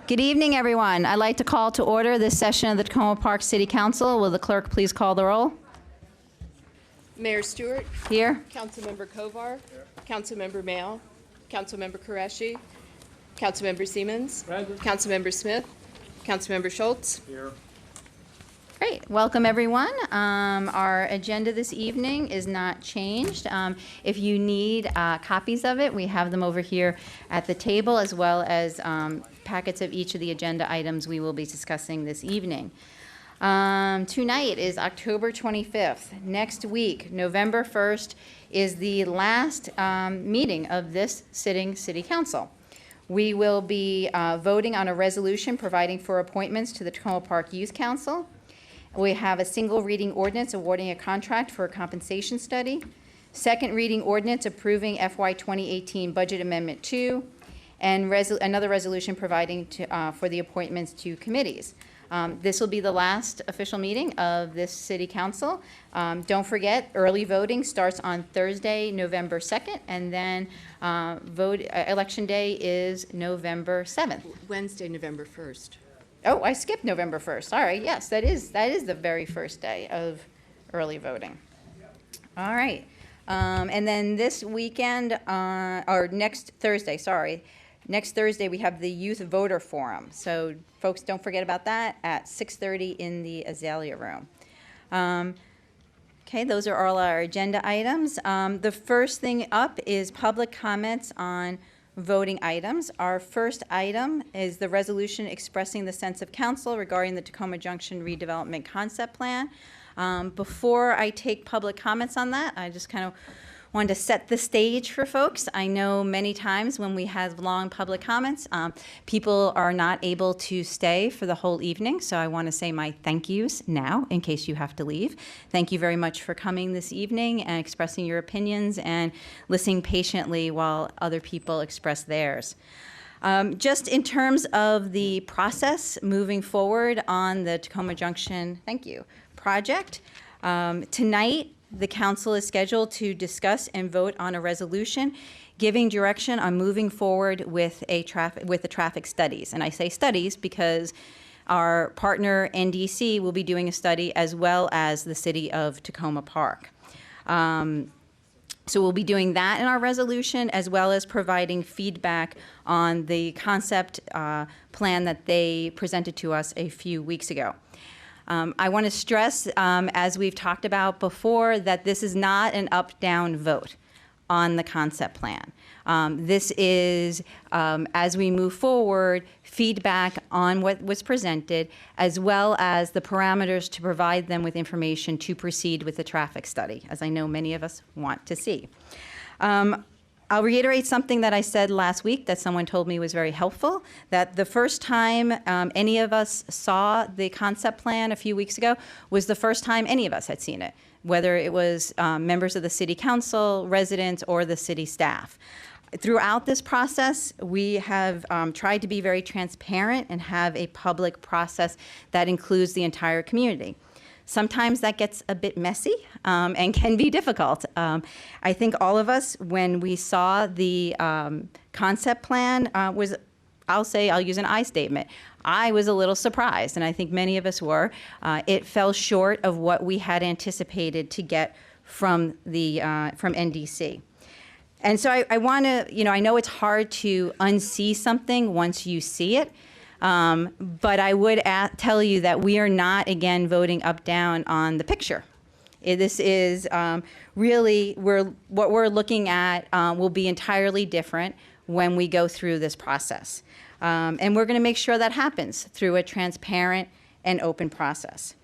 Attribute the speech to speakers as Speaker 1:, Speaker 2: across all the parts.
Speaker 1: Good evening, everyone. I'd like to call to order this session of the Takoma Park City Council. Will the clerk please call the roll?
Speaker 2: Mayor Stewart.
Speaker 1: Here.
Speaker 2: Councilmember Kovar. Councilmember Mail. Councilmember Qureshi. Councilmember Siemens.
Speaker 3: Present.
Speaker 2: Councilmember Smith. Councilmember Schultz.
Speaker 3: Here.
Speaker 1: Great. Welcome, everyone. Our agenda this evening is not changed. If you need copies of it, we have them over here at the table, as well as packets of each of the agenda items we will be discussing this evening. Tonight is October 25th. Next week, November 1st, is the last meeting of this sitting City Council. We will be voting on a resolution providing for appointments to the Takoma Park Youth Council. We have a single reading ordinance awarding a contract for a compensation study, second reading ordinance approving FY 2018 Budget Amendment 2, and another resolution providing for the appointments to committees. This will be the last official meeting of this City Council. Don't forget, early voting starts on Thursday, November 2nd, and then election day is November 7th.
Speaker 2: Wednesday, November 1st.
Speaker 1: Oh, I skipped November 1st. Sorry. Yes, that is the very first day of early voting. All right. And then this weekend, or next Thursday, sorry. Next Thursday, we have the Youth Voter Forum. So folks, don't forget about that at 6:30 in the Azalea Room. Okay, those are all our agenda items. The first thing up is public comments on voting items. Our first item is the resolution expressing the sense of council regarding the Takoma Junction redevelopment concept plan. Before I take public comments on that, I just kind of wanted to set the stage for folks. I know many times when we have long public comments, people are not able to stay for the whole evening, so I want to say my thank yous now in case you have to leave. Thank you very much for coming this evening and expressing your opinions and listening patiently while other people express theirs. Just in terms of the process moving forward on the Takoma Junction, project, tonight, the council is scheduled to discuss and vote on a resolution giving direction on moving forward with the traffic studies. And I say studies because our partner NDC will be doing a study as well as the city of Takoma Park. So we'll be doing that in our resolution, as well as providing feedback on the concept plan that they presented to us a few weeks ago. I want to stress, as we've talked about before, that this is not an up-down vote on the concept plan. This is, as we move forward, feedback on what was presented, as well as the parameters to provide them with information to proceed with the traffic study, as I know many of us want to see. I'll reiterate something that I said last week that someone told me was very helpful, that the first time any of us saw the concept plan a few weeks ago was the first time any of us had seen it, whether it was members of the city council, residents, or the city staff. Throughout this process, we have tried to be very transparent and have a public process that includes the entire community. Sometimes that gets a bit messy and can be difficult. I think all of us, when we saw the concept plan, I'll use an I statement. I was a little surprised, and I think many of us were. It fell short of what we had anticipated to get from NDC. And so I want to, I know it's hard to unsee something once you see it. But I would tell you that we are not, again, voting up, down on the picture. This is really, what we're looking at will be entirely different when we go through this process. And we're going to make sure that happens through a transparent and open process.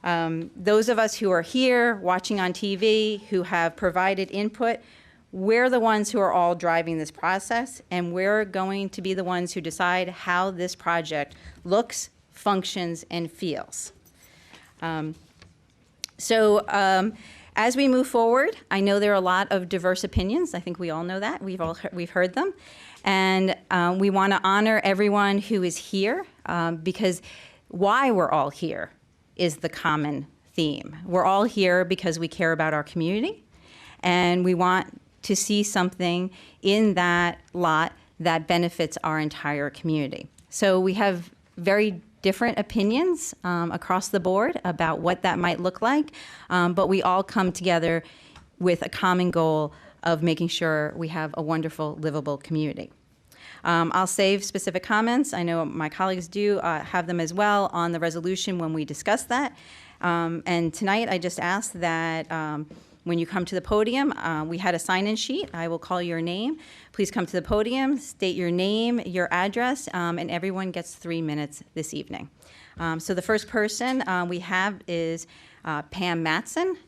Speaker 1: Those of us who are here, watching on TV, who have provided input, we're the ones who are all driving this process, and we're going to be the ones who decide how this project looks, functions, and feels. As we move forward, I know there are a lot of diverse opinions. I think we all know that. We've heard them. And we want to honor everyone who is here because why we're all here is the common theme. We're all here because we care about our community, and we want to see something in that lot that benefits our entire community. So we have very different opinions across the board about what that might look like, but we all come together with a common goal of making sure we have a wonderful, livable community. I'll save specific comments. I know my colleagues do have them as well on the resolution when we discuss that. And tonight, I just ask that when you come to the podium, we had a sign-in sheet. I will call your name. Please come to the podium, state your name, your address, and everyone gets 3 minutes this evening. So the first person we have is Pam Matson.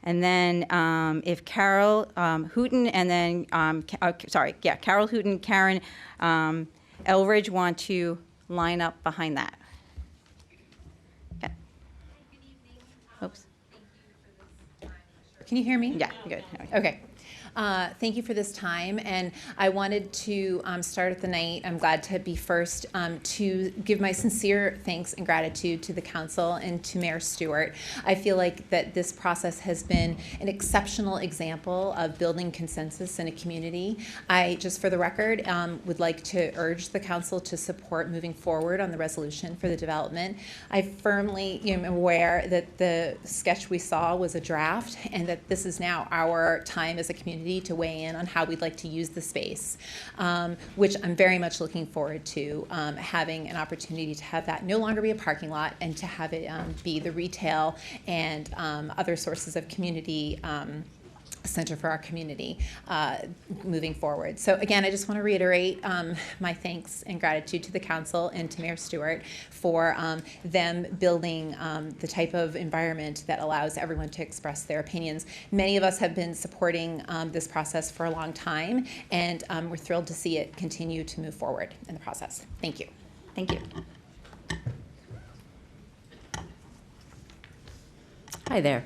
Speaker 1: And then if Carol Hooten and then, Carol Hooten, Karen Elridge want to line up behind that. Okay. Oops.
Speaker 3: Can you hear me?
Speaker 1: Yeah, good.
Speaker 3: Okay. Thank you for this time, and I wanted to start at the night. I'm glad to be first to give my sincere thanks and gratitude to the council and to Mayor Stewart. I feel like that this process has been an exceptional example of building consensus in a community. I, just for the record, would like to urge the council to support moving forward on the resolution for the development. I firmly am aware that the sketch we saw was a draft, and that this is now our time as a community to weigh in on how we'd like to use the space, which I'm very much looking forward to having an opportunity to have that no longer be a parking lot and to have it be the retail and other sources of community center for our community moving forward. So again, I just want to reiterate my thanks and gratitude to the council and to Mayor Stewart for them building the type of environment that allows everyone to express their opinions. Many of us have been supporting this process for a long time, and we're thrilled to see it continue to move forward in the process. Thank you.
Speaker 1: Thank you.
Speaker 4: Hi there.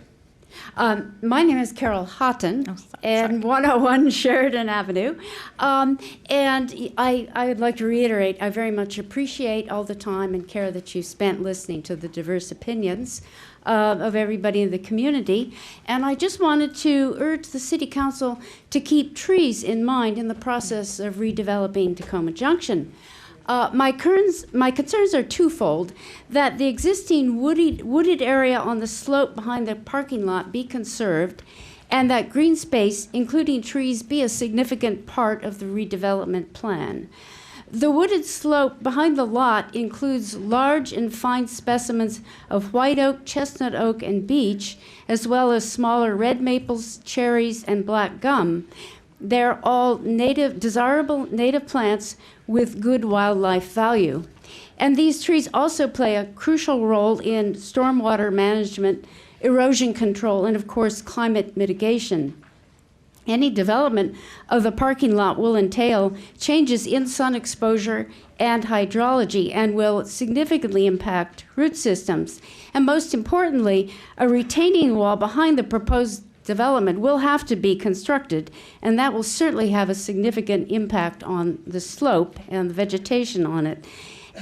Speaker 4: My name is Carol Houghton,
Speaker 1: sorry.
Speaker 4: and 101 Sheridan Avenue. And I would like to reiterate, I very much appreciate all the time and care that you spent listening to the diverse opinions of everybody in the community. And I just wanted to urge the City Council to keep trees in mind in the process of redeveloping Takoma Junction. My concerns are twofold: that the existing wooded area on the slope behind the parking lot be conserved, and that green space, including trees, be a significant part of the redevelopment plan. The wooded slope behind the lot includes large and fine specimens of white oak, chestnut oak, and beech, as well as smaller red maples, cherries, and black gum. They're all desirable native plants with good wildlife value. And these trees also play a crucial role in stormwater management, erosion control, and of course, climate mitigation. Any development of the parking lot will entail changes in sun exposure and hydrology and will significantly impact root systems. And most importantly, a retaining wall behind the proposed development will have to be constructed, and that will certainly have a significant impact on the slope and the vegetation on it.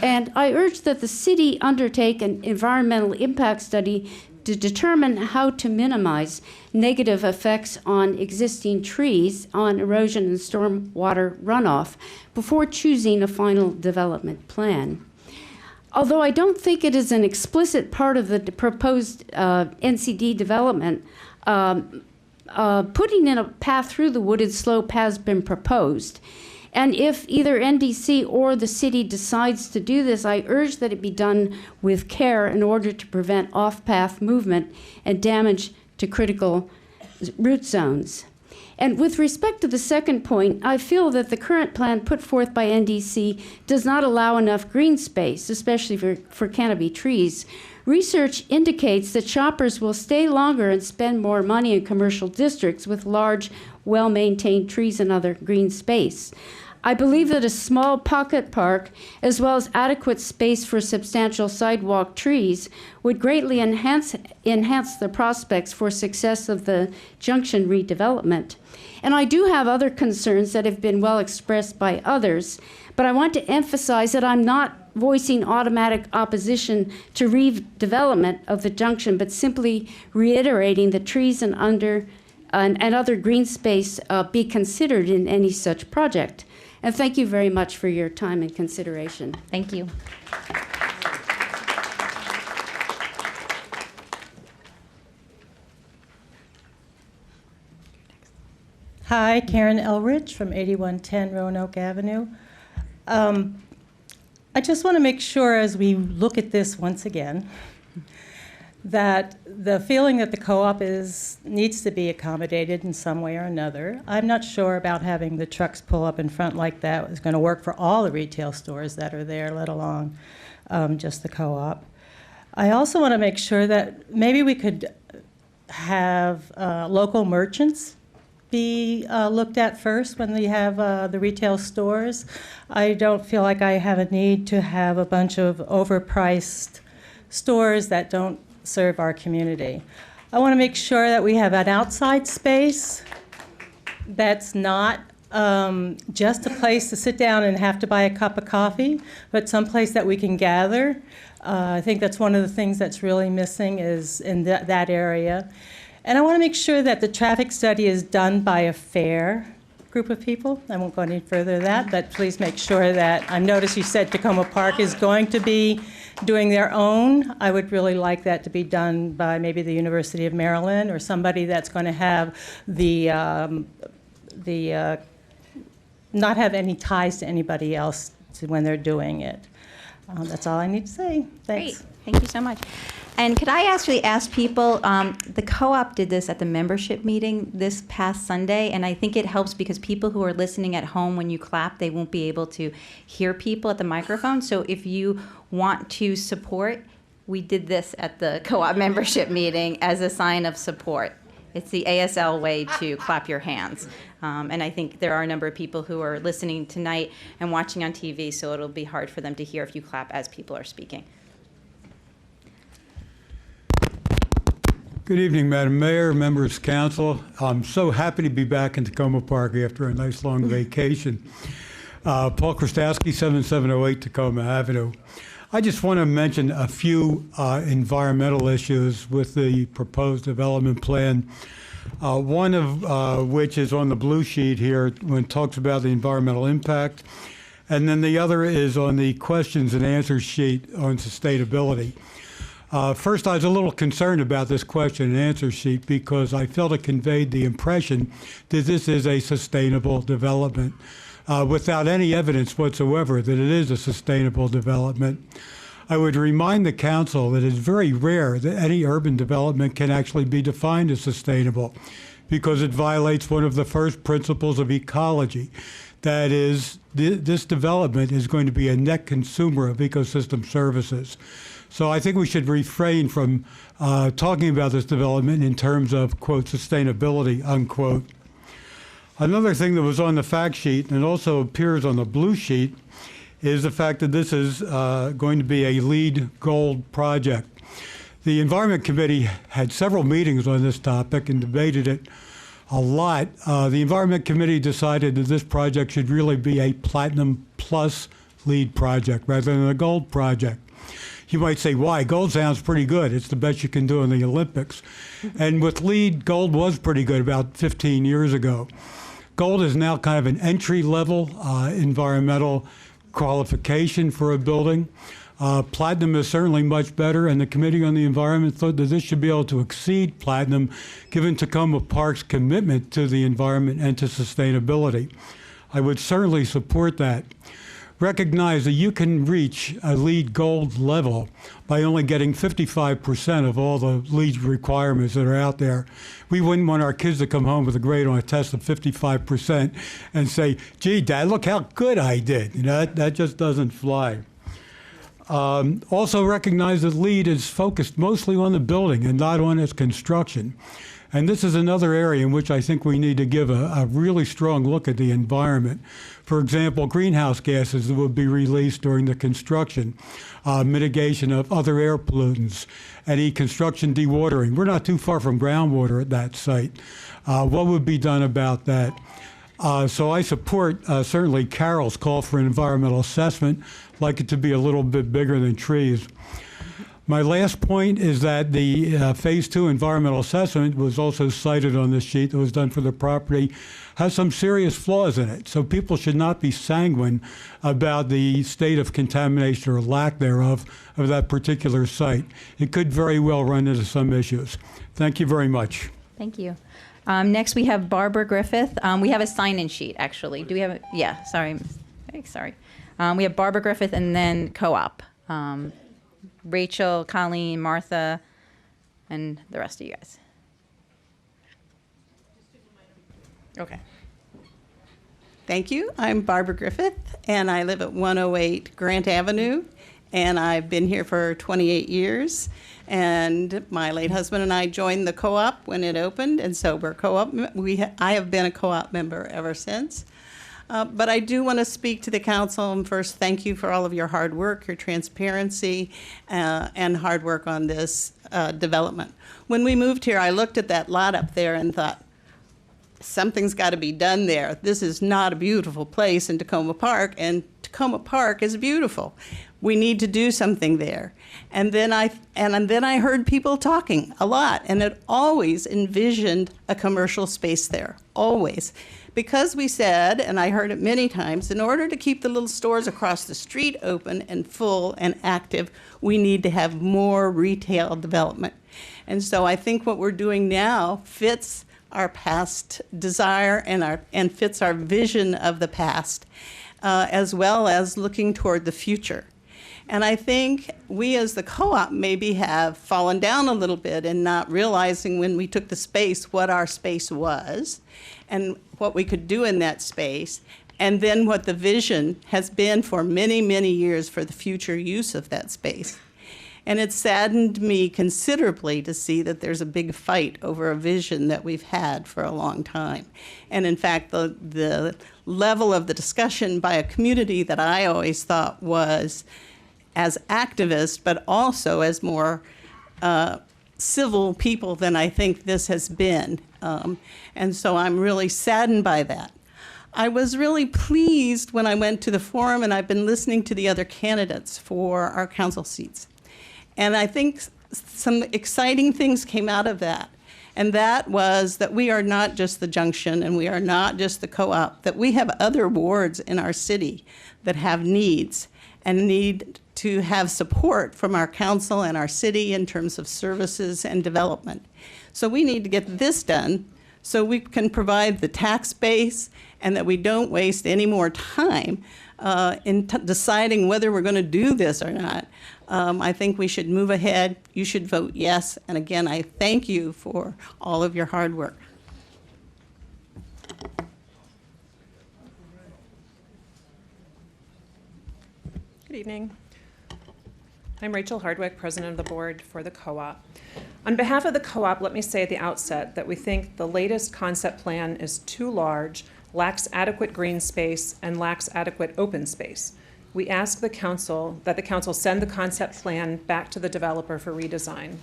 Speaker 4: And I urge that the city undertake an environmental impact study to determine how to minimize negative effects on existing trees, on erosion and stormwater runoff, before choosing a final development plan. Although I don't think it is an explicit part of the proposed NCD development, putting in a path through the wooded slope has been proposed. And if either NDC or the city decides to do this, I urge that it be done with care in order to prevent off-path movement and damage to critical root zones. And with respect to the second point, I feel that the current plan put forth by NDC does not allow enough green space, especially for canopy trees. Research indicates that shoppers will stay longer and spend more money in commercial districts with large, well-maintained trees and other green space. I believe that a small pocket park, as well as adequate space for substantial sidewalk trees, would greatly enhance the prospects for success of the junction redevelopment. And I do have other concerns that have been well expressed by others, but I want to emphasize that I'm not voicing automatic opposition to redevelopment of the junction, but simply reiterating that trees and other green space be considered in any such project. And thank you very much for your time and consideration.
Speaker 1: Thank you.
Speaker 5: Hi, Karen Elrich from 8110 Roanoke Avenue. I just want to make sure as we look at this once again that the feeling that the co-op needs to be accommodated in some way or another. I'm not sure about having the trucks pull up in front like that is going to work for all the retail stores that are there, let alone just the co-op. I also want to make sure that maybe we could have local merchants be looked at first when we have the retail stores. I don't feel like I have a need to have a bunch of overpriced stores that don't serve our community. I want to make sure that we have an outside space that's not just a place to sit down and have to buy a cup of coffee, but someplace that we can gather. I think that's one of the things that's really missing is in that area. And I want to make sure that the traffic study is done by a fair group of people. I won't go any further than that, but please make sure that, I noticed you said Takoma Park is going to be doing their own. I would really like that to be done by maybe the University of Maryland or somebody that's going to have not have any ties to anybody else when they're doing it. That's all I need to say. Thanks.
Speaker 1: Great. Thank you so much. And could I actually ask people, the co-op did this at the membership meeting this past Sunday, and I think it helps because people who are listening at home, when you clap, they won't be able to hear people at the microphone. So if you want to support, we did this at the co-op membership meeting as a sign of support. It's the ASL way to clap your hands. And I think there are a number of people who are listening tonight and watching on TV, so it'll be hard for them to hear if you clap as people are speaking.
Speaker 6: Good evening, Madam Mayor, members of council. I'm so happy to be back in Takoma Park after a nice long vacation. Paul Krastowski, 7708 Takoma Avenue. I just want to mention a few environmental issues with the proposed development plan. One of which is on the blue sheet here when it talks about the environmental impact. And then the other is on the questions and answers sheet on sustainability. First, I was a little concerned about this question and answer sheet because I felt it conveyed the impression that this is a sustainable development without any evidence whatsoever that it is a sustainable development. I would remind the council that it's very rare that any urban development can actually be defined as sustainable because it violates one of the first principles of ecology. That is, this development is going to be a net consumer of ecosystem services. So I think we should refrain from talking about this development in terms of, quote, sustainability, unquote. Another thing that was on the fact sheet and also appears on the blue sheet is the fact that this is going to be a LEED Gold project. The Environment Committee had several meetings on this topic and debated it a lot. The Environment Committee decided that this project should really be a Platinum Plus LEED project rather than a Gold project. You might say, why? Gold sounds pretty good. It's the best you can do in the Olympics. And with LEED, gold was pretty good about 15 years ago. Gold is now kind of an entry-level environmental qualification for a building. Platinum is certainly much better, and the Committee on the Environment thought that this should be able to exceed platinum, given Takoma Park's commitment to the environment and to sustainability. I would certainly support that. Recognize that you can reach a LEED Gold level by only getting 55% of all the LEED requirements that are out there. We wouldn't want our kids to come home with a grade on a test of 55% and say, gee, Dad, look how good I did. You know, that just doesn't fly. Also recognize that LEED is focused mostly on the building and not on its construction. And this is another area in which I think we need to give a really strong look at the environment. For example, greenhouse gases that would be released during the construction, mitigation of other air pollutants, any construction dewatering. We're not too far from groundwater at that site. What would be done about that? So I support certainly Carol's call for an environmental assessment, like it to be a little bit bigger than trees. My last point is that the Phase 2 environmental assessment was also cited on this sheet that was done for the property, has some serious flaws in it. So people should not be sanguine about the state of contamination or lack thereof of that particular site. It could very well run into some issues. Thank you very much.
Speaker 1: Thank you. Next, we have Barbara Griffith. We have a sign-in sheet, actually. Do we have a, yeah, sorry. Okay, sorry. We have Barbara Griffith and then co-op. Rachel, Colleen, Martha, and the rest of you guys.
Speaker 7: Okay. Thank you. I'm Barbara Griffith, and I live at 108 Grant Avenue, and I've been here for 28 years. And my late husband and I joined the co-op when it opened, and so we're co-op. I have been a co-op member ever since. But I do want to speak to the council and first thank you for all of your hard work, your transparency, and hard work on this development. When we moved here, I looked at that lot up there and thought, something's got to be done there. This is not a beautiful place in Takoma Park, and Takoma Park is beautiful. We need to do something there. And then I heard people talking a lot, and it always envisioned a commercial space there, always. Because we said, and I heard it many times, in order to keep the little stores across the street open and full and active, we need to have more retail development. And so I think what we're doing now fits our past desire and fits our vision of the past, as well as looking toward the future. And I think we as the co-op maybe have fallen down a little bit in not realizing when we took the space what our space was and what we could do in that space, and then what the vision has been for many, many years for the future use of that space. And it saddened me considerably to see that there's a big fight over a vision that we've had for a long time. And in fact, the level of the discussion by a community that I always thought was as activists, but also as more civil people than I think this has been. And so I'm really saddened by that. I was really pleased when I went to the forum, and I've been listening to the other candidates for our council seats. And I think some exciting things came out of that. And that was that we are not just the junction and we are not just the co-op, that we have other wards in our city that have needs and need to have support from our council and our city in terms of services and development. So we need to get this done so we can provide the tax base and that we don't waste any more time in deciding whether we're going to do this or not. I think we should move ahead. You should vote yes. And again, I thank you for all of your hard work.
Speaker 8: Good evening. I'm Rachel Hardwick, President of the Board for the Co-op. On behalf of the Co-op, let me say at the outset that we think the latest concept plan is too large, lacks adequate green space, and lacks adequate open space. We ask that the council send the concept plan back to the developer for redesign.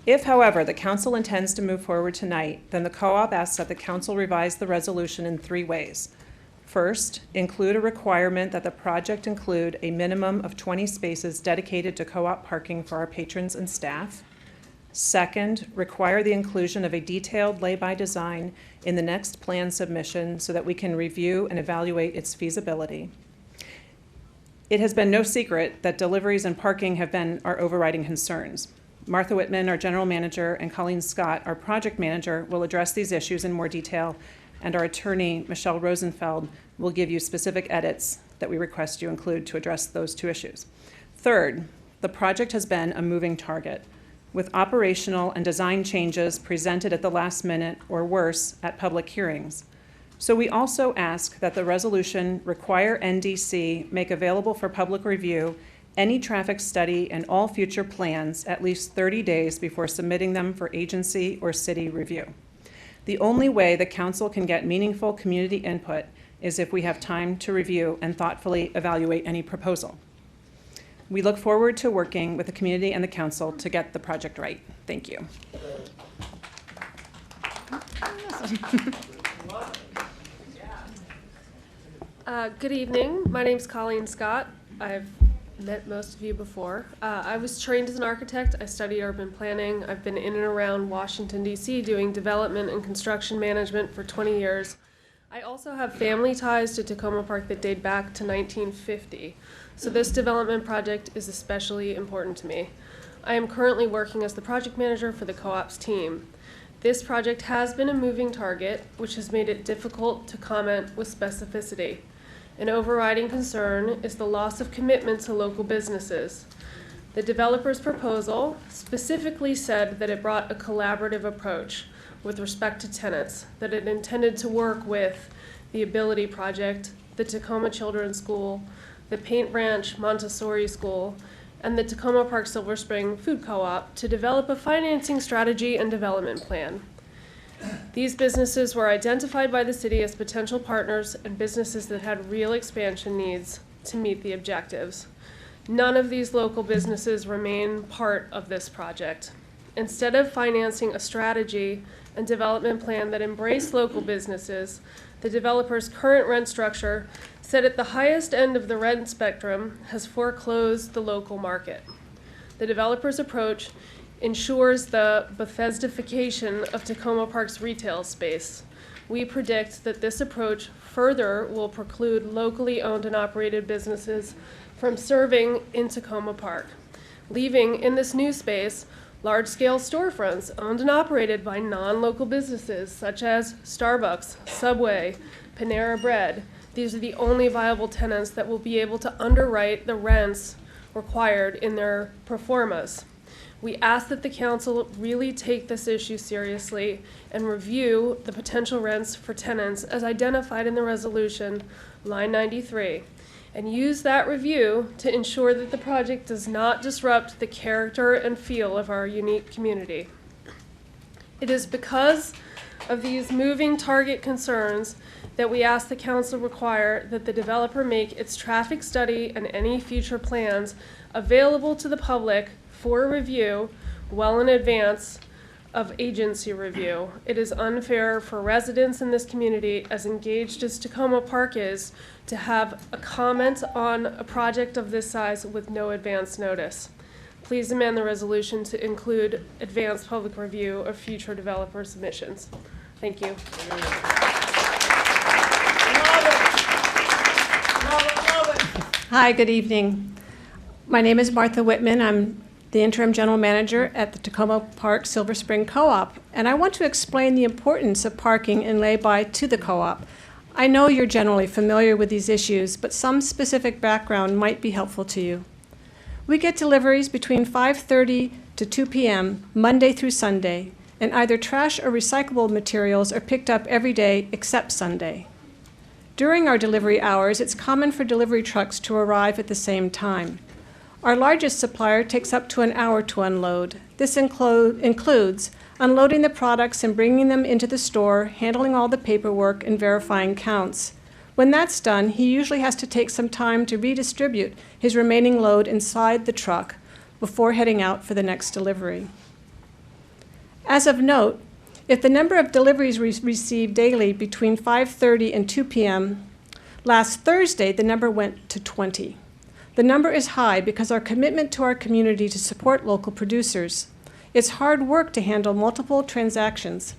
Speaker 8: If, however, the council intends to move forward tonight, then the Co-op asks that the council revise the resolution in 3 ways. First, include a requirement that the project include a minimum of 20 spaces dedicated to co-op parking for our patrons and staff. Second, require the inclusion of a detailed lay-by design in the next plan submission so that we can review and evaluate its feasibility. It has been no secret that deliveries and parking have been our overriding concerns. Martha Whitman, our general manager, and Colleen Scott, our project manager, will address these issues in more detail, and our attorney, Michelle Rosenfeld, will give you specific edits that we request you include to address those 2 issues. Third, the project has been a moving target, with operational and design changes presented at the last minute or worse at public hearings. So we also ask that the resolution require NDC make available for public review any traffic study and all future plans at least 30 days before submitting them for agency or city review. The only way the council can get meaningful community input is if we have time to review and thoughtfully evaluate any proposal. We look forward to working with the community and the council to get the project right. Thank you.
Speaker 9: Good evening. My name's Colleen Scott. I've met most of you before. I was trained as an architect. I studied urban planning. I've been in and around Washington, D.C. doing development and construction management for 20 years. I also have family ties to Takoma Park that date back to 1950. So this development project is especially important to me. I am currently working as the project manager for the co-op's team. This project has been a moving target, which has made it difficult to comment with specificity. An overriding concern is the loss of commitment to local businesses. The developer's proposal specifically said that it brought a collaborative approach with respect to tenants, that it intended to work with the Ability Project, the Takoma Children's School, the Paint Ranch Montessori School, and the Takoma Park Silver Spring Food Co-op to develop a financing strategy and development plan. These businesses were identified by the city as potential partners and businesses that had real expansion needs to meet the objectives. None of these local businesses remain part of this project. Instead of financing a strategy and development plan that embrace local businesses, the developer's current rent structure, set at the highest end of the rent spectrum, has foreclosed the local market. The developer's approach ensures the Bethesdification of Takoma Park's retail space. We predict that this approach further will preclude locally owned and operated businesses from serving in Takoma Park, leaving in this new space large-scale storefronts owned and operated by non-local businesses such as Starbucks, Subway, Panera Bread. These are the only viable tenants that will be able to underwrite the rents required in their proformas. We ask that the council really take this issue seriously and review the potential rents for tenants as identified in the resolution, line 93, and use that review to ensure that the project does not disrupt the character and feel of our unique community. It is because of these moving target concerns that we ask the council require that the developer make its traffic study and any future plans available to the public for review well in advance of agency review. It is unfair for residents in this community, as engaged as Takoma Park is, to have a comment on a project of this size with no advance notice. Please amend the resolution to include advanced public review of future developer submissions. Thank you.
Speaker 10: Hi, good evening. My name is Martha Whitman. I'm the interim general manager at the Takoma Park Silver Spring Co-op, and I want to explain the importance of parking in lay-by to the co-op. I know you're generally familiar with these issues, but some specific background might be helpful to you. We get deliveries between 5:30 to 2 p.m. Monday through Sunday, and either trash or recyclable materials are picked up every day except Sunday. During our delivery hours, it's common for delivery trucks to arrive at the same time. Our largest supplier takes up to an hour to unload. This includes unloading the products and bringing them into the store, handling all the paperwork, and verifying counts. When that's done, he usually has to take some time to redistribute his remaining load inside the truck before heading out for the next delivery. As of note, if the number of deliveries received daily between 5:30 and 2 p.m., last Thursday the number went to 20. The number is high because our commitment to our community to support local producers. It's hard work to handle multiple transactions.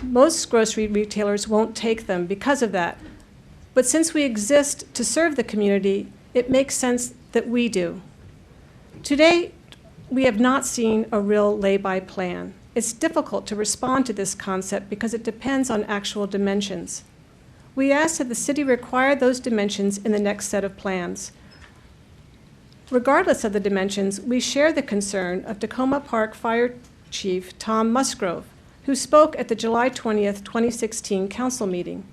Speaker 10: Most grocery retailers won't take them because of that. But since we exist to serve the community, it makes sense that we do. Today, we have not seen a real lay-by plan. It's difficult to respond to this concept because it depends on actual dimensions. We ask that the city require those dimensions in the next set of plans. Regardless of the dimensions, we share the concern of Takoma Park Fire Chief Tom Musgrove, who spoke at the July 20th, 2016 council meeting.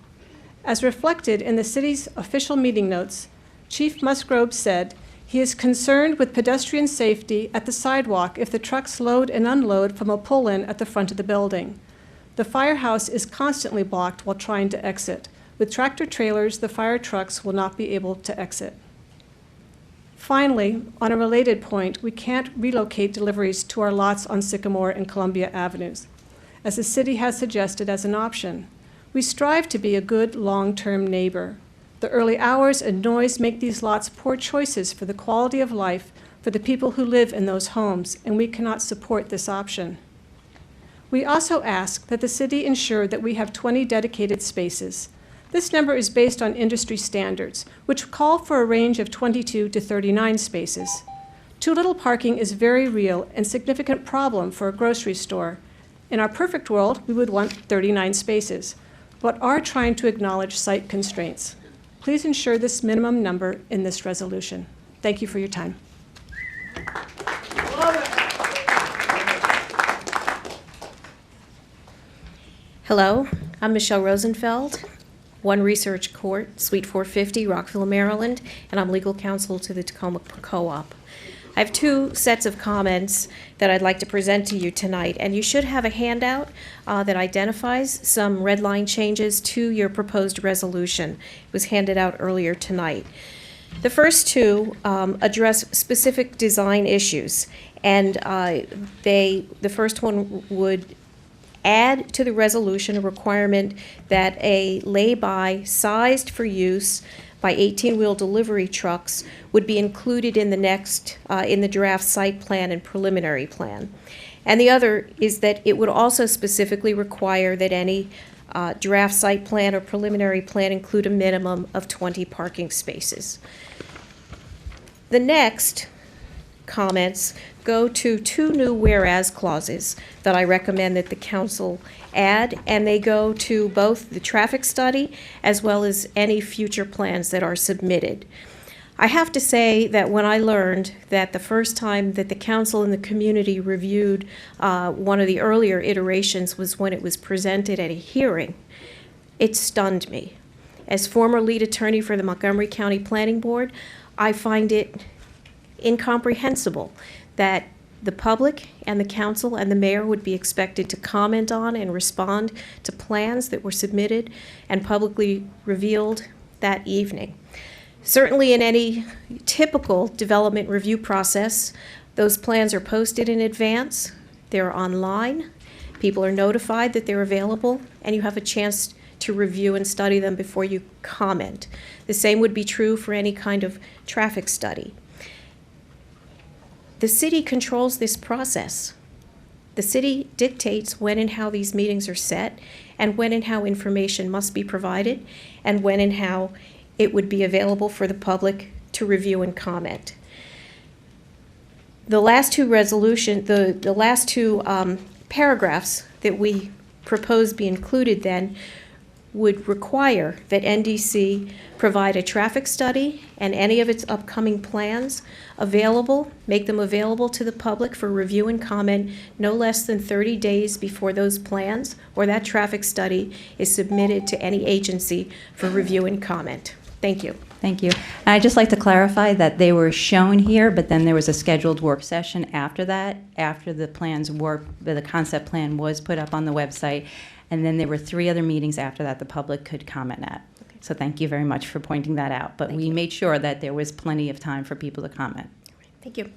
Speaker 10: As reflected in the city's official meeting notes, Chief Musgrove said he is concerned with pedestrian safety at the sidewalk if the trucks load and unload from a pull-in at the front of the building. The firehouse is constantly blocked while trying to exit. With tractor trailers, the fire trucks will not be able to exit. Finally, on a related point, we can't relocate deliveries to our lots on Sycamore and Columbia Avenues, as the city has suggested as an option. We strive to be a good long-term neighbor. The early hours and noise make these lots poor choices for the quality of life for the people who live in those homes, and we cannot support this option. We also ask that the city ensure that we have 20 dedicated spaces. This number is based on industry standards, which call for a range of 22 to 39 spaces. Too little parking is very real and significant problem for a grocery store. In our perfect world, we would want 39 spaces, but are trying to acknowledge site constraints. Please ensure this minimum number in this resolution. Thank you for your time.
Speaker 11: Hello, I'm Michelle Rosenfeld, One Research Court, Suite 450, Rockville, Maryland, and I'm legal counsel to the Takoma Co-op. I have two sets of comments that I'd like to present to you tonight, and you should have a handout that identifies some red line changes to your proposed resolution. It was handed out earlier tonight. The first two address specific design issues, and the first one would add to the resolution a requirement that a lay-by sized for use by 18-wheel delivery trucks would be included in the draft site plan and preliminary plan. And the other is that it would also specifically require that any draft site plan or preliminary plan include a minimum of 20 parking spaces. The next comments go to two new whereas clauses that I recommend that the council add, and they go to both the traffic study as well as any future plans that are submitted. I have to say that when I learned that the first time that the council and the community reviewed one of the earlier iterations was when it was presented at a hearing, it stunned me. As former lead attorney for the Montgomery County Planning Board, I find it incomprehensible that the public and the council and the mayor would be expected to comment on and respond to plans that were submitted and publicly revealed that evening. Certainly in any typical development review process, those plans are posted in advance, they're online, people are notified that they're available, and you have a chance to review and study them before you comment. The same would be true for any kind of traffic study. The city controls this process. The city dictates when and how these meetings are set, and when and how information must be provided, and when and how it would be available for the public to review and comment. The last two paragraphs that we propose be included then would require that NDC provide a traffic study and any of its upcoming plans available, make them available to the public for review and comment no less than 30 days before those plans or that traffic study is submitted to any agency for review and comment. Thank you.
Speaker 1: Thank you. And I'd just like to clarify that they were shown here, but then there was a scheduled work session after that, after the concept plan was put up on the website. And then there were 3 other meetings after that the public could comment at. Okay. So thank you very much for pointing that out. But we made sure that there was plenty of time for people to comment.
Speaker 11: Thank you.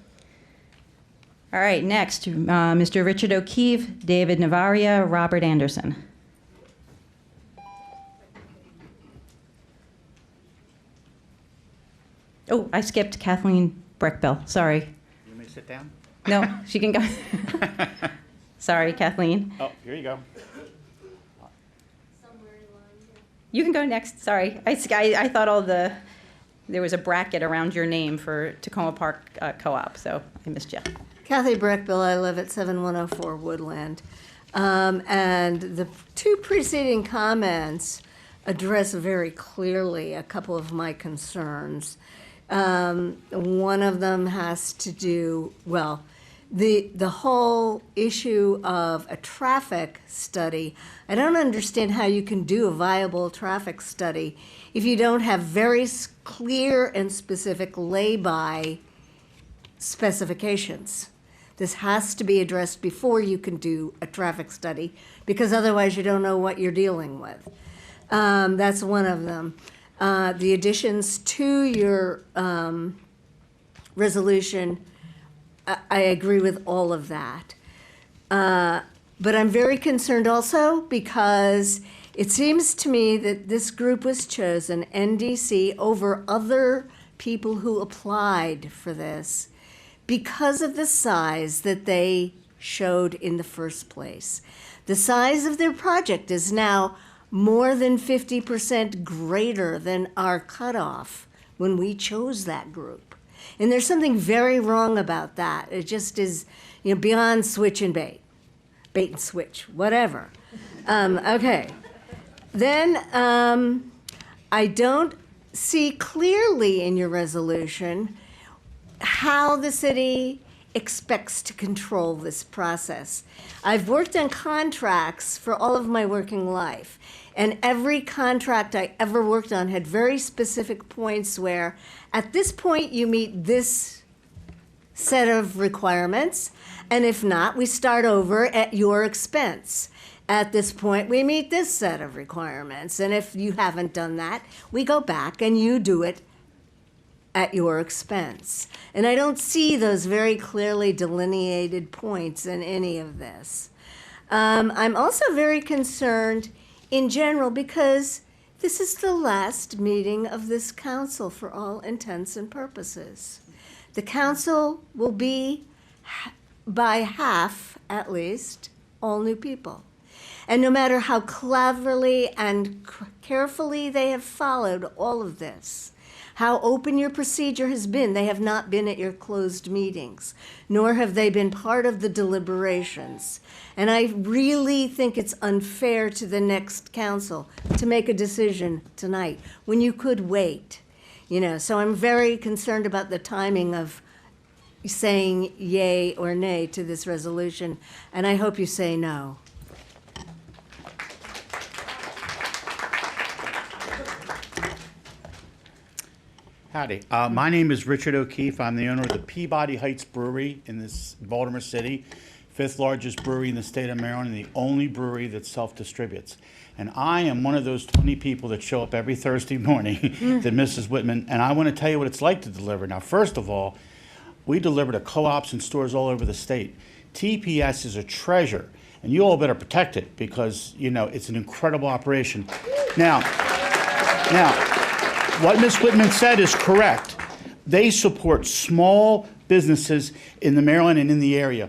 Speaker 1: All right, next, Mr. Richard O'Keefe, David Navaria, Robert Anderson. Oh, I skipped Kathleen Breckbill. Sorry.
Speaker 12: You want me to sit down?
Speaker 1: No, she can go. Sorry, Kathleen.
Speaker 12: Oh, here you go.
Speaker 1: You can go next. Sorry. I thought there was a bracket around your name for Takoma Park Co-op, so I missed you.
Speaker 13: Kathy Breckbill, I live at 7104 Woodland. And the 2 preceding comments address very clearly a couple of my concerns. One of them has to do, well, the whole issue of a traffic study. I don't understand how you can do a viable traffic study if you don't have very clear and specific lay-by specifications. This has to be addressed before you can do a traffic study, because otherwise you don't know what you're dealing with. That's one of them. The additions to your resolution, I agree with all of that. But I'm very concerned also because It seems to me that this group was chosen, NDC, over other people who applied for this because of the size that they showed in the first place. The size of their project is now more than 50% greater than our cutoff when we chose that group. And there's something very wrong about that. It just is, beyond switch and bait and switch, whatever. Okay. Then I don't see clearly in your resolution how the city expects to control this process. I've worked on contracts for all of my working life, and every contract I ever worked on had very specific points where, at this point, you meet this set of requirements, and if not, we start over at your expense. At this point, we meet this set of requirements, and if you haven't done that, we go back and you do it at your expense. And I don't see those very clearly delineated points in any of this. I'm also very concerned in general because this is the last meeting of this council for all intents and purposes. The council will be, by half at least, all new people. And no matter how cleverly and carefully they have followed all of this, how open your procedure has been, they have not been at your closed meetings, nor have they been part of the deliberations. And I really think it's unfair to the next council to make a decision tonight when you could wait. So I'm very concerned about the timing of saying yay or nay to this resolution, and I hope you say no.
Speaker 12: Howdy. My name is Richard O'Keefe. I'm the owner of the Peabody Heights Brewery in this Baltimore City, 5th largest brewery in the state of Maryland, and the only brewery that self-distributes. And I am one of those 20 people that show up every Thursday morning that Mrs. Whitman, and I want to tell you what it's like to deliver. Now, first of all, we deliver to co-ops and stores all over the state. TPS is a treasure, and you all better protect it because, it's an incredible operation. Now, what Ms. Whitman said is correct. They support small businesses in the Maryland and in the area.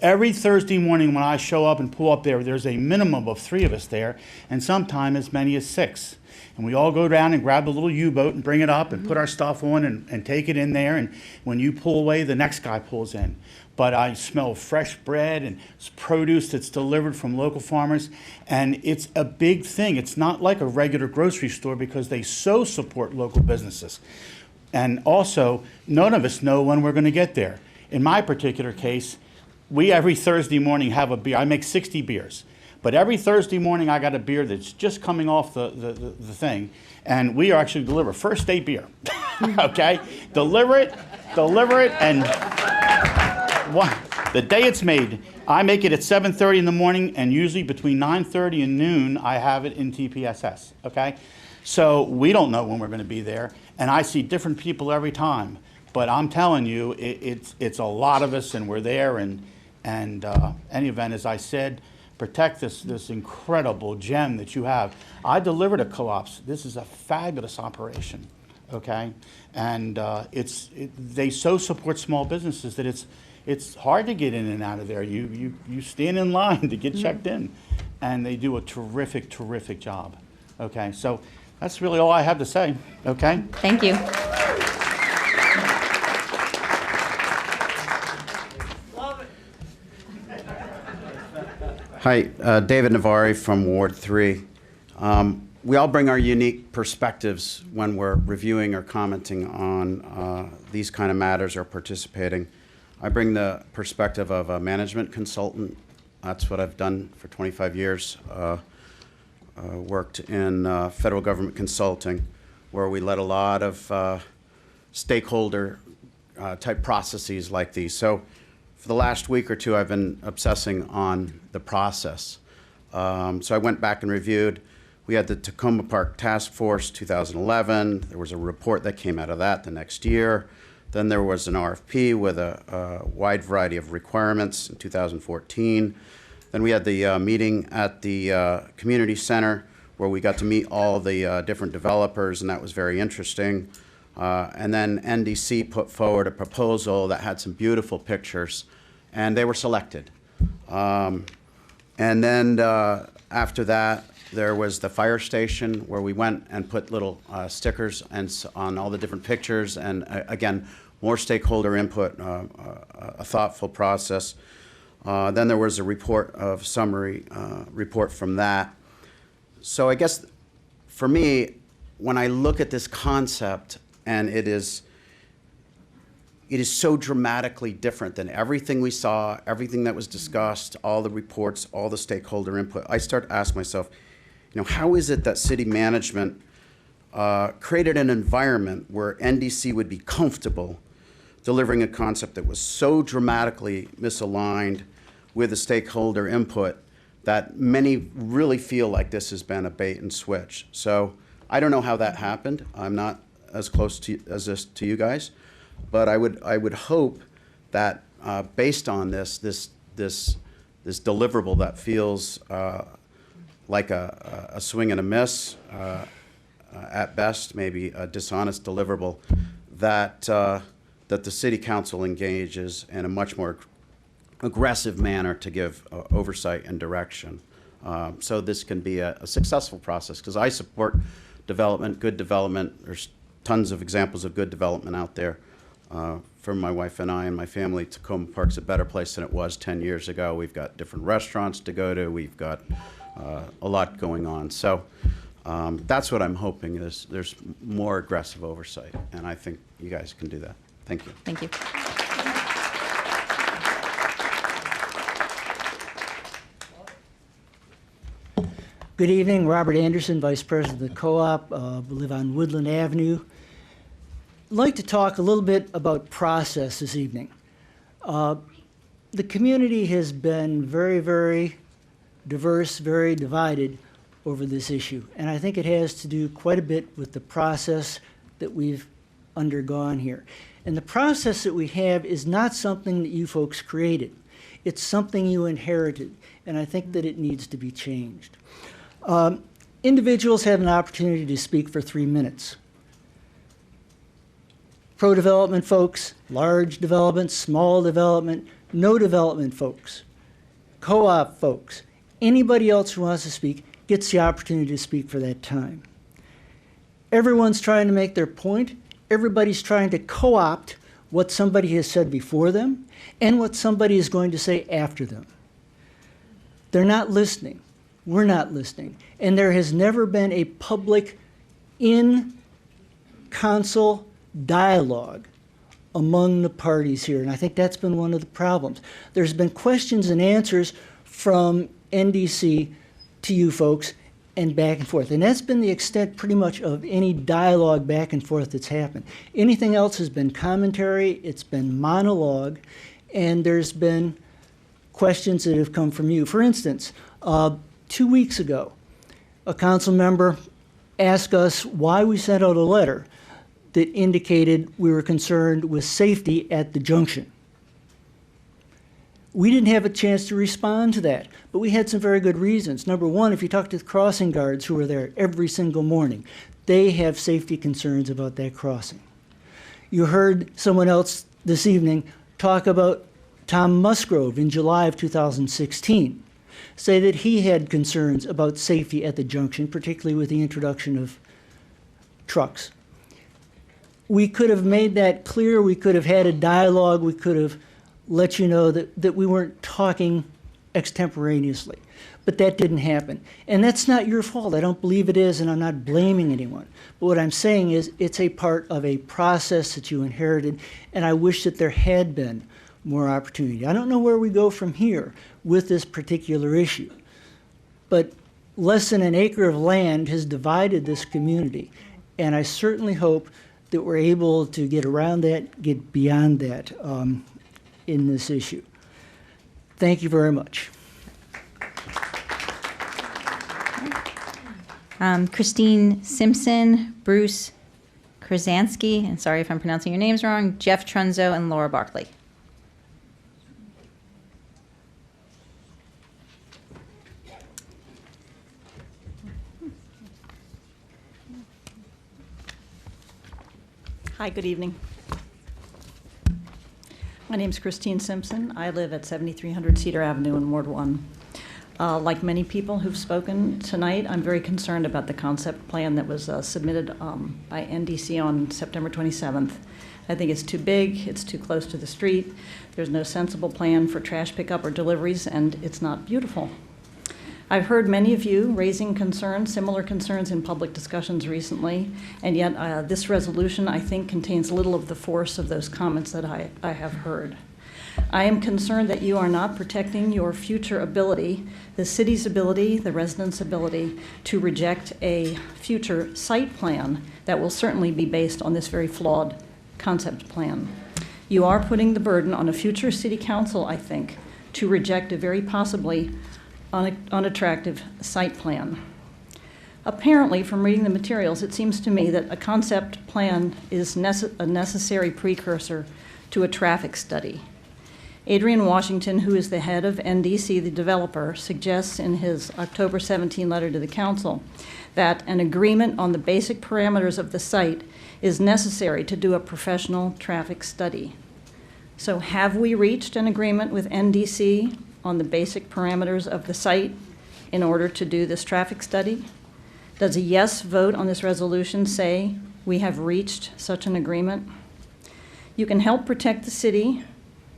Speaker 12: Every Thursday morning when I show up and pull up there, there's a minimum of 3 of us there, and sometimes as many as 6. And we all go down and grab the little U-boat and bring it up and put our stuff on and take it in there, and when you pull away, the next guy pulls in. But I smell fresh bread and produce that's delivered from local farmers, and it's a big thing. It's not like a regular grocery store because they so support local businesses. And also, none of us know when we're going to get there. In my particular case, we every Thursday morning have a beer. I make 60 beers. But every Thursday morning, I got a beer that's just coming off the thing, and we actually deliver first day beer, okay? Deliver it, and the day it's made, I make it at 7:30 in the morning, and usually between 9:30 and noon, I have it in TPSS, okay? So we don't know when we're going to be there, and I see different people every time. But I'm telling you, it's a lot of us, and we're there, and any event, as I said, protect this incredible gem that you have. I deliver to co-ops. This is a fabulous operation, okay? And they so support small businesses that it's hard to get in and out of there. You stand in line to get checked in, and they do a terrific, terrific job, okay? So that's really all I have to say, okay?
Speaker 1: Thank you.
Speaker 14: Hi, David Navari from Ward 3. We all bring our unique perspectives when we're reviewing or commenting on these kind of matters or participating. I bring the perspective of a management consultant. That's what I've done for 25 years. Worked in federal government consulting, where we led a lot of stakeholder type processes like these. So for the last week or two, I've been obsessing on the process. So I went back and reviewed. We had the Takoma Park Task Force 2011. There was a report that came out of that the next year. Then there was an RFP with a wide variety of requirements in 2014. Then we had the meeting at the community center where we got to meet all the different developers, and that was very interesting. And then NDC put forward a proposal that had some beautiful pictures, and they were selected. And then after that, there was the fire station where we went and put little stickers on all the different pictures, and again, more stakeholder input, a thoughtful process. Then there was a summary report from that. So I guess for me, when I look at this concept, and it is so dramatically different than everything we saw, everything that was discussed, all the reports, all the stakeholder input, I start to ask myself, how is it that city management created an environment where NDC would be comfortable delivering a concept that was so dramatically misaligned with the stakeholder input that many really feel like this has been a bait and switch. So I don't know how that happened. I'm not as close as this to you guys, but I would hope that based on this deliverable that feels like a swing and a miss, at best, maybe a dishonest deliverable, that the city council engages in a much more aggressive manner to give oversight and direction. So this can be a successful process, because I support development, good development. There's tons of examples of good development out there. For my wife and I and my family, Takoma Park's a better place than it was 10 years ago. We've got different restaurants to go to. We've got a lot going on. So that's what I'm hoping is there's more aggressive oversight, and I think you guys can do that. Thank you.
Speaker 1: Thank you.
Speaker 15: Good evening, Robert Anderson, Vice President of the Co-op. We live on Woodland Avenue. I'd like to talk a little bit about process this evening. The community has been very, very diverse, very divided over this issue. And I think it has to do quite a bit with the process that we've undergone here. And the process that we have is not something that you folks created. It's something you inherited, and I think that it needs to be changed. Individuals have an opportunity to speak for 3 minutes. Pro-development folks, large development, small development, no development folks, co-op folks, anybody else who wants to speak gets the opportunity to speak for that time. Everyone's trying to make their point. Everybody's trying to co-opt what somebody has said before them and what somebody is going to say after them. They're not listening. We're not listening. And there has never been a public in-council dialogue among the parties here. And I think that's been one of the problems. There's been questions and answers from NDC to you folks and back and forth. And that's been the extent pretty much of any dialogue back and forth that's happened. Anything else has been commentary, it's been monologue, and there's been questions that have come from you. For instance, 2 weeks ago, a council member asked us why we sent out a letter that indicated we were concerned with safety at the junction. We didn't have a chance to respond to that, but we had some very good reasons. Number one, if you talk to the crossing guards who are there every single morning, they have safety concerns about that crossing. You heard someone else this evening talk about Tom Musgrove in July of 2016. Say that he had concerns about safety at the junction, particularly with the introduction of trucks. We could have made that clear. We could have had a dialogue. We could have let you know that we weren't talking extemporaneously. But that didn't happen. And that's not your fault. I don't believe it is, and I'm not blaming anyone. But what I'm saying is it's a part of a process that you inherited, and I wish that there had been more opportunity. I don't know where we go from here with this particular issue, but less than an acre of land has divided this community, and I certainly hope that we're able to get around that, get beyond that in this issue. Thank you very much.
Speaker 1: Christine Simpson, Bruce Krasansky, and sorry if I'm pronouncing your names wrong, Jeff Trunzo, and Laura Barkley.
Speaker 16: Hi, good evening. My name's Christine Simpson. I live at 7300 Cedar Avenue in Ward 1. Like many people who've spoken tonight, I'm very concerned about the concept plan that was submitted by NDC on September 27th. I think it's too big, it's too close to the street, there's no sensible plan for trash pickup or deliveries, and it's not beautiful. I've heard many of you raising concerns, similar concerns in public discussions recently, and yet this resolution, I think, contains little of the force of those comments that I have heard. I am concerned that you are not protecting your future ability, the city's ability, the residents' ability, to reject a future site plan that will certainly be based on this very flawed concept plan. You are putting the burden on a future city council, I think, to reject a very possibly unattractive site plan. Apparently, from reading the materials, it seems to me that a concept plan is a necessary precursor to a traffic study. Adrian Washington, who is the head of NDC, the developer, suggests in his October 17 letter to the council that an agreement on the basic parameters of the site is necessary to do a professional traffic study. So have we reached an agreement with NDC on the basic parameters of the site in order to do this traffic study? Does a yes vote on this resolution say we have reached such an agreement? You can help protect the city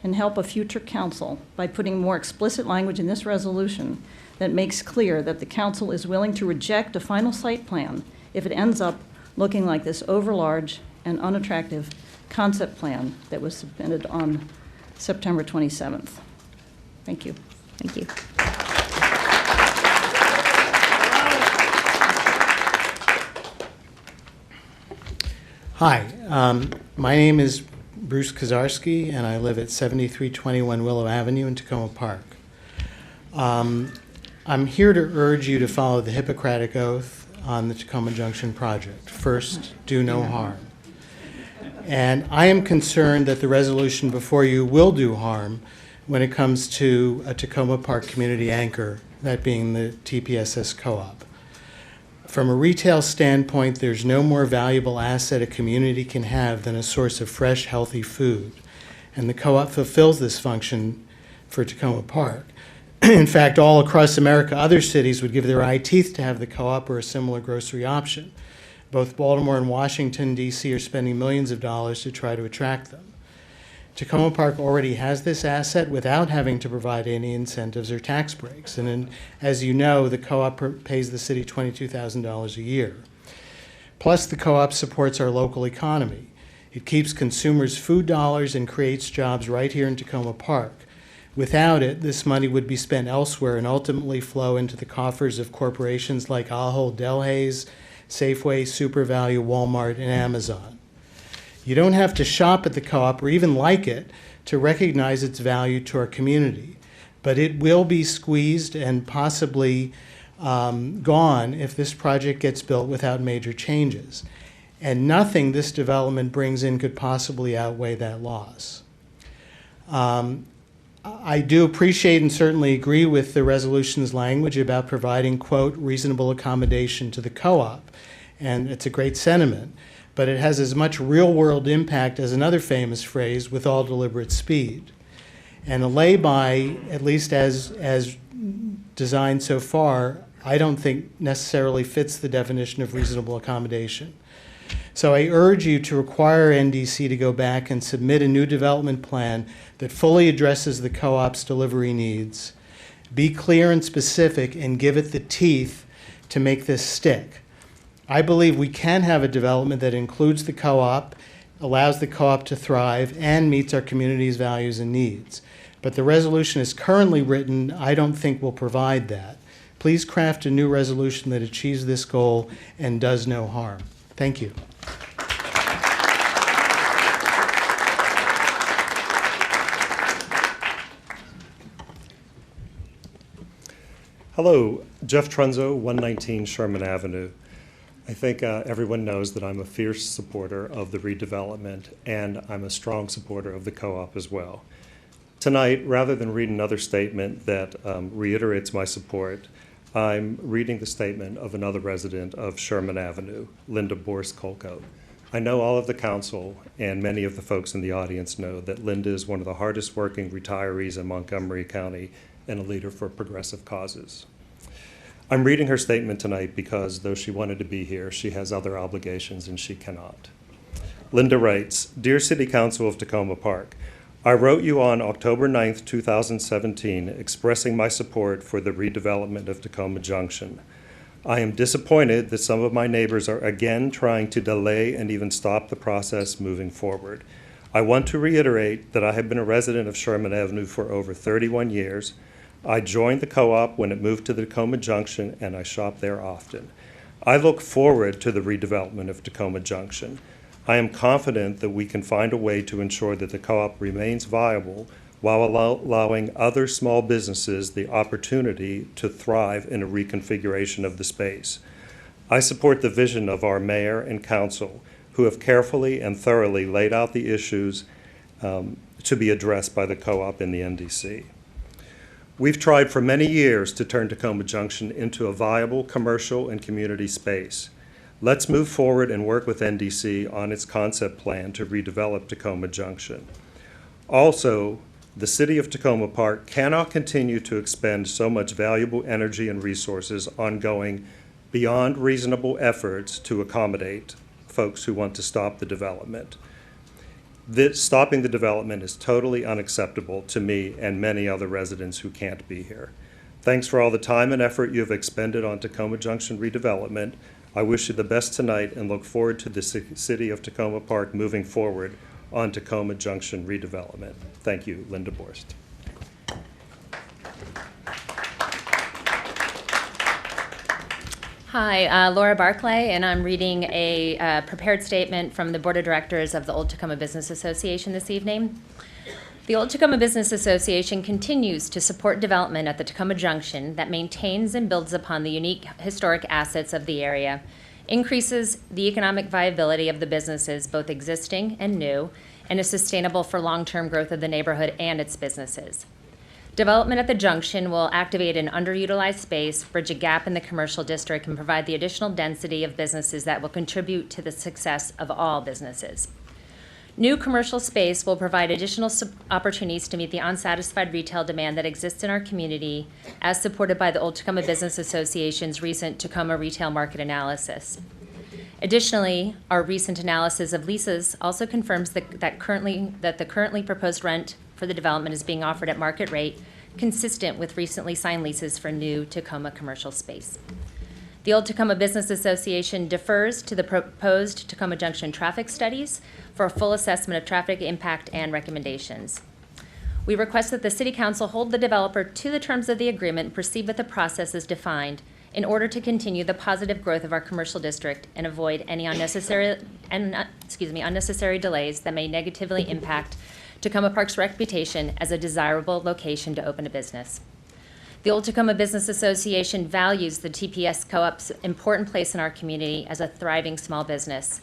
Speaker 16: and help a future council by putting more explicit language in this resolution that makes clear that the council is willing to reject a final site plan if it ends up looking like this overlarge and unattractive concept plan that was submitted on September 27th. Thank you.
Speaker 11: Thank you.
Speaker 17: Hi, my name is Bruce Kozarski, and I live at 7321 Willow Avenue in Takoma Park. I'm here to urge you to follow the Hippocratic Oath on the Takoma Junction project. First, do no harm. And I am concerned that the resolution before you will do harm when it comes to a Takoma Park community anchor, that being the TPSS co-op. From a retail standpoint, there's no more valuable asset a community can have than a source of fresh, healthy food. And the co-op fulfills this function for Takoma Park. In fact, all across America, other cities would give their eye teeth to have the co-op or a similar grocery option. Both Baltimore and Washington, D.C. are spending millions of dollars to try to attract them. Takoma Park already has this asset without having to provide any incentives or tax breaks. And as you know, the co-op pays the city $22,000 a year. Plus, the co-op supports our local economy. It keeps consumers' food dollars and creates jobs right here in Takoma Park. Without it, this money would be spent elsewhere and ultimately flow into the coffers of corporations like Ahold Delhaize, Safeway, SuperValue, Walmart, and Amazon. You don't have to shop at the co-op or even like it to recognize its value to our community, but it will be squeezed and possibly gone if this project gets built without major changes. And nothing this development brings in could possibly outweigh that loss. I do appreciate and certainly agree with the resolution's language about providing, quote, reasonable accommodation to the co-op, and it's a great sentiment. But it has as much real-world impact as another famous phrase, with all deliberate speed. And a lay-by, at least as designed so far, I don't think necessarily fits the definition of reasonable accommodation. So I urge you to require NDC to go back and submit a new development plan that fully addresses the co-op's delivery needs. Be clear and specific and give it the teeth to make this stick. I believe we can have a development that includes the co-op, allows the co-op to thrive, and meets our community's values and needs. But the resolution as currently written, I don't think will provide that. Please craft a new resolution that achieves this goal and does no harm. Thank you.
Speaker 18: Hello, Jeff Trunzo, 119 Sherman Avenue. I think everyone knows that I'm a fierce supporter of the redevelopment, and I'm a strong supporter of the co-op as well. Tonight, rather than read another statement that reiterates my support, I'm reading the statement of another resident of Sherman Avenue, Linda Borskolko, I know all of the council and many of the folks in the audience know that Linda is one of the hardest working retirees in Montgomery County and a leader for progressive causes. I'm reading her statement tonight because though she wanted to be here, she has other obligations and she cannot. Linda writes, "Dear City Council of Takoma Park, I wrote you on October 9th, 2017, expressing my support for the redevelopment of Takoma Junction. I am disappointed that some of my neighbors are again trying to delay and even stop the process moving forward. I want to reiterate that I have been a resident of Sherman Avenue for over 31 years. I joined the co-op when it moved to the Takoma Junction, and I shop there often. I look forward to the redevelopment of Takoma Junction. I am confident that we can find a way to ensure that the co-op remains viable while allowing other small businesses the opportunity to thrive in a reconfiguration of the space. I support the vision of our mayor and council, who have carefully and thoroughly laid out the issues to be addressed by the co-op in the NDC. We've tried for many years to turn Takoma Junction into a viable commercial and community space. Let's move forward and work with NDC on its concept plan to redevelop Takoma Junction. Also, the City of Takoma Park cannot continue to expend so much valuable energy and resources ongoing beyond reasonable efforts to accommodate folks who want to stop the development. Stopping the development is totally unacceptable to me and many other residents who can't be here. Thanks for all the time and effort you have expended on Takoma Junction redevelopment. I wish you the best tonight and look forward to the City of Takoma Park moving forward on Takoma Junction redevelopment. Thank you, Linda Borst.
Speaker 19: Hi, Laura Barclay, and I'm reading a prepared statement from the Board of Directors of the Old Takoma Business Association this evening. The Old Takoma Business Association continues to support development at the Takoma Junction that maintains and builds upon the unique historic assets of the area, increases the economic viability of the businesses, both existing and new, and is sustainable for long-term growth of the neighborhood and its businesses. Development at the junction will activate an underutilized space, bridge a gap in the commercial district, and provide the additional density of businesses that will contribute to the success of all businesses. New commercial space will provide additional opportunities to meet the unsatisfied retail demand that exists in our community, as supported by the Old Takoma Business Association's recent Takoma retail market analysis. Additionally, our recent analysis of leases also confirms that the currently proposed rent for the development is being offered at market rate, consistent with recently signed leases for new Takoma commercial space. The Old Takoma Business Association defers to the proposed Takoma Junction traffic studies for a full assessment of traffic impact and recommendations. We request that the City Council hold the developer to the terms of the agreement and proceed with the process as defined in order to continue the positive growth of our commercial district and avoid any unnecessary delays that may negatively impact Takoma Park's reputation as a desirable location to open a business. The Old Takoma Business Association values the TPS Co-op's important place in our community as a thriving small business.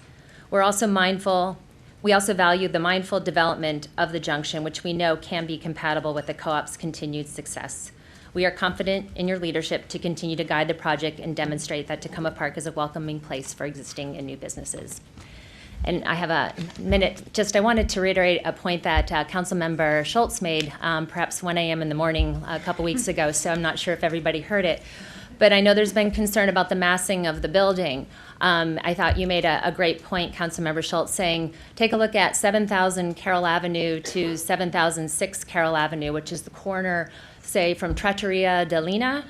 Speaker 19: We also value the mindful development of the junction, which we know can be compatible with the co-op's continued success. We are confident in your leadership to continue to guide the project and demonstrate that Takoma Park is a welcoming place for existing and new businesses. And I have a minute. I wanted to reiterate a point that Councilmember Schultz made, perhaps 1 a.m. in the morning a couple weeks ago, so I'm not sure if everybody heard it. But I know there's been concern about the massing of the building. I thought you made a great point, Councilmember Schultz, saying, take a look at 7,000 Carroll Avenue to 7,006 Carroll Avenue, which is the corner, say, from Trattoria Delina,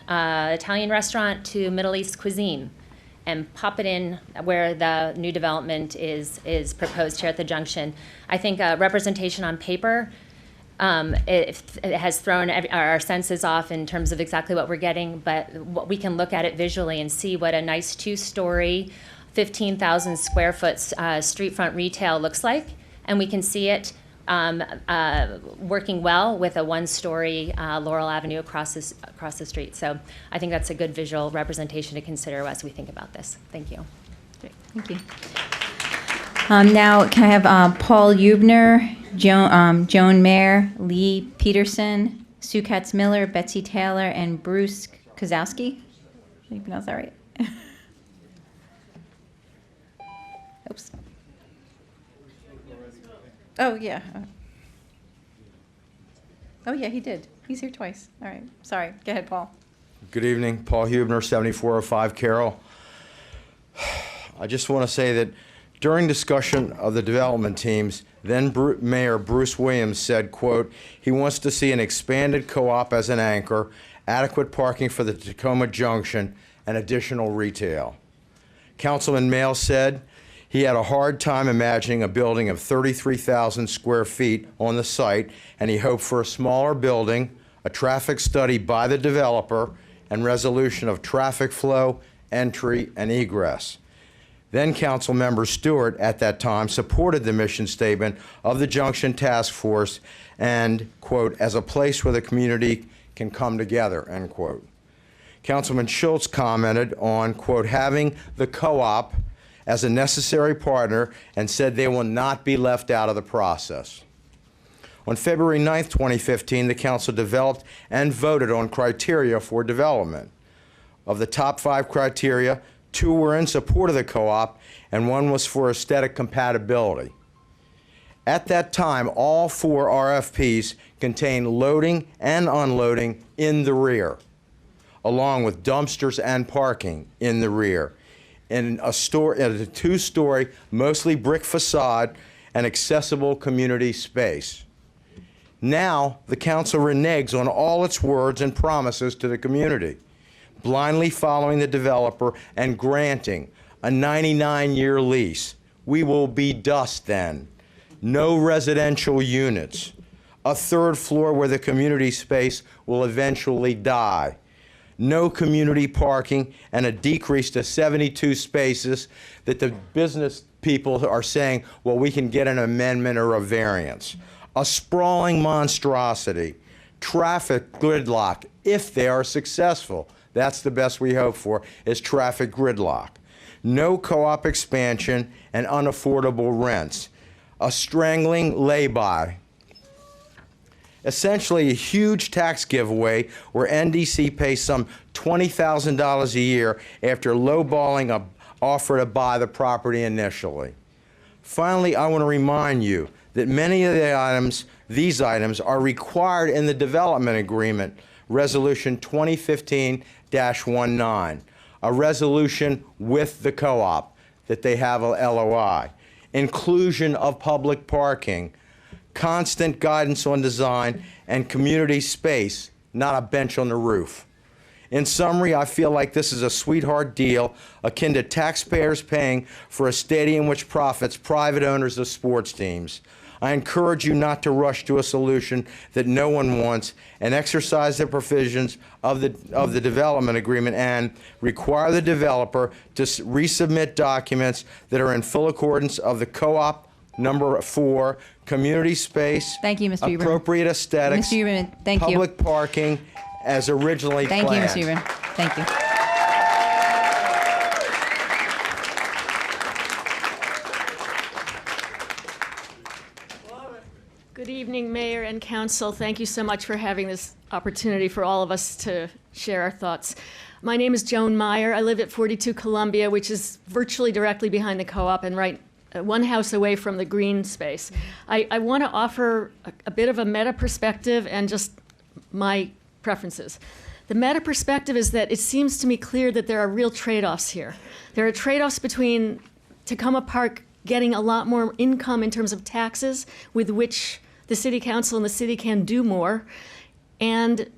Speaker 19: Italian restaurant, to Middle East cuisine, and pop it in where the new development is proposed here at the junction. I think representation on paper, it has thrown our senses off in terms of exactly what we're getting, but we can look at it visually and see what a nice two-story, 15,000 square foot street front retail looks like, and we can see it working well with a one-story Laurel Avenue across the street. So I think that's a good visual representation to consider as we think about this. Thank you.
Speaker 1: Great. Thank you. Now, can I have Paul Eubner, Joan Mayer, Lee Peterson, Sue Katz-Miller, Betsy Taylor, and Bruce Kozowski? Did you pronounce that right? Oops. Oh, yeah. Oh, yeah, he did. He's here twice. All right. Sorry. Go ahead, Paul.
Speaker 20: Good evening, Paul Hubner, 7405 Carroll. I just want to say that during discussion of the development teams, then Mayor Bruce Williams said, quote, he wants to see an expanded co-op as an anchor, adequate parking for the Takoma Junction, and additional retail. Councilman Mail said he had a hard time imagining a building of 33,000 square feet on the site, and he hoped for a smaller building, a traffic study by the developer, and resolution of traffic flow, entry, and egress. Then Councilmember Stewart, at that time, supported the mission statement of the Junction Task Force and, quote, as a place where the community can come together, end quote. Councilman Schultz commented on, quote, having the co-op as a necessary partner and said they will not be left out of the process. On February 9th, 2015, the council developed and voted on criteria for development. Of the top 5 criteria, 2 were in support of the co-op and 1 was for aesthetic compatibility. At that time, all 4 RFPs contained loading and unloading in the rear, along with dumpsters and parking in the rear, in a 2-story, mostly brick facade and accessible community space. Now, the council reneges on all its words and promises to the community, blindly following the developer and granting a 99-year lease. We will be dust then. No residential units. A 3rd floor where the community space will eventually die. No community parking and a decrease to 72 spaces that the business people are saying, well, we can get an amendment or a variance. A sprawling monstrosity. Traffic gridlock, if they are successful. That's the best we hope for, is traffic gridlock. No co-op expansion and unaffordable rents. A strangling lay-by. Essentially a huge tax giveaway where NDC pays some $20,000 a year after lowballing an offer to buy the property initially. Finally, I want to remind you that many of these items are required in the development agreement, Resolution 2015-19, a resolution with the co-op that they have a LOI, inclusion of public parking, constant guidance on design, and community space, not a bench on the roof. In summary, I feel like this is a sweetheart deal akin to taxpayers paying for a stadium which profits private owners of sports teams. I encourage you not to rush to a solution that no one wants and exercise the provisions of the development agreement and require the developer to resubmit documents that are in full accordance of the co-op number 4, community space,
Speaker 1: Thank you, Mr. Huber.
Speaker 20: appropriate aesthetics,
Speaker 1: Mr. Huber, thank you.
Speaker 20: public parking as originally
Speaker 1: Thank
Speaker 20: planned.
Speaker 1: you, Mr. Huber. Thank you.
Speaker 21: Good evening, Mayor and Council. Thank you so much for having this opportunity for all of us to share our thoughts. My name is Joan Meyer. I live at 42 Columbia, which is virtually directly behind the co-op and right one house away from the green space. I want to offer a bit of a meta perspective and just my preferences. The meta perspective is that it seems to me clear that there are real trade-offs here. There are trade-offs between Takoma Park getting a lot more income in terms of taxes with which the city council and the city can do more, and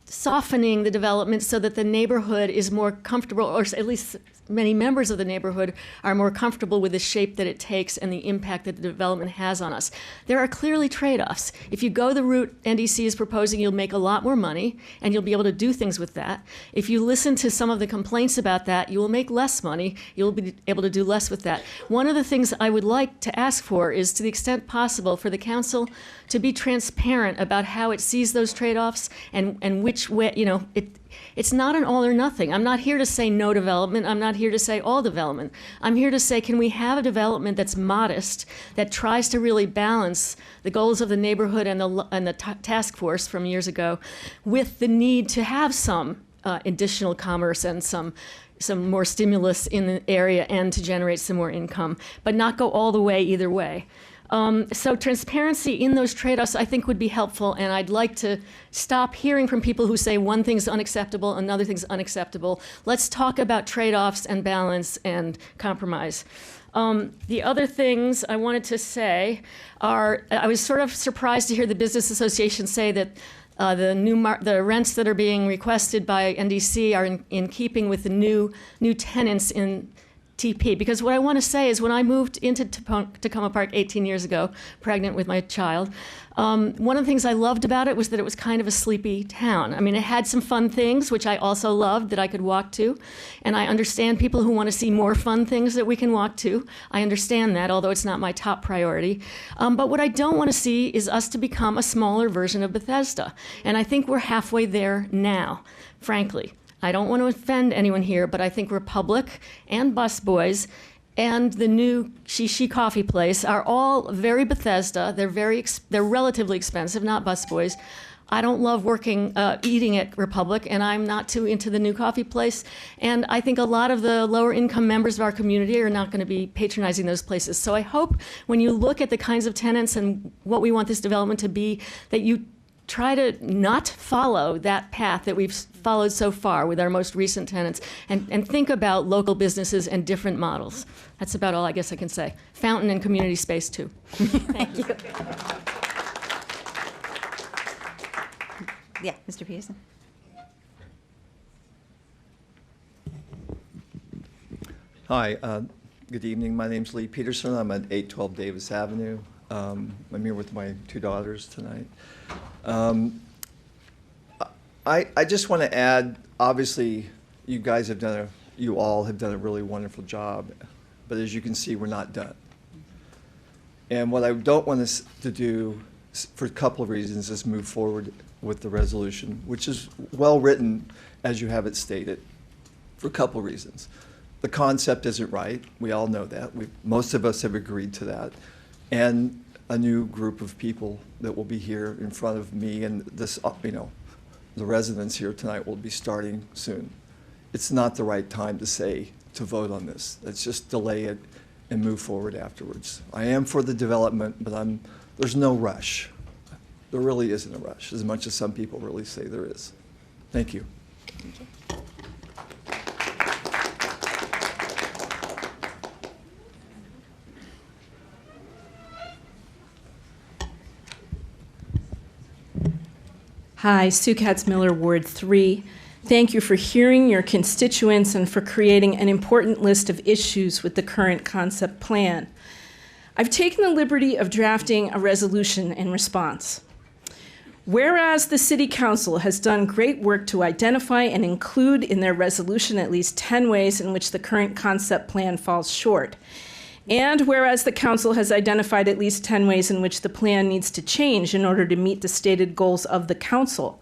Speaker 21: softening the development so that the neighborhood is more comfortable, or at least many members of the neighborhood are more comfortable with the shape that it takes and the impact that the development has on us. There are clearly trade-offs. If you go the route NDC is proposing, you'll make a lot more money and you'll be able to do things with that. If you listen to some of the complaints about that, you will make less money. You'll be able to do less with that. One of the things I would like to ask for is, to the extent possible, for the council to be transparent about how it sees those trade-offs and which way, it's not an all or nothing. I'm not here to say no development. I'm not here to say all development. I'm here to say, can we have a development that's modest, that tries to really balance the goals of the neighborhood and the task force from years ago with the need to have some additional commerce and some more stimulus in the area and to generate some more income, but not go all the way either way. So transparency in those trade-offs, I think, would be helpful, and I'd like to stop hearing from people who say one thing's unacceptable, another thing's unacceptable. Let's talk about trade-offs and balance and compromise. The other things I wanted to say are, I was sort of surprised to hear the Business Association say that the rents that are being requested by NDC are in keeping with the new tenants in TP. Because what I want to say is when I moved into Takoma Park 18 years ago, pregnant with my child, one of the things I loved about it was that it was kind of a sleepy town. I mean, it had some fun things, which I also loved, that I could walk to. And I understand people who want to see more fun things that we can walk to. I understand that, although it's not my top priority. But what I don't want to see is us to become a smaller version of Bethesda. And I think we're halfway there now, frankly. I don't want to offend anyone here, but I think Republic and Busboys and the new Shishi coffee place are all very Bethesda. They're relatively expensive, not Busboys. I don't love eating at Republic, and I'm not too into the new coffee place. And I think a lot of the lower income members of our community are not going to be patronizing those places. So I hope when you look at the kinds of tenants and what we want this development to be, that you try to not follow that path that we've followed so far with our most recent tenants, and think about local businesses and different models. That's about all I guess I can say. Fountain and community space, too.
Speaker 1: Thank you. Yeah, Mr. Peterson.
Speaker 2: Hi, good evening. My name's Lee Peterson. I'm at 812 Davis Avenue. I'm here with my two daughters tonight. I just want to add, obviously, you all have done a really wonderful job, but as you can see, we're not done. And what I don't want us to do, for a couple of reasons, is move forward with the resolution, which is well written, as you have it stated, for a couple of reasons. The concept isn't right. We all know that. Most of us have agreed to that. And a new group of people that will be here in front of me and this, the residents here tonight will be starting soon. It's not the right time to vote on this. Let's just delay it and move forward afterwards. I am for the development, but there's no rush. There really isn't a rush, as much as some people really say there is. Thank you.
Speaker 22: Hi, Sue Katz-Miller, Ward 3. Thank you for hearing your constituents and for creating an important list of issues with the current concept plan. I've taken the liberty of drafting a resolution in response. Whereas the City Council has done great work to identify and include in their resolution at least 10 ways in which the current concept plan falls short, and whereas the Council has identified at least 10 ways in which the plan needs to change in order to meet the stated goals of the Council,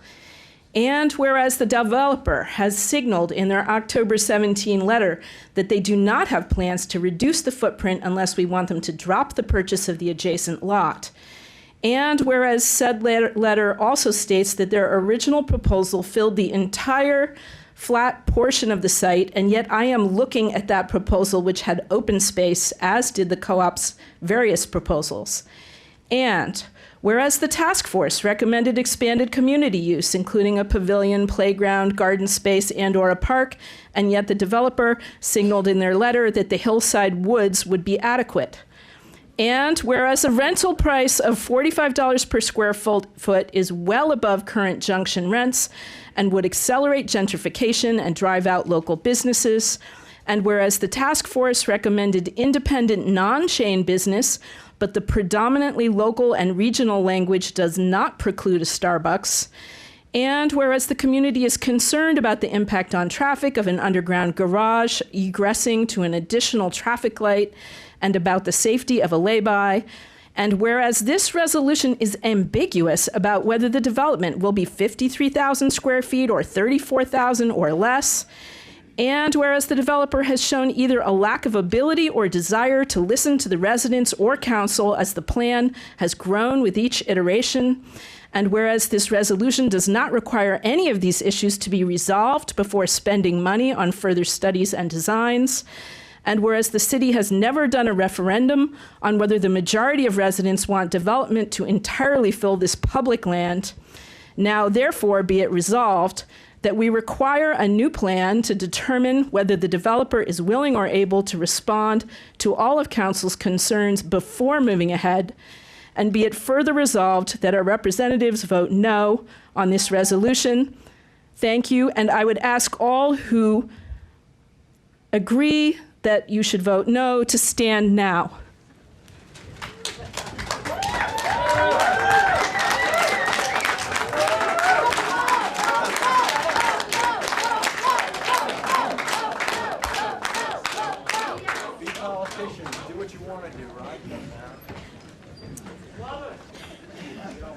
Speaker 22: and whereas the developer has signaled in their October 17 letter that they do not have plans to reduce the footprint unless we want them to drop the purchase of the adjacent lot, and whereas said letter also states that their original proposal filled the entire flat portion of the site, and yet I am looking at that proposal which had open space, as did the co-op's various proposals. And whereas the task force recommended expanded community use, including a pavilion, playground, garden space, and/or a park, and yet the developer signaled in their letter that the hillside woods would be adequate. And whereas a rental price of $45 per square foot is well above current junction rents and would accelerate gentrification and drive out local businesses, and whereas the task force recommended independent non-chain business, but the predominantly local and regional language does not preclude a Starbucks, and whereas the community is concerned about the impact on traffic of an underground garage egressing to an additional traffic light, and about the safety of a lay-by, and whereas this resolution is ambiguous about whether the development will be 53,000 square feet or 34,000 or less, and whereas the developer has shown either a lack of ability or desire to listen to the residents or council as the plan has grown with each iteration, and whereas this resolution does not require any of these issues to be resolved before spending money on further studies and designs, And whereas the city has never done a referendum on whether the majority of residents want development to entirely fill this public land, now therefore be it resolved that we require a new plan to determine whether the developer is willing or able to respond to all of council's concerns before moving ahead, and be it further resolved that our representatives vote no on this resolution. Thank you, and I would ask all who agree that you should vote no to stand now.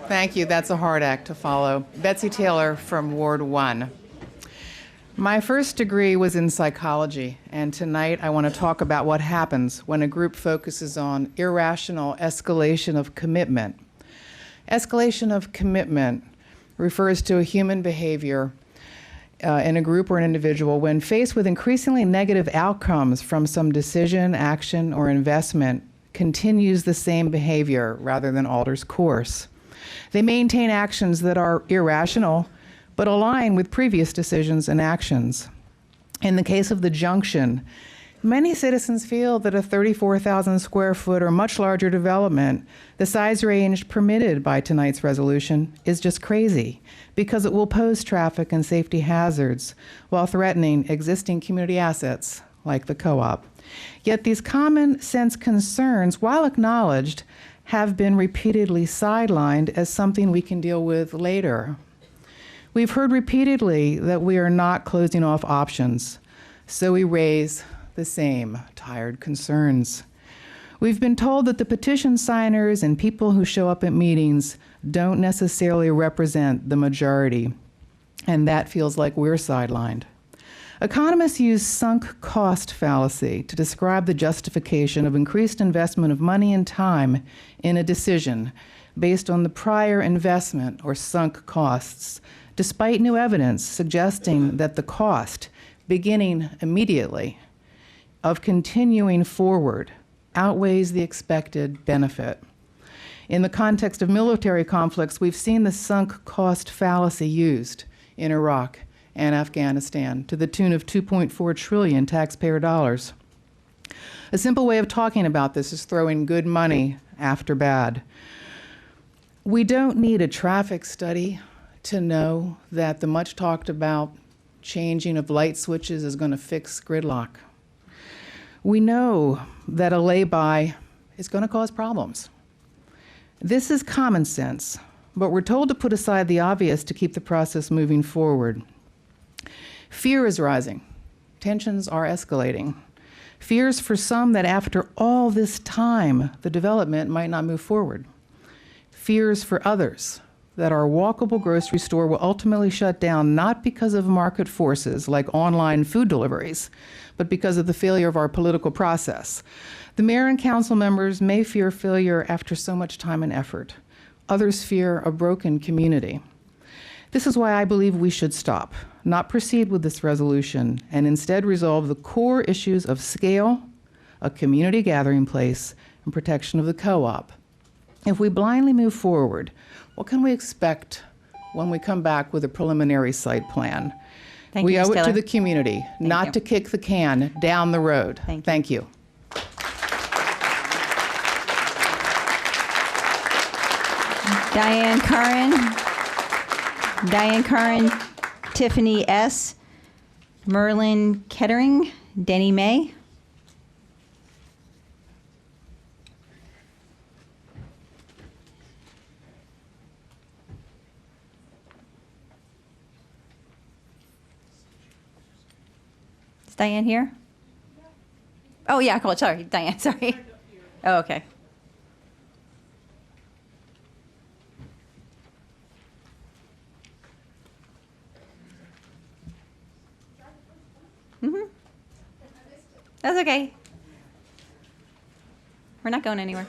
Speaker 3: Thank you. That's a hard act to follow. Betsy Taylor from Ward 1. My first degree was in psychology, and tonight I want to talk about what happens when a group focuses on irrational escalation of commitment. Escalation of commitment refers to a human behavior in a group or an individual when faced with increasingly negative outcomes from some decision, action, or investment, continues the same behavior rather than alters course. They maintain actions that are irrational, but align with previous decisions and actions. In the case of the junction, many citizens feel that a 34,000 square foot or much larger development, the size range permitted by tonight's resolution, is just crazy because it will pose traffic and safety hazards while threatening existing community assets like the co-op. Yet these common sense concerns, while acknowledged, have been repeatedly sidelined as something we can deal with later. We've heard repeatedly that we are not closing off options, so we raise the same tired concerns. We've been told that the petition signers and people who show up at meetings don't necessarily represent the majority, and that feels like we're sidelined. Economists use sunk cost fallacy to describe the justification of increased investment of money and time in a decision based on the prior investment or sunk costs, despite new evidence suggesting that the cost, beginning immediately, of continuing forward outweighs the expected benefit. In the context of military conflicts, we've seen the sunk cost fallacy used in Iraq and Afghanistan to the tune of 2.4 trillion taxpayer dollars. A simple way of talking about this is throwing good money after bad. We don't need a traffic study to know that the much talked about changing of light switches is going to fix gridlock. We know that a lay-by is going to cause problems. This is common sense, but we're told to put aside the obvious to keep the process moving forward. Fear is rising. Tensions are escalating. Fears for some that after all this time, the development might not move forward. Fears for others that our walkable grocery store will ultimately shut down not because of market forces like online food deliveries, but because of the failure of our political process. The mayor and council members may fear failure after so much time and effort. Others fear a broken community. This is why I believe we should stop, not proceed with this resolution, and instead resolve the core issues of scale, a community gathering place, and protection of the co-op. If we blindly move forward, what can we expect when we come back with a preliminary site plan?
Speaker 1: Thank
Speaker 3: we
Speaker 1: you, Ms.
Speaker 3: owe it to
Speaker 1: Taylor.
Speaker 3: the community, not
Speaker 1: you.
Speaker 3: to kick the can down the road. Thank you.
Speaker 1: Diane Curran, Tiffany S., Merlin Kettering, Denny May. Is Diane here? Oh, yeah, cool. Sorry, Diane, sorry. Oh, okay. Mm-hmm. That's okay. We're not going anywhere.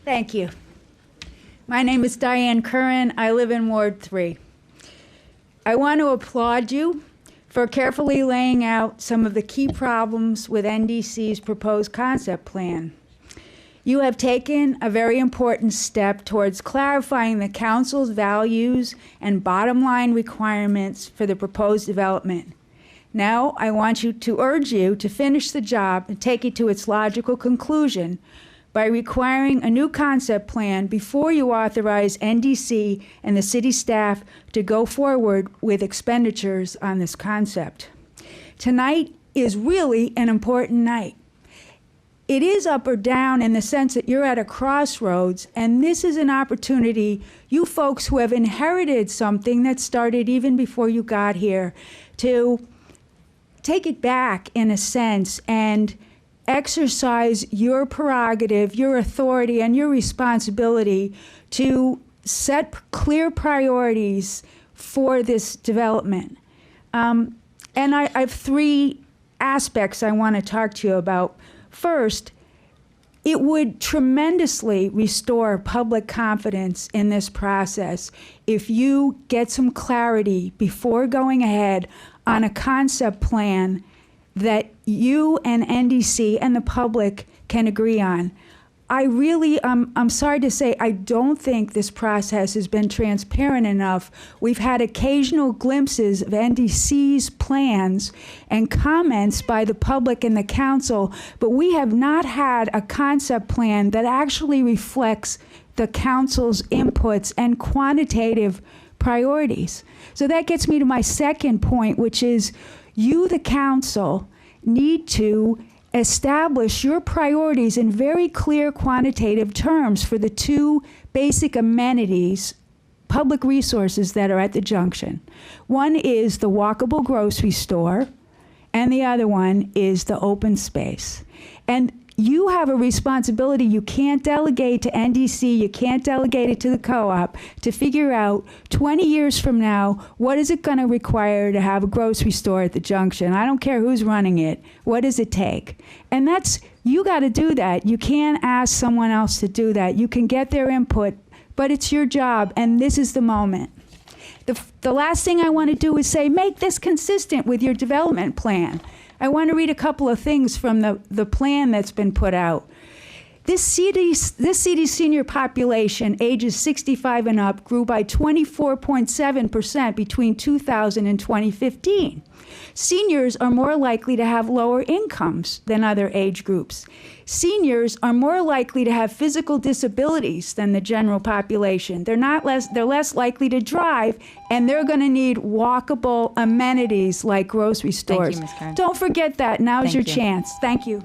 Speaker 4: Thank you. My name is Diane Curran. I live in Ward 3. I want to applaud you for carefully laying out some of the key problems with NDC's proposed concept plan. You have taken a very important step towards clarifying the council's values and bottom line requirements for the proposed development. Now, I want to urge you to finish the job and take it to its logical conclusion by requiring a new concept plan before you authorize NDC and the city staff to go forward with expenditures on this concept. Tonight is really an important night. It is up or down in the sense that you're at a crossroads, and this is an opportunity, you folks who have inherited something that started even before you got here, to take it back in a sense and exercise your prerogative, your authority, and your responsibility to set clear priorities for this development. And I have three aspects I want to talk to you about. First, it would tremendously restore public confidence in this process if you get some clarity before going ahead on a concept plan that you and NDC and the public can agree on. I really, I'm sorry to say, I don't think this process has been transparent enough. We've had occasional glimpses of NDC's plans and comments by the public and the council, but we have not had a concept plan that actually reflects the council's inputs and quantitative priorities. So that gets me to my second point, which is you, the council, need to establish your priorities in very clear quantitative terms for the two basic amenities, public resources that are at the junction. One is the walkable grocery store, and the other one is the open space. And you have a responsibility you can't delegate to NDC, you can't delegate it to the co-op, to figure out 20 years from now, what is it going to require to have a grocery store at the junction? I don't care who's running it. What does it take? And that's, you got to do that. You can't ask someone else to do that. You can get their input, but it's your job, and this is the moment. The last thing I want to do is say, make this consistent with your development plan. I want to read a couple of things from the plan that's been put out. This city's senior population, ages 65 and up, grew by 24.7% between 2000 and 2015. Seniors are more likely to have lower incomes than other age groups. Seniors are more likely to have physical disabilities than the general population. They're less likely to drive, and they're going to need walkable amenities like grocery stores.
Speaker 1: Thank you, Ms. Karen.
Speaker 4: Don't forget that. Now's
Speaker 1: Thank
Speaker 4: your
Speaker 1: you.
Speaker 4: chance. Thank you.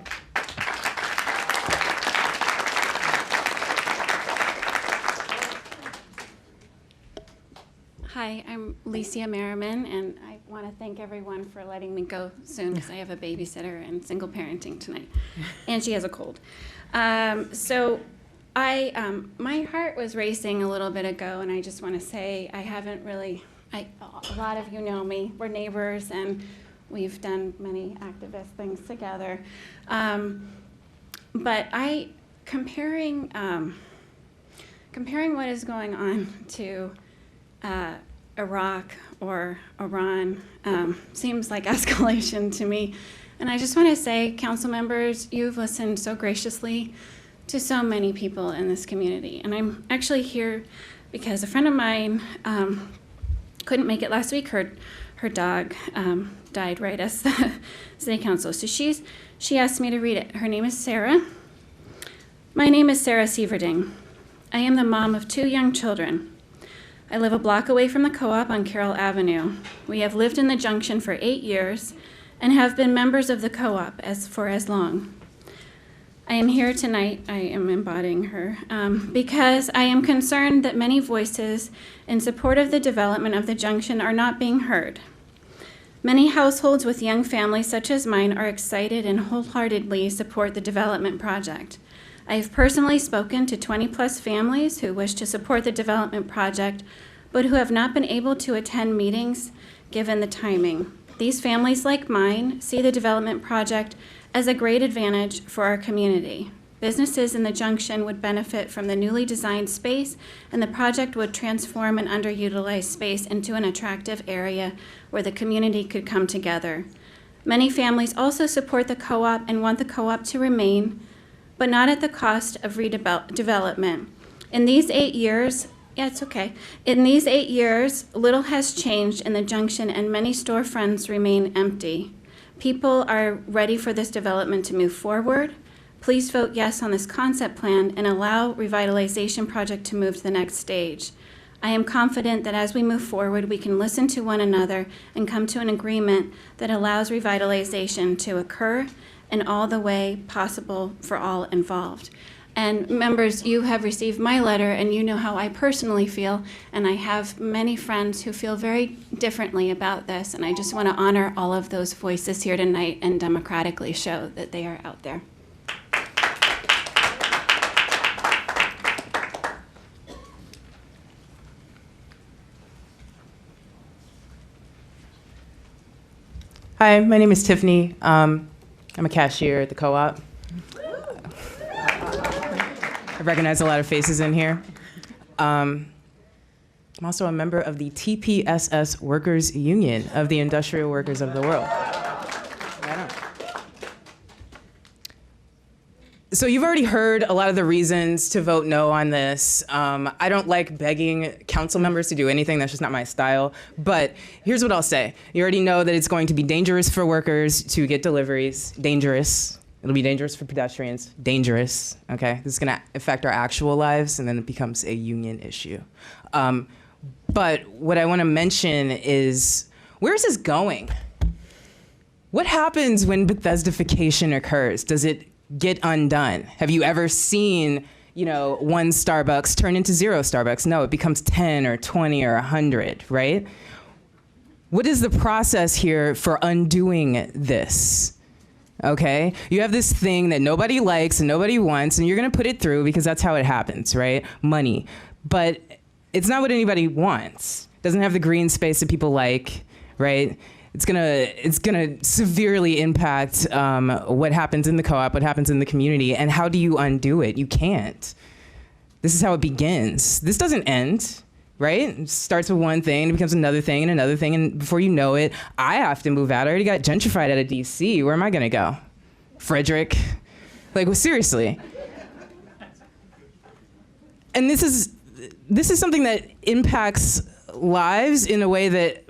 Speaker 5: Hi, I'm Licia Merriman, and I want to thank everyone for letting me go soon because I have a babysitter and single parenting tonight, and she has a cold. My heart was racing a little bit ago, and I just want to say a lot of you know me. We're neighbors, and we've done many activist things together. But comparing what is going on to Iraq or Iran seems like escalation to me. And I just want to say, council members, you've listened so graciously to so many people in this community. And I'm actually here because a friend of mine couldn't make it last week. Her dog died right as the city council. So she asked me to read it. Her name is Sarah. My name is Sarah Sieverding. I am the mom of 2 young children. I live a block away from the co-op on Carroll Avenue. We have lived in the junction for 8 years and have been members of the co-op for as long. I am here tonight, I am embodying her, because I am concerned that many voices in support of the development of the junction are not being heard. Many households with young families such as mine are excited and wholeheartedly support the development project. I have personally spoken to 20-plus families who wish to support the development project, but who have not been able to attend meetings given the timing. These families, like mine, see the development project as a great advantage for our community. Businesses in the junction would benefit from the newly designed space, and the project would transform an underutilized space into an attractive area where the community could come together. Many families also support the co-op and want the co-op to remain, but not at the cost of redevelopment. In these 8 years, In these 8 years, little has changed in the junction and many storefronts remain empty. People are ready for this development to move forward. Please vote yes on this concept plan and allow revitalization project to move to the next stage. I am confident that as we move forward, we can listen to one another and come to an agreement that allows revitalization to occur in all the way possible for all involved. And members, you have received my letter and you know how I personally feel, and I have many friends who feel very differently about this, and I just want to honor all of those voices here tonight and democratically show that they are out there.
Speaker 6: Hi, my name is Tiffany. I'm a cashier at the co-op. I recognize a lot of faces in here. I'm also a member of the TPSS Workers Union of the Industrial Workers of the World. So you've already heard a lot of the reasons to vote no on this. I don't like begging council members to do anything. That's just not my style. But here's what I'll say. You already know that it's going to be dangerous for workers to get deliveries. Dangerous. It'll be dangerous for pedestrians. Dangerous. Okay? This is going to affect our actual lives, and then it becomes a union issue. But what I want to mention is, where is this going? What happens when Bethesdification occurs? Does it get undone? Have you ever seen, one Starbucks turn into 0 Starbucks? No, it becomes 10 or 20 or 100, right? What is the process here for undoing this? Okay? You have this thing that nobody likes and nobody wants, and you're gonna put it through because that's how it happens, right? Money. But it's not what anybody wants. It doesn't have the green space that people like, right? It's gonna severely impact what happens in the co-op, what happens in the community, and how do you undo it? You can't. This is how it begins. This doesn't end, right? It starts with one thing, it becomes another thing, and before you know it, I have to move out. I already got gentrified out of DC. Where am I gonna go? Frederick? Like, well, seriously. And this is something that impacts lives in a way that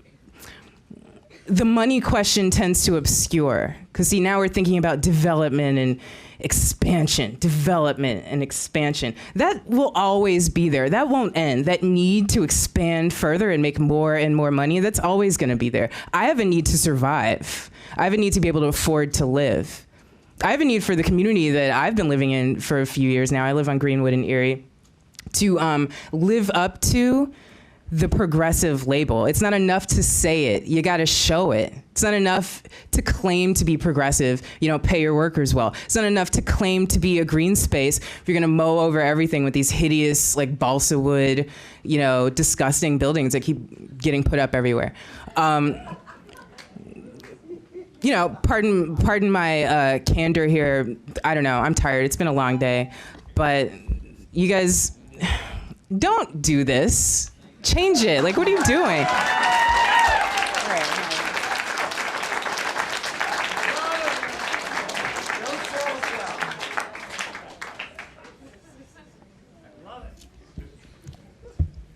Speaker 6: the money question tends to obscure. Because see, now we're thinking about development and expansion, development and expansion. That will always be there. That won't end. That need to expand further and make more and more money, that's always gonna be there. I have a need to survive. I have a need to be able to afford to live. I have a need for the community that I've been living in for a few years now. I live on Greenwood in Erie, to live up to the progressive label. It's not enough to say it, you gotta show it. It's not enough to claim to be progressive, pay your workers well. It's not enough to claim to be a green space if you're gonna mow over everything with these hideous, like balsa wood, disgusting buildings that keep getting put up everywhere. Pardon my candor here. I don't know, I'm tired, it's been a long day. But you guys, don't do this. Change it. Like, what are you doing?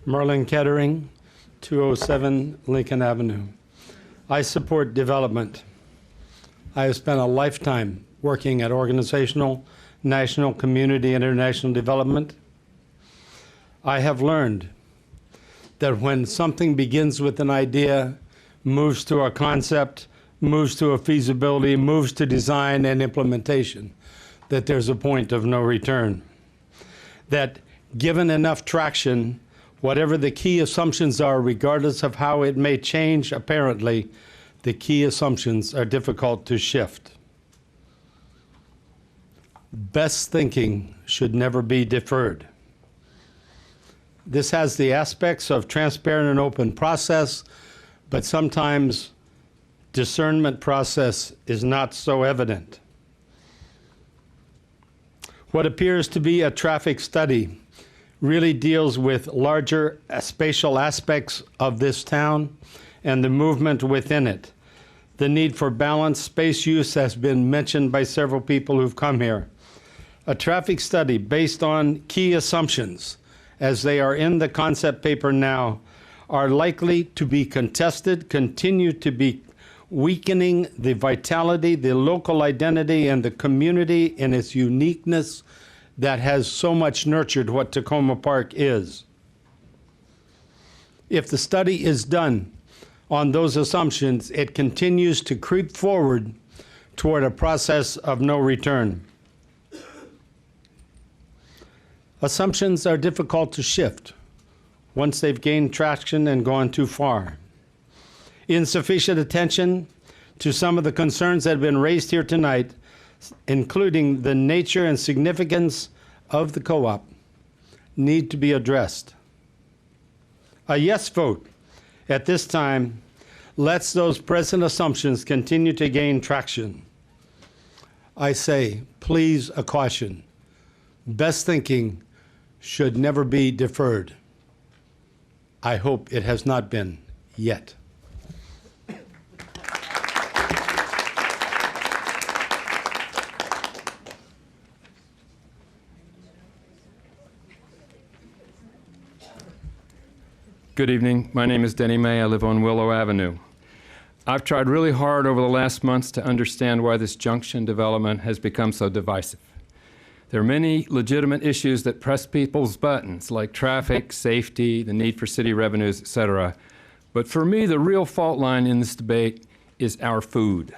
Speaker 7: Merlin Kettering, 207 Lincoln Avenue. I support development. I have spent a lifetime working at organizational, national, community, international development. I have learned that when something begins with an idea, moves to a concept, moves to a feasibility, moves to design and implementation, that there's a point of no return. That given enough traction, whatever the key assumptions are, regardless of how it may change apparently, the key assumptions are difficult to shift. Best thinking should never be deferred. This has the aspects of transparent and open process, but sometimes discernment process is not so evident. What appears to be a traffic study really deals with larger spatial aspects of this town and the movement within it. The need for balanced space use has been mentioned by several people who've come here. A traffic study based on key assumptions, as they are in the concept paper now, are likely to be contested, continue to be weakening the vitality, the local identity, and the community in its uniqueness that has so much nurtured what Takoma Park is. If the study is done on those assumptions, it continues to creep forward toward a process of no return. Assumptions are difficult to shift once they've gained traction and gone too far. Insufficient attention to some of the concerns that have been raised here tonight, including the nature and significance of the co-op, need to be addressed. A yes vote at this time lets those present assumptions continue to gain traction. I say, please, a caution. Best thinking should never be deferred. I hope it has not been yet.
Speaker 8: Good evening. My name is Denny May. I live on Willow Avenue. I've tried really hard over the last months to understand why this junction development has become so divisive. There are many legitimate issues that press people's buttons, like traffic, safety, the need for city revenues, etc. But for me, the real fault line in this debate is our food.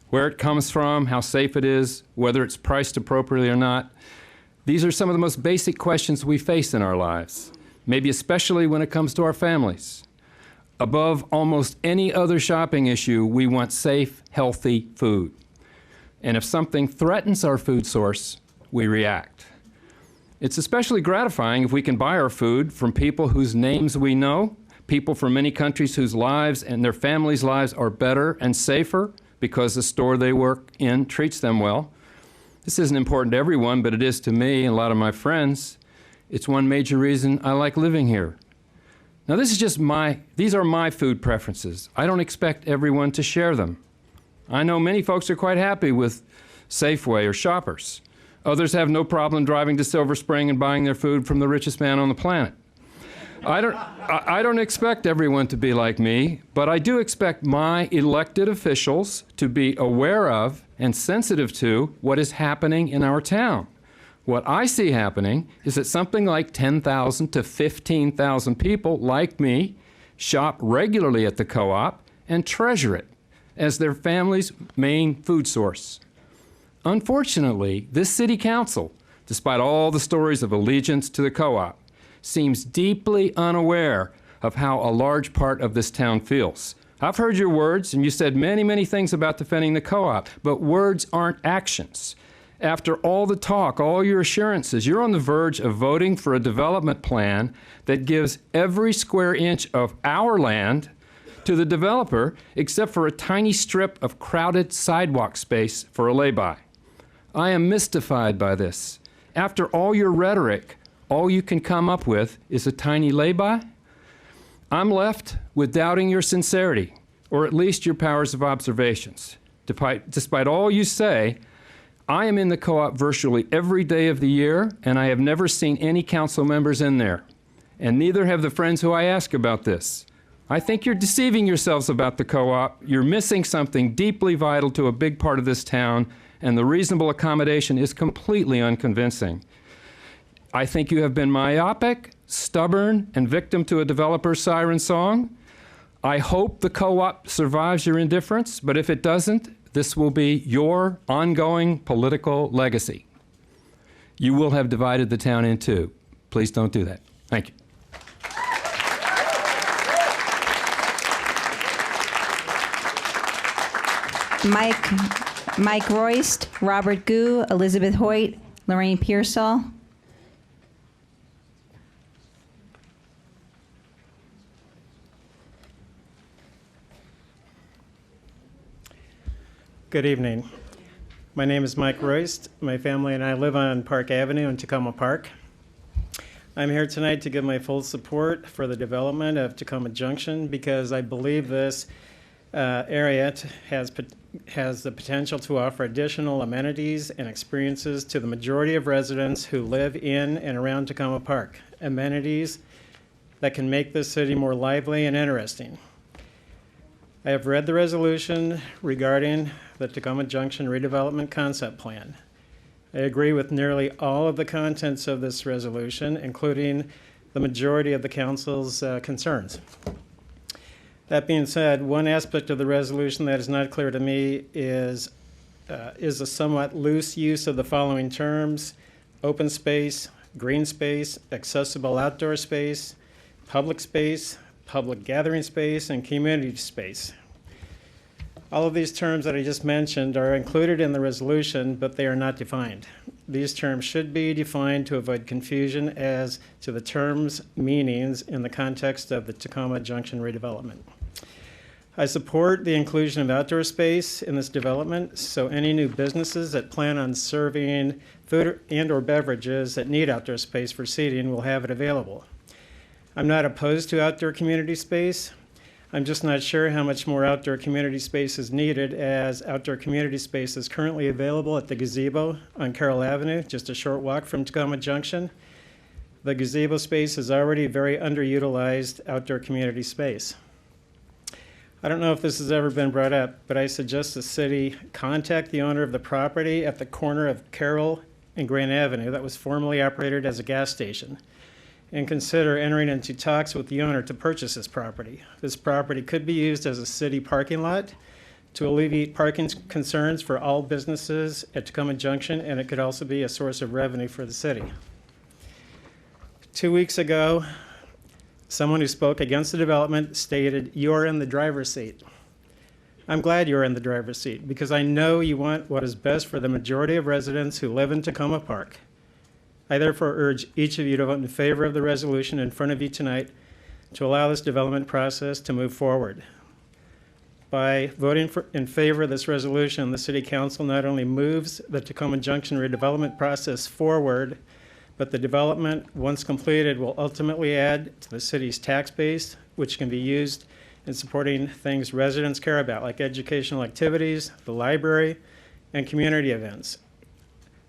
Speaker 8: Where it comes from, how safe it is, whether it's priced appropriately or not. These are some of the most basic questions we face in our lives, maybe especially when it comes to our families. Above almost any other shopping issue, we want safe, healthy food. And if something threatens our food source, we react. It's especially gratifying if we can buy our food from people whose names we know, people from many countries whose lives and their families' lives are better and safer because the store they work in treats them well. This isn't important to everyone, but it is to me and a lot of my friends. It's one major reason I like living here. Now, these are my food preferences. I don't expect everyone to share them. I know many folks are quite happy with Safeway or Shoppers. Others have no problem driving to Silver Spring and buying their food from the richest man on the planet. I don't expect everyone to be like me, but I do expect my elected officials to be aware of and sensitive to what is happening in our town. What I see happening is that something like 10,000 to 15,000 people like me shop regularly at the co-op and treasure it as their family's main food source. Unfortunately, this city council, despite all the stories of allegiance to the co-op, seems deeply unaware of how a large part of this town feels. I've heard your words, and you said many, many things about defending the co-op, but words aren't actions. After all the talk, all your assurances, you're on the verge of voting for a development plan that gives every square inch of our land to the developer, except for a tiny strip of crowded sidewalk space for a lay-by. I am mystified by this. After all your rhetoric, all you can come up with is a tiny lay-by? I'm left with doubting your sincerity, or at least your powers of observations. Despite all you say, I am in the co-op virtually every day of the year, and I have never seen any council members in there. And neither have the friends who I ask about this. I think you're deceiving yourselves about the co-op. You're missing something deeply vital to a big part of this town, and the reasonable accommodation is completely unconvincing. I think you have been myopic, stubborn, and victim to a developer's siren song. I hope the co-op survives your indifference, but if it doesn't, this will be your ongoing political legacy. You will have divided the town in two. Please don't do that. Thank you.
Speaker 1: Mike Royst, Robert Gu, Elizabeth Hoyt, Lorraine Pearsall.
Speaker 9: Good evening. My name is Mike Royst. My family and I live on Park Avenue in Takoma Park. I'm here tonight to give my full support for the development of Takoma Junction because I believe this area has the potential to offer additional amenities and experiences to the majority of residents who live in and around Takoma Park. Amenities that can make this city more lively and interesting. I have read the resolution regarding the Takoma Junction redevelopment concept plan. I agree with nearly all of the contents of this resolution, including the majority of the council's concerns. That being said, one aspect of the resolution that is not clear to me is a somewhat loose use of the following terms: open space, green space, accessible outdoor space, public gathering space, and community space. All of these terms that I just mentioned are included in the resolution, but they are not defined. These terms should be defined to avoid confusion as to the terms' meanings in the context of the Takoma Junction redevelopment. I support the inclusion of outdoor space in this development, so any new businesses that plan on serving food and or beverages that need outdoor space for seating will have it available. I'm not opposed to outdoor community space. I'm just not sure how much more outdoor community space is needed, as outdoor community space is currently available at the gazebo on Carroll Avenue, just a short walk from Takoma Junction. The gazebo space is already very underutilized outdoor community space. I don't know if this has ever been brought up, but I suggest the city contact the owner of the property at the corner of Carroll and Grand Avenue that was formerly operated as a gas station, and consider entering into talks with the owner to purchase this property. This property could be used as a city parking lot to alleviate parking concerns for all businesses at Takoma Junction, and it could also be a source of revenue for the city. 2 weeks ago, someone who spoke against the development stated, "You're in the driver's seat." I'm glad you're in the driver's seat because I know you want what is best for the majority of residents who live in Takoma Park. I therefore urge each of you to vote in favor of the resolution in front of you tonight to allow this development process to move forward. By voting in favor of this resolution, the City Council not only moves the Takoma Junction redevelopment process forward, but the development, once completed, will ultimately add to the city's tax base, which can be used in supporting things residents care about, like educational activities, the library, and community events.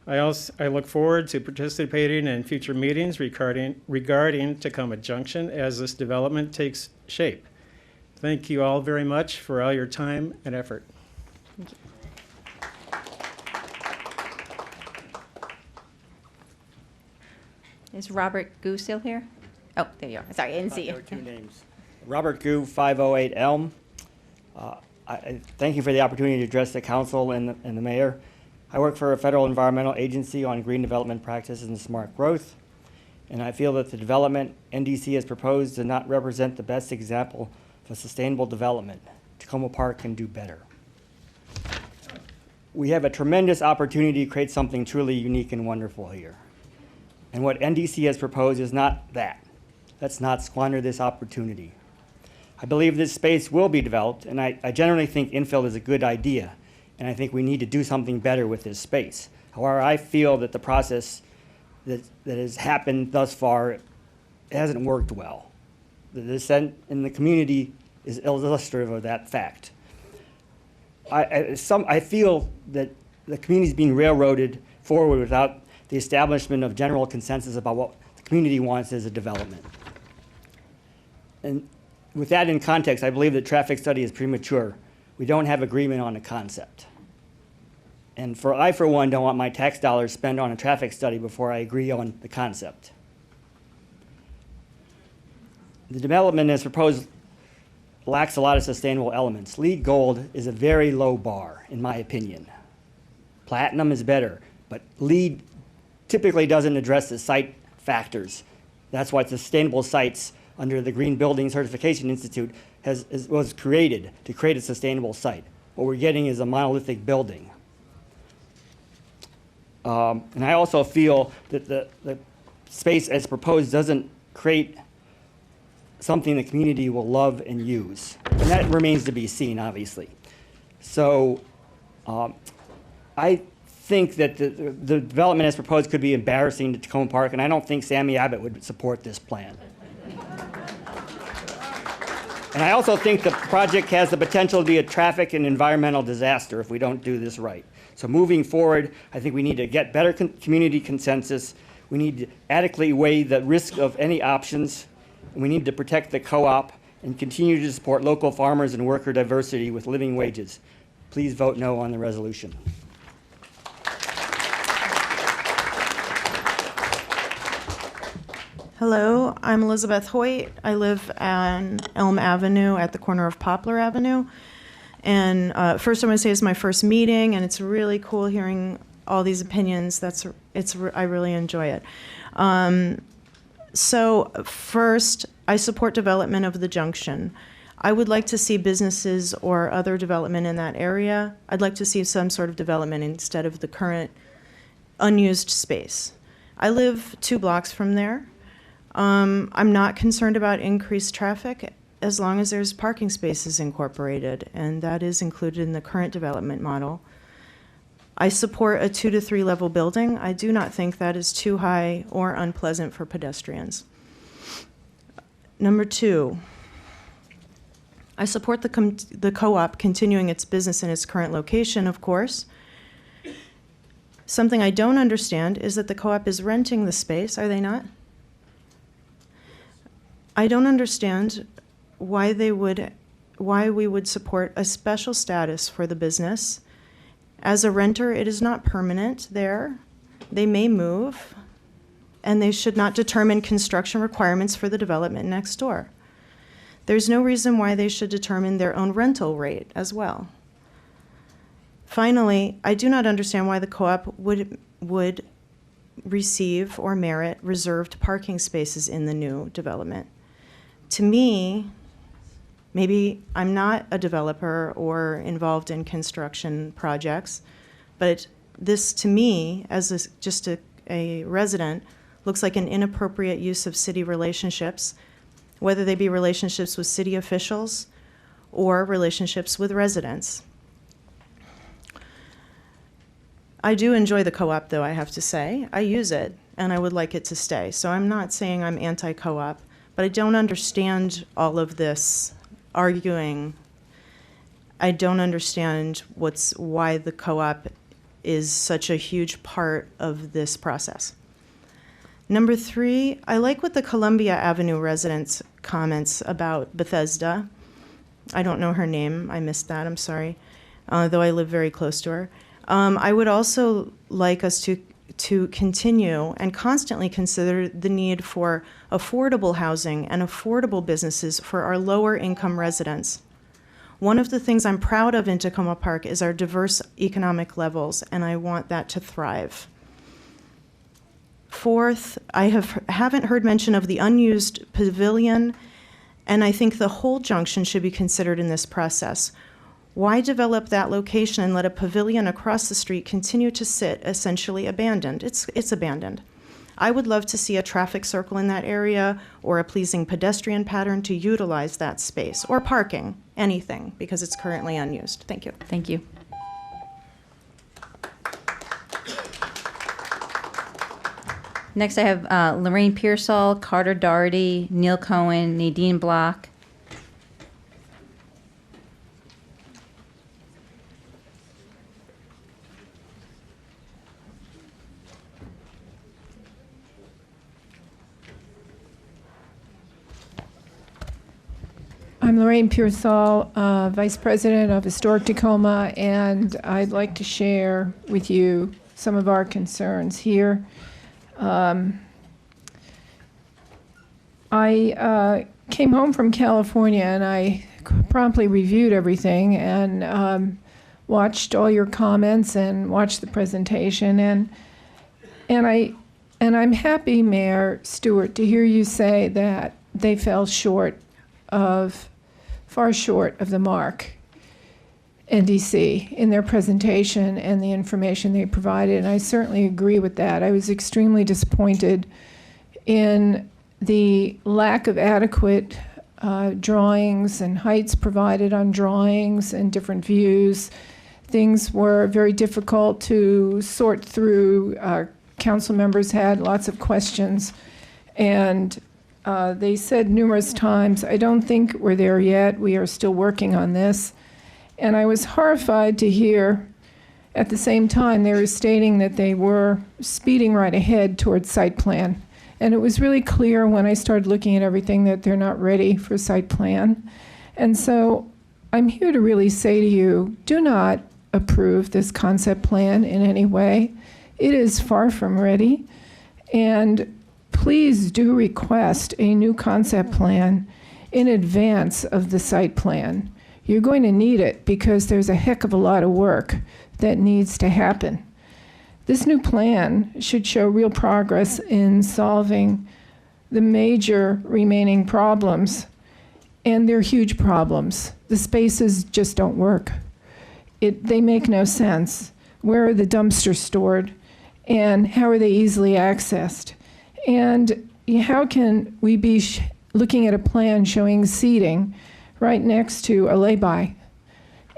Speaker 9: I look forward to participating in future meetings regarding Takoma Junction as this development takes shape. Thank you all very much for all your time and effort.
Speaker 1: Thank you. Is Robert Gu still here? Oh, there you are. Sorry, I didn't see you.
Speaker 10: There are two names. Robert Gu, 508 Elm. I thank you for the opportunity to address the council and the mayor. I work for a federal environmental agency on green development practices and smart growth, and I feel that the development NDC has proposed does not represent the best example of a sustainable development. Takoma Park can do better. We have a tremendous opportunity to create something truly unique and wonderful here. And what NDC has proposed is not that. Let's not squander this opportunity. I believe this space will be developed, and I generally think infill is a good idea, and I think we need to do something better with this space. However, I feel that the process that has happened thus far hasn't worked well. The dissent in the community is illustrative of that fact. I feel that the community is being railroaded forward without the establishment of general consensus about what the community wants as a development. And with that in context, I believe that traffic study is premature. We don't have agreement on a concept. And I, for one, don't want my tax dollars spent on a traffic study before I agree on the concept. The development as proposed lacks a lot of sustainable elements. LEED Gold is a very low bar, in my opinion. Platinum is better, but LEED typically doesn't address the site factors. That's why sustainable sites under the Green Building Certification Institute was created to create a sustainable site. What we're getting is a monolithic building. And I also feel that the space as proposed doesn't create something the community will love and use. And that remains to be seen, obviously. So I think that the development as proposed could be embarrassing to Takoma Park, and I don't think Sammy Abbott would support this plan. And I also think the project has the potential to be a traffic and environmental disaster if we don't do this right. So moving forward, I think we need to get better community consensus. We need to adequately weigh the risk of any options. And we need to protect the co-op and continue to support local farmers and worker diversity with living wages. Please vote no on the resolution.
Speaker 12: Hello, I'm Elizabeth Hoyt. I live on Elm Avenue at the corner of Poplar Avenue. And first I want to say it's my first meeting, and it's really cool hearing all these opinions. I really enjoy it. So first, I support development of the junction. I would like to see businesses or other development in that area. I'd like to see some sort of development instead of the current unused space. I live 2 blocks from there. I'm not concerned about increased traffic as long as there's parking spaces incorporated, and that is included in the current development model. I support a 2 to 3 level building. I do not think that is too high or unpleasant for pedestrians. Number 2, I support the co-op continuing its business in its current location, of course. Something I don't understand is that the co-op is renting the space, are they not? I don't understand why we would support a special status for the business. As a renter, it is not permanent there. They may move, and they should not determine construction requirements for the development next door. There's no reason why they should determine their own rental rate as well. Finally, I do not understand why the co-op would receive or merit reserved parking spaces in the new development. To me, maybe I'm not a developer or involved in construction projects, but this to me, as just a resident, looks like an inappropriate use of city relationships, whether they be relationships with city officials or relationships with residents. I do enjoy the co-op, though, I have to say. I use it, and I would like it to stay. So I'm not saying I'm anti-co-op, but I don't understand all of this arguing. I don't understand why the co-op is such a huge part of this process. Number 3, I like what the Columbia Avenue residents' comments about Bethesda. I don't know her name. I missed that. I'm sorry, though I live very close to her. I would also like us to continue and constantly consider the need for affordable housing and affordable businesses for our lower income residents. One of the things I'm proud of in Takoma Park is our diverse economic levels, and I want that to thrive. 4th, I haven't heard mention of the unused pavilion, and I think the whole junction should be considered in this process. Why develop that location and let a pavilion across the street continue to sit essentially abandoned? It's abandoned. I would love to see a traffic circle in that area or a pleasing pedestrian pattern to utilize that space, or parking, anything, because it's currently unused. Thank you.
Speaker 1: Thank you. Next, I have Lorraine Pearsall, Carter Doherty, Neil Cohen, Nadine Block.
Speaker 13: I'm Lorraine Pearsall, Vice President of Historic Takoma, and I'd like to share with you some of our concerns here. I came home from California, and I promptly reviewed everything and watched all your comments and watched the presentation, and I'm happy, Mayor Stewart, to hear you say that they fell far short of the mark, NDC, in their presentation and the information they provided, and I certainly agree with that. I was extremely disappointed in the lack of adequate drawings and heights provided on drawings and different views. things were very difficult to sort through. Council members had lots of questions, and they said numerous times, I don't think we're there yet. We are still working on this. And I was horrified to hear at the same time they were stating that they were speeding right ahead towards site plan. And it was really clear when I started looking at everything that they're not ready for site plan. And so I'm here to really say to you, do not approve this concept plan in any way. It is far from ready. And please do request a new concept plan in advance of the site plan. You're going to need it because there's a heck of a lot of work that needs to happen. This new plan should show real progress in solving the major remaining problems, and they're huge problems. The spaces just don't work. They make no sense. Where are the dumpsters stored, and how are they easily accessed? And how can we be looking at a plan showing seating right next to a lay-by?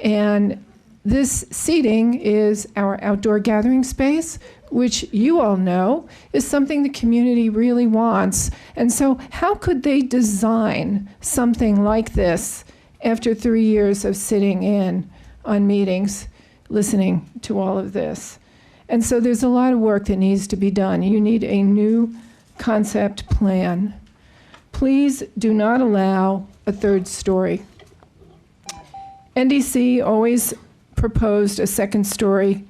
Speaker 13: And this seating is our outdoor gathering space, which you all know is something the community really wants. And so how could they design something like this after 3 years of sitting in on meetings, listening to all of this? And so there's a lot of work that needs to be done. You need a new concept plan. Please do not allow a third story. NDC always proposed a second story,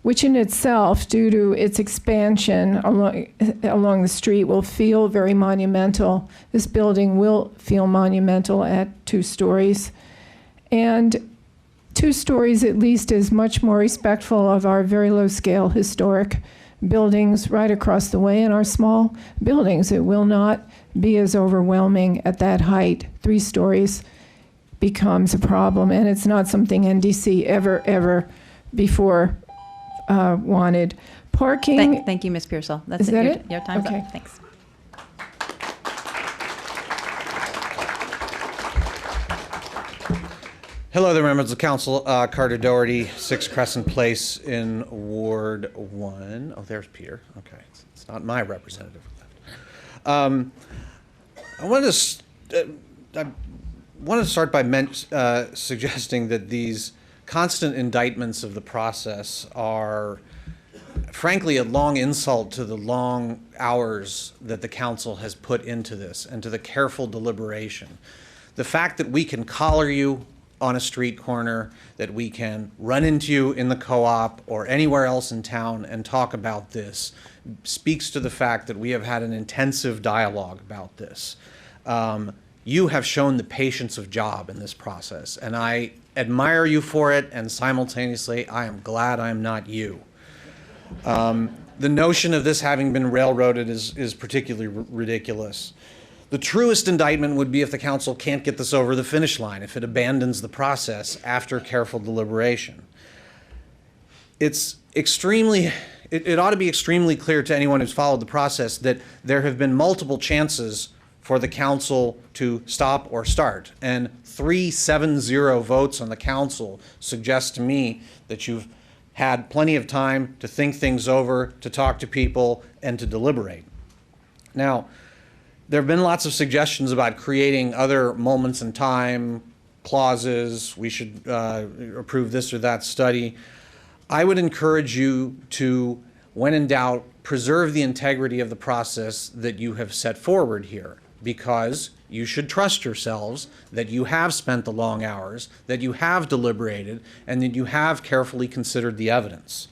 Speaker 13: which in itself, due to its expansion along the street, will feel very monumental. This building will feel monumental at 2 stories. And 2 stories at least is much more respectful of our very low-scale historic buildings right across the way and our small buildings. It will not be as overwhelming at that height. 3 stories becomes a problem, and it's not something NDC ever before wanted. Parking.
Speaker 1: Thank you, Ms. Pearsall.
Speaker 13: Is that it?
Speaker 1: Your time's
Speaker 13: Okay.
Speaker 1: up. Thanks.
Speaker 14: Hello there, members of council. Carter Doherty, 6 Crescent Place in Ward 1. Oh, there's Peter. Okay, it's not my representative. I want to start by suggesting that these constant indictments of the process are, frankly, a long insult to the long hours that the council has put into this and to the careful deliberation. The fact that we can collar you on a street corner, that we can run into you in the co-op or anywhere else in town and talk about this, speaks to the fact that we have had an intensive dialogue about this. You have shown the patience of job in this process, and I admire you for it, and simultaneously, I am glad I am not you. The notion of this having been railroaded is particularly ridiculous. The truest indictment would be if the council can't get this over the finish line, if it abandons the process after careful deliberation. It ought to be extremely clear to anyone who's followed the process that there have been multiple chances for the council to stop or start. And 3-7-0 votes on the council suggest to me that you've had plenty of time to think things over, to talk to people, and to deliberate. Now, there have been lots of suggestions about creating other moments in time, clauses, we should approve this or that study. I would encourage you to, when in doubt, preserve the integrity of the process that you have set forward here, because you should trust yourselves that you have spent the long hours, that you have deliberated, and that you have carefully considered the evidence.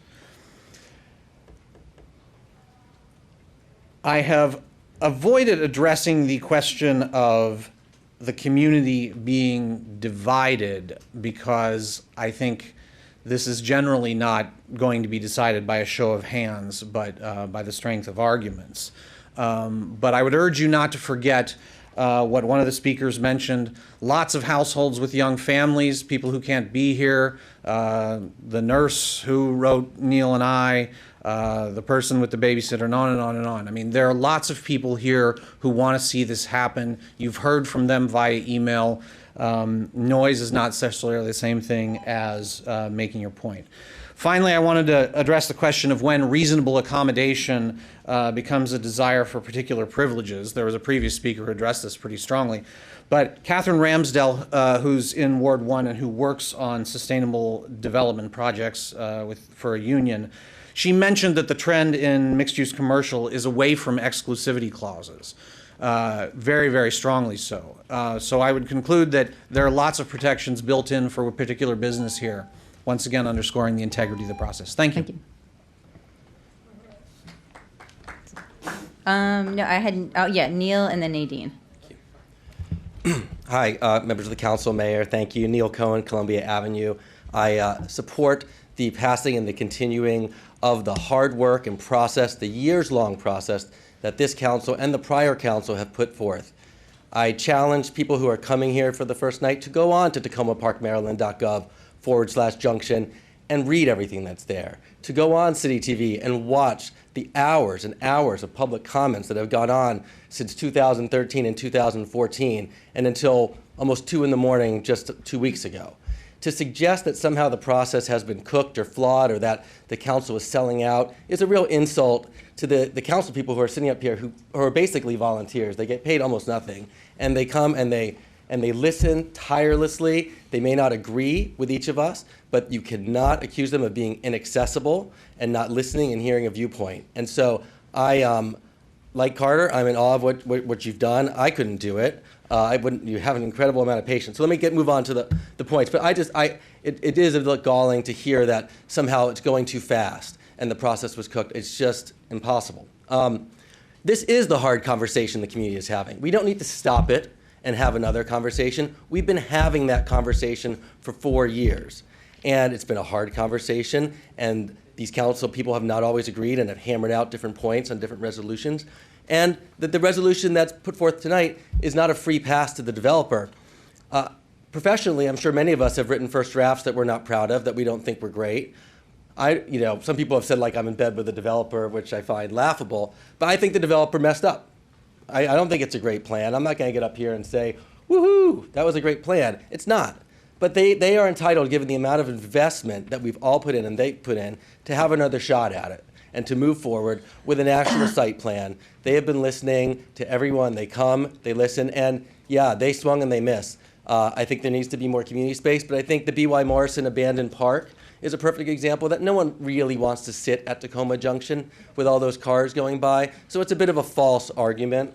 Speaker 14: I have avoided addressing the question of the community being divided because I think this is generally not going to be decided by a show of hands, but by the strength of arguments. But I would urge you not to forget what one of the speakers mentioned, lots of households with young families, people who can't be here, the nurse who wrote Neil and I, the person with the babysitter, and on and on and on. I mean, there are lots of people here who want to see this happen. You've heard from them via email. Noise is not necessarily the same thing as making your point. Finally, I wanted to address the question of when reasonable accommodation becomes a desire for particular privileges. There was a previous speaker who addressed this pretty strongly. But Catherine Ramsdell, who's in Ward 1 and who works on sustainable development projects for a union, she mentioned that the trend in mixed-use commercial is away from exclusivity clauses. Very, very strongly so. So I would conclude that there are lots of protections built in for a particular business here, once again underscoring the integrity of the process. Thank you.
Speaker 1: No, I had, oh yeah, Neil and then Nadine.
Speaker 15: Hi, members of the council, mayor, thank you. Neil Cohen, Columbia Avenue. I support the passing and the continuing of the hard work and process, the years-long process that this council and the prior council have put forth. I challenge people who are coming here for the first night to go on to tacomaparkmaryland.gov/junction and read everything that's there, to go on City TV and watch the hours and hours of public comments that have gone on since 2013 and 2014 and until almost 2 in the morning just 2 weeks ago. To suggest that somehow the process has been cooked or flawed or that the council is selling out is a real insult to the council people who are sitting up here who are basically volunteers. They get paid almost nothing, and they come and they listen tirelessly. They may not agree with each of us, but you cannot accuse them of being inaccessible and not listening and hearing a viewpoint. And so I, like Carter, I'm in awe of what you've done. I couldn't do it. You have an incredible amount of patience. So let me move on to the points. But it is a little galling to hear that somehow it's going too fast and the process was cooked. It's just impossible. This is the hard conversation the community is having. We don't need to stop it and have another conversation. We've been having that conversation for 4 years. And it's been a hard conversation, and these council people have not always agreed and have hammered out different points on different resolutions. And that the resolution that's put forth tonight is not a free pass to the developer. Professionally, I'm sure many of us have written first drafts that we're not proud of, that we don't think were great. Some people have said like I'm in bed with the developer, which I find laughable, but I think the developer messed up. I don't think it's a great plan. I'm not going to get up here and say, woohoo, that was a great plan. It's not. But they are entitled, given the amount of investment that we've all put in and they put in, to have another shot at it and to move forward with an actual site plan. They have been listening to everyone. They come, they listen, and yeah, they swung and they missed. I think there needs to be more community space, but I think the B.Y. Morrison abandoned park is a perfect example that no one really wants to sit at Takoma Junction with all those cars going by. So it's a bit of a false argument.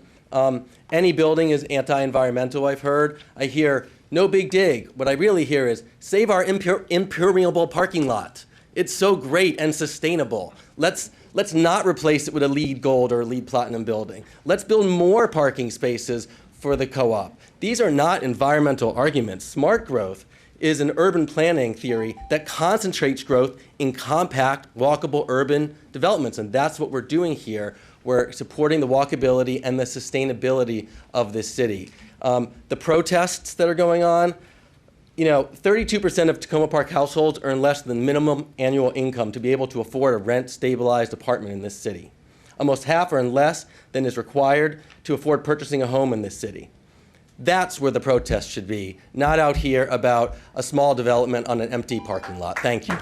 Speaker 15: Any building is anti-environmental, I've heard. I hear, no big dig. What I really hear is, save our impermeable parking lot. It's so great and sustainable. Let's not replace it with a LEED Gold or a LEED Platinum building. Let's build more parking spaces for the co-op. These are not environmental arguments. Smart growth is an urban planning theory that concentrates growth in compact, walkable urban developments, and that's what we're doing here. We're supporting the walkability and the sustainability of this city. The protests that are going on, 32% of Takoma Park households earn less than minimum annual income to be able to afford a rent-stabilized apartment in this city. Almost half earn less than is required to afford purchasing a home in this city. That's where the protest should be, not out here about a small development on an empty parking lot. Thank you.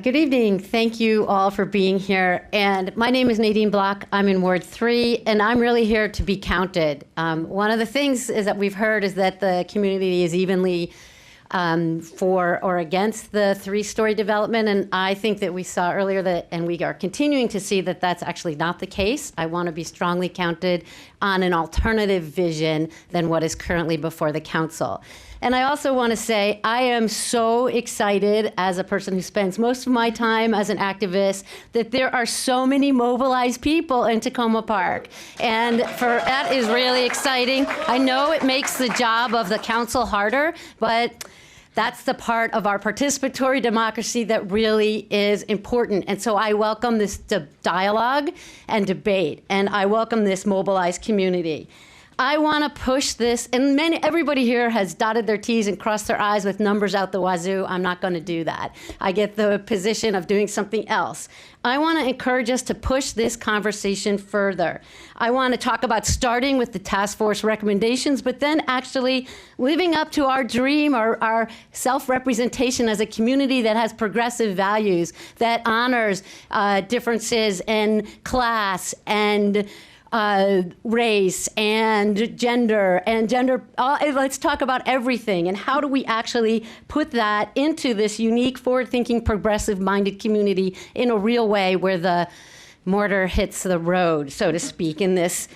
Speaker 16: Good evening. Thank you all for being here. And my name is Nadine Block. I'm in Ward 3, and I'm really here to be counted. One of the things is that we've heard is that the community is evenly for or against the 3-story development, and I think that we saw earlier that, and we are continuing to see that that's actually not the case. I want to be strongly counted on an alternative vision than what is currently before the council. And I also want to say I am so excited as a person who spends most of my time as an activist that there are so many mobilized people in Takoma Park. And that is really exciting. I know it makes the job of the council harder, but that's the part of our participatory democracy that really is important. And so I welcome this dialogue and debate, and I welcome this mobilized community. I want to push this, and everybody here has dotted their T's and crossed their I's with numbers out the wazoo. I'm not going to do that. I get the position of doing something else. I want to encourage us to push this conversation further. I want to talk about starting with the task force recommendations, but then actually living up to our dream, our self-representation as a community that has progressive values, that honors differences in class and race and gender. Let's talk about everything, and how do we actually put that into this unique, forward-thinking, progressive-minded community in a real way where the mortar hits the road, so to speak, in this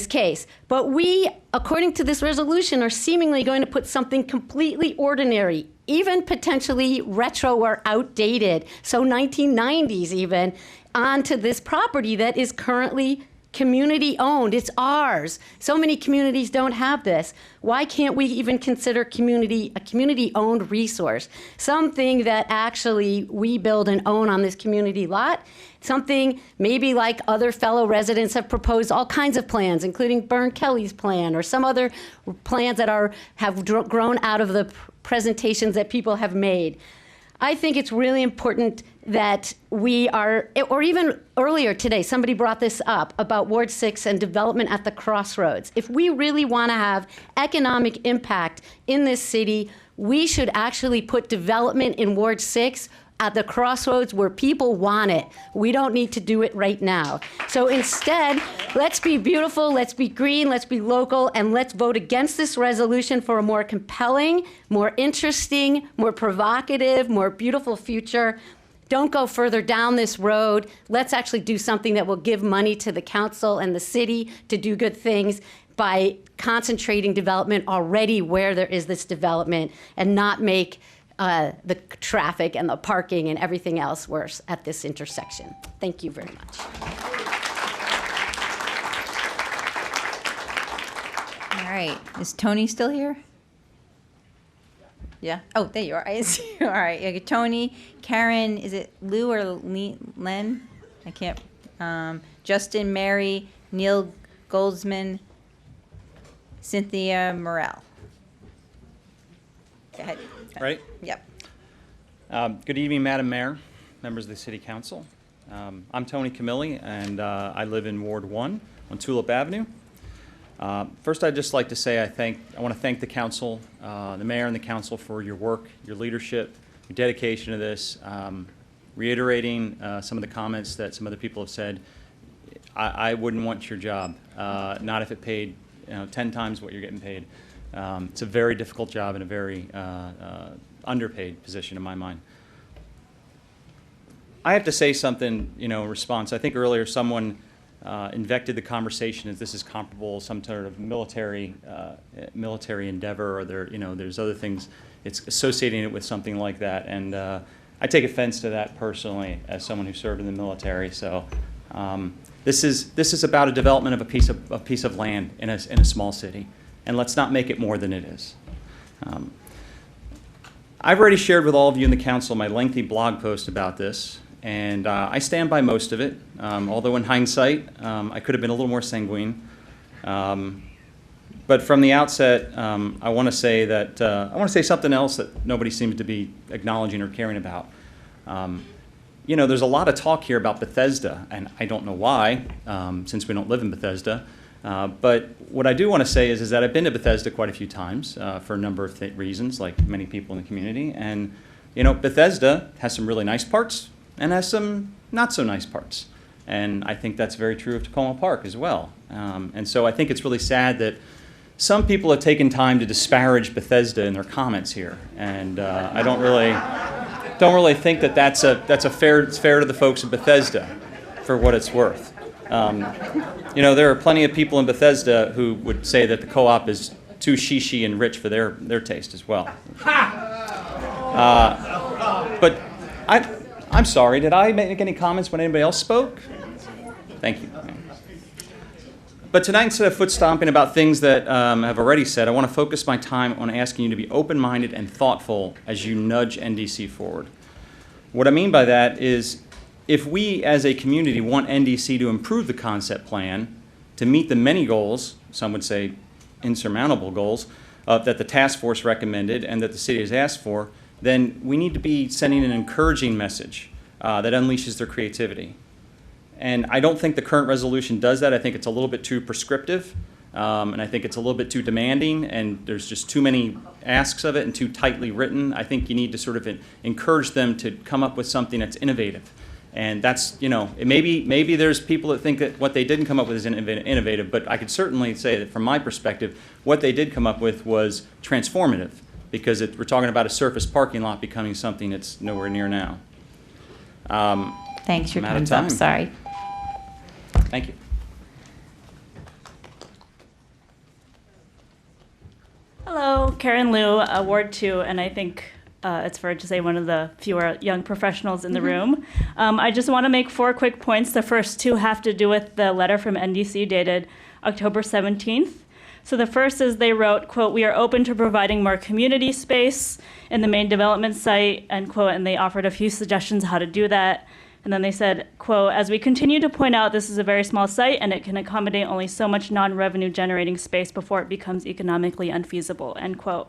Speaker 16: case. But we, according to this resolution, are seemingly going to put something completely ordinary, even potentially retro or outdated, so 1990s even, onto this property that is currently community owned. It's ours. So many communities don't have this. Why can't we even consider a community owned resource? Something that actually we build and own on this community lot. Something maybe like other fellow residents have proposed all kinds of plans, including Bern Kelly's plan or some other plans that have grown out of the presentations that people have made. I think it's really important that we are, or even earlier today, somebody brought this up about Ward 6 and development at the crossroads. If we really want to have economic impact in this city, we should actually put development in Ward 6 at the crossroads where people want it. We don't need to do it right now. So instead, let's be beautiful, let's be green, let's be local, and let's vote against this resolution for a more compelling, more interesting, more provocative, more beautiful future. Don't go further down this road. Let's actually do something that will give money to the council and the city to do good things by concentrating development already where there is this development, and not make the traffic and the parking and everything else worse at this intersection. Thank you very much.
Speaker 1: All right. Is Tony still here? Yeah. Oh, there you are. I see you. All right. You got Tony, Karen, is it Lou or Len? I can't. Justin, Mary, Neil Goldsman, Cynthia Morel. Go ahead.
Speaker 11: Right?
Speaker 1: Yep.
Speaker 11: Good evening, Madam Mayor, members of the City Council. I'm Tony Camilli, and I live in Ward 1 on Tulip Avenue. First, I'd just like to say I want to thank the council, the mayor and the council for your work, your leadership, your dedication to this. Reiterating some of the comments that some other people have said, I wouldn't want your job, not if it paid 10 times what you're getting paid. It's a very difficult job and a very underpaid position in my mind. I have to say something, in response. I think earlier someone invected the conversation as this is comparable to some sort of military endeavor, or there's other things. It's associating it with something like that, and I take offense to that personally as someone who served in the military. So this is about a development of a piece of land in a small city. And let's not make it more than it is. I've already shared with all of you in the council my lengthy blog post about this, and I stand by most of it, although in hindsight, I could have been a little more sanguine. But from the outset, I want to say something else that nobody seems to be acknowledging or caring about. There's a lot of talk here about Bethesda, and I don't know why, since we don't live in Bethesda. But what I do want to say is that I've been to Bethesda quite a few times for a number of reasons, like many people in the community. And, Bethesda has some really nice parts and has some not so nice parts. And I think that's very true of Takoma Park as well. And so I think it's really sad that some people have taken time to disparage Bethesda in their comments here. And I don't really think that that's fair to the folks in Bethesda, for what it's worth. There are plenty of people in Bethesda who would say that the co-op is too shishi and rich for their taste as well. But I'm sorry, did I make any comments when anybody else spoke? Thank you. But tonight, instead of foot stomping about things that I've already said, I want to focus my time on asking you to be open-minded and thoughtful as you nudge NDC forward. What I mean by that is, if we as a community want NDC to improve the concept plan, to meet the many goals, some would say insurmountable goals that the task force recommended and that the city has asked for, then we need to be sending an encouraging message that unleashes their creativity. And I don't think the current resolution does that. I think it's a little bit too prescriptive, and I think it's a little bit too demanding, and there's just too many asks of it and too tightly written. I think you need to sort of encourage them to come up with something that's innovative. And that's, you know, maybe there's people that think that what they didn't come up with is innovative, but I could certainly say that from my perspective, what they did come up with was transformative, because we're talking about a surface parking lot becoming something that's nowhere near now.
Speaker 17: Thanks, your
Speaker 11: I'm out of
Speaker 17: time's up,
Speaker 11: time.
Speaker 17: sorry.
Speaker 11: Thank you.
Speaker 18: Hello, Karen Liu, Ward 2, and I think it's fair to say one of the fewer young professionals in the room. I just want to make 4 quick points. The first 2 have to do with the letter from NDC dated October 17th. So the first is they wrote, quote, "We are open to providing more community space in the main development site," end quote, and they offered a few suggestions how to do that. And then they said, quote, "As we continue to point out, this is a very small site and it can accommodate only so much non-revenue generating space before it becomes economically unfeasible," end quote.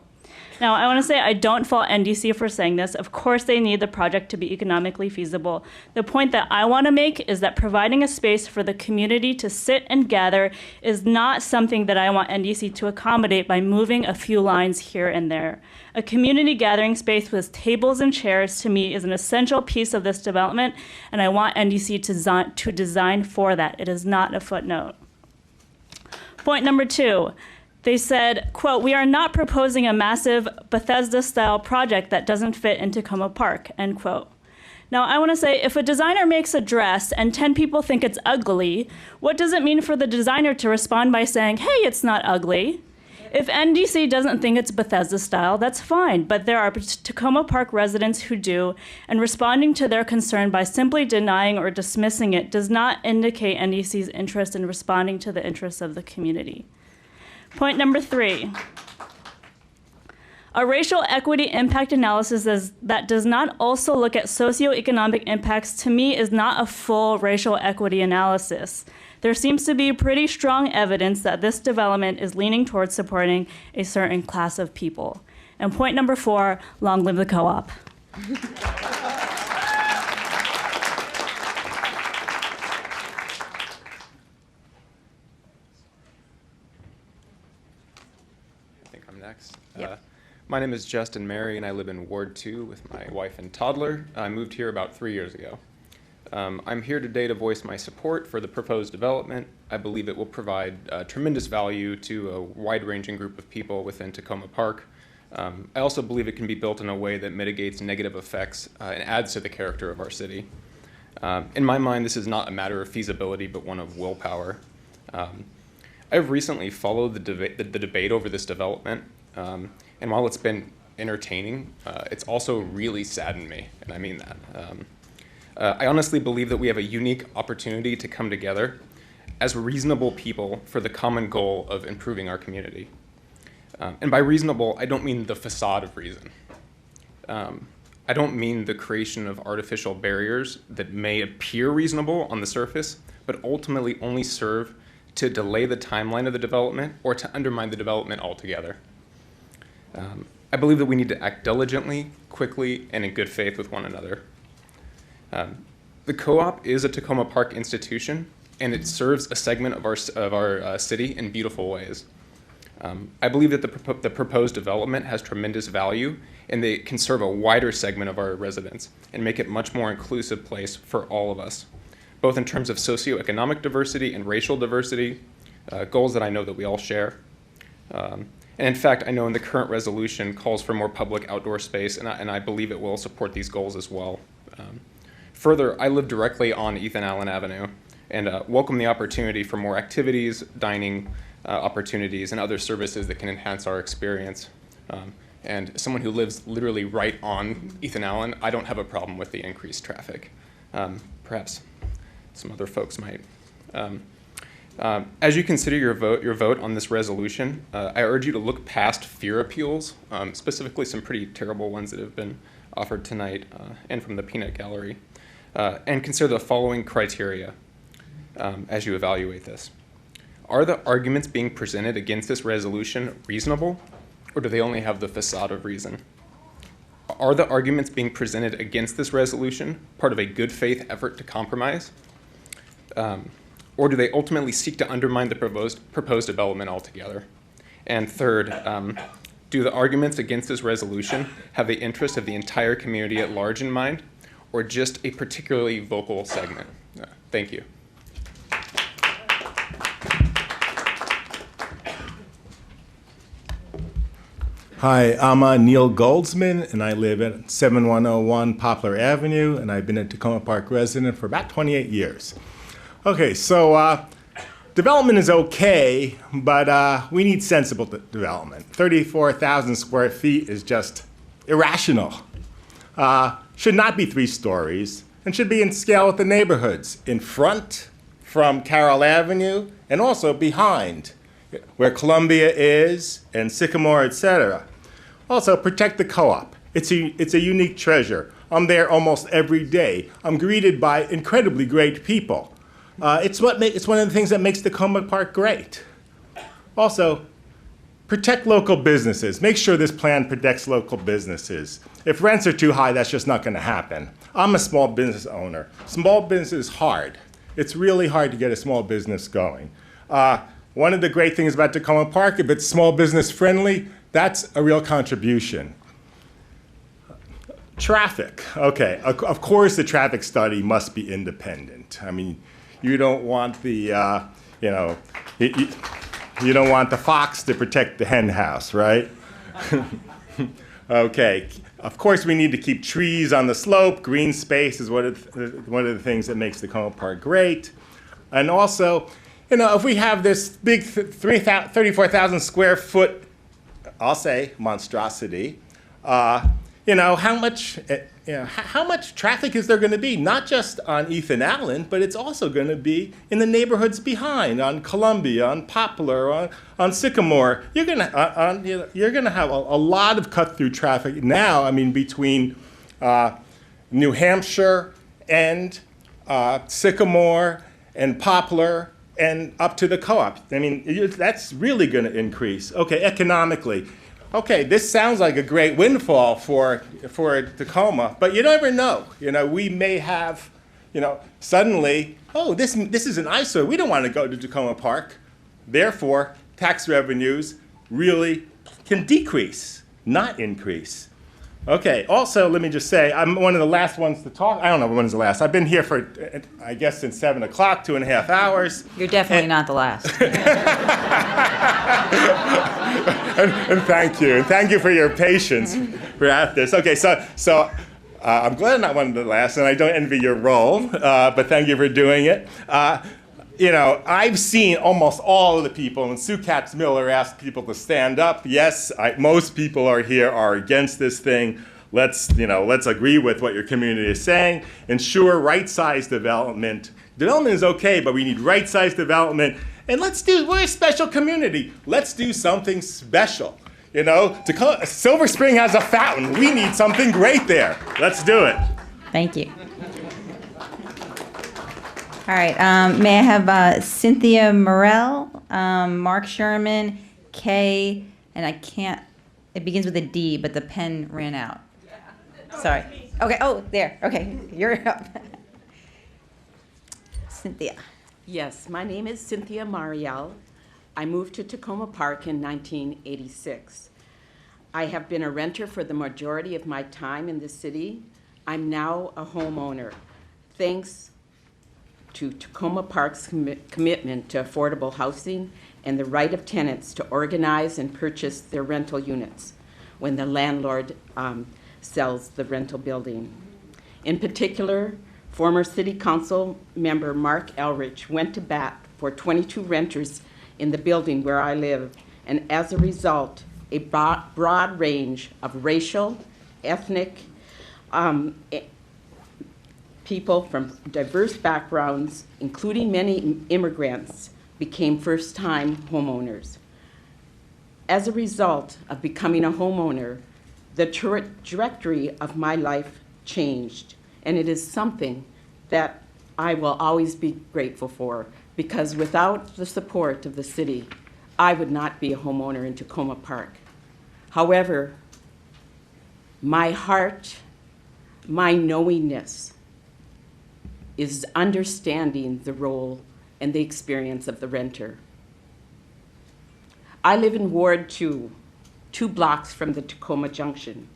Speaker 18: Now, I want to say I don't fault NDC for saying this. Of course, they need the project to be economically feasible. The point that I want to make is that providing a space for the community to sit and gather is not something that I want NDC to accommodate by moving a few lines here and there. A community gathering space with tables and chairs, to me, is an essential piece of this development, and I want NDC to design for that. It is not a footnote. Point number 2. They said, quote, "We are not proposing a massive Bethesda-style project that doesn't fit into Takoma Park," end quote. Now, I want to say, if a designer makes a dress and 10 people think it's ugly, what does it mean for the designer to respond by saying, "Hey, it's not ugly"? If NDC doesn't think it's Bethesda-style, that's fine, but there are Takoma Park residents who do, and responding to their concern by simply denying or dismissing it does not indicate NDC's interest in responding to the interests of the community. Point number 3. A racial equity impact analysis that does not also look at socioeconomic impacts, to me, is not a full racial equity analysis. There seems to be pretty strong evidence that this development is leaning towards supporting a certain class of people. And point number 4, long live the co-op.
Speaker 23: Next. My name is Justin Mary, and I live in Ward 2 with my wife and toddler. I moved here about 3 years ago. I'm here today to voice my support for the proposed development. I believe it will provide tremendous value to a wide-ranging group of people within Takoma Park. I also believe it can be built in a way that mitigates negative effects and adds to the character of our city. In my mind, this is not a matter of feasibility, but one of willpower. I've recently followed the debate over this development, and while it's been entertaining, it's also really saddened me, and I mean that. I honestly believe that we have a unique opportunity to come together as reasonable people for the common goal of improving our community. And by reasonable, I don't mean the facade of reason. I don't mean the creation of artificial barriers that may appear reasonable on the surface, but ultimately only serve to delay the timeline of the development or to undermine the development altogether. I believe that we need to act diligently, quickly, and in good faith with one another. The co-op is a Takoma Park institution, and it serves a segment of our city in beautiful ways. I believe that the proposed development has tremendous value, and they can serve a wider segment of our residents and make it a much more inclusive place for all of us, both in terms of socioeconomic diversity and racial diversity, goals that I know that we all share. And in fact, I know in the current resolution calls for more public outdoor space, and I believe it will support these goals as well. Further, I live directly on Ethan Allen Avenue and welcome the opportunity for more activities, dining opportunities, and other services that can enhance our experience. And as someone who lives literally right on Ethan Allen, I don't have a problem with the increased traffic. Perhaps some other folks might. As you consider your vote on this resolution, I urge you to look past fear appeals, specifically some pretty terrible ones that have been offered tonight and from the peanut gallery, and consider the following criteria as you evaluate this. Are the arguments being presented against this resolution reasonable, or do they only have the facade of reason? Are the arguments being presented against this resolution part of a good faith effort to compromise? Or do they ultimately seek to undermine the proposed development altogether? And third, do the arguments against this resolution have the interest of the entire community at large in mind, or just a particularly vocal segment? Thank you.
Speaker 17: Hi, I'm Neil Goldsman, and I live at 7101 Poplar Avenue, and I've been a Takoma Park resident for about 28 years. Okay, so development is okay, but we need sensible development. 34,000 square feet is just irrational. Should not be 3 stories, and should be in scale with the neighborhoods, in front from Carroll Avenue, and also behind, where Columbia is, and Sycamore, etc. Also, protect the co-op. It's a unique treasure. I'm there almost every day. I'm greeted by incredibly great people. It's one of the things that makes Takoma Park great. Also, protect local businesses. Make sure this plan protects local businesses. If rents are too high, that's just not going to happen. I'm a small business owner. Small business is hard. It's really hard to get a small business going. One of the great things about Takoma Park, if it's small business friendly, that's a real contribution. Traffic, okay. Of course the traffic study must be independent. I mean, you don't want the, you don't want the fox to protect the hen house, right? Okay, of course we need to keep trees on the slope. Green space is one of the things that makes Takoma Park great. And also, if we have this big 34,000 square foot, I'll say, monstrosity, how much traffic is there going to be? Not just on Ethan Allen, but it's also going to be in the neighborhoods behind, on Columbia, on Poplar, on Sycamore. You're going to have a lot of cut-through traffic now. I mean, between New Hampshire and Sycamore and Poplar and up to the co-op. I mean, that's really going to increase. Okay, economically. Okay, this sounds like a great windfall for Takoma, but you never know. We may have, suddenly, oh, this is an eyesore. We don't want to go to Takoma Park. Therefore, tax revenues really can decrease, not increase. Okay, also, let me just say, I'm one of the last ones to talk. I don't know when's the last. I've been here for, I guess, since 7 o'clock, 2.5 hours.
Speaker 1: You're definitely not the last.
Speaker 17: and thank you. And thank you for your patience throughout this. Okay, so I'm glad I'm not one of the last, and I don't envy your role, but thank you for doing it. I've seen almost all of the people, and Sue Katz-Miller asked people to stand up. Yes, most people are against this thing. Let's agree with what your community is saying. Ensure right-sized development. Development is okay, but we need right-sized development. And we're a special community. Let's do something special. Silver Spring has a fountain. We need something great there. Let's do it.
Speaker 1: Thank you. All right, may I have Cynthia Morell, Mark Sherman, Kay, and it begins with a D, but the pen ran out. Sorry. Okay, oh, there, okay, you're up. Cynthia.
Speaker 19: Yes, my name is Cynthia Mariel. I moved to Takoma Park in 1986. I have been a renter for the majority of my time in the city. I'm now a homeowner. Thanks to Takoma Park's commitment to affordable housing and the right of tenants to organize and purchase their rental units when the landlord sells the rental building. In particular, former City Council member Mark Elrich went to bat for 22 renters in the building where I live, and as a result, a broad range of racial, ethnic, people from diverse backgrounds, including many immigrants, became first-time homeowners. As a result of becoming a homeowner, the trajectory of my life changed, and it is something that I will always be grateful for. because without the support of the city, I would not be a homeowner in Takoma Park. However, my heart, my knowingness is understanding the role and the experience of the renter. I live in Ward 2, 2 blocks from the Takoma Junction.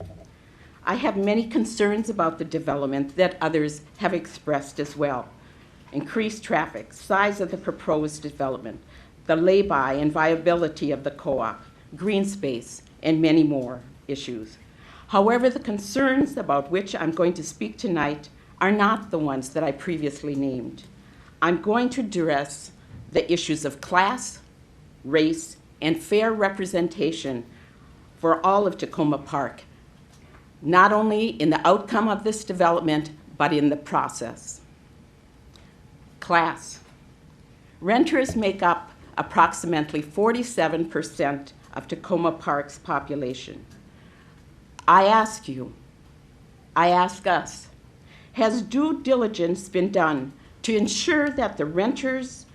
Speaker 19: I have many concerns about the development that others have expressed as well. Increased traffic, size of the proposed development, the lay-by and viability of the co-op, green space, and many more issues. However, the concerns about which I'm going to speak tonight are not the ones that I previously named. I'm going to address the issues of class, race, and fair representation for all of Takoma Park, not only in the outcome of this development, but in the process. Class. Renters make up approximately 47% of Takoma Park's population. I ask you, I ask us, has due diligence been done to ensure that the renters'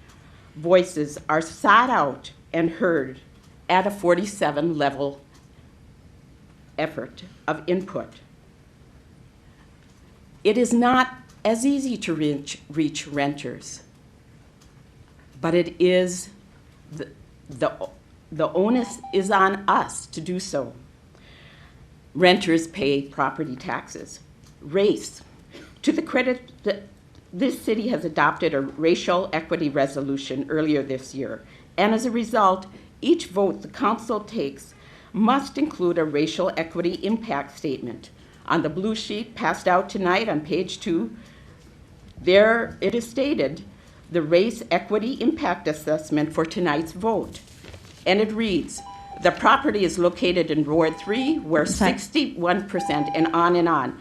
Speaker 19: voices are sought out and heard at a 47 level effort of input? It is not as easy to reach renters, but it is the onus is on us to do so. Renters pay property taxes. Race. To the credit that this city has adopted a racial equity resolution earlier this year, and as a result, each vote the council takes must include a racial equity impact statement. On the blue sheet passed out tonight on page 2, there it is stated, the race equity impact assessment for tonight's vote. And it reads, the property is located in Ward 3, where 61%, and on.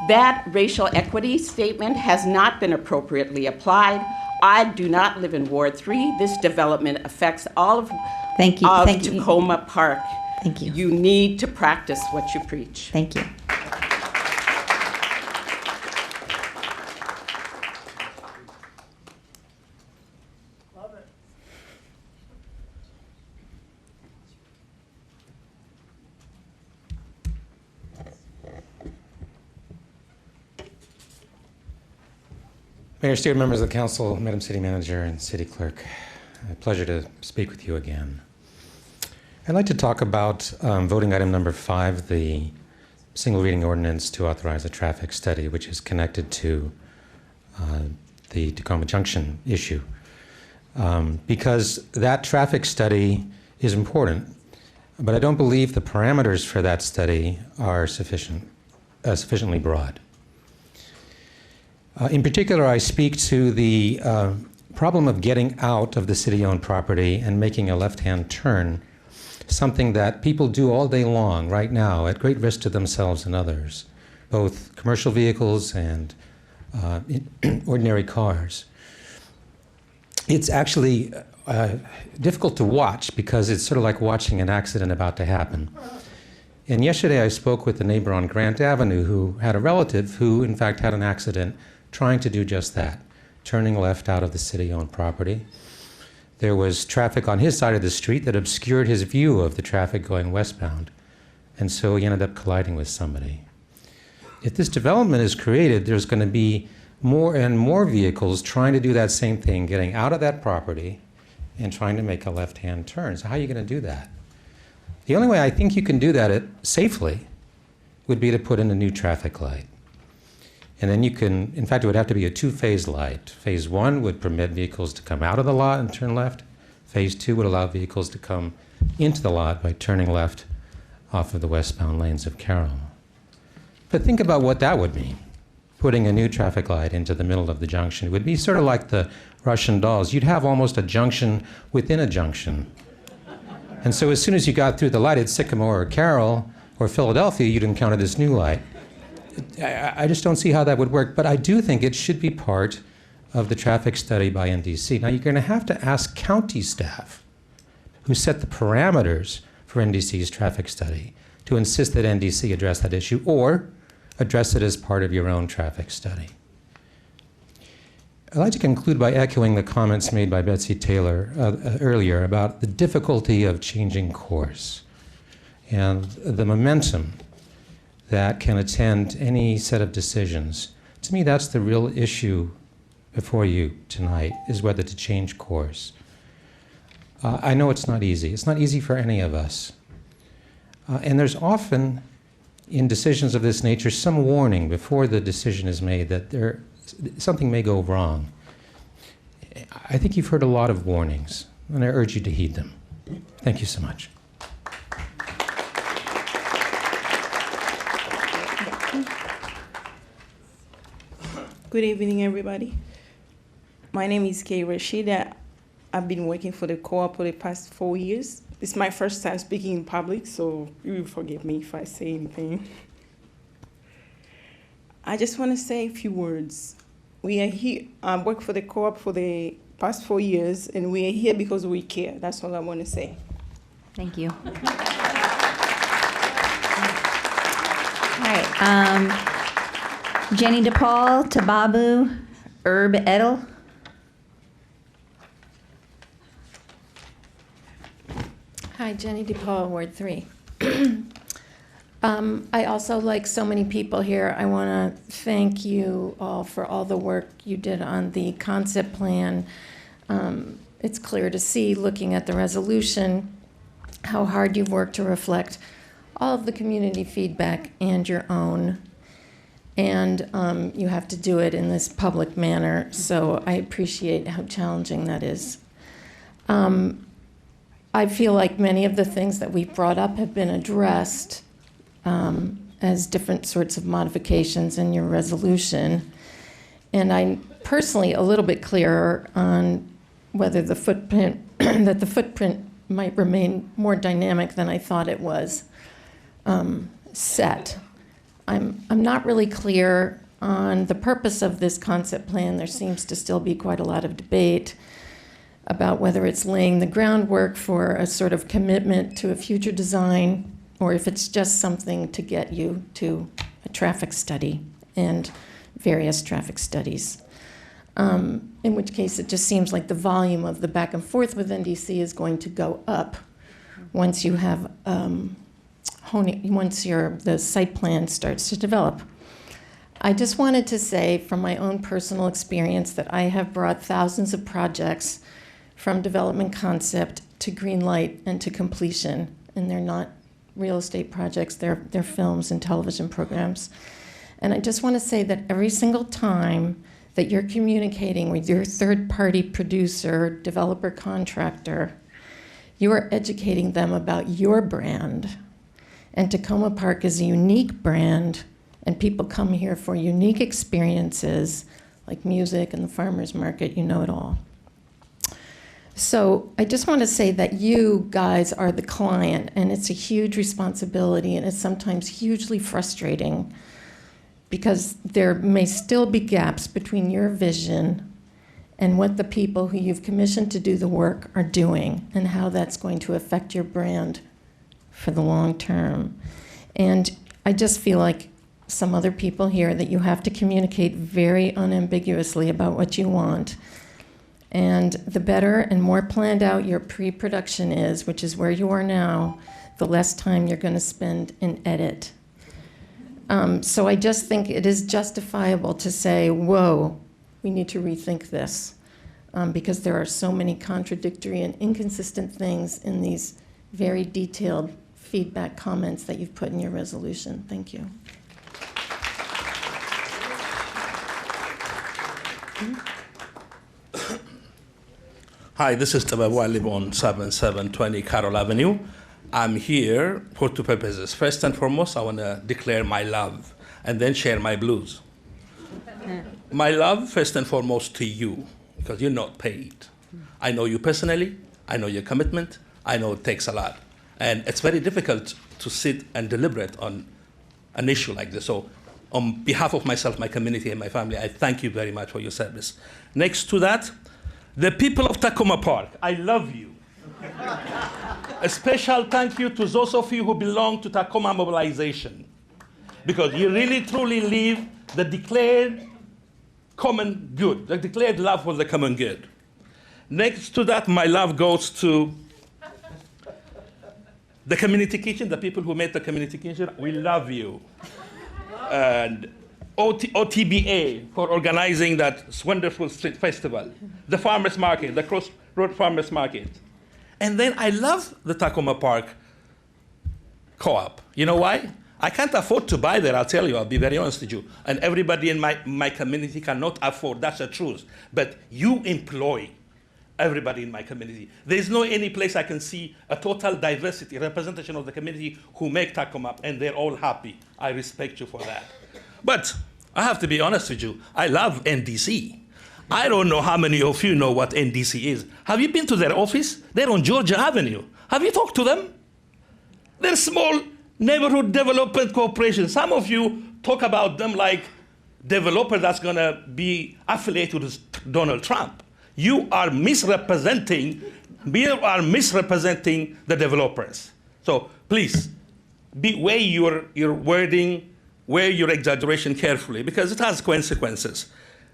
Speaker 19: That racial equity statement has not been appropriately applied. I do not live in Ward 3. This development affects all of Takoma Park.
Speaker 1: Thank you.
Speaker 19: You need to practice what you preach.
Speaker 1: Thank you.
Speaker 2: Mayor, esteemed members of the council, Madam City Manager and City Clerk, a pleasure to speak with you again. I'd like to talk about voting item number 5, the single reading ordinance to authorize a traffic study, which is connected to the Takoma Junction issue. Because that traffic study is important, but I don't believe the parameters for that study are sufficiently broad. In particular, I speak to the problem of getting out of the city-owned property and making a left-hand turn, something that people do all day long right now at great risk to themselves and others, both commercial vehicles and ordinary cars. It's actually difficult to watch because it's sort of like watching an accident about to happen. And yesterday I spoke with a neighbor on Grant Avenue who had a relative who, in fact, had an accident trying to do just that, turning left out of the city-owned property. There was traffic on his side of the street that obscured his view of the traffic going westbound, and so he ended up colliding with somebody. If this development is created, there's going to be more and more vehicles trying to do that same thing, getting out of that property and trying to make a left-hand turn. So how are you going to do that? The only way I think you can do that safely would be to put in a new traffic light. And then you can, in fact, it would have to be a 2-phase light. Phase 1 would permit vehicles to come out of the lot and turn left. Phase 2 would allow vehicles to come into the lot by turning left off of the westbound lanes of Carroll. But think about what that would mean, putting a new traffic light into the middle of the junction. It would be sort of like the Russian dolls. You'd have almost a junction within a junction. And so as soon as you got through the light at Sycamore or Carroll or Philadelphia, you'd encounter this new light. I just don't see how that would work, but I do think it should be part of the traffic study by NDC. Now, you're going to have to ask county staff who set the parameters for NDC's traffic study to insist that NDC address that issue or address it as part of your own traffic study. I'd like to conclude by echoing the comments made by Betsy Taylor earlier about the difficulty of changing course and the momentum that can attend any set of decisions. To me, that's the real issue before you tonight, is whether to change course. I know it's not easy. It's not easy for any of us. And there's often, in decisions of this nature, some warning before the decision is made that something may go wrong. I think you've heard a lot of warnings, and I urge you to heed them. Thank you so much.
Speaker 20: Good evening, everybody. My name is Kay Rashida. I've been working for the co-op for the past 4 years. It's my first time speaking in public, so you will forgive me if I say anything. I just want to say a few words. We are here, I work for the co-op for the past 4 years, and we are here because we care. That's all I want to say.
Speaker 1: Thank you. All right. Jenny DePaul, Tababu, Herb Edel.
Speaker 21: Hi, Jenny DePaul, Ward 3. I also, like so many people here, I want to thank you all for all the work you did on the concept plan. It's clear to see, looking at the resolution, how hard you've worked to reflect all of the community feedback and your own. And you have to do it in this public manner, so I appreciate how challenging that is. I feel like many of the things that we've brought up have been addressed as different sorts of modifications in your resolution. And I'm personally a little bit clearer on whether the footprint, that the footprint might remain more dynamic than I thought it was set. I'm not really clear on the purpose of this concept plan. There seems to still be quite a lot of debate about whether it's laying the groundwork for a sort of commitment to a future design, or if it's just something to get you to a traffic study and various traffic studies. In which case, it just seems like the volume of the back and forth with NDC is going to go up once you have once the site plan starts to develop. I just wanted to say from my own personal experience that I have brought thousands of projects from development concept to green light and to completion. And they're not real estate projects, they're films and television programs. And I just want to say that every single time that you're communicating with your third-party producer, developer, contractor, you are educating them about your brand. And Takoma Park is a unique brand, and people come here for unique experiences, like music and the farmer's market, you know it all. So I just want to say that you guys are the client, and it's a huge responsibility, and it's sometimes hugely frustrating because there may still be gaps between your vision and what the people who you've commissioned to do the work are doing, and how that's going to affect your brand for the long term. And I just feel like some other people here that you have to communicate very unambiguously about what you want. And the better and more planned out your pre-production is, which is where you are now, the less time you're going to spend in edit. So I just think it is justifiable to say, whoa, we need to rethink this, because there are so many contradictory and inconsistent things in these very detailed feedback comments that you've put in your resolution. Thank you.
Speaker 22: Hi, this is Tababu. I live on 7720 Carroll Avenue. I'm here for two purposes. First and foremost, I want to declare my love and then share my blues. My love, first and foremost, to you, because you're not paid. I know you personally. I know your commitment. I know it takes a lot. And it's very difficult to sit and deliberate on an issue like this. So on behalf of myself, my community, and my family, I thank you very much for your service. Next to that, the people of Takoma Park, I love you. A special thank you to those of you who belong to Takoma Mobilization, because you really truly live the declared common good. I declared love for the common good. Next to that, my love goes to the community kitchen, the people who made the community kitchen. We love you. And OTBA for organizing that wonderful street festival, the farmers market, the Crossroad Farmers Market. And then I love the Takoma Park co-op. You know why? I can't afford to buy there, I'll tell you, I'll be very honest with you. And everybody in my community cannot afford, that's the truth. But you employ everybody in my community. There's no any place I can see a total diversity, representation of the community who make Takoma, and they're all happy. I respect you for that. But I have to be honest with you, I love NDC. I don't know how many of you know what NDC is. Have you been to their office? They're on Georgia Avenue. Have you talked to them? They're small neighborhood development corporations. Some of you talk about them like developer that's gonna be affiliated with Donald Trump. You are misrepresenting the developers. So please, weigh your wording, weigh your exaggeration carefully, because it has consequences.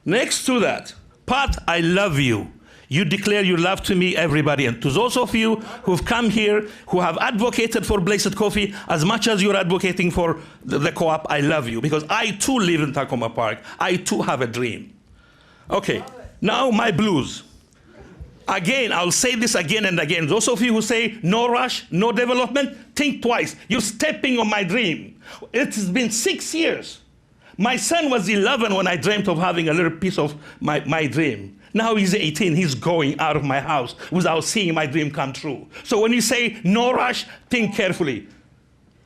Speaker 22: Next to that, Pat, I love you. You declare your love to me, everybody. And to those of you who've come here, who have advocated for Blazed Coffee, as much as you're advocating for the co-op, I love you. Because I too live in Takoma Park. I too have a dream. Okay, now my blues. Again, I'll say this again and again. Those of you who say no rush, no development, think twice. You're stepping on my dream. It has been 6 years. My son was 11 when I dreamt of having a little piece of my dream. Now he's 18, he's going out of my house without seeing my dream come true. So when you say no rush, think carefully.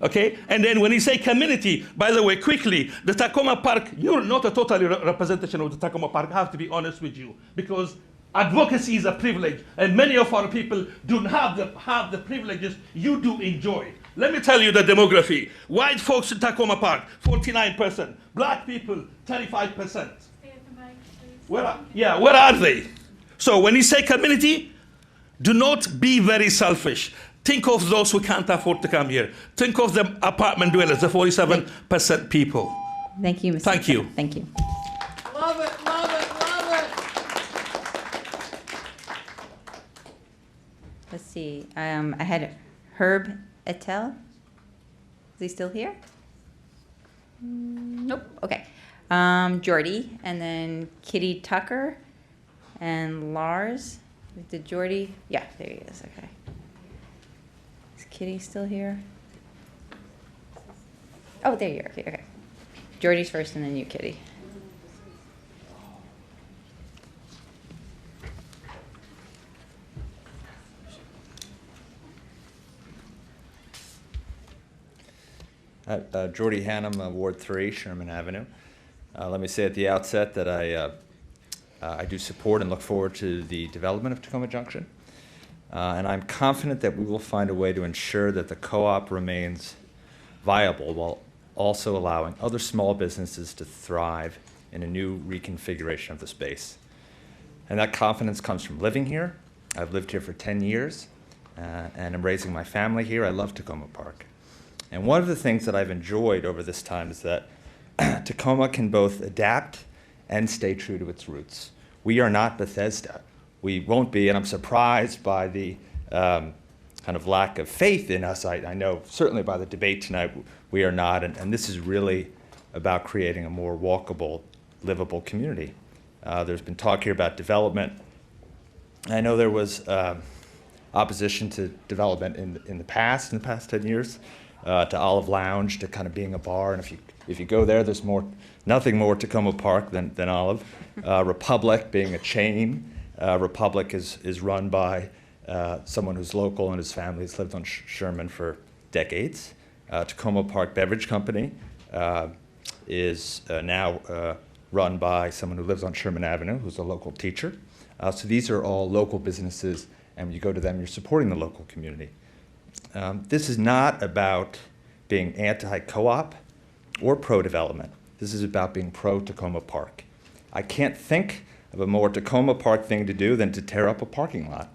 Speaker 22: Okay? And then when you say community, by the way, quickly, the Takoma Park, you're not a total representation of the Takoma Park, I have to be honest with you, because advocacy is a privilege, and many of our people don't have the privileges you do enjoy. Let me tell you the demography. White folks in Takoma Park, 49%. Black people, 35%. Where are they? So when you say community, do not be very selfish. Think of those who can't afford to come here. Think of the apartment dwellers, the 47% people.
Speaker 1: Thank you, Mr.
Speaker 22: Thank you.
Speaker 1: Thank you.
Speaker 14: Love it, love it, love it.
Speaker 1: Let's see. I had Herb Etel. Is he still here? Nope. Okay. Jordy, and then Kitty Tucker, and Lars. Did Jordy? Yeah, there he is. Okay. Is Kitty still here? Oh, there you are. Okay. Jordy's first, and then you, Kitty.
Speaker 3: Jordy Hannum, Ward 3, Sherman Avenue. Let me say at the outset that I do support and look forward to the development of Takoma Junction. And I'm confident that we will find a way to ensure that the co-op remains viable while also allowing other small businesses to thrive in a new reconfiguration of the space. And that confidence comes from living here. I've lived here for 10 years, and I'm raising my family here. I love Takoma Park. And one of the things that I've enjoyed over this time is that Takoma can both adapt and stay true to its roots. We are not Bethesda. We won't be, and I'm surprised by the kind of lack of faith in us. I know certainly by the debate tonight we are not, and this is really about creating a more walkable, livable community. There's been talk here about development. I know there was opposition to development in the past 10 years, to Olive Lounge, to kind of being a bar, and if you go there, there's nothing more Takoma Park than Olive. Republic being a chain. Republic is run by someone who's local, and his family has lived on Sherman for decades. Takoma Park Beverage Company is now run by someone who lives on Sherman Avenue, who's a local teacher. So these are all local businesses, and when you go to them, you're supporting the local community. This is not about being anti-co-op or pro-development. This is about being pro-Takoma Park. I can't think of a more Takoma Park thing to do than to tear up a parking lot.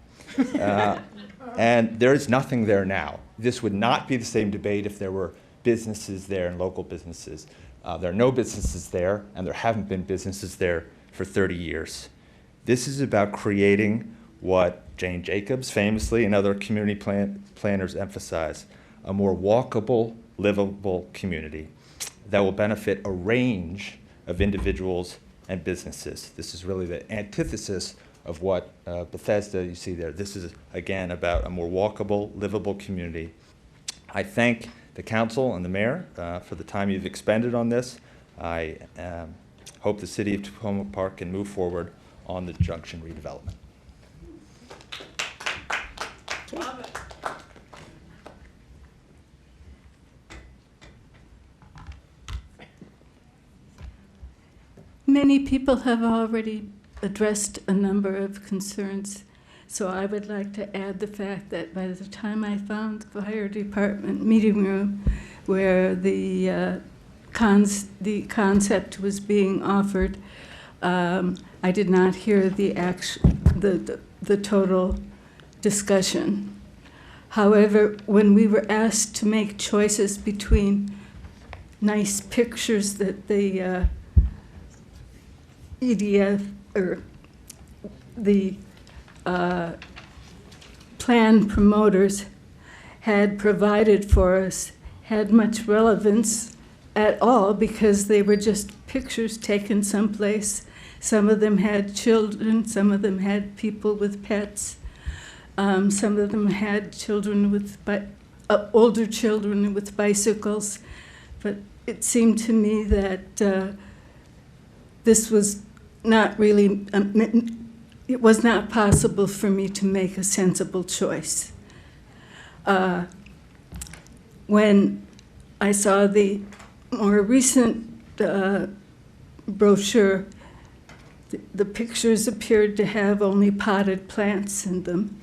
Speaker 3: And there is nothing there now. This would not be the same debate if there were businesses there and local businesses. There are no businesses there, and there haven't been businesses there for 30 years. This is about creating what Jane Jacobs famously and other community planners emphasize, a more walkable, livable community that will benefit a range of individuals and businesses. This is really the antithesis of what Bethesda you see there. This is, again, about a more walkable, livable community. I thank the council and the mayor for the time you've expended on this. I hope the city of Takoma Park can move forward on the junction redevelopment.
Speaker 4: Many people have already addressed a number of concerns, so I would like to add the fact that by the time I found the fire department meeting room where the concept was being offered, I did not hear the total discussion. However, when we were asked to make choices between nice pictures that the EDF or the plan promoters had provided for us had much relevance at all, because they were just pictures taken someplace. Some of them had children, some of them had people with pets, some of them had children with older children with bicycles. But it seemed to me that this was not really, it was not possible for me to make a sensible choice. When I saw the more recent brochure, the pictures appeared to have only potted plants in them,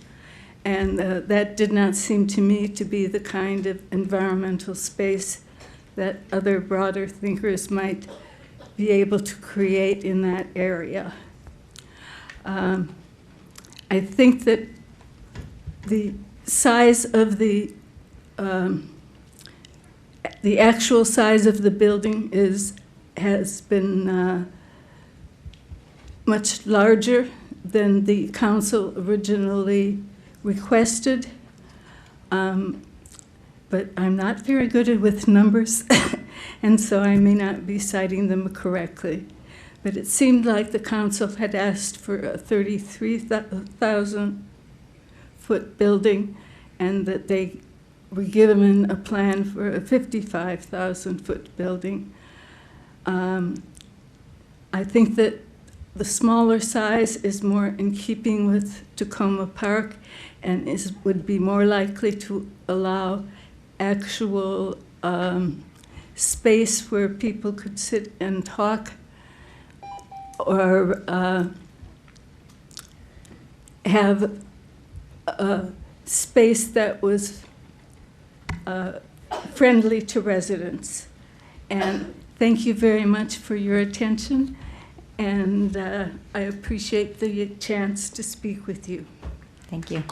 Speaker 4: and that did not seem to me to be the kind of environmental space that other broader thinkers might be able to create in that area. I think that the size of the actual size of the building has been much larger than the council originally requested. But I'm not very good with numbers, and so I may not be citing them correctly. But it seemed like the council had asked for a 33,000-foot building, and that they were given a plan for a 55,000-foot building. I think that the smaller size is more in keeping with Takoma Park and would be more likely to allow actual space where people could sit and talk, or have a space that was friendly to residents. And thank you very much for your attention, and I appreciate the chance to speak with you.
Speaker 1: Thank you.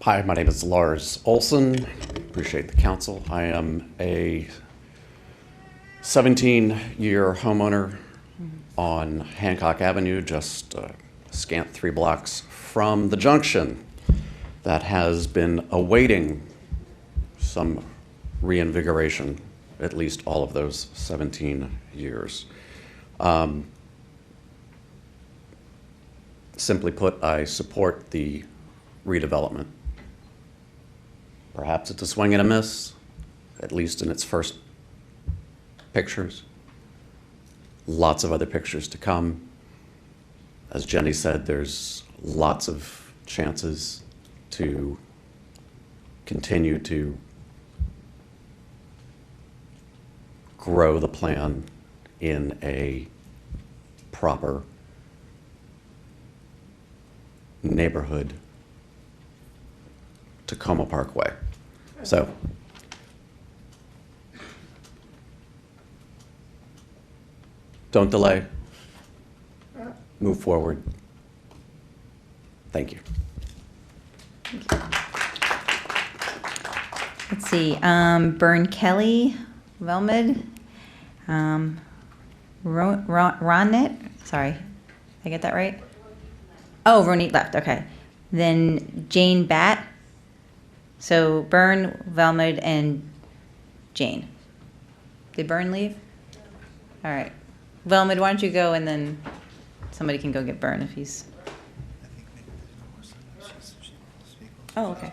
Speaker 5: Hi, my name is Lars Olson. Appreciate the council. I am a 17-year homeowner on Hancock Avenue, just a scant 3 blocks from the junction, that has been awaiting some reinvigoration, at least all of those 17 years. Simply put, I support the redevelopment. Perhaps it's a swing and a miss, at least in its first pictures. Lots of other pictures to come. As Jenny said, there's lots of chances to continue to grow the plan in a proper neighborhood Takoma Park way. So, don't delay. Move forward. Thank you.
Speaker 1: Let's see, Byrne Kelly, Velmed, Ronit, sorry, did I get that right? Oh, Ronit left, okay. Then Jane Batt. So Byrne, Velmed, and Jane. Did Byrne leave? All right. Velmed, why don't you go, and then somebody can go get Byrne if he's... Oh, okay.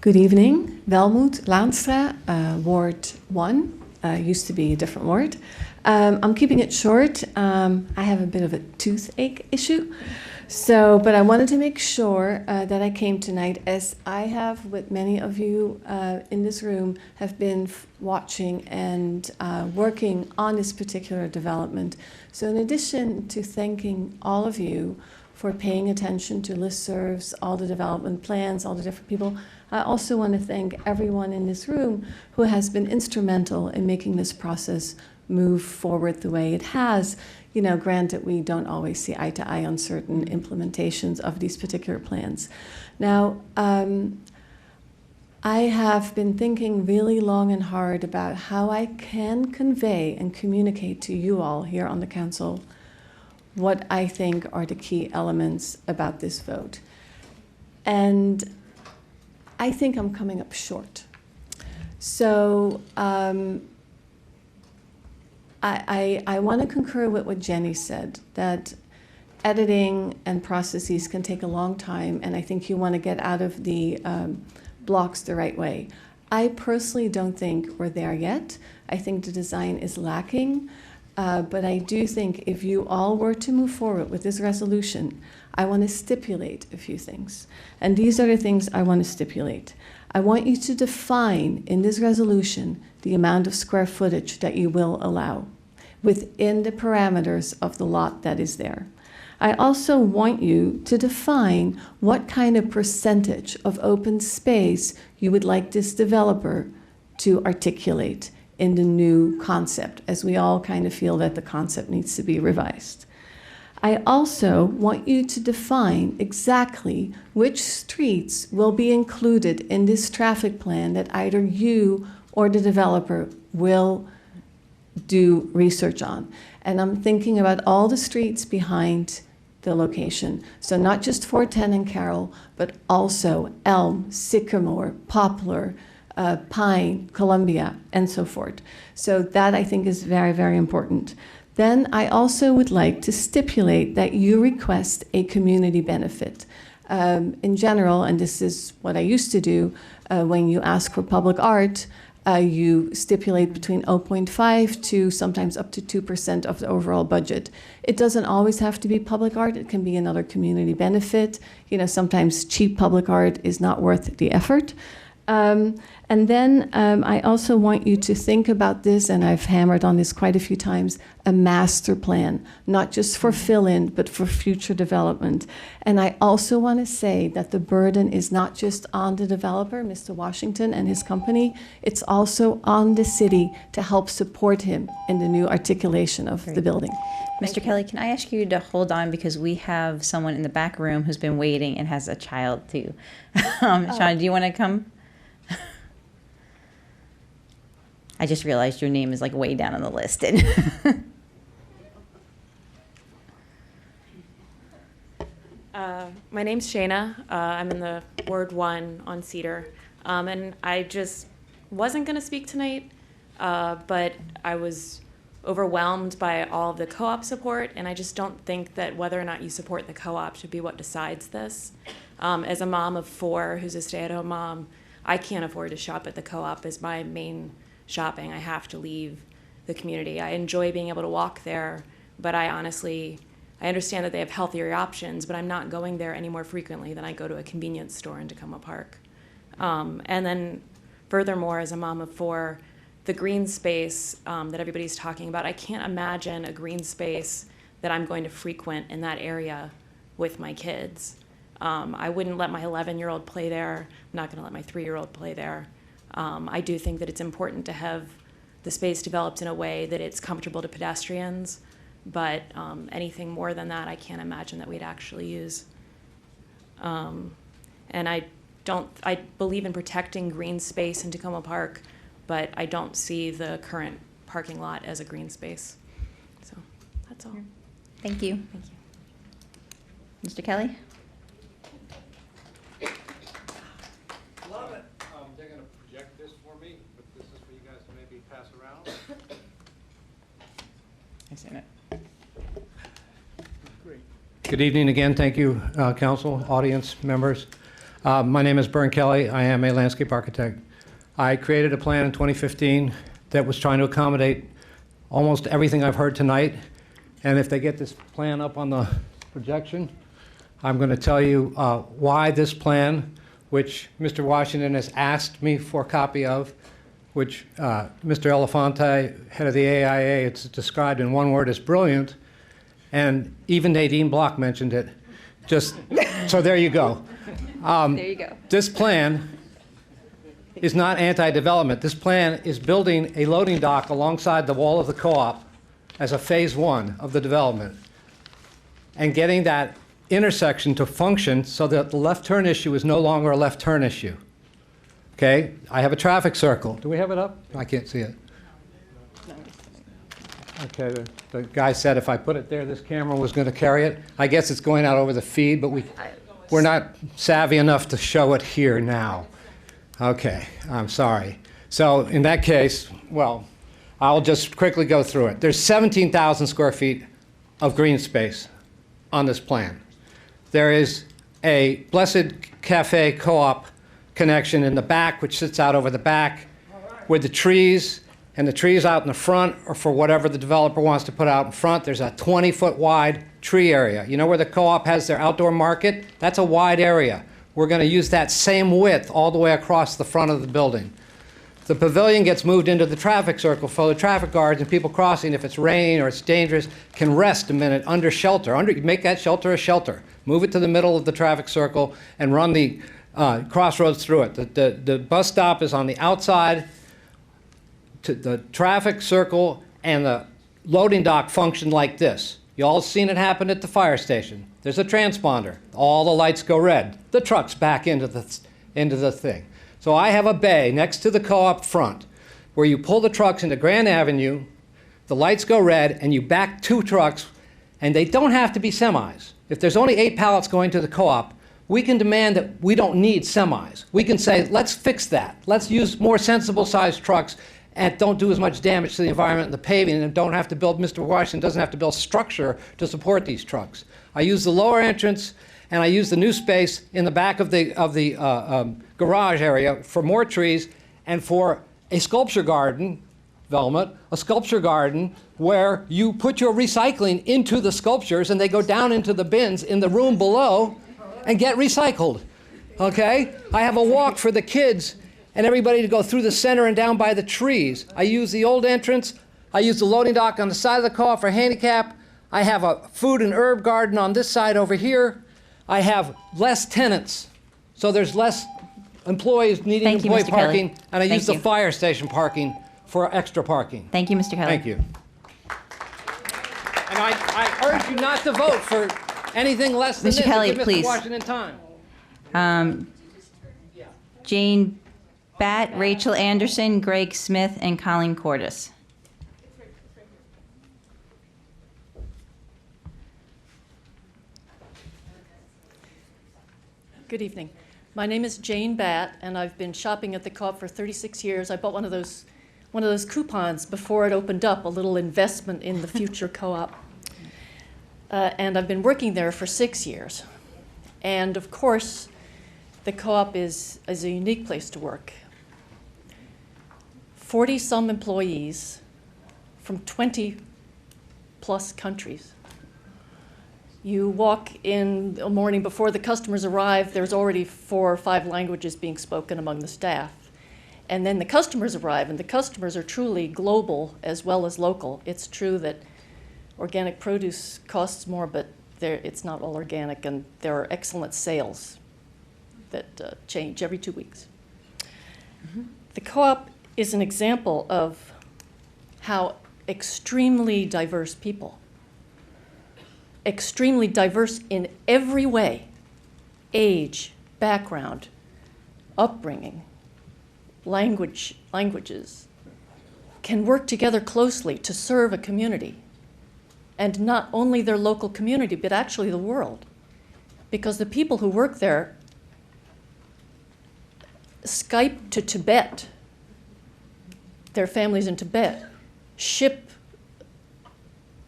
Speaker 6: Good evening. Welmoed Laanstra, Ward 1. Used to be a different ward. I'm keeping it short. I have a bit of a toothache issue. But I wanted to make sure that I came tonight, as I have, with many of you in this room, have been watching and working on this particular development. So in addition to thanking all of you for paying attention to listservs, all the development plans, all the different people, I also want to thank everyone in this room who has been instrumental in making this process move forward the way it has. You know, granted, we don't always see eye to eye on certain implementations of these particular plans. Now, I have been thinking really long and hard about how I can convey and communicate to you all here on the council what I think are the key elements about this vote. And I think I'm coming up short. So I want to concur with what Jenny said, that editing and processes can take a long time, and I think you want to get out of the blocks the right way. I personally don't think we're there yet. I think the design is lacking, but I do think if you all were to move forward with this resolution, I want to stipulate a few things. And these are the things I want to stipulate. I want you to define in this resolution the amount of square footage that you will allow within the parameters of the lot that is there. I also want you to define what kind of percentage of open space you would like this developer to articulate in the new concept, as we all kind of feel that the concept needs to be revised. I also want you to define exactly which streets will be included in this traffic plan that either you or the developer will do research on. And I'm thinking about all the streets behind the location. So not just 410 and Carroll, but also Elm, Sycamore, Poplar, Pine, Columbia, and so forth. So that I think is very, very important. Then I also would like to stipulate that you request a community benefit. In general, and this is what I used to do, when you ask for public art, you stipulate between 0.5 to sometimes up to 2% of the overall budget. It doesn't always have to be public art. It can be another community benefit. You know, sometimes cheap public art is not worth the effort. And then I also want you to think about this, and I've hammered on this quite a few times, a master plan, not just for fill-in, but for future development. And I also want to say that the burden is not just on the developer, Mr. Washington and his company, it's also on the city to help support him in the new articulation of the building.
Speaker 1: Mr. Kelly, can I ask you to hold on, because we have someone in the back room who's been waiting and has a child too. Sean, do you want to come? I just realized your name is like way down on the list.
Speaker 7: My name's Shayna. I'm in the Ward 1 on Cedar. And I just wasn't going to speak tonight, but I was overwhelmed by all of the co-op support, and I just don't think that whether or not you support the co-op should be what decides this. As a mom of 4 who's a stay-at-home mom, I can't afford to shop at the co-op as my main shopping. I have to leave the community. I enjoy being able to walk there, but I understand that they have healthier options, but I'm not going there any more frequently than I go to a convenience store in Takoma Park. And then furthermore, as a mom of 4, the green space that everybody's talking about, I can't imagine a green space that I'm going to frequent in that area with my kids. I wouldn't let my 11-year-old play there. I'm not going to let my 3-year-old play there. I do think that it's important to have the space developed in a way that it's comfortable to pedestrians. but anything more than that, I can't imagine that we'd actually use. And I believe in protecting green space in Takoma Park, but I don't see the current parking lot as a green space. So that's all.
Speaker 1: Thank you.
Speaker 7: Thank you.
Speaker 1: Mr. Kelly?
Speaker 8: Love it. They're going to project this for me, but this is for you guys to maybe pass around.
Speaker 1: I've seen it.
Speaker 8: Great. Good evening again. Thank you, council, audience, members. My name is Bern Kelly. I am a landscape architect. I created a plan in 2015 that was trying to accommodate almost everything I've heard tonight. And if they get this plan up on the projection, I'm going to tell you why this plan, which Mr. Washington has asked me for a copy of, which Mr. Elefante, head of the AIA, it's described in one word as brilliant, and even Nadine Block mentioned it. Just so there you go.
Speaker 1: There you go.
Speaker 8: This plan is not anti-development. This plan is building a loading dock alongside the wall of the co-op as a phase one of the development, and getting that intersection to function so that the left turn issue is no longer a left turn issue. Okay, I have a traffic circle. Do we have it up? I can't see it. Okay, the guy said if I put it there, this camera was going to carry it. I guess it's going out over the feed, but we're not savvy enough to show it here now. Okay, I'm sorry. So in that case, well, I'll just quickly go through it. There's 17,000 square feet of green space on this plan. There is a Blessed Cafe co-op connection in the back, which sits out over the back, with the trees, and the trees out in the front, or for whatever the developer wants to put out in front. There's a 20-foot wide tree area. You know where the co-op has their outdoor market? That's a wide area. We're going to use that same width all the way across the front of the building. The pavilion gets moved into the traffic circle for the traffic guards, and people crossing, if it's rain or it's dangerous, can rest a minute under shelter. Make that shelter a shelter. Move it to the middle of the traffic circle and run the crossroads through it. The bus stop is on the outside. To the traffic circle and the loading dock function like this. You all seen it happen at the fire station. There's a transponder. All the lights go red. The truck's back into the thing. So I have a bay next to the co-op front where you pull the trucks into Grand Avenue, the lights go red, and you back 2 trucks, and they don't have to be semis. If there's only 8 pallets going to the co-op, we can demand that we don't need semis. We can say, let's fix that. Let's use more sensible sized trucks and don't do as much damage to the environment and the paving, and don't have to build, Mr. Washington doesn't have to build structure to support these trucks. I use the lower entrance, and I use the new space in the back of the garage area for more trees and for a sculpture garden, Velma, a sculpture garden where you put your recycling into the sculptures and they go down into the bins in the room below and get recycled, okay? I have a walk for the kids and everybody to go through the center and down by the trees. I use the old entrance. I use the loading dock on the side of the co-op for handicap. I have a food and herb garden on this side over here. I have less tenants, so there's less employees needing employee parking, and I use the fire station parking for extra parking.
Speaker 1: Thank you, Mr. Kelly.
Speaker 8: Thank you. And I urge you not to vote for anything less than
Speaker 1: Mr.
Speaker 8: this.
Speaker 1: Kelly,
Speaker 8: Give Mr.
Speaker 1: please.
Speaker 8: Washington time.
Speaker 1: Jane Batt, Rachel Anderson, Greg Smith, and Colleen Cordis.
Speaker 9: Good evening. My name is Jane Batt, and I've been shopping at the co-op for 36 years. I bought one of those coupons before it opened up, a little investment in the future co-op. And I've been working there for 6 years. And of course, the co-op is a unique place to work. 40-some employees from 20-plus countries. You walk in the morning before the customers arrive, there's already 4 or 5 languages being spoken among the staff. And then the customers arrive, and the customers are truly global as well as local. It's true that organic produce costs more, but it's not all organic, and there are excellent sales that change every 2 weeks. Mm-hmm. The co-op is an example of how extremely diverse people extremely diverse in every way, age, background, upbringing, languages, can work together closely to serve a community. And not only their local community, but actually the world. Because the people who work there Skype to Tibet, their families in Tibet, ship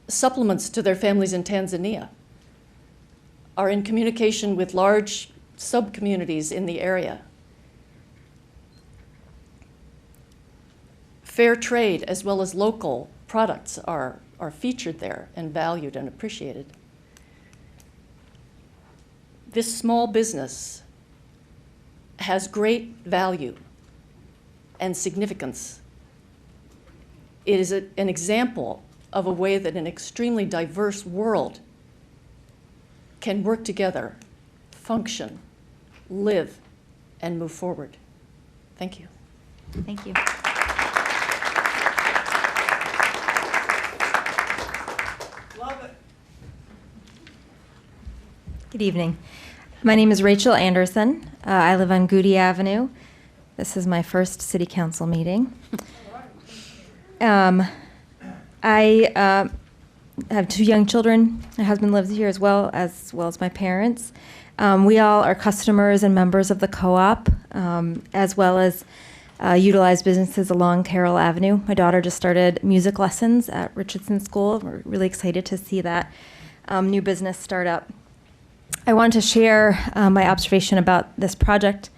Speaker 9: supplements to their families in Tanzania, are in communication with large sub-communities in the area. Fair trade as well as local products are featured there and valued and appreciated. This small business has great value and significance. It is an example of a way that an extremely diverse world can work together, function, live, and move forward. Thank you.
Speaker 1: Thank you.
Speaker 10: Good evening. My name is Rachel Anderson. I live on Goody Avenue. This is my first city council meeting. I have 2 young children. My husband lives here as well as my parents. We all are customers and members of the co-op, as well as utilize businesses along Carroll Avenue. My daughter just started music lessons at Richardson School. We're really excited to see that new business start up. I wanted to share my observation about this project.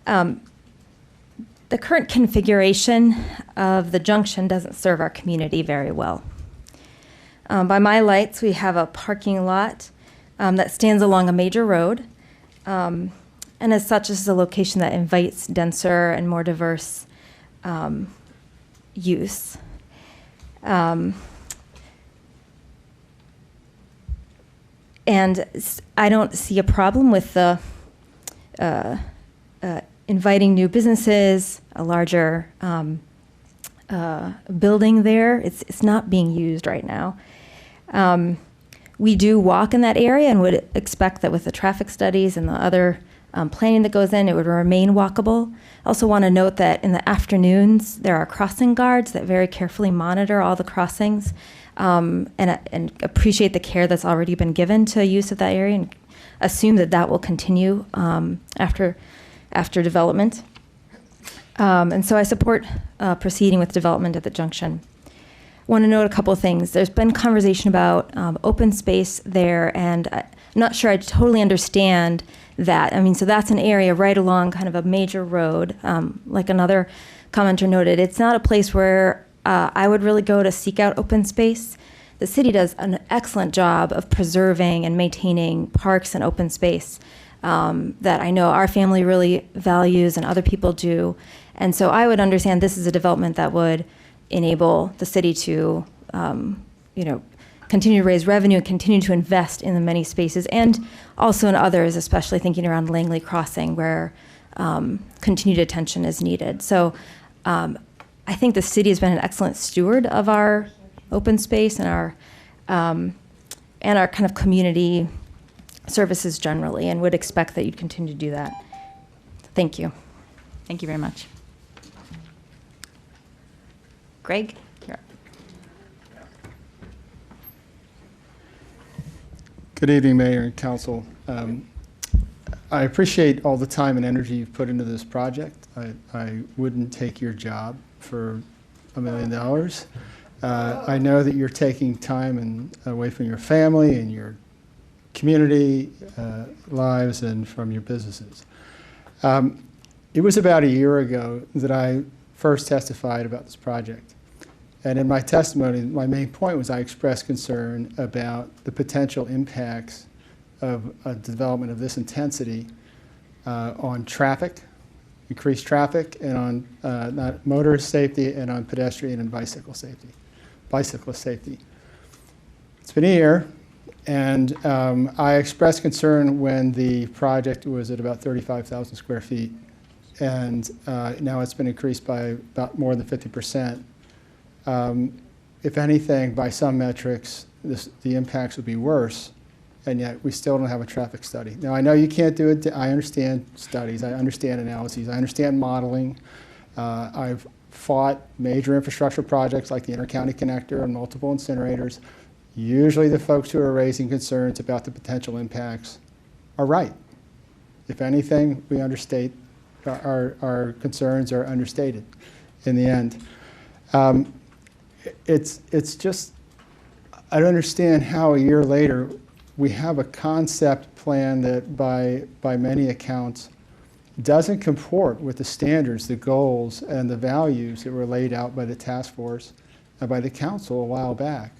Speaker 10: The current configuration of the junction doesn't serve our community very well. By my lights, we have a parking lot that stands along a major road. And as such, this is a location that invites denser and more diverse use. And I don't see a problem with the inviting new businesses, a larger building there. It's not being used right now. We do walk in that area and would expect that with the traffic studies and the other planning that goes in, it would remain walkable. I also want to note that in the afternoons, there are crossing guards that very carefully monitor all the crossings. And appreciate the care that's already been given to use of that area and assume that that will continue after development. And so I support proceeding with development at the junction. Want to note a couple of things. There's been conversation about open space there, and I'm not sure I totally understand that. I mean, so that's an area right along kind of a major road, like another commenter noted. It's not a place where I would really go to seek out open space. The city does an excellent job of preserving and maintaining parks and open space that I know our family really values and other people do. And so I would understand this is a development that would enable the city to, continue to raise revenue and continue to invest in the many spaces and also in others, especially thinking around Langley Crossing where continued attention is needed. So I think the city has been an excellent steward of our open space and our kind of community services generally, and would expect that you'd continue to do that. Thank you.
Speaker 1: Thank you very much. Greg? You're up.
Speaker 12: Good evening, Mayor and Council. I appreciate all the time and energy you've put into this project. I wouldn't take your job for $1 million. I know that you're taking time away from your family and your community lives and from your businesses. It was about a year ago that I first testified about this project. And in my testimony, my main point was I expressed concern about the potential impacts of a development of this intensity on traffic, increased traffic, and on motorist safety and on pedestrian and bicyclist safety. It's been a year, and I expressed concern when the project was at about 35,000 square feet, and now it's been increased by about more than 50%. If anything, by some metrics, the impacts would be worse, and yet we still don't have a traffic study. Now, I know you can't do it. I understand studies. I understand analyses. I understand modeling. I've fought major infrastructure projects like the Intercounty Connector and multiple incinerators. Usually the folks who are raising concerns about the potential impacts are right. If anything, we understate, our concerns are understated in the end. It's just, I don't understand how a year later we have a concept plan that by many accounts doesn't comport with the standards, the goals, and the values that were laid out by the task force and by the council a while back.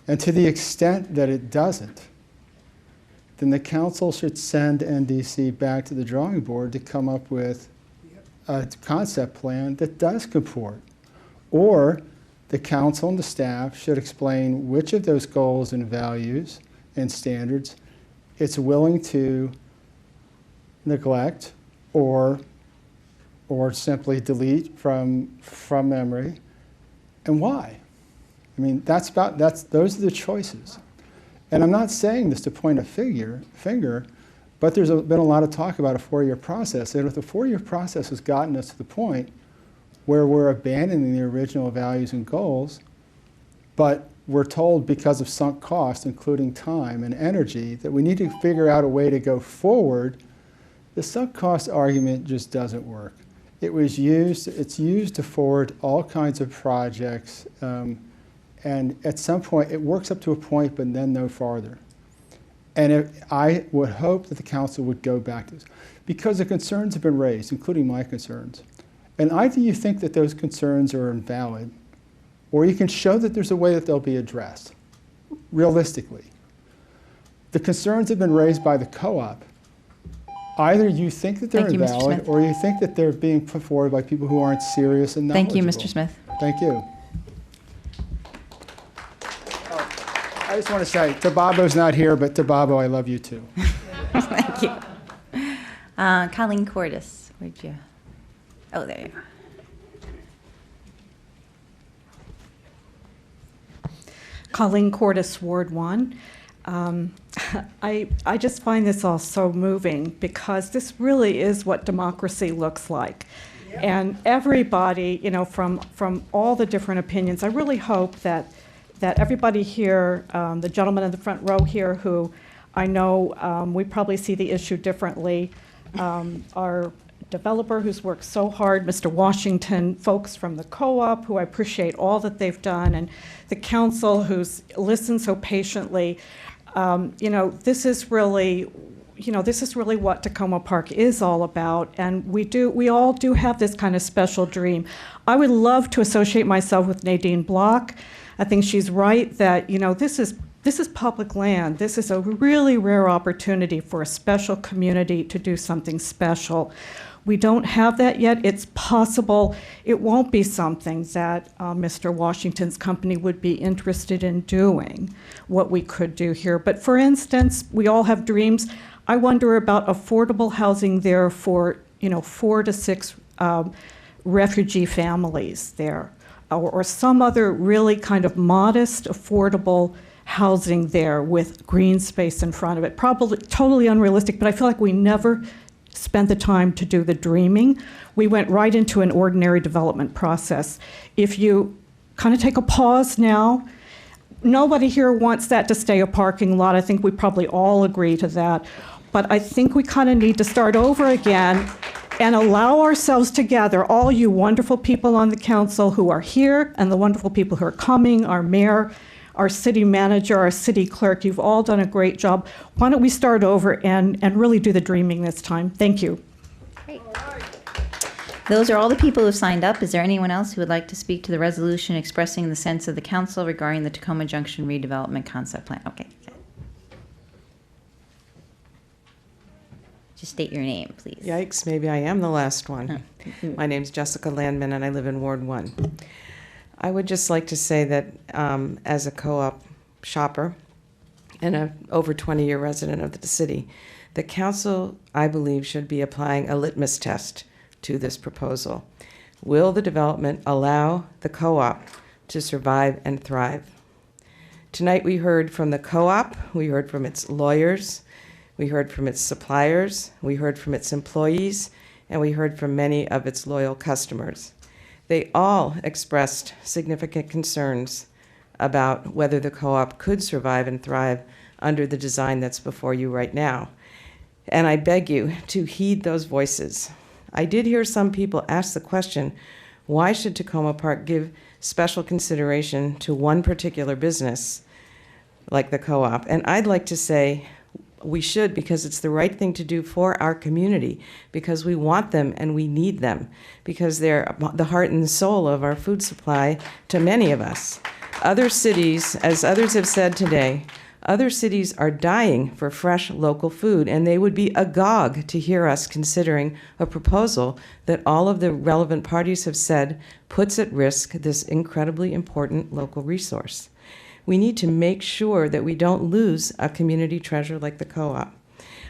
Speaker 12: And to the extent that it doesn't, then the council should send NDC back to the drawing board to come up with a concept plan that does comport. Or the council and the staff should explain which of those goals and values and standards it's willing to neglect or simply delete from memory, and why. I mean, those are the choices. And I'm not saying this to point a finger, but there's been a lot of talk about a 4-year process. And if the 4-year process has gotten us to the point where we're abandoning the original values and goals, but we're told because of sunk costs, including time and energy, that we need to figure out a way to go forward, the sunk cost argument just doesn't work. It's used to forward all kinds of projects, and at some point, it works up to a point, but then no farther. And I would hope that the council would go back to this, because the concerns have been raised, including my concerns. And either you think that those concerns are invalid, or you can show that there's a way that they'll be addressed, realistically. The concerns have been raised by the co-op. Either you think that they're invalid, or you think that they're being put forward by people who aren't serious and knowledgeable.
Speaker 1: Thank you, Mr. Smith.
Speaker 12: Thank you. I just want to say, Tababo's not here, but Tababo, I love you too.
Speaker 1: Thank you. Colleen Cordes, where'd you? Oh, there you are.
Speaker 13: Colleen Cordes, Ward 1. I just find this all so moving, because this really is what democracy looks like. Yep. And everybody, you know, from all the different opinions, I really hope that everybody here, the gentleman in the front row here, who I know we probably see the issue differently, our developer who's worked so hard, Mr. Washington, folks from the co-op who I appreciate all that they've done, and the council who's listened so patiently. You know, this is really what Takoma Park is all about, and we all do have this kind of special dream. I would love to associate myself with Nadine Block. I think she's right that, you know, this is public land. This is a really rare opportunity for a special community to do something special. We don't have that yet. It's possible it won't be something that Mr. Washington's company would be interested in doing, what we could do here. But for instance, we all have dreams. I wonder about affordable housing there for, you know, 4 to 6 refugee families there, or some other really kind of modest, affordable housing there with green space in front of it. Probably totally unrealistic, but I feel like we never spent the time to do the dreaming. We went right into an ordinary development process. If you kind of take a pause now, nobody here wants that to stay a parking lot. I think we probably all agree to that. But I think we kind of need to start over again and allow ourselves together, all you wonderful people on the council who are here and the wonderful people who are coming, our mayor, our city manager, our city clerk, you've all done a great job. Why don't we start over and really do the dreaming this time? Thank you.
Speaker 1: Great. Those are all the people who have signed up. Is there anyone else who would like to speak to the resolution expressing the sense of the council regarding the Takoma Junction redevelopment concept plan? Okay. Just state your name, please.
Speaker 15: Yikes, maybe I am the last one. My name's Jessica Landman, and I live in Ward 1. I would just like to say that as a co-op shopper and an over 20-year resident of the city, the council, I believe, should be applying a litmus test to this proposal. Will the development allow the co-op to survive and thrive? Tonight we heard from the co-op, we heard from its lawyers, we heard from its suppliers, we heard from its employees, and we heard from many of its loyal customers. They all expressed significant concerns about whether the co-op could survive and thrive under the design that's before you right now. And I beg you to heed those voices. I did hear some people ask the question, why should Takoma Park give special consideration to one particular business like the co-op? And I'd like to say we should, because it's the right thing to do for our community, because we want them and we need them, because they're the heart and soul of our food supply to many of us. Other cities, as others have said today, other cities are dying for fresh local food, and they would be agog to hear us considering a proposal that all of the relevant parties have said puts at risk this incredibly important local resource. We need to make sure that we don't lose a community treasure like the co-op.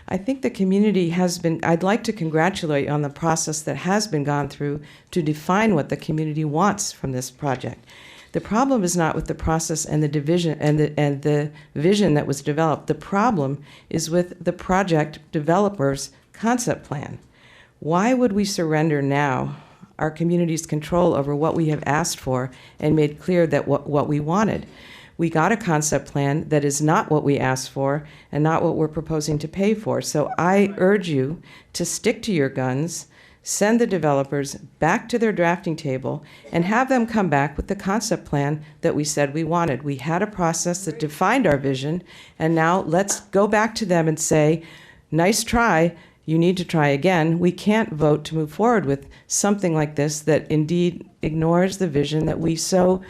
Speaker 15: I think the community has been, I'd like to congratulate you on the process that has been gone through to define what the community wants from this project. The problem is not with the process and the division and the vision that was developed. The problem is with the project developer's concept plan. Why would we surrender now our community's control over what we have asked for and made clear that what we wanted? We got a concept plan that is not what we asked for and not what we're proposing to pay for. So I urge you to stick to your guns, send the developers back to their drafting table, and have them come back with the concept plan that we said we wanted. We had a process that defined our vision, and now let's go back to them and say, nice try, you need to try again. We can't vote to move forward with something like this that indeed ignores the vision that we so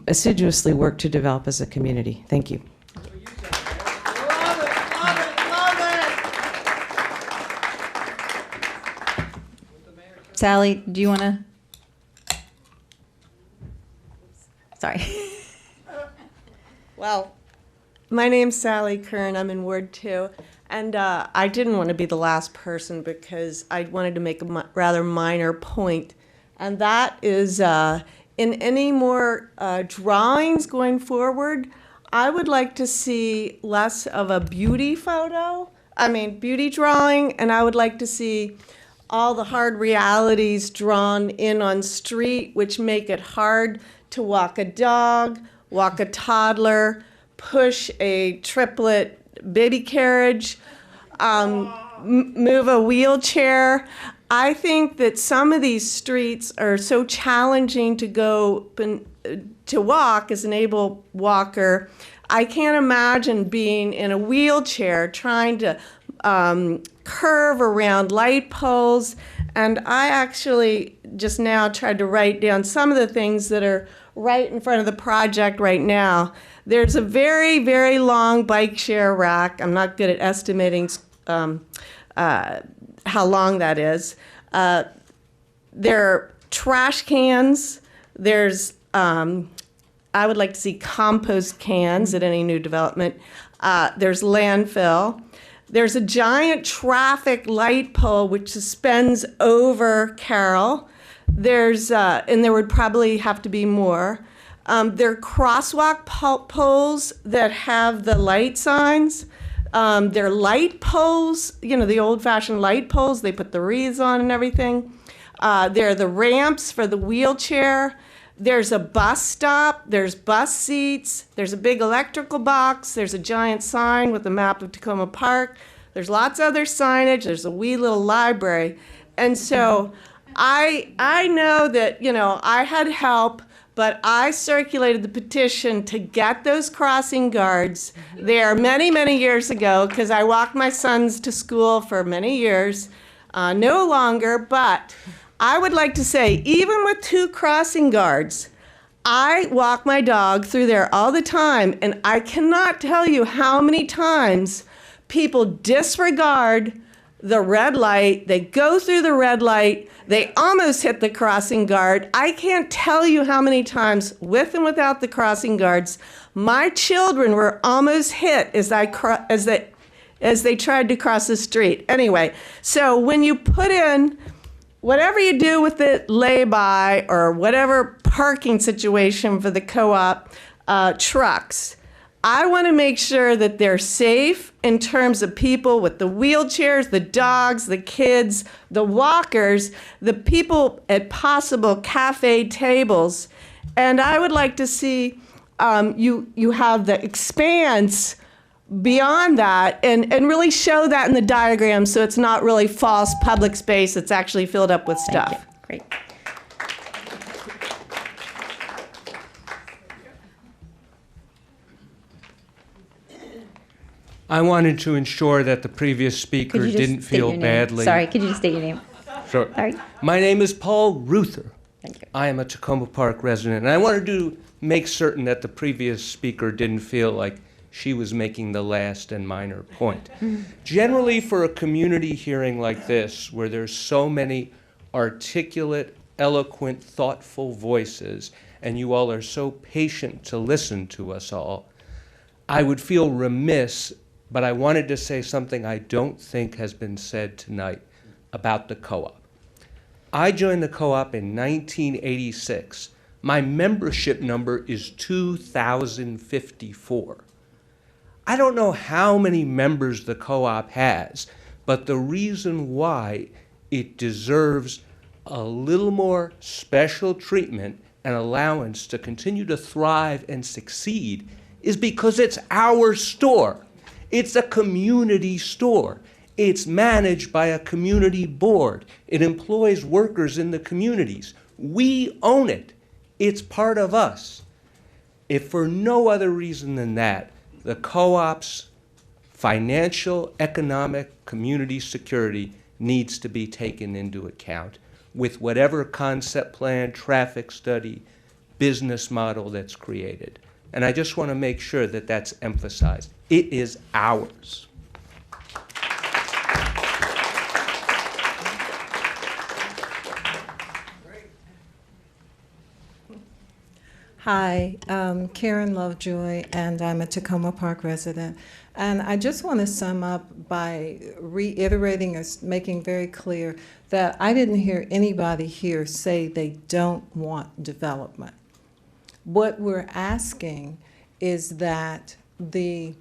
Speaker 15: assiduously work to develop as a community. Thank you.
Speaker 1: Sally, do you want to? Sorry.
Speaker 11: Well, my name's Sally Kern. I'm in Ward 2. And I didn't want to be the last person because I wanted to make a rather minor point. And that is in any more drawings going forward, I would like to see less of a beauty beauty drawing, and I would like to see all the hard realities drawn in on street, which make it hard to walk a dog, walk a toddler, push a triplet baby carriage, move a wheelchair. I think that some of these streets are so challenging to walk as an able walker. I can't imagine being in a wheelchair trying to curve around light poles. And I actually just now tried to write down some of the things that are right in front of the project right now. There's a very, very long bike share rack. I'm not good at estimating how long that is. There are trash cans. There's, I would like to see compost cans at any new development. There's landfill. There's a giant traffic light pole which suspends over Carroll. There's, and there would probably have to be more. There are crosswalk poles that have the light signs. They're light poles, the old-fashioned light poles. They put the wreaths on and everything. There are the ramps for the wheelchair. There's a bus stop. There's bus seats. There's a big electrical box. There's a giant sign with a map of Takoma Park. There's lots of other signage. There's a wee little library. And so I know that, I had help, but I circulated the petition to get those crossing guards there many, many years ago because I walked my sons to school for many years. No longer, but I would like to say, even with 2 crossing guards, I walk my dog through there all the time, and I cannot tell you how many times people disregard the red light. They go through the red light. They almost hit the crossing guard. I can't tell you how many times, with and without the crossing guards, my children were almost hit as they tried to cross the street. Anyway, so when you put in whatever you do with the lay-by or whatever parking situation for the co-op trucks, I want to make sure that they're safe in terms of people with the wheelchairs, the dogs, the kids, the walkers, the people at possible cafe tables. And I would like to see you have the expanse beyond that and really show that in the diagram so it's not really false public space, it's actually filled up with stuff.
Speaker 10: Great.
Speaker 16: I wanted to ensure that the previous speaker
Speaker 10: Could you just
Speaker 16: didn't
Speaker 10: state
Speaker 16: feel
Speaker 10: your name?
Speaker 16: badly.
Speaker 10: Sorry, could you just state your name?
Speaker 16: Sure.
Speaker 10: Sorry.
Speaker 16: My name is Paul Ruther.
Speaker 10: Thank you.
Speaker 16: I am a Takoma Park resident, and I wanted to make certain that the previous speaker didn't feel like she was making the last and minor point. Generally, for a community hearing like this, where there's so many articulate, eloquent, thoughtful voices, and you all are so patient to listen to us all, I would feel remiss, but I wanted to say something I don't think has been said tonight about the co-op. I joined the co-op in 1986. My membership number is 2,054. I don't know how many members the co-op has, but the reason why it deserves a little more special treatment and allowance to continue to thrive and succeed is because it's our store. It's a community store. It's managed by a community board. It employs workers in the communities. We own it. It's part of us. If for no other reason than that, the co-op's financial, economic, community security needs to be taken into account with whatever concept plan, traffic study, business model that's created. And I just want to make sure that that's emphasized. It is ours.
Speaker 18: Hi, Karen Lovejoy, and I'm a Takoma Park resident. And I just want to sum up by reiterating or making very clear that I didn't hear anybody here say they don't want development. What we're asking is that the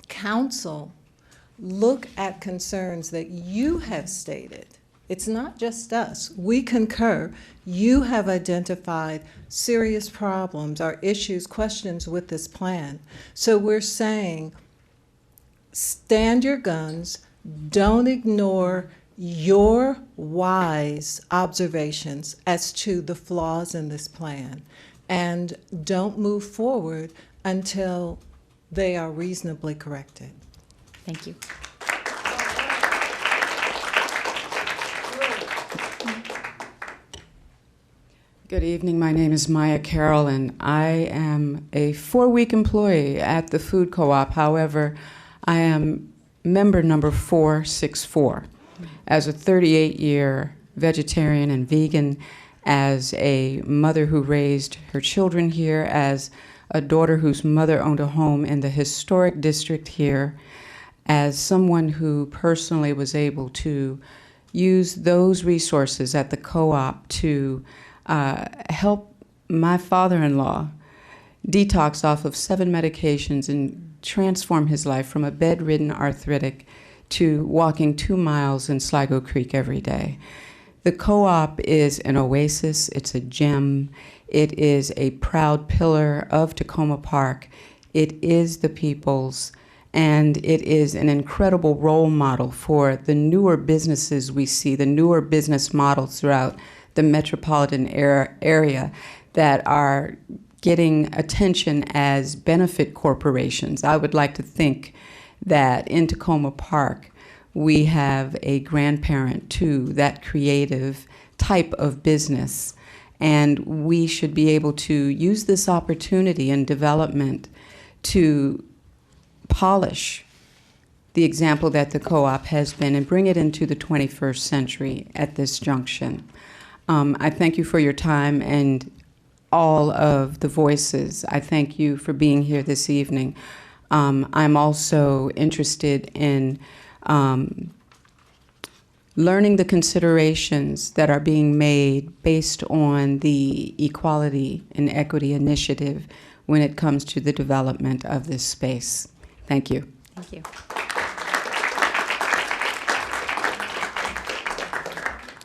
Speaker 18: council look at concerns that you have stated. It's not just us. We concur. You have identified serious problems or issues, questions with this plan. So we're saying, stand your guns, don't ignore your wise observations as to the flaws in this plan, and don't move forward until they are reasonably corrected.
Speaker 10: Thank you.
Speaker 23: Good evening. My name is Maya Carroll, and I am a 4-week employee at the food co-op. However, I am member number 464. As a 38-year vegetarian and vegan, as a mother who raised her children here, as a daughter whose mother owned a home in the historic district here, as someone who personally was able to use those resources at the co-op to help my father-in-law detox off of 7 medications and transform his life from a bedridden arthritic to walking 2 miles in Sligo Creek every day. The co-op is an oasis, it's a gem, it is a proud pillar of Takoma Park, it is the people's, and it is an incredible role model for the newer businesses we see, the newer business models throughout the metropolitan area that are getting attention as benefit corporations. I would like to think that in Takoma Park, we have a grandparent to that creative type of business, and we should be able to use this opportunity in development to polish the example that the co-op has been and bring it into the 21st century at this junction. I thank you for your time and all of the voices. I thank you for being here this evening. I'm also interested in learning the considerations that are being made based on the Equality and Equity Initiative, when it comes to the development of this space. Thank you.
Speaker 1: Thank you.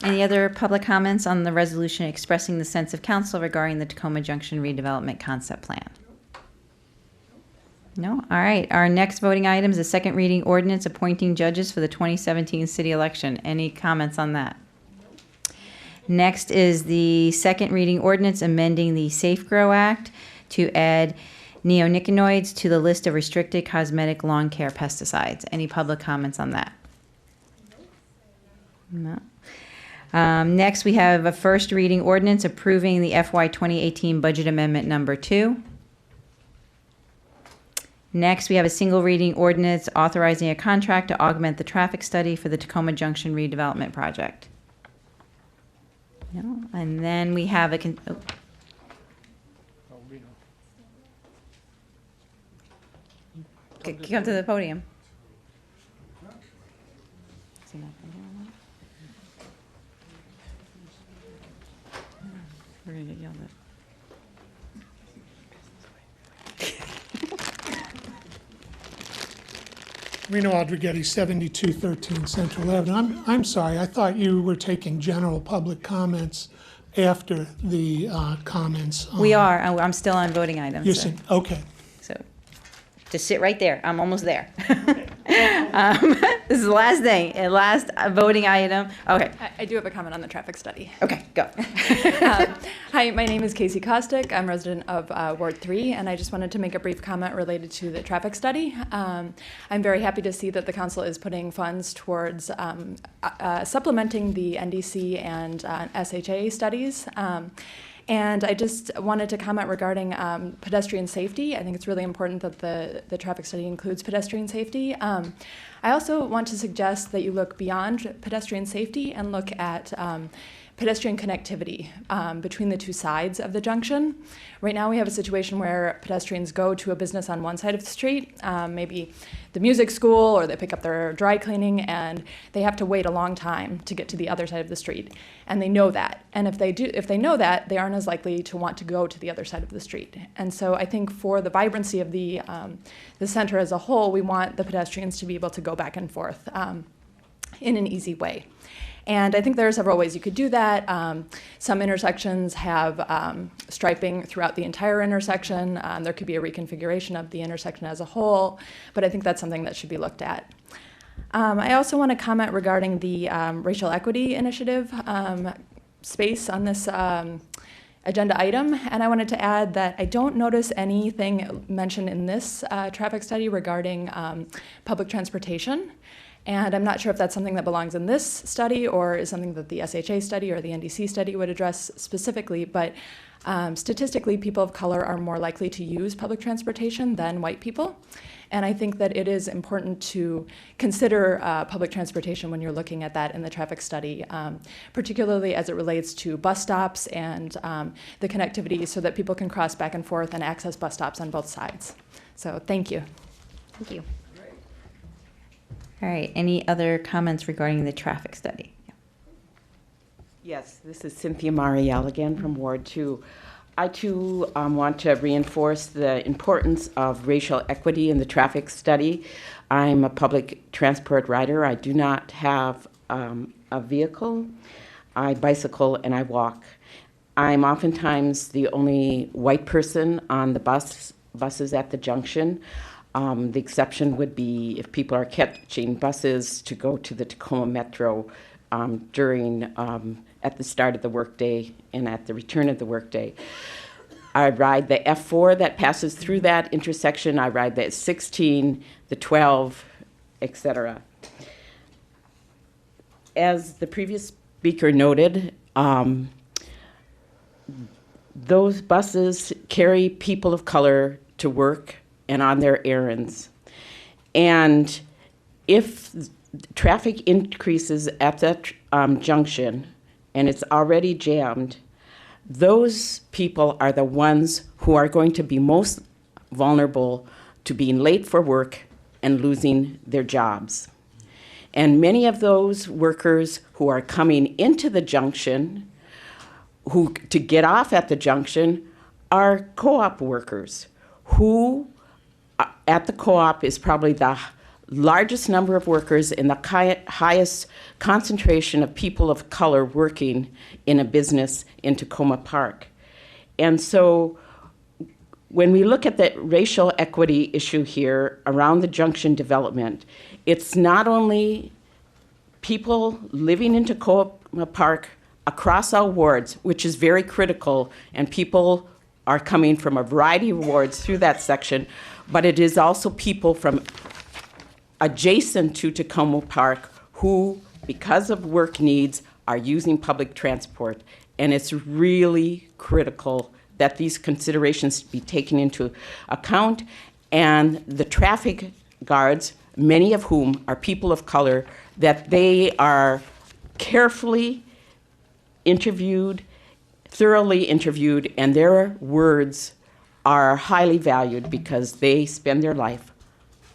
Speaker 1: Any other public comments on the resolution expressing the sense of council regarding the Takoma Junction redevelopment concept plan? No? All right. Our next voting item is a second reading ordinance appointing judges for the 2017 city election. Any comments on that? Next is the second reading ordinance amending the Safe Grow Act to add neonicotinoids to the list of restricted cosmetic lawn care pesticides. Any public comments on that? No. Next, we have a first reading ordinance approving the FY 2018 budget amendment number 2. Next, we have a single reading ordinance authorizing a contract to augment the traffic study for the Takoma Junction redevelopment project. No. And then we have a come to the podium. We're gonna get yelled at.
Speaker 2: Reno Aldrighetti, 7213 Central Avenue. I'm sorry, I thought you were taking general public comments after the comments.
Speaker 1: We are. I'm still on voting items.
Speaker 2: You're
Speaker 1: so.
Speaker 2: saying, okay.
Speaker 1: So just sit right there. I'm almost there. This is the last thing, last voting item. Okay.
Speaker 17: I do have a comment on the traffic study.
Speaker 1: Okay, go.
Speaker 17: Hi, my name is Casey Kostick. I'm a resident of Ward 3, and I just wanted to make a brief comment related to the traffic study. I'm very happy to see that the council is putting funds towards supplementing the NDC and SHA studies. And I just wanted to comment regarding pedestrian safety. I think it's really important that the traffic study includes pedestrian safety. I also want to suggest that you look beyond pedestrian safety and look at pedestrian connectivity between the two sides of the junction. Right now we have a situation where pedestrians go to a business on one side of the street, maybe the music school, or they pick up their dry cleaning, and they have to wait a long time to get to the other side of the street. And they know that. And if they know that, they aren't as likely to want to go to the other side of the street. And so I think for the vibrancy of the center as a whole, we want the pedestrians to be able to go back and forth in an easy way. And I think there are several ways you could do that. Some intersections have striping throughout the entire intersection. There could be a reconfiguration of the intersection as a whole, but I think that's something that should be looked at. I also want to comment regarding the racial equity initiative space on this agenda item, and I wanted to add that I don't notice anything mentioned in this traffic study regarding public transportation. And I'm not sure if that's something that belongs in this study or is something that the SHA study or the NDC study would address specifically, but statistically, people of color are more likely to use public transportation than white people. And I think that it is important to consider public transportation when you're looking at that in the traffic study, particularly as it relates to bus stops and the connectivity so that people can cross back and forth and access bus stops on both sides. So thank you.
Speaker 1: Thank you. All right, any other comments regarding the traffic study? Yeah.
Speaker 19: Yes, this is Cynthia Marielle again from Ward 2. I too want to reinforce the importance of racial equity in the traffic study. I'm a public transport rider. I do not have a vehicle. I bicycle and I walk. I'm oftentimes the only white person on the buses at the junction. The exception would be if people are catching buses to go to the Takoma Metro at the start of the workday and at the return of the workday. I ride the F4 that passes through that intersection. I ride the 16, the 12, etc. As the previous speaker noted, those buses carry people of color to work and on their errands. And if traffic increases at that junction and it's already jammed, those people are the ones who are going to be most vulnerable to being late for work and losing their jobs. And many of those workers who are coming into the junction, to get off at the junction, are co-op workers who at the co-op is probably the largest number of workers and the highest concentration of people of color working in a business in Takoma Park. And so when we look at the racial equity issue here around the junction development, it's not only people living in Takoma Park across all wards, which is very critical, and people are coming from a variety of wards through that section, but it is also people from adjacent to Takoma Park who, because of work needs, are using public transport. And it's really critical that these considerations be taken into account. And the traffic guards, many of whom are people of color, that they are carefully interviewed, thoroughly interviewed, and their words are highly valued because they spend their life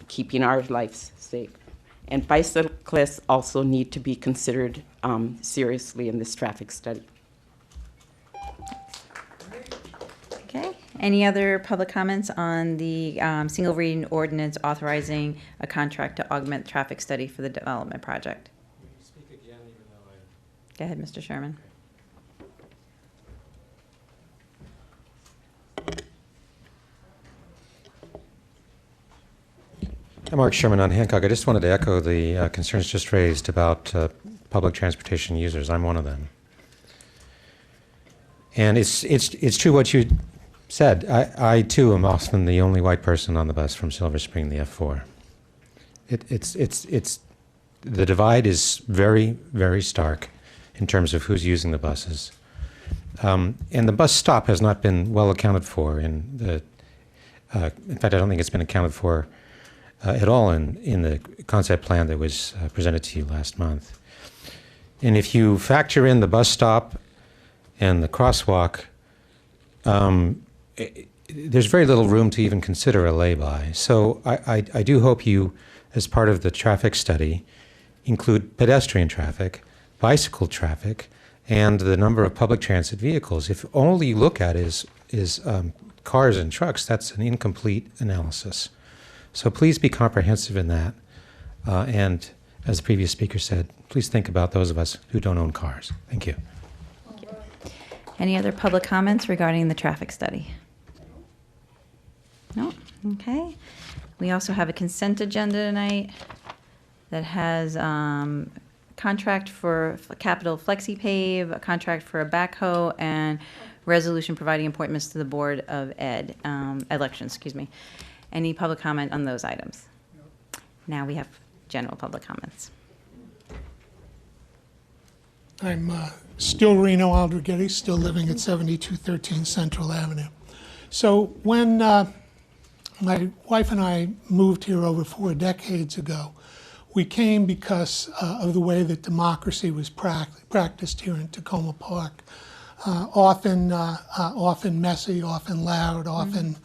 Speaker 19: keeping our lives safe. And bicyclists also need to be considered seriously in this traffic study.
Speaker 1: Okay. Any other public comments on the single reading ordinance authorizing a contract to augment traffic study for the development project? Go ahead, Mr. Sherman.
Speaker 20: I'm Mark Sherman on Hancock. I just wanted to echo the concerns just raised about public transportation users. I'm one of them. And it's true what you said. I too am often the only white person on the bus from Silver Spring, the F4. The divide is very, very stark in terms of who's using the buses. And the bus stop has not been well accounted for in fact, I don't think it's been accounted for at all in the concept plan that was presented to you last month. And if you factor in the bus stop and the crosswalk, there's very little room to even consider a lay-by. So I do hope you, as part of the traffic study, include pedestrian traffic, bicycle traffic, and the number of public transit vehicles. If all you look at is cars and trucks, that's an incomplete analysis. So please be comprehensive in that. And as the previous speaker said, please think about those of us who don't own cars. Thank you.
Speaker 1: Thank you. Any other public comments regarding the traffic study? No? Okay. We also have a consent agenda tonight that has contract for Capital FlexiPave, a contract for a backhoe, and resolution providing appointments to the Board of Elections, excuse me. Any public comment on those items? No. Now we have general public comments.
Speaker 2: I'm still Reno Aldrighetti, still living at 7213 Central Avenue. So when my wife and I moved here over 4 decades ago, we came because of the way that democracy was practiced here in Takoma Park. Often messy, often loud, often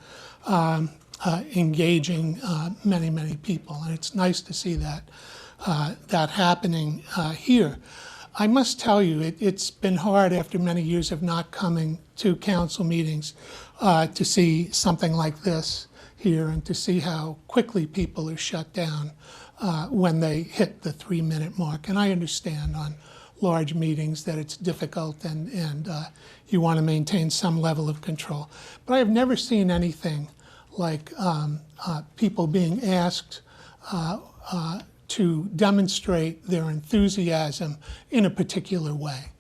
Speaker 2: engaging many, many people. And it's nice to see that, that happening here. I must tell you, it's been hard after many years of not coming to council meetings to see something like this here and to see how quickly people are shut down when they hit the 3-minute mark. And I understand on large meetings that it's difficult and you want to maintain some level of control. But I have never seen anything like people being asked to demonstrate their enthusiasm in a particular way.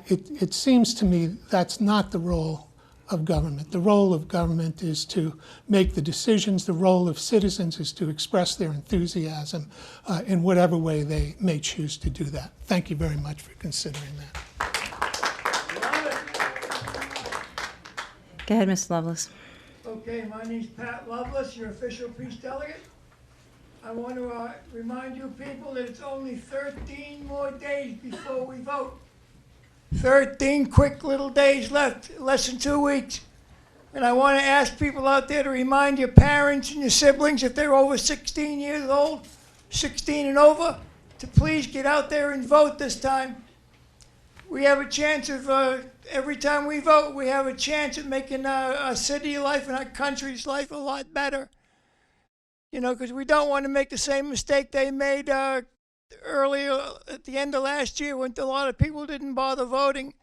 Speaker 2: It seems to me that's not the role of government. The role of government is to make the decisions. The role of citizens is to express their enthusiasm in whatever way they may choose to do that. Thank you very much for considering that.
Speaker 1: Go ahead, Mr. Lovelace.
Speaker 21: Okay, my name's Pat Lovelace, your official peace delegate. I want to remind you people that it's only 13 more days before we vote. 13 quick little days left, less than 2 weeks. And I want to ask people out there to remind your parents and your siblings, if they're over 16 years old, 16 and over, to please get out there and vote this time. We have a chance of every time we vote, we have a chance at making our city life and our country's life a lot better. You know, because we don't want to make the same mistake they made earlier at the end of last year when a lot of people didn't bother voting.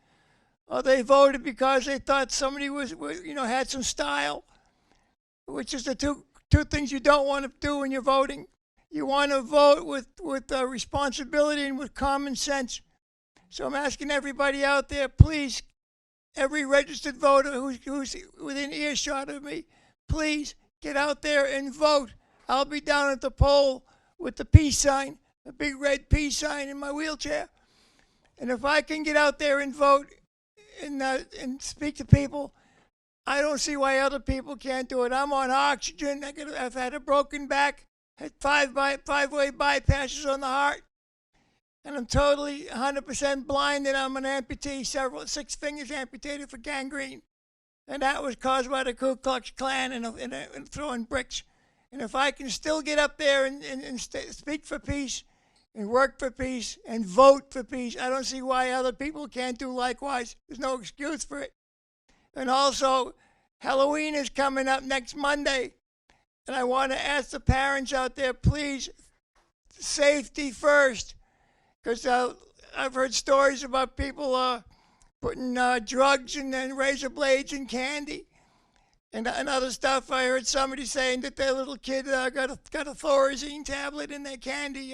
Speaker 21: Or they voted because they thought somebody was had some style, which is the two things you don't want to do when you're voting. You want to vote with responsibility and with common sense. So I'm asking everybody out there, please, every registered voter who's within earshot of me, please get out there and vote. I'll be down at the poll with the peace sign, a big red peace sign in my wheelchair. And if I can get out there and vote and speak to people, I don't see why other people can't do it. I'm on oxygen. I've had a broken back, had five-way bypasses on the heart, and I'm totally 100% blind, and I'm an amputee, 6 fingers amputated for gangrene. And that was caused by the Ku Klux Klan and throwing bricks. And if I can still get up there and speak for peace and work for peace and vote for peace, I don't see why other people can't do likewise. There's no excuse for it. And also, Halloween is coming up next Monday. And I want to ask the parents out there, please, safety first. Because I've heard stories about people putting drugs and then razor blades in candy and other stuff. I heard somebody saying that their little kid got a Thorazine tablet in their candy.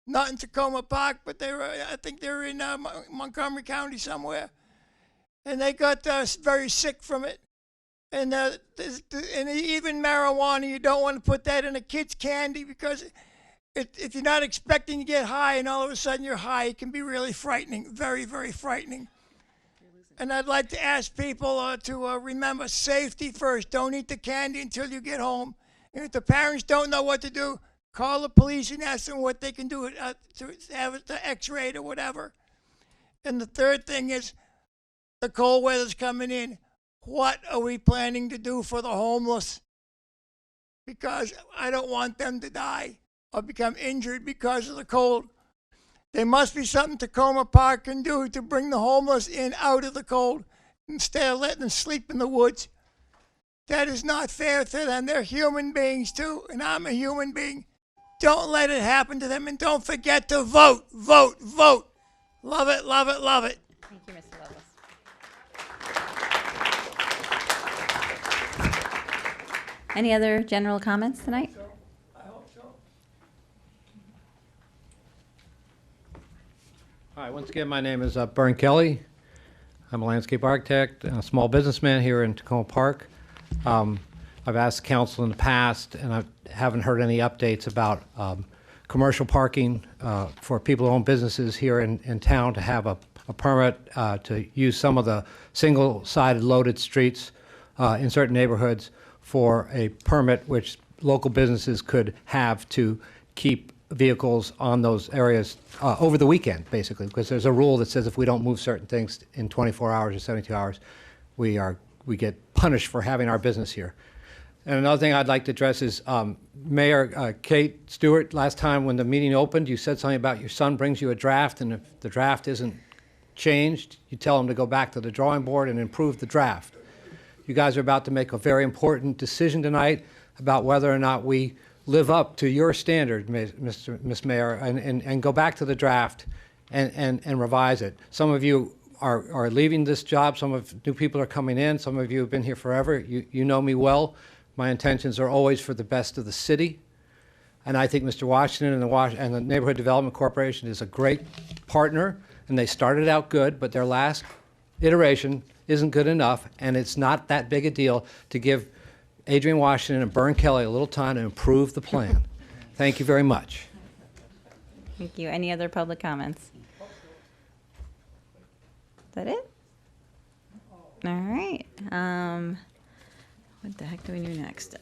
Speaker 21: Not in Takoma Park, but I think they were in Montgomery County somewhere. And they got very sick from it. And even marijuana, you don't want to put that in a kid's candy because if you're not expecting to get high and all of a sudden you're high, it can be really frightening, very, very frightening. And I'd like to ask people to remember safety first. Don't eat the candy until you get home. And if the parents don't know what to do, call the police and ask them what they can do to have it x-rayed or whatever. And the third thing is the cold weather's coming in. What are we planning to do for the homeless? Because I don't want them to die or become injured because of the cold. There must be something Takoma Park can do to bring the homeless in out of the cold instead of letting them sleep in the woods. That is not fair to them. They're human beings too, and I'm a human being. Don't let it happen to them, and don't forget to vote, vote, vote. Love it, love it, love it.
Speaker 1: Thank you, Mr. Lovelace. Any other general comments tonight?
Speaker 21: I hope so.
Speaker 8: Hi, once again, my name is Bern Kelly. I'm a landscape architect, a small businessman here in Takoma Park. I've asked council in the past, and I haven't heard any updates about commercial parking for people who own businesses here in town to have a permit to use some of the single-sided loaded streets in certain neighborhoods for a permit which local businesses could have to keep vehicles on those areas over the weekend, basically, because there's a rule that says if we don't move certain things in 24 hours or 72 hours, we get punished for having our business here. And another thing I'd like to address is Mayor Kate Stewart, last time when the meeting opened, you said something about your son brings you a draft, and if the draft isn't changed, you tell him to go back to the drawing board and improve the draft. You guys are about to make a very important decision tonight about whether or not we live up to your standard, Miss Mayor, and go back to the draft and revise it. Some of you are leaving this job. Some of new people are coming in. Some of you have been here forever. You know me well. My intentions are always for the best of the city. And I think Mr. Washington and the Neighborhood Development Corporation is a great partner. And they started out good, but their last iteration isn't good enough. And it's not that big a deal to give Adrian Washington and Bern Kelly a little time to improve the plan. Thank you very much.
Speaker 1: Thank you. Any other public comments? Is that it? All right. What the heck do we do next?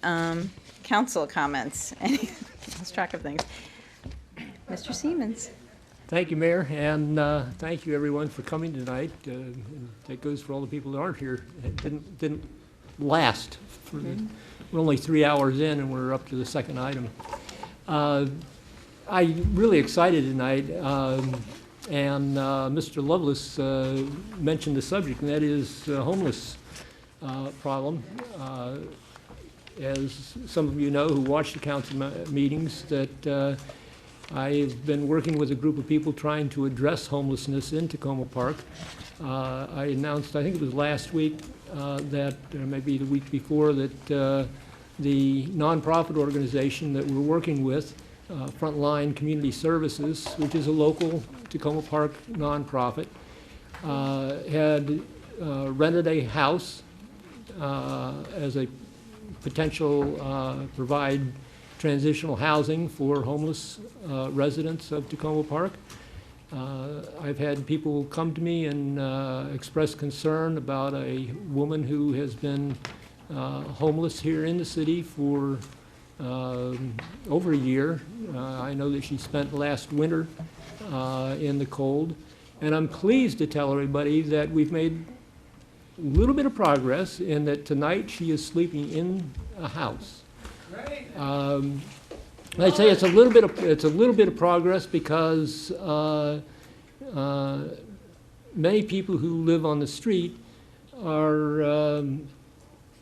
Speaker 1: Council comments. Lost track of things. Mr. Siemens.
Speaker 3: Thank you, Mayor, and thank you, everyone, for coming tonight. And that goes for all the people that aren't here. It didn't last. We're only 3 hours in, and we're up to the second item. I'm really excited tonight. And Mr. Lovelace mentioned the subject, and that is homeless problem. As some of you know who watch the council meetings, that I've been working with a group of people trying to address homelessness in Takoma Park. I announced, I think it was last week, that, or maybe the week before, that the nonprofit organization that we're working with, Frontline Community Services, which is a local Takoma Park nonprofit, had rented a house as a potential provide transitional housing for homeless residents of Takoma Park. I've had people come to me and express concern about a woman who has been homeless here in the city for over a year. I know that she spent last winter in the cold. And I'm pleased to tell everybody that we've made a little bit of progress in that tonight she is sleeping in a house. I'd say it's a little bit of progress because many people who live on the street are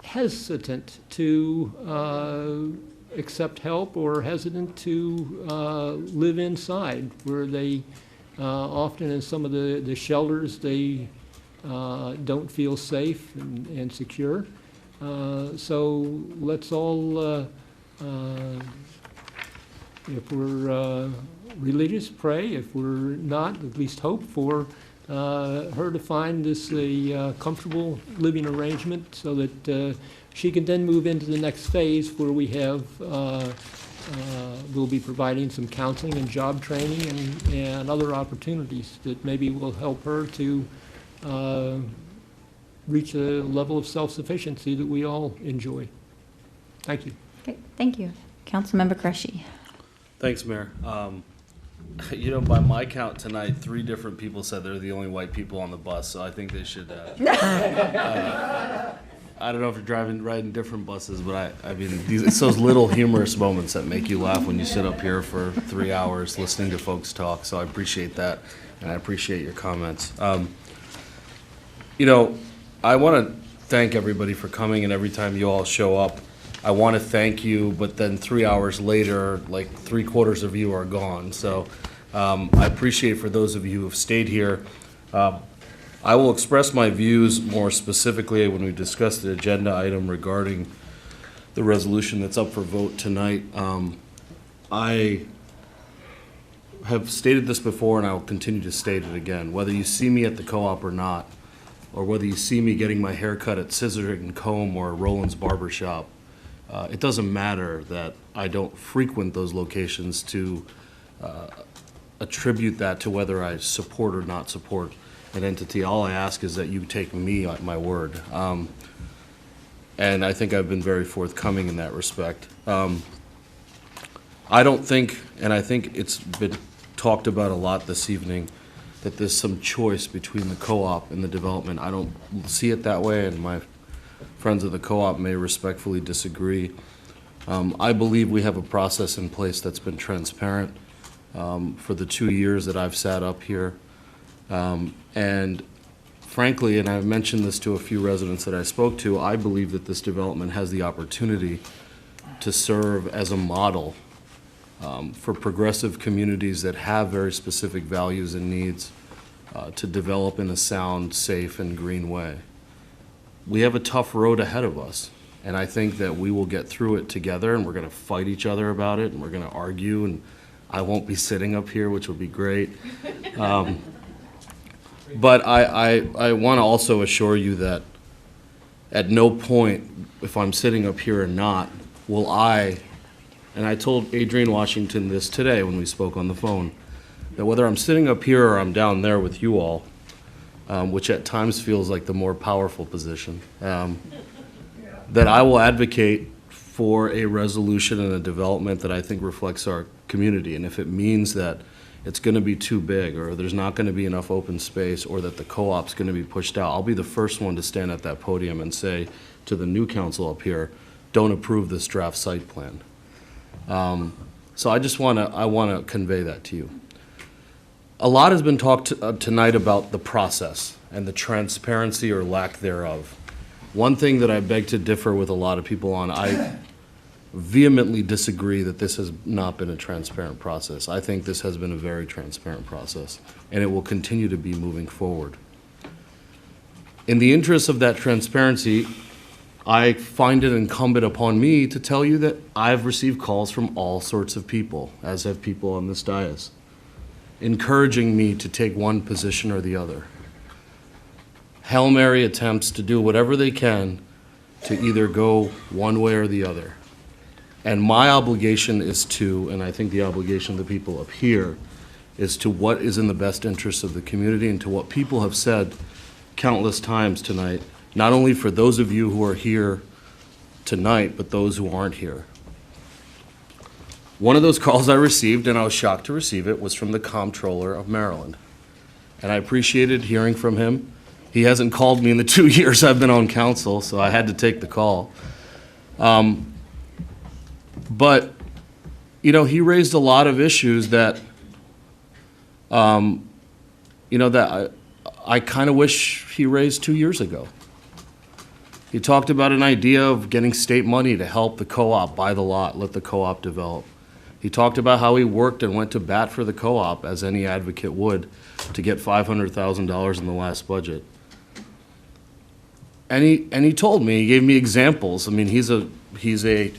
Speaker 3: hesitant to accept help or hesitant to live inside, where they often in some of the shelters they don't feel safe and secure. So let's all, if we're religious, pray. If we're not, at least hope for her to find this a comfortable living arrangement so that she can then move into the next phase where we have, we'll be providing some counseling and job training and other opportunities that maybe will help her to reach a level of self-sufficiency that we all enjoy. Thank you.
Speaker 1: Okay, thank you. Councilmember Kresge.
Speaker 4: Thanks, Mayor. You know, by my count tonight, 3 different people said they're the only white people on the bus, so I think they should. I don't know if you're riding different buses, but I mean, it's those little humorous moments that make you laugh when you sit up here for 3 hours listening to folks talk. So I appreciate that, and I appreciate your comments. You know, I want to thank everybody for coming, and every time you all show up, I want to thank you, but then 3 hours later, like 3/4 of you are gone. So I appreciate for those of you who have stayed here. I will express my views more specifically when we discuss the agenda item regarding the resolution that's up for vote tonight. I have stated this before, and I will continue to state it again. Whether you see me at the co-op or not, or whether you see me getting my hair cut at Scissor and Comb or Roland's Barber Shop, it doesn't matter that I don't frequent those locations to attribute that to whether I support or not support an entity. All I ask is that you take me at my word. And I think I've been very forthcoming in that respect. I don't think, and I think it's been talked about a lot this evening, that there's some choice between the co-op and the development. I don't see it that way, and my friends of the co-op may respectfully disagree. I believe we have a process in place that's been transparent for the 2 years that I've sat up here. And frankly, and I've mentioned this to a few residents that I spoke to, I believe that this development has the opportunity to serve as a model for progressive communities that have very specific values and needs to develop in a sound, safe, and green way. We have a tough road ahead of us, and I think that we will get through it together, and we're going to fight each other about it, and we're going to argue, and I won't be sitting up here, which will be great. But I want to also assure you that at no point, if I'm sitting up here or not, will I, and I told Adrienne Washington this today when we spoke on the phone, that whether I'm sitting up here or I'm down there with you all, which at times feels like the more powerful position, that I will advocate for a resolution and a development that I think reflects our community. And if it means that it's going to be too big, or there's not going to be enough open space, or that the co-op's going to be pushed out, I'll be the first one to stand at that podium and say to the new council up here, don't approve this draft site plan. So I just want to convey that to you. A lot has been talked tonight about the process and the transparency or lack thereof. One thing that I beg to differ with a lot of people on, I vehemently disagree that this has not been a transparent process. I think this has been a very transparent process, and it will continue to be moving forward. In the interest of that transparency, I find it incumbent upon me to tell you that I've received calls from all sorts of people, as have people on this dais, encouraging me to take one position or the other. Hail Mary attempts to do whatever they can to either go one way or the other. And my obligation is to, and I think the obligation of the people up here, is to what is in the best interest of the community and to what people have said countless times tonight, not only for those of you who are here tonight, but those who aren't here. One of those calls I received, and I was shocked to receive it, was from the Comptroller of Maryland. And I appreciated hearing from him. He hasn't called me in the 2 years I've been on council, so I had to take the call. But, you know, he raised a lot of issues that, you know, that I kind of wish he raised 2 years ago. He talked about an idea of getting state money to help the co-op buy the lot, let the co-op develop. He talked about how he worked and went to bat for the co-op, as any advocate would, to get $500,000 in the last budget. And he told me, he gave me examples. I mean, he's a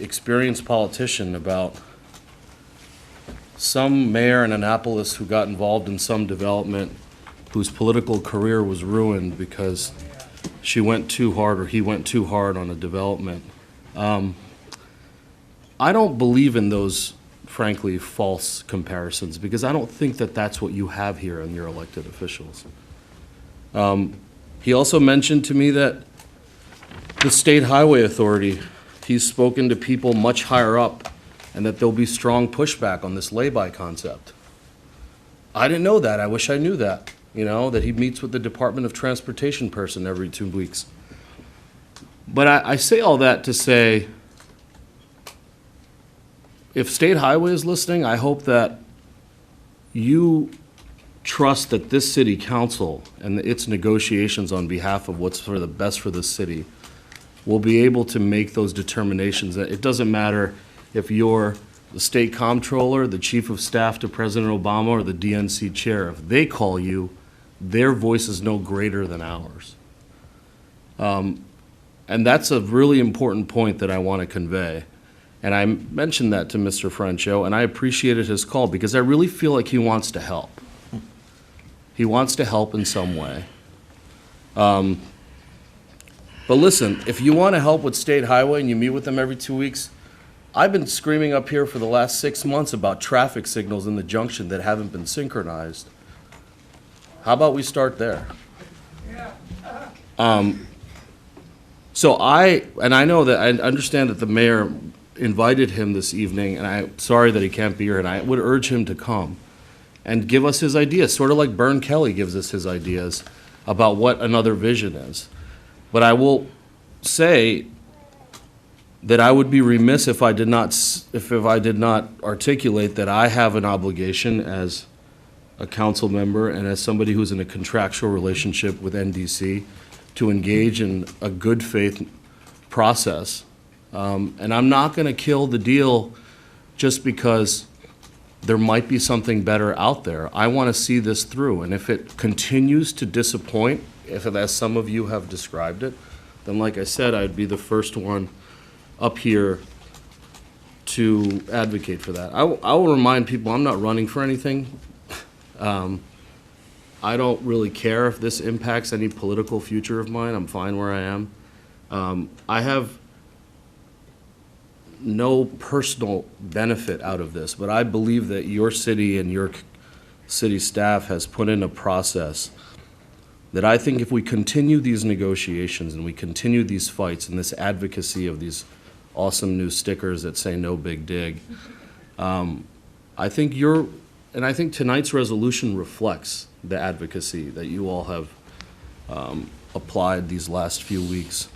Speaker 4: experienced politician, about some mayor in Annapolis who got involved in some development whose political career was ruined because she went too hard or he went too hard on a development. I don't believe in those, frankly, false comparisons, because I don't think that that's what you have here in your elected officials. He also mentioned to me that the State Highway Authority, he's spoken to people much higher up, and that there'll be strong pushback on this lay-by concept. I didn't know that. I wish I knew that, you know, that he meets with the Department of Transportation person every 2 weeks. But I say all that to say, if State Highway is listening, I hope that you trust that this city council and its negotiations on behalf of what's for the best for this city will be able to make those determinations. That it doesn't matter if you're the state comptroller, the chief of staff to President Obama, or the DNC chair. If they call you, their voice is no greater than ours. And that's a really important point that I want to convey. And I mentioned that to Mr. Frencho, and I appreciated his call because I really feel like he wants to help. He wants to help in some way. But listen, if you want to help with State Highway and you meet with them every 2 weeks, I've been screaming up here for the last 6 months about traffic signals in the junction that haven't been synchronized. How about we start there? So I know that I understand that the mayor invited him this evening, and I'm sorry that he can't be here, and I would urge him to come and give us his ideas, sort of like Bern Kelly gives us his ideas about what another vision is. But I will say that I would be remiss if I did not articulate that I have an obligation as a council member and as somebody who's in a contractual relationship with NDC to engage in a good faith process. And I'm not going to kill the deal just because there might be something better out there. I want to see this through. And if it continues to disappoint, as some of you have described it, then like I said, I'd be the first one up here to advocate for that. I will remind people I'm not running for anything. I don't really care if this impacts any political future of mine. I'm fine where I am. I have no personal benefit out of this, but I believe that your city and your city staff has put in a process that I think if we continue these negotiations and we continue these fights and this advocacy of these awesome new stickers that say no big dig, I think tonight's resolution reflects the advocacy that you all have applied these last few weeks,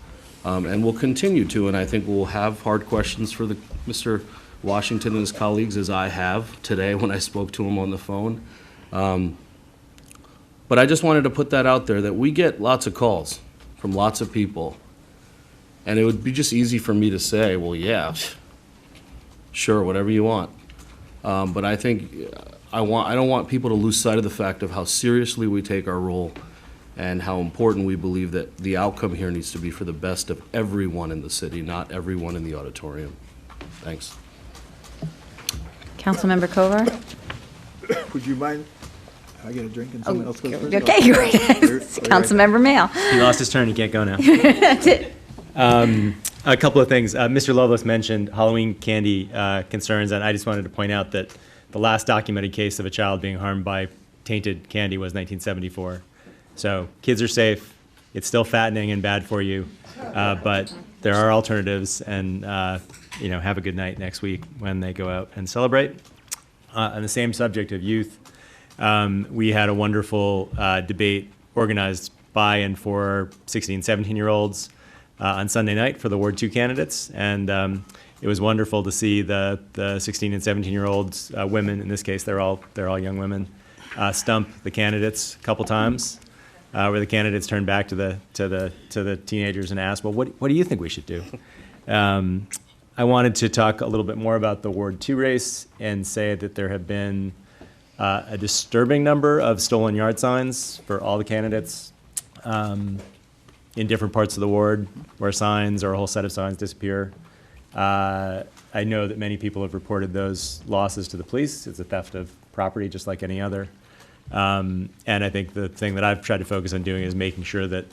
Speaker 4: and will continue to, and I think we'll have hard questions for Mr. Washington and his colleagues, as I have today when I spoke to him on the phone. But I just wanted to put that out there, that we get lots of calls from lots of people. And it would be just easy for me to say, well, yeah, sure, whatever you want. But I think I don't want people to lose sight of the fact of how seriously we take our role and how important we believe that the outcome here needs to be for the best of everyone in the city, not everyone in the auditorium. Thanks.
Speaker 1: Councilmember Kovar?
Speaker 5: Would you mind? I get a drink and someone else goes first?
Speaker 1: Okay, great. Councilmember Mail.
Speaker 14: He lost his turn, he can't go now.
Speaker 1: That's it.
Speaker 14: A couple of things. Mr. Lovelace mentioned Halloween candy concerns, and I just wanted to point out that the last documented case of a child being harmed by tainted candy was 1974. So kids are safe. It's still fattening and bad for you, but there are alternatives, and have a good night next week when they go out and celebrate. On the same subject of youth, we had a wonderful debate organized by and for 16, 17-year-olds on Sunday night for the Ward 2 candidates, and it was wonderful to see the 16 and 17-year-olds, women in this case, they're all young women, stump the candidates a couple times, where the candidates turned back to the teenagers and asked, well, what do you think we should do? I wanted to talk a little bit more about the Ward 2 race and say that there have been a disturbing number of stolen yard signs for all the candidates in different parts of the ward, where signs or a whole set of signs disappear. I know that many people have reported those losses to the police. It's a theft of property just like any other. And I think the thing that I've tried to focus on doing is making sure that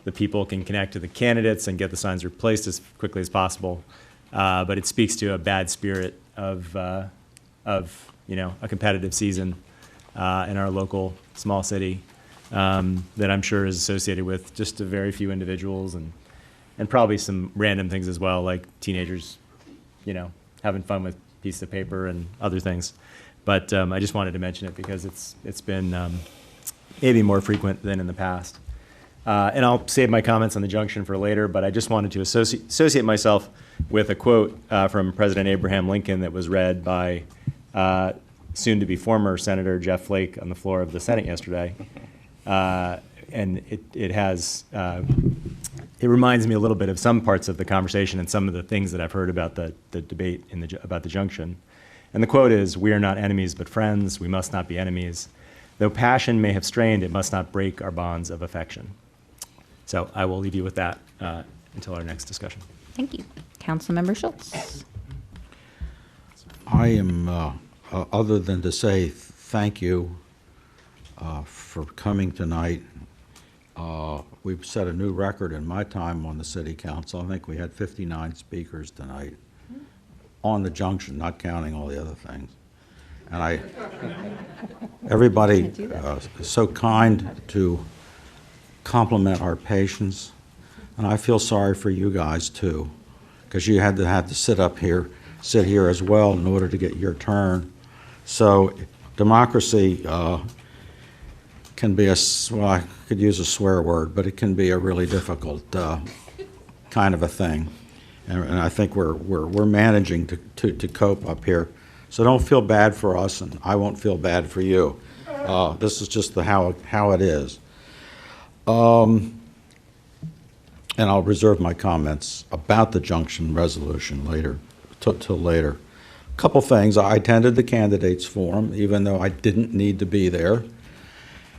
Speaker 14: the people can connect to the candidates and get the signs replaced as quickly as possible. But it speaks to a bad spirit of a competitive season in our local small city that I'm sure is associated with just a very few individuals and probably some random things as well, like teenagers, having fun with pieces of paper and other things. But I just wanted to mention it because it's been maybe more frequent than in the past. And I'll save my comments on the junction for later, but I just wanted to associate myself with a quote from President Abraham Lincoln that was read by soon-to-be former Senator Jeff Flake on the floor of the Senate yesterday. And it reminds me a little bit of some parts of the conversation and some of the things that I've heard about the debate about the junction. And the quote is, "We are not enemies but friends. We must not be enemies. Though passion may have strained, it must not break our bonds of affection." So I will leave you with that until our next discussion.
Speaker 1: Thank you. Councilmember Schultz.
Speaker 22: I am, other than to say thank you for coming tonight. We've set a new record in my time on the city council. I think we had 59 speakers tonight on the junction, not counting all the other things. And everybody is so kind to compliment our patience, and I feel sorry for you guys too, because you had to sit here as well in order to get your turn. So democracy can be well, I could use a swear word, but it can be a really difficult kind of a thing. And I think we're managing to cope up here. So don't feel bad for us, and I won't feel bad for you. This is just how it is. And I'll reserve my comments about the junction resolution later, till later. A couple things. I attended the candidates forum, even though I didn't need to be there.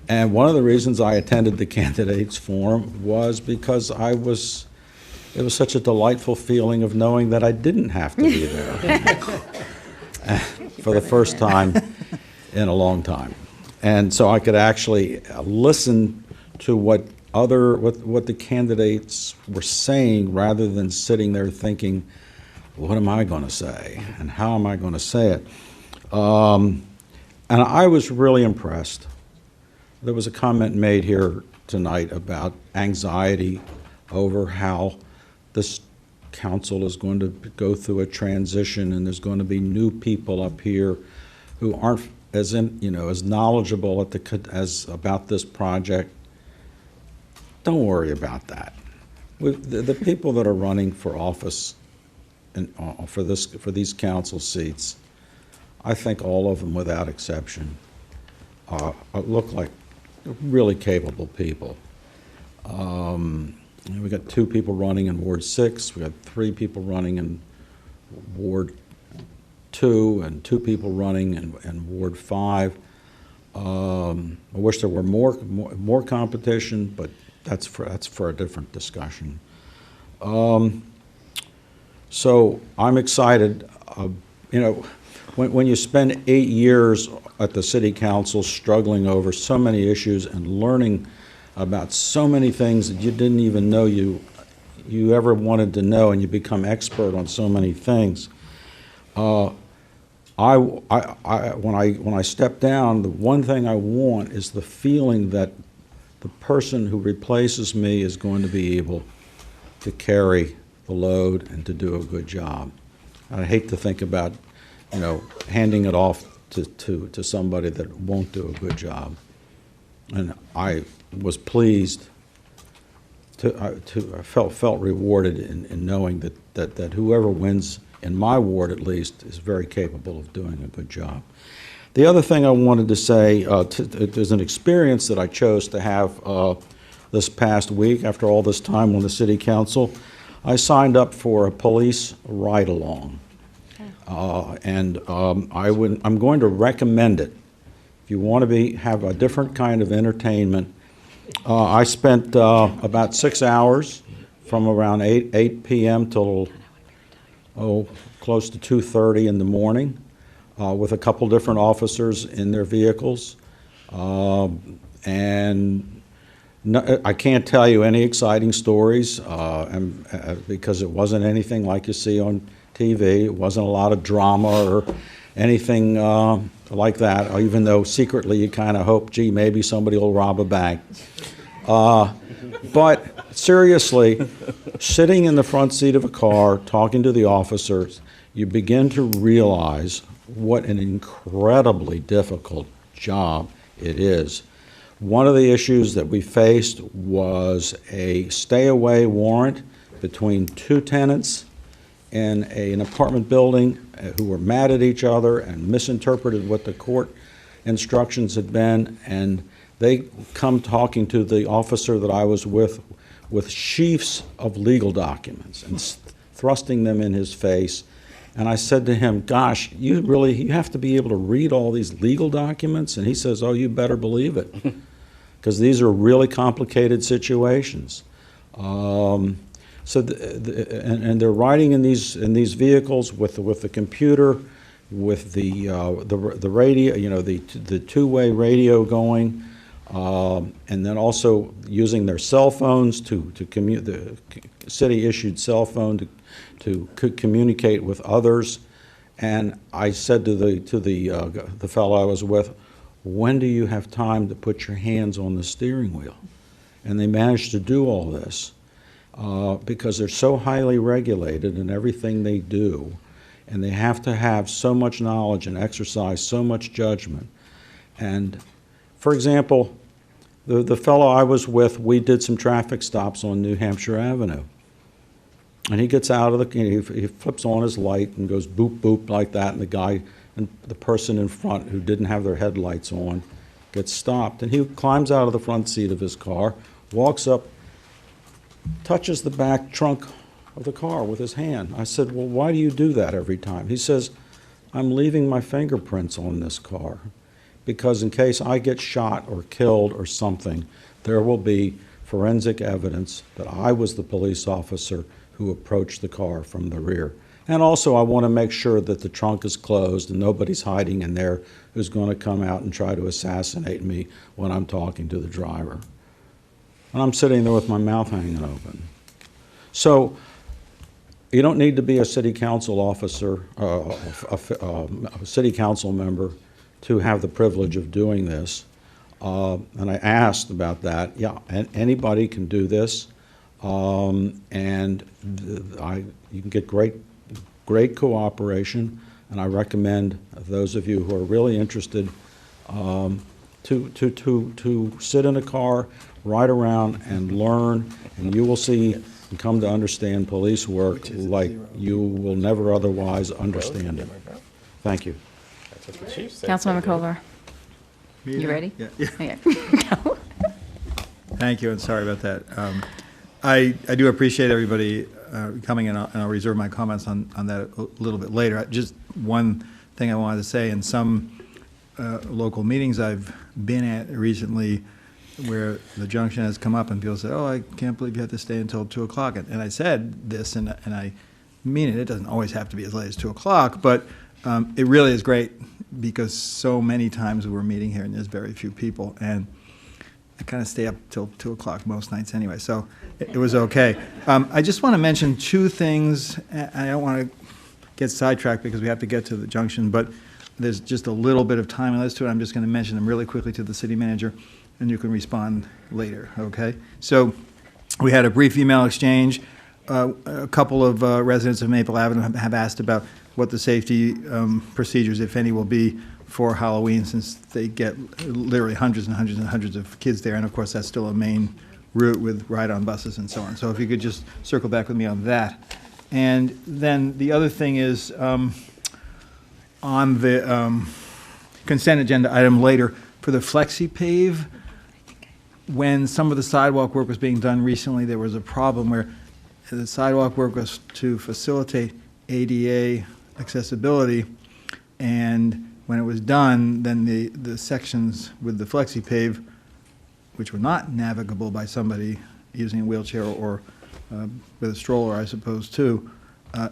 Speaker 22: And one of the reasons I attended the candidates forum was because it was such a delightful feeling of knowing that I didn't have to be there for the first time in a long time. And so I could actually listen to what the candidates were saying rather than sitting there thinking, what am I going to say and how am I going to say it? And I was really impressed. There was a comment made here tonight about anxiety over how this council is going to go through a transition and there's going to be new people up here who aren't as knowledgeable about this project. Don't worry about that. The people that are running for office and for these council seats, I think all of them without exception look like really capable people. We got 2 people running in Ward 6. We got 3 people running in Ward 2 and 2 people running in Ward 5. I wish there were more competition, but that's for a different discussion. So I'm excited. When you spend 8 years at the city council struggling over so many issues and learning about so many things that you didn't even know you ever wanted to know, and you become expert on so many things. When I step down, the one thing I want is the feeling that the person who replaces me is going to be able to carry the load and to do a good job. I hate to think about, handing it off to somebody that won't do a good job. And I was pleased I felt rewarded in knowing that whoever wins, in my ward at least, is very capable of doing a good job. The other thing I wanted to say, there's an experience that I chose to have this past week after all this time on the city council. I signed up for a police ride-along. I'm going to recommend it. If you want to have a different kind of entertainment, I spent about 6 hours from around 8 p.m. till close to 2:30 in the morning with a couple different officers in their vehicles. I can't tell you any exciting stories because it wasn't anything like you see on TV. It wasn't a lot of drama or anything like that, even though secretly you kind of hope, gee, maybe somebody will rob a bank. But seriously, sitting in the front seat of a car, talking to the officers, you begin to realize what an incredibly difficult job it is. One of the issues that we faced was a stay-away warrant between 2 tenants in an apartment building who were mad at each other and misinterpreted what the court instructions had been, and they come talking to the officer that I was with sheafs of legal documents and thrusting them in his face. And I said to him, gosh, you have to be able to read all these legal documents? And he says, oh, you better believe it, because these are really complicated situations. And they're riding in these vehicles with the computer, with the radio, the two-way radio going, and then also using their cell phones to commute, the city-issued cell phone to communicate with others. And I said to the fellow I was with, when do you have time to put your hands on the steering wheel? And they managed to do all this because they're so highly regulated in everything they do, and they have to have so much knowledge and exercise so much judgment. And for example, the fellow I was with, we did some traffic stops on New Hampshire Avenue. And he gets out of he flips on his light and goes boop, boop like that, and the person in front who didn't have their headlights on gets stopped. And he climbs out of the front seat of his car, walks up, touches the back trunk of the car with his hand. I said, well, why do you do that every time? He says, I'm leaving my fingerprints on this car because in case I get shot or killed or something, there will be forensic evidence that I was the police officer who approached the car from the rear. And also I want to make sure that the trunk is closed and nobody's hiding in there who's going to come out and try to assassinate me when I'm talking to the driver. And I'm sitting there with my mouth hanging open. So you don't need to be a city council officer, a city council member to have the privilege of doing this. And I asked about that. Yeah, anybody can do this. And you can get great cooperation, and I recommend those of you who are really interested to sit in a car, ride around, and learn, and you will see and come to understand police work like you will never otherwise understand it. Thank you.
Speaker 10: Councilmember Kovar.
Speaker 1: You ready?
Speaker 5: Yeah.
Speaker 1: Okay.
Speaker 5: Thank you, and sorry about that. I do appreciate everybody coming in, and I'll reserve my comments on that a little bit later. Just one thing I wanted to say, in some local meetings I've been at recently where the junction has come up and people say, oh, I can't believe you have to stay until 2 o'clock. And I said this, and I mean it. It doesn't always have to be as late as 2 o'clock, but it really is great because so many times we're meeting here and there's very few people. And I kind of stay up till 2 o'clock most nights anyway, so it was okay. I just want to mention two things, and I don't want to get sidetracked because we have to get to the junction, but there's just a little bit of time left to it. I'm just going to mention them really quickly to the city manager, and you can respond later, okay? So we had a brief email exchange. A couple of residents of Maple Avenue have asked about what the safety procedures, if any, will be for Halloween, since they get literally hundreds and hundreds and hundreds of kids there, and of course that's still a main route with ride-on buses and so on. So if you could just circle back with me on that. And then the other thing is on the consent agenda item later, for the Flexi Pave, when some of the sidewalk work was being done recently, there was a problem where the sidewalk work was to facilitate ADA accessibility, and when it was done, then the sections with the Flexi Pave, which were not navigable by somebody using a wheelchair or with a stroller, I suppose, too,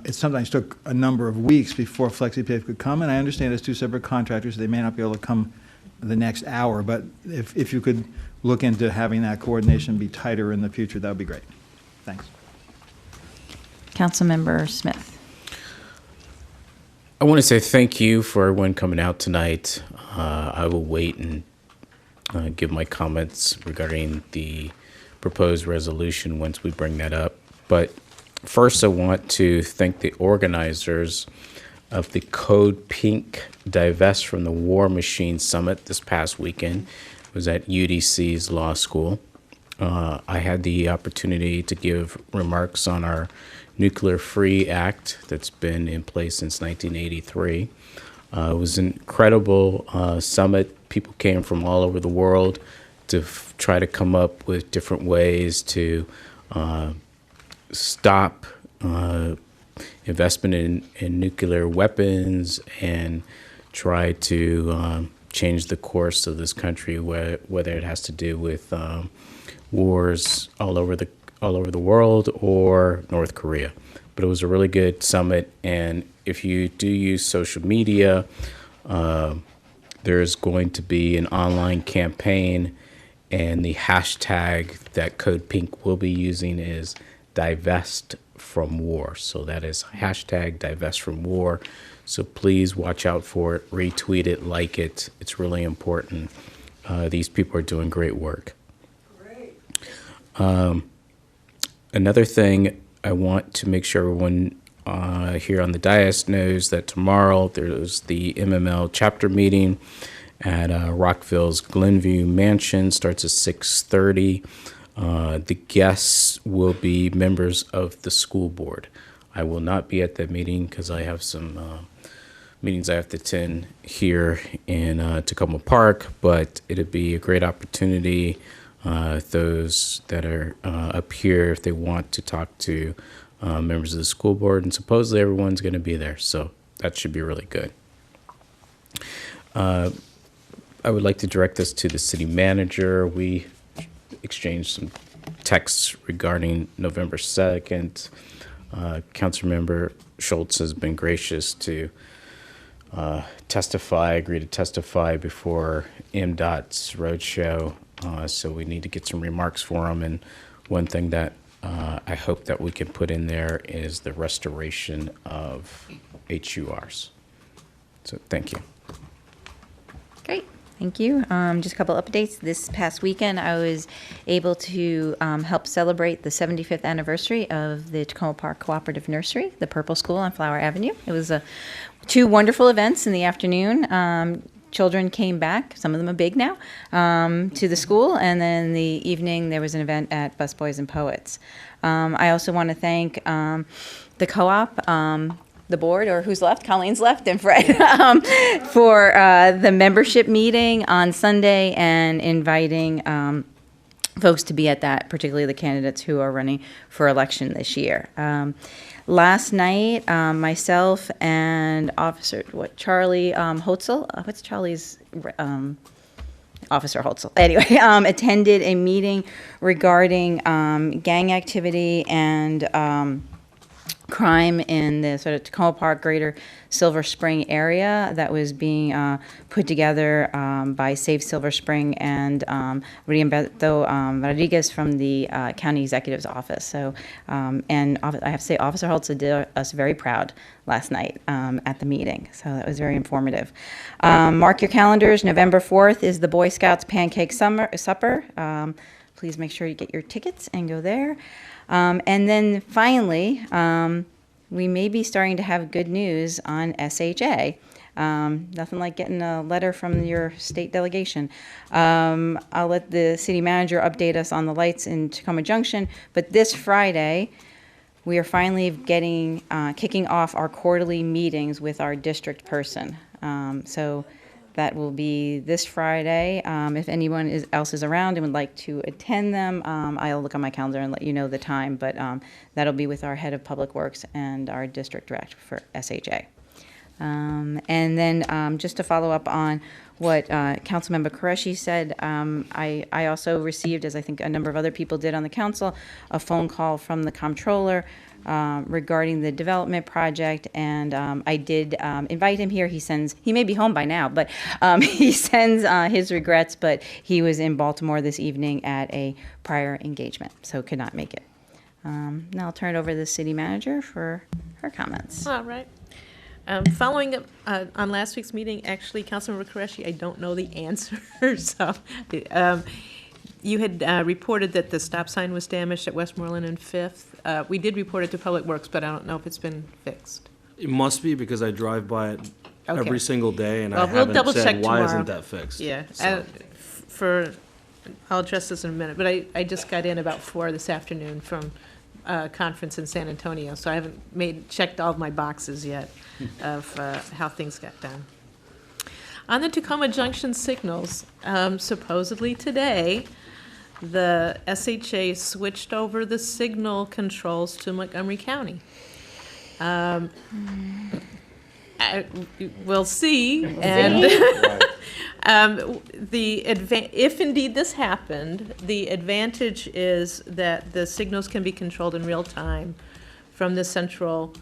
Speaker 5: it sometimes took a number of weeks before Flexi Pave could come, and I understand it's two separate contractors, so they may not be able to come the next hour, but if you could look into having that coordination be tighter in the future, that would be great. Thanks.
Speaker 1: Councilmember Smith.
Speaker 6: I want to say thank you for everyone coming out tonight. I will wait and give my comments regarding the proposed resolution once we bring that up. But first, I want to thank the organizers of the Code Pink Divest from the War Machine Summit this past weekend. It was at UDC's law school. I had the opportunity to give remarks on our Nuclear Free Act that's been in place since 1983. It was an incredible summit. People came from all over the world to try to come up with different ways to stop investment in nuclear weapons and try to change the course of this country, whether it has to do with wars all over the world or North Korea. But it was a really good summit, and if you do use social media, there's going to be an online campaign, and the hashtag that Code Pink will be using is divest from war. So that is hashtag divest from war. So please watch out for it, retweet it, like it. It's really important. These people are doing great work. Another thing, I want to make sure everyone here on the dais knows that tomorrow there's the MML chapter meeting at Rockville's Glenview Mansion. Starts at 6:30. The guests will be members of the school board. I will not be at that meeting because I have some meetings I have to attend here in Takoma Park, but it'll be a great opportunity. Those that are up here, if they want to talk to members of the school board, and supposedly everyone's going to be there, so that should be really good. I would like to direct this to the city manager. We exchanged some texts regarding November 2nd. Councilmember Schultz has been gracious to agree to testify before MDOT's roadshow. So we need to get some remarks for him. And one thing that I hope that we can put in there is the restoration of HURs. So thank you.
Speaker 1: Great. Thank you. Just a couple updates. This past weekend, I was able to help celebrate the 75th anniversary of the Takoma Park Cooperative Nursery, the Purple School on Flower Avenue. It was two wonderful events in the afternoon. Children came back, some of them are big now, to the school, and then the evening there was an event at Busboys and Poets. I also want to thank the co-op the board, or who's left? Colleen's left, and Fred, for the membership meeting on Sunday, and inviting folks to be at that, particularly the candidates who are running for election this year. Last night, myself and Charlie Hotzel, what's Charlie's, Officer Hotzel, anyway, attended a meeting regarding gang activity and crime in the sort of Takoma Park, Greater Silver Spring area that was being put together by Save Silver Spring and Riamberto Rodriguez from the County Executive's Office. So, and I have to say, Officer Holtz did us very proud last night at the meeting. So that was very informative. Mark your calendars. November 4th is the Boy Scouts Pancake Supper. Please make sure you get your tickets and go there. And then finally, we may be starting to have good news on SHA. Nothing like getting a letter from your state delegation. I'll let the city manager update us on the lights in Tacoma Junction, but this Friday, we are finally kicking off our quarterly meetings with our district person. So that will be this Friday. If anyone else is around and would like to attend them, I'll look on my calendar and let you know the time, but that'll be with our head of public works and our district director for SHA. And then just to follow up on what Councilmember Qureshi said, I also received, as I think a number of other people did on the council, a phone call from the comptroller regarding the development project, and I did invite him here. He may be home by now, but he sends his regrets, but he was in Baltimore this evening at a prior engagement, so could not make it. Now I'll turn it over to the city manager for her comments.
Speaker 7: All right. Following up on last week's meeting, actually, Councilmember Qureshi, I don't know the answer. So, you had reported that the stop sign was damaged at Westmoreland and Fifth. We did report it to Public Works, but I don't know if it's been fixed.
Speaker 4: It must be, because I drive by it every single day, and
Speaker 7: well,
Speaker 4: I haven't
Speaker 7: double
Speaker 4: said,
Speaker 7: check
Speaker 4: why
Speaker 7: tomorrow.
Speaker 4: isn't that fixed?
Speaker 7: Yeah.
Speaker 4: So.
Speaker 7: I'll address this in a minute, but I just got in about 4 this afternoon from a conference in San Antonio, so I haven't checked all of my boxes yet of how things got done. On the Tacoma Junction signals, supposedly today, the SHA switched over the signal controls to Montgomery County. We'll see. And if indeed this happened, the advantage is that the signals can be controlled in real time from the central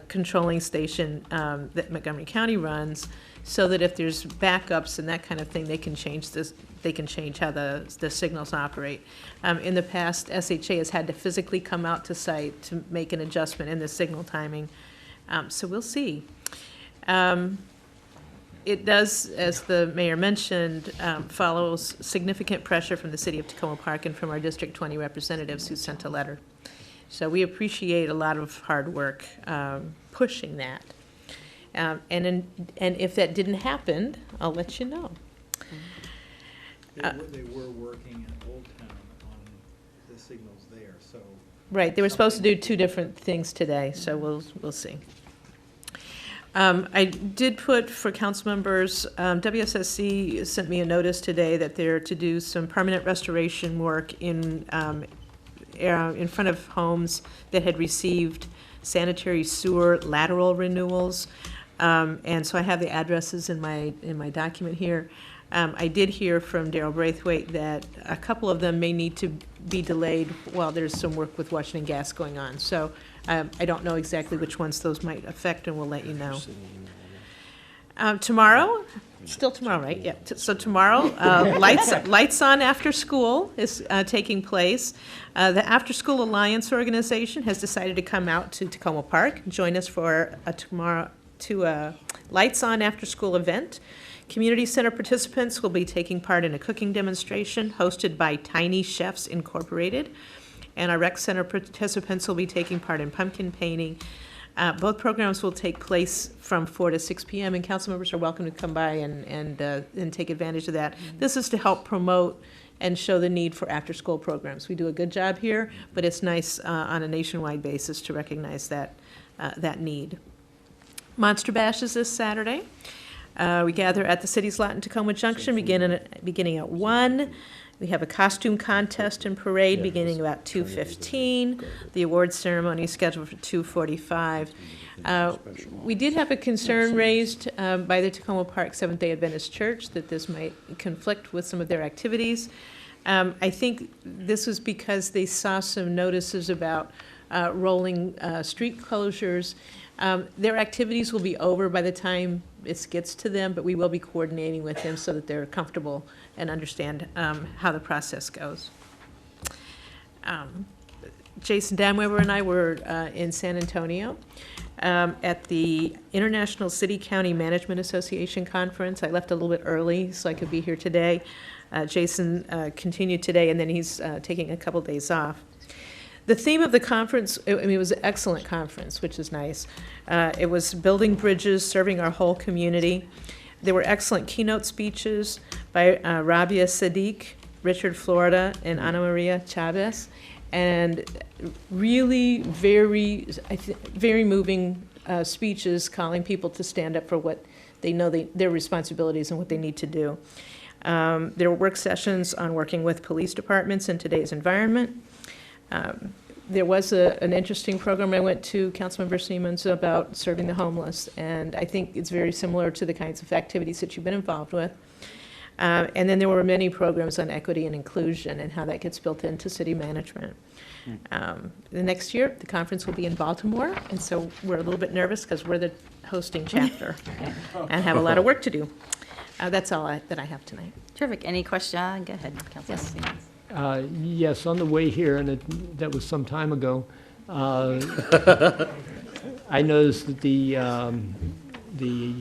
Speaker 7: controlling station that Montgomery County runs, so that if there's backups and that kind of thing, they can change this. They can change how the signals operate. In the past, SHA has had to physically come out to site to make an adjustment in the signal timing. So we'll see. It does, as the mayor mentioned, follows significant pressure from the city of Takoma Park and from our District 20 representatives who sent a letter. So we appreciate a lot of hard work pushing that. And if that didn't happen, I'll let you know.
Speaker 5: They were working in Old Town on the signals there, so.
Speaker 7: Right, they were supposed to do 2 different things today, so we'll see. I did put for council members, WSSC sent me a notice today that they're to do some permanent restoration work in front of homes that had received sanitary sewer lateral renewals. And so I have the addresses in my document here. I did hear from Daryl Braithwaite that a couple of them may need to be delayed while there's some work with Washington Gas going on. So I don't know exactly which ones those might affect, and we'll let you know. Tomorrow, still tomorrow, right? Yeah. So tomorrow, Lights On After School is taking place. The After School Alliance organization has decided to come out to Takoma Park, join us for a Lights On After School event. Community Center participants will be taking part in a cooking demonstration hosted by Tiny Chefs Incorporated. And our Rec Center participants will be taking part in pumpkin painting. Both programs will take place from 4 to 6 p.m. and council members are welcome to come by and take advantage of that. This is to help promote and show the need for after-school programs. We do a good job here, but it's nice on a nationwide basis to recognize that need. Monster Bash is this Saturday. We gather at the city's lot in Tacoma Junction, beginning at 1. We have a costume contest and parade beginning about 2:15. The awards ceremony is scheduled for 2:45. We did have a concern raised by the Takoma Park Seventh-day Adventist Church that this might conflict with some of their activities. I think this was because they saw some notices about rolling street closures. Their activities will be over by the time it gets to them, but we will be coordinating with them so that they're comfortable and understand how the process goes. Jason Damweber and I were in San Antonio at the International City County Management Association Conference. I left a little bit early so I could be here today. Jason continued today, and then he's taking a couple days off. The theme of the conference, I mean, it was an excellent conference, which is nice. It was building bridges, serving our whole community. There were excellent keynote speeches by Rabia Sadiq, Richard Florida, and Ana Maria Chavez, and really very moving speeches calling people to stand up for what they know their responsibilities and what they need to do. There were work sessions on working with police departments in today's environment. There was an interesting program I went to, Councilmember Siemens, about serving the homeless, and I think it's very similar to the kinds of activities that you've been involved with. And then there were many programs on equity and inclusion and how that gets built into city management. The next year, the conference will be in Baltimore, and so we're a little bit nervous because we're the hosting chapter and have a lot of work to do. That's all that I have tonight.
Speaker 1: Terrific. Any question? Go ahead, Councilman Siemens.
Speaker 3: Yes, on the way here, and that was some time ago, I noticed that the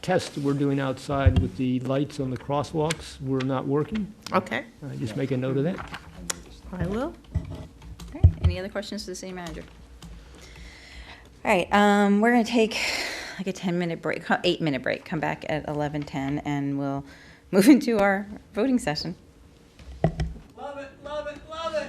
Speaker 3: tests we're doing outside with the lights on the crosswalks were not working.
Speaker 7: Okay.
Speaker 3: Just make a note of that.
Speaker 7: I will.
Speaker 1: Okay. Any other questions to the city manager? All right. We're going to take like a 10-minute break, 8-minute break. Come back at 11:10, and we'll move into our voting session.
Speaker 21: Love it, love it, love it.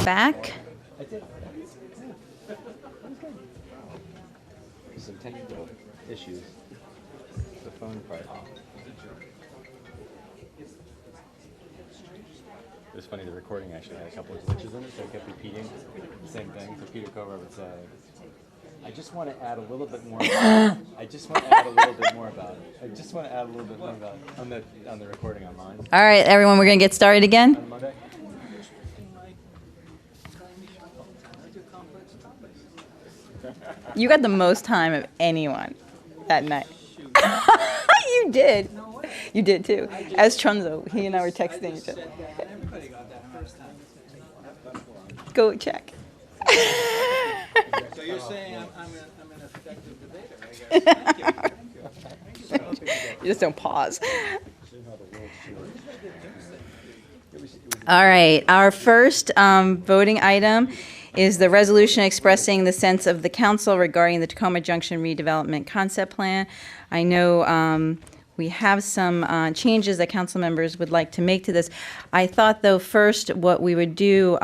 Speaker 1: back.
Speaker 14: Some technical issues. The phone part. It was funny, the recording actually had a couple of glitches in it, so it kept repeating the same thing. So Peter Cova would say, I just want to add a little bit more about it. I just want to add a little bit more about it. I just want to add a little bit more about it on the recording online.
Speaker 1: All right, everyone, we're going to get started again.
Speaker 14: On Monday.
Speaker 1: You got the most time of anyone that night. You did. You did too. As Trunzo, he and I were texting each other. Go check.
Speaker 5: So you're saying I'm an effective debater, I guess. Thank you.
Speaker 1: You just don't pause. All right, our first voting item is the resolution expressing the sense of the council regarding the Takoma Junction redevelopment concept plan. I know we have some changes that council members would like to make to this. I thought, though, first what we would do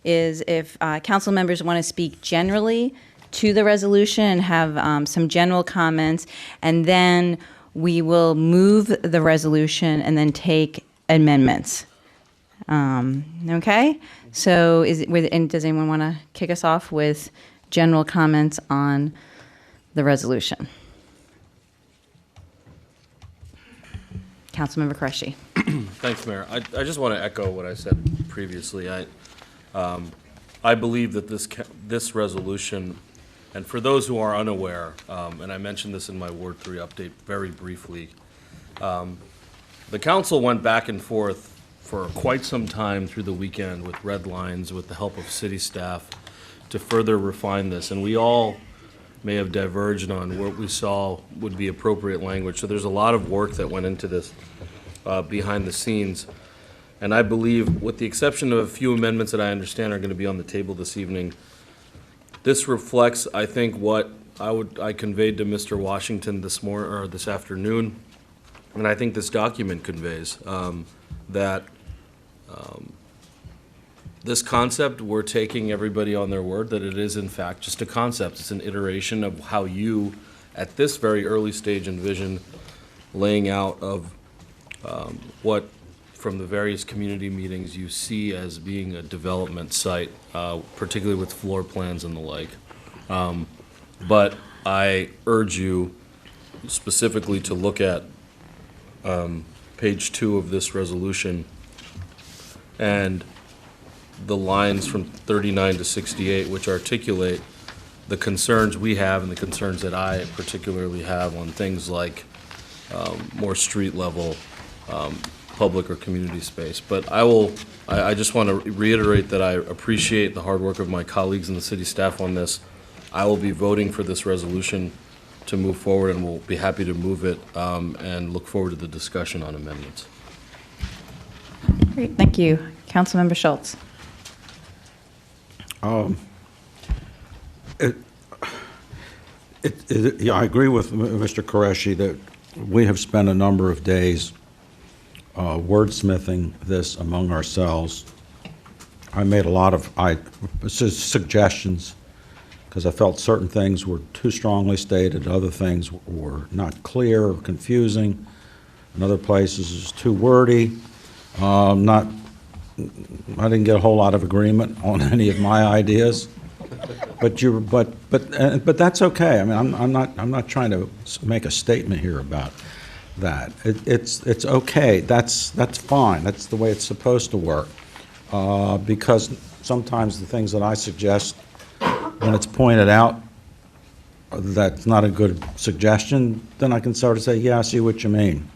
Speaker 1: is if council members want to speak generally to the resolution and have some general comments, and then we will move the resolution and then take amendments. Okay? So and does anyone want to kick us off with general comments on the resolution? Councilmember Qureshi.
Speaker 4: Thanks, Mayor. I just want to echo what I said previously. I believe that this resolution, and for those who are unaware, and I mentioned this in my Ward 3 update very briefly, the council went back and forth for quite some time through the weekend with red lines, with the help of city staff, to further refine this. And we all may have diverged on what we saw would be appropriate language. So there's a lot of work that went into this behind the scenes. And I believe, with the exception of a few amendments that I understand are going to be on the table this evening, this reflects, I think, what I conveyed to Mr. Washington this afternoon, and I think this document conveys that this concept, we're taking everybody on their word that it is in fact just a concept. It's an iteration of how you, at this very early stage, envision laying out of what, from the various community meetings, you see as being a development site, particularly with floor plans and the like. But I urge you specifically to look at page 2 of this resolution and the lines from 39 to 68, which articulate the concerns we have and the concerns that I particularly have on things like more street level public or community space. But I just want to reiterate that I appreciate the hard work of my colleagues and the city staff on this. I will be voting for this resolution to move forward, and we'll be happy to move it and look forward to the discussion on amendments.
Speaker 1: Great, thank you. Councilmember Schultz.
Speaker 22: Yeah, I agree with Mr. Qureshi that we have spent a number of days wordsmithing this among ourselves. I made a lot of suggestions because I felt certain things were too strongly stated, other things were not clear or confusing, in other places it's too wordy. I didn't get a whole lot of agreement on any of my ideas, but that's okay. I mean, I'm not trying to make a statement here about that. It's okay. That's fine. That's the way it's supposed to work. Because sometimes the things that I suggest, when it's pointed out that's not a good suggestion, then I can sort of say, yeah, I see what you mean.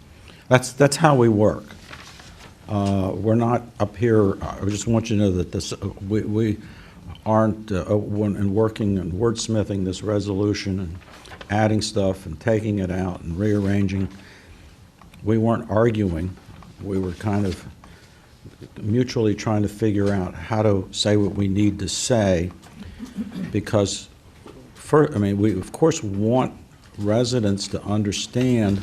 Speaker 22: That's how we work. We're not up here, I just want you to know that this, we aren't when working and wordsmithing this resolution and adding stuff and taking it out and rearranging. We weren't arguing. We were kind of mutually trying to figure out how to say what we need to say, because we of course want residents to understand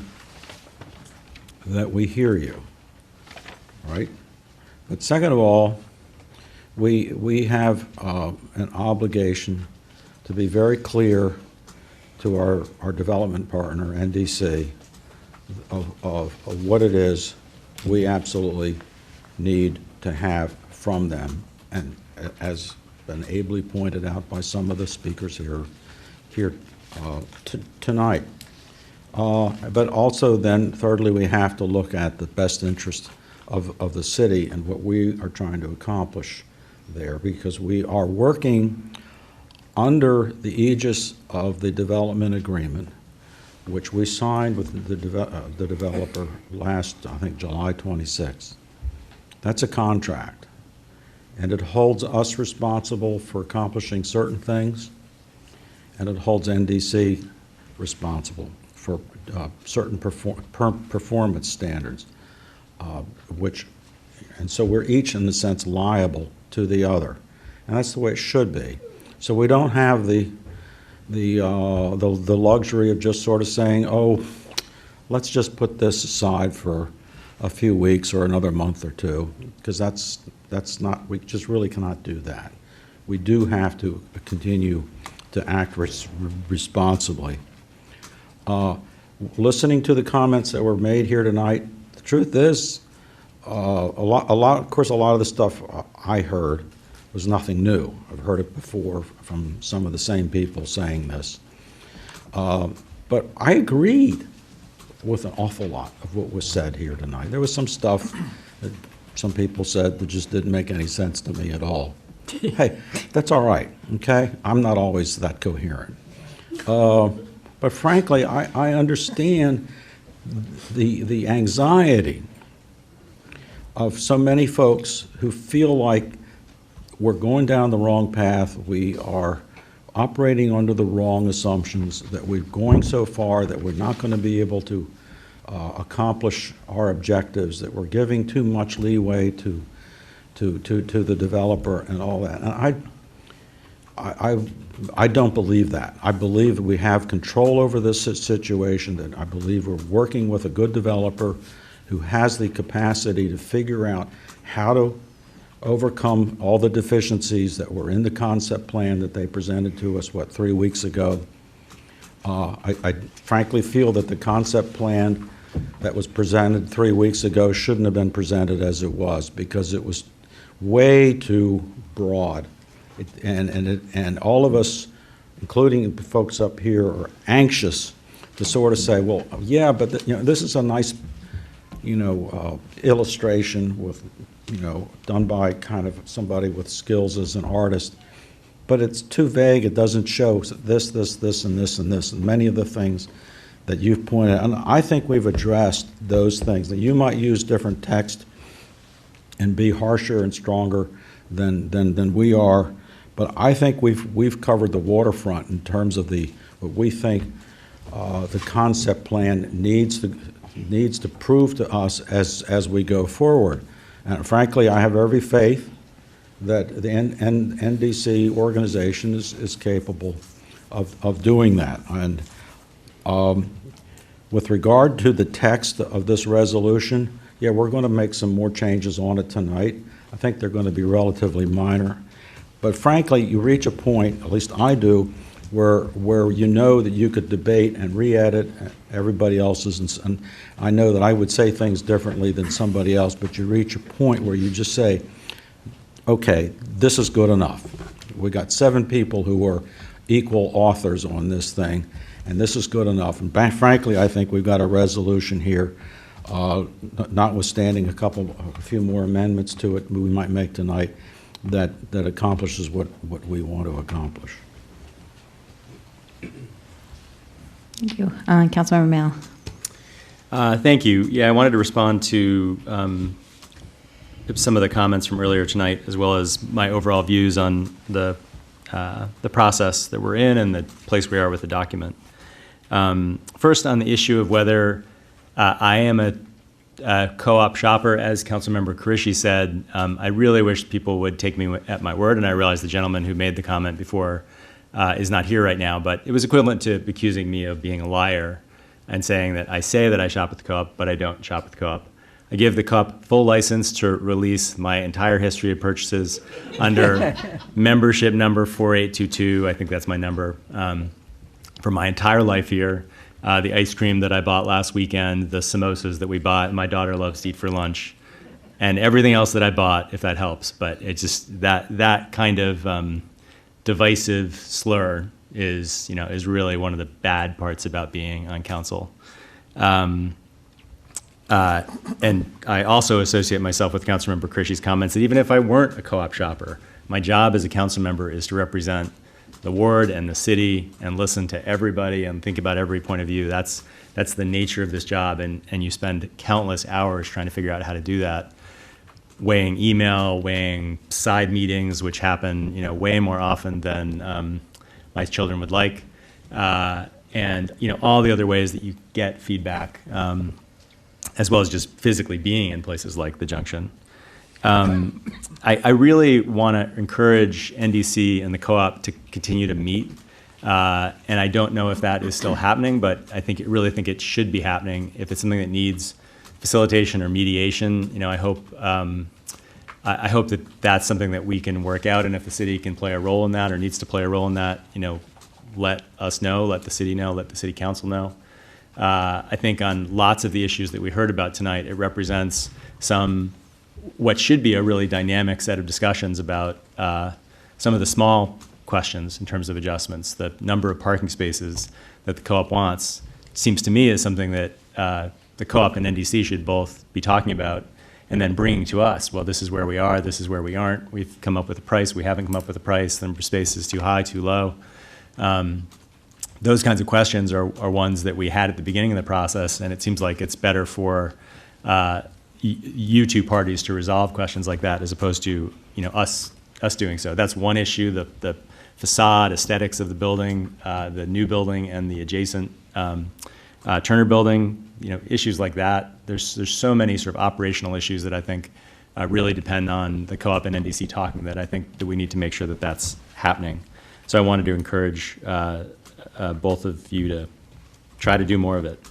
Speaker 22: that we hear you, right? But second of all, we have an obligation to be very clear to our development partner, NDC, of what it is we absolutely need to have from them. And as been ably pointed out by some of the speakers here tonight. But also then, thirdly, we have to look at the best interest of the city and what we are trying to accomplish there, because we are working under the aegis of the development agreement, which we signed with the developer last, I think, July 26th. That's a contract, and it holds us responsible for accomplishing certain things, and it holds NDC responsible for certain performance standards, and so we're each, in a sense, liable to the other, and that's the way it should be. So we don't have the luxury of just sort of saying, oh, let's just put this aside for a few weeks or another month or two, because that's not, we just really cannot do that. We do have to continue to act responsibly. Listening to the comments that were made here tonight, the truth is, of course, a lot of the stuff I heard was nothing new. I've heard it before from some of the same people saying this. But I agreed with an awful lot of what was said here tonight. There was some stuff that some people said that just didn't make any sense to me at all. Hey, that's all right, okay? I'm not always that coherent. But frankly, I understand the anxiety of so many folks who feel like we're going down the wrong path, we are operating under the wrong assumptions, that we're going so far that we're not going to be able to accomplish our objectives, that we're giving too much leeway to the developer and all that. And I don't believe that. I believe that we have control over this situation, that I believe we're working with a good developer who has the capacity to figure out how to overcome all the deficiencies that were in the concept plan that they presented to us, 3 weeks ago. I frankly feel that the concept plan that was presented 3 weeks ago shouldn't have been presented as it was, because it was way too broad. And all of us, including the folks up here, are anxious to sort of say, well, yeah, but this is a nice, illustration with, done by kind of somebody with skills as an artist, but it's too vague. It doesn't show this, and this, and this, and many of the things that you've pointed out. And I think we've addressed those things. That you might use different text and be harsher and stronger than we are, but I think we've covered the waterfront in terms of what we think the concept plan needs to prove to us as we go forward. And frankly, I have every faith that the NDC organization is capable of doing that. And with regard to the text of this resolution, yeah, we're going to make some more changes on it tonight. I think they're going to be relatively minor. But frankly, you reach a point, at least I do, where you know that you could debate and re-edit everybody else's, and I know that I would say things differently than somebody else, but you reach a point where you just say, okay, this is good enough. We got 7 people who are equal authors on this thing, and this is good enough. And frankly, I think we've got a resolution here, notwithstanding a few more amendments to it we might make tonight, that accomplishes what we want to accomplish.
Speaker 1: Thank you. Councilmember Mail.
Speaker 14: Thank you. Yeah, I wanted to respond to some of the comments from earlier tonight, as well as my overall views on the process that we're in and the place we are with the document. First, on the issue of whether I am a co-op shopper, as Councilmember Karishi said, I really wish people would take me at my word, and I realize the gentleman who made the comment before is not here right now, but it was equivalent to accusing me of being a liar and saying that I say that I shop at the co-op, but I don't shop at the co-op. I give the co-op full license to release my entire history of purchases under membership number 4822. I think that's my number, for my entire life here. The ice cream that I bought last weekend, the samosas that we bought, my daughter loves to eat for lunch, and everything else that I bought, if that helps. But it's just that kind of divisive slur is really one of the bad parts about being on council. And I also associate myself with Councilmember Krishy's comments that even if I weren't a co-op shopper, my job as a council member is to represent the ward and the city and listen to everybody and think about every point of view. That's the nature of this job, and you spend countless hours trying to figure out how to do that, weighing email, weighing side meetings, which happen way more often than my children would like, and all the other ways that you get feedback, as well as just physically being in places like the Junction. I really want to encourage NDC and the co-op to continue to meet, and I don't know if that is still happening, but I really think it should be happening. If it's something that needs facilitation or mediation, I hope that that's something that we can work out, and if the city can play a role in that or needs to play a role in that, let us know, let the city know, let the city council know. I think on lots of the issues that we heard about tonight, it represents what should be a really dynamic set of discussions about some of the small questions in terms of adjustments. The number of parking spaces that the co-op wants seems to me is something that the co-op and NDC should both be talking about and then bringing to us. Well, this is where we are, this is where we aren't. We've come up with a price, we haven't come up with a price, the number of spaces too high, too low. Those kinds of questions are ones that we had at the beginning of the process, and it seems like it's better for you two parties to resolve questions like that as opposed to us doing so. That's one issue, the facade aesthetics of the building, the new building and the adjacent Turner building, issues like that. There's so many sort of operational issues that I think really depend on the co-op and NDC talking, that I think that we need to make sure that that's happening. So I wanted to encourage both of you to try to do more of it.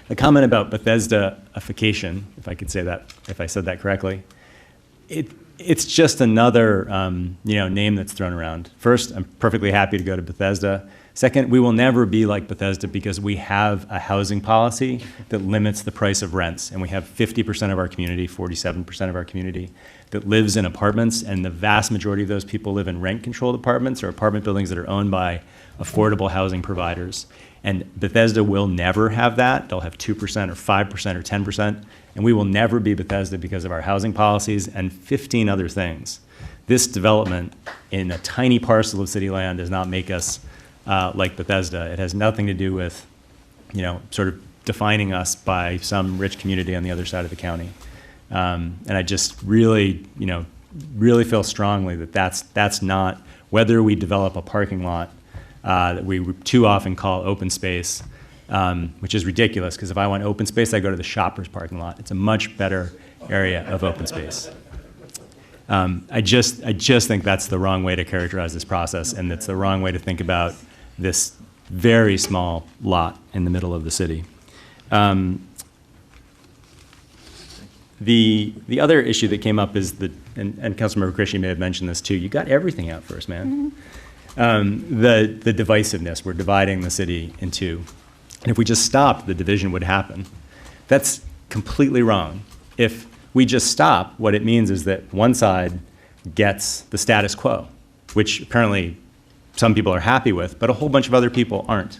Speaker 14: The comment about Bethesda-ification, if I could say that, if I said that correctly, it's just another name that's thrown around. First, I'm perfectly happy to go to Bethesda. Second, we will never be like Bethesda because we have a housing policy that limits the price of rents, and we have 50% of our community, 47% of our community, that lives in apartments, and the vast majority of those people live in rent-controlled apartments or apartment buildings that are owned by affordable housing providers. And Bethesda will never have that. They'll have 2% or 5% or 10%, and we will never be Bethesda because of our housing policies and 15 other things. This development in a tiny parcel of city land does not make us like Bethesda. It has nothing to do with, sort of defining us by some rich community on the other side of the county. And I just really, really feel strongly that that's not, whether we develop a parking lot that we too often call open space, which is ridiculous, because if I want open space, I go to the Shoppers parking lot. It's a much better area of open space. I just think that's the wrong way to characterize this process, and it's the wrong way to think about this very small lot in the middle of the city. The other issue that came up is and Councilmember Krishy may have mentioned this too, you got everything out first, man. Mm-hmm. The divisiveness, we're dividing the city in two. And if we just stopped, the division would happen. That's completely wrong. If we just stop, what it means is that one side gets the status quo, which apparently some people are happy with, but a whole bunch of other people aren't.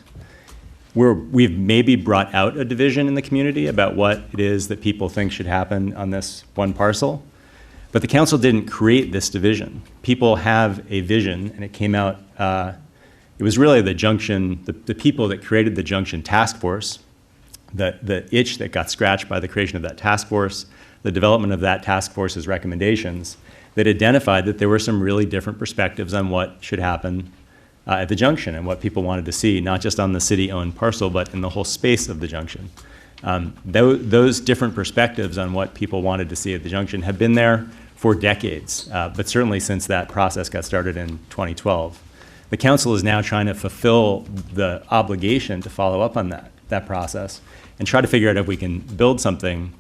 Speaker 14: We've maybe brought out a division in the community about what it is that people think should happen on this one parcel, but the council didn't create this division. People have a vision, and it came out, it was really the Junction, the people that created the Junction Task Force, the itch that got scratched by the creation of that task force, the development of that task force's recommendations that identified that there were some really different perspectives on what should happen at the Junction and what people wanted to see, not just on the city-owned parcel, but in the whole space of the Junction. Those different perspectives on what people wanted to see at the Junction have been there for decades, but certainly since that process got started in 2012. The council is now trying to fulfill the obligation to follow up on that process and try to figure out if we can build something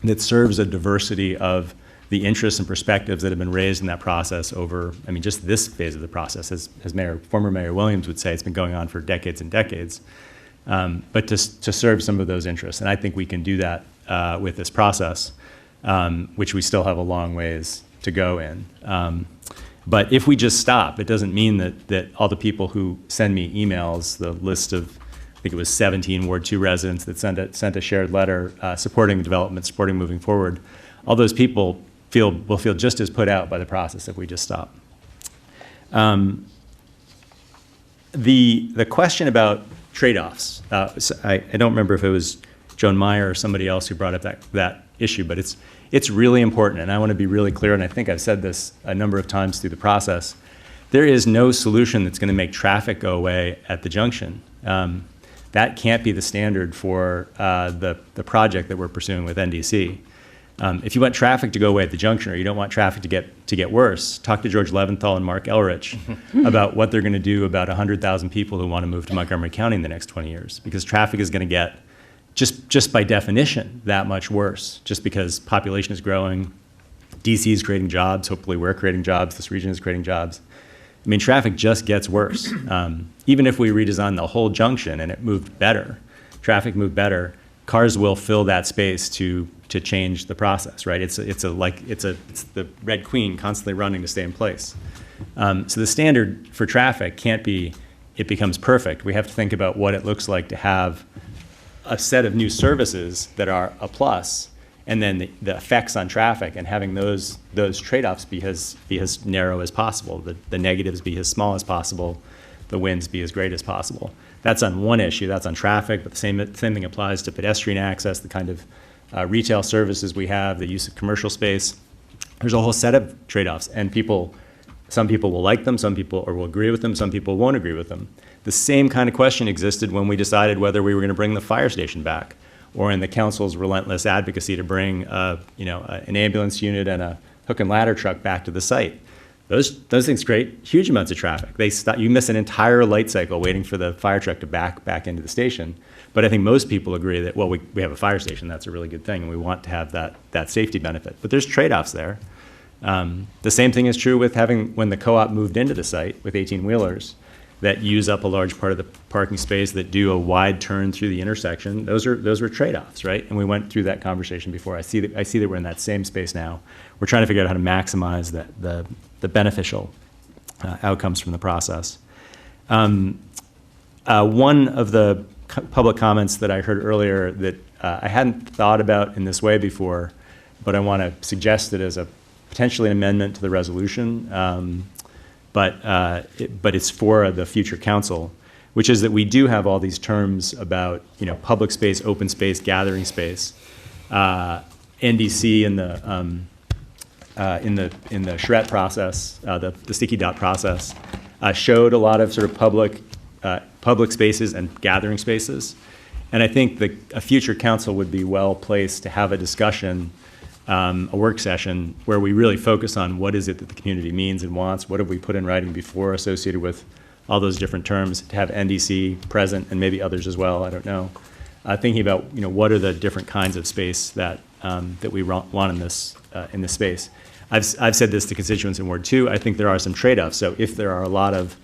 Speaker 14: that serves a diversity of the interests and perspectives that have been raised in that process over, I mean, just this phase of the process. As former Mayor Williams would say, it's been going on for decades and decades. But to serve some of those interests. And I think we can do that with this process, which we still have a long ways to go in. But if we just stop, it doesn't mean that all the people who send me emails, the list of, I think it was 17 Ward 2 residents that sent a shared letter supporting development, supporting moving forward, all those people will feel just as put out by the process if we just stop. The question about trade-offs, I don't remember if it was Joan Meyer or somebody else who brought up that issue, but it's really important, and I want to be really clear, and I think I've said this a number of times through the process. There is no solution that's going to make traffic go away at the junction. That can't be the standard for the project that we're pursuing with NDC. If you want traffic to go away at the junction, or you don't want traffic to get worse, talk to George Leventhal and Mark Elrich about what they're going to do about 100,000 people who want to move to Montgomery County in the next 20 years, because traffic is going to get, just by definition, that much worse, just because population is growing, DC is creating jobs, hopefully we're creating jobs, this region is creating jobs. I mean, traffic just gets worse. Even if we redesign the whole junction and it moved better, traffic moved better, cars will fill that space to change the process, right? It's the Red Queen constantly running to stay in place. So the standard for traffic can't be it becomes perfect. We have to think about what it looks like to have a set of new services that are a plus, and then the effects on traffic, and having those trade-offs be as narrow as possible, the negatives be as small as possible, the wins be as great as possible. That's on one issue, that's on traffic, but the same thing applies to pedestrian access, the kind of retail services we have, the use of commercial space. There's a whole set of trade-offs, and some people will like them, some people will agree with them, some people won't agree with them. The same kind of question existed when we decided whether we were going to bring the fire station back, or in the council's relentless advocacy to bring an ambulance unit and a hook and ladder truck back to the site. Those things create huge amounts of traffic. You miss an entire light cycle waiting for the fire truck to back into the station. But I think most people agree that, well, we have a fire station, that's a really good thing, and we want to have that safety benefit. But there's trade-offs there. The same thing is true with when the co-op moved into the site with 18-wheelers that use up a large part of the parking space, that do a wide turn through the intersection. Those were trade-offs, right? And we went through that conversation before. I see that we're in that same space now. We're trying to figure out how to maximize the beneficial outcomes from the process. One of the public comments that I heard earlier that I hadn't thought about in this way before, but I want to suggest it as potentially an amendment to the resolution, but it's for the future council, which is that we do have all these terms about public space, open space, gathering space. NDC in the charrette process, the sticky dot process, showed a lot of sort of public spaces and gathering spaces. And I think that a future council would be well placed to have a discussion, a work session, where we really focus on what is it that the community means and wants, what have we put in writing before associated with all those different terms, to have NDC present and maybe others as well, I don't know. Thinking about what are the different kinds of space that we want in this space. I've said this to constituents in Ward 2. I think there are some trade-offs. So if there are a lot of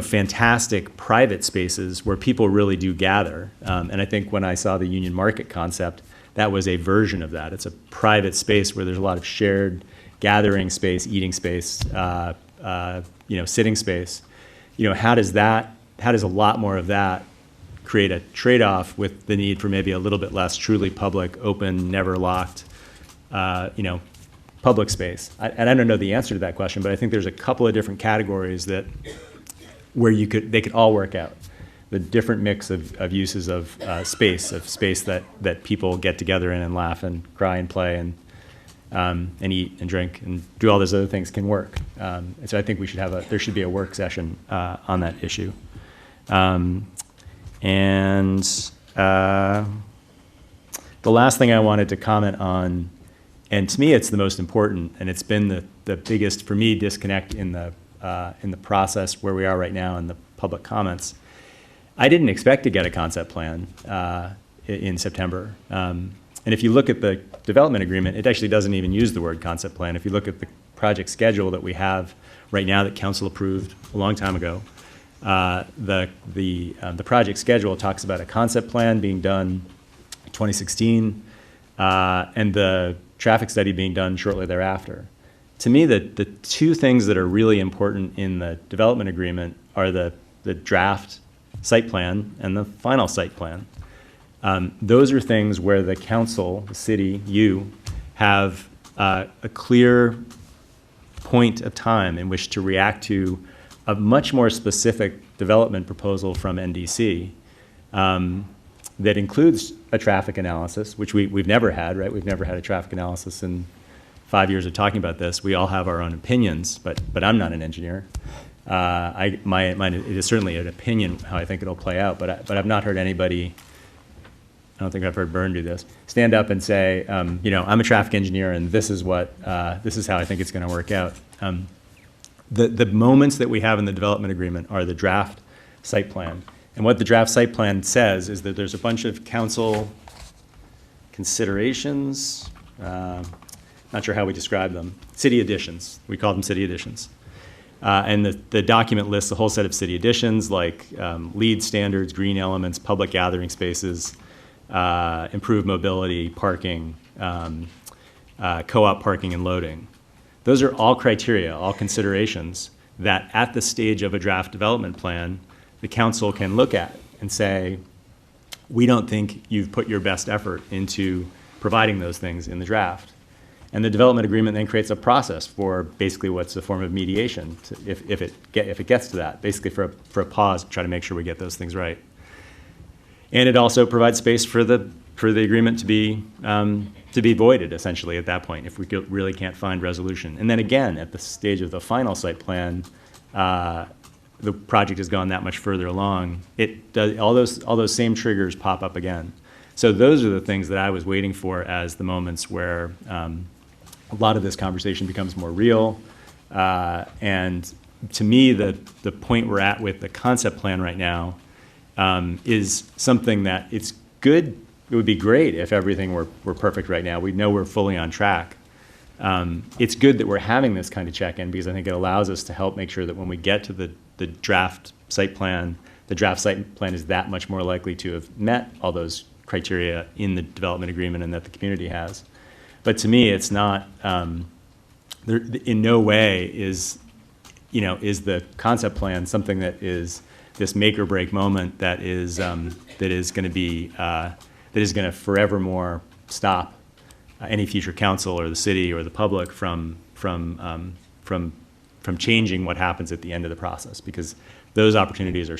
Speaker 14: fantastic private spaces where people really do gather, and I think when I saw the Union Market concept, that was a version of that. It's a private space where there's a lot of shared gathering space, eating space, sitting space. How does a lot more of that create a trade-off with the need for maybe a little bit less truly public, open, never locked, public space? And I don't know the answer to that question, but I think there's a couple of different categories where they could all work out. The different mix of uses of space that people get together in and laugh and cry and play and eat and drink and do all those other things can work. And so I think there should be a work session on that issue. And the last thing I wanted to comment on, and to me it's the most important, and it's been the biggest, for me, disconnect in the process where we are right now in the public comments. I didn't expect to get a concept plan in September. And if you look at the development agreement, it actually doesn't even use the word concept plan. If you look at the project schedule that we have right now that council approved a long time ago, the project schedule talks about a concept plan being done in 2016 and the traffic study being done shortly thereafter. To me, the two things that are really important in the development agreement are the draft site plan and the final site plan. Those are things where the council, the city, you, have a clear point of time in which to react to a much more specific development proposal from NDC that includes a traffic analysis, which we've never had, right? We've never had a traffic analysis in 5 years of talking about this. We all have our own opinions, but I'm not an engineer. Mine it is certainly an opinion how I think it'll play out, but I've not heard anybody, I don't think I've heard Byrne do this, stand up and say, you know, I'm a traffic engineer and this is how I think it's going to work out. The moments that we have in the development agreement are the draft site plan. And what the draft site plan says is that there's a bunch of council considerations, not sure how we describe them, city additions. We call them city additions. And the document lists a whole set of city additions like LEED standards, green elements, public gathering spaces, improved mobility, parking, co-op parking and loading. Those are all criteria, all considerations that at the stage of a draft development plan, the council can look at and say, we don't think you've put your best effort into providing those things in the draft. And the development agreement then creates a process for basically what's a form of mediation, if it gets to that, basically for a pause to try to make sure we get those things right. And it also provides space for the agreement to be voided, essentially, at that point, if we really can't find resolution. And then again, at the stage of the final site plan, the project has gone that much further along. It does, all those same triggers pop up again. So those are the things that I was waiting for as the moments where a lot of this conversation becomes more real. And to me, the point we're at with the concept plan right now is something that it's good. It would be great if everything were perfect right now. We know we're fully on track. It's good that we're having this kind of check-in because I think it allows us to help make sure that when we get to the draft site plan, the draft site plan is that much more likely to have met all those criteria in the development agreement and that the community has. But to me, it's not, in no way is the concept plan something that is this make or break moment that is going to forevermore stop any future council or the city or the public from changing what happens at the end of the process, because those opportunities are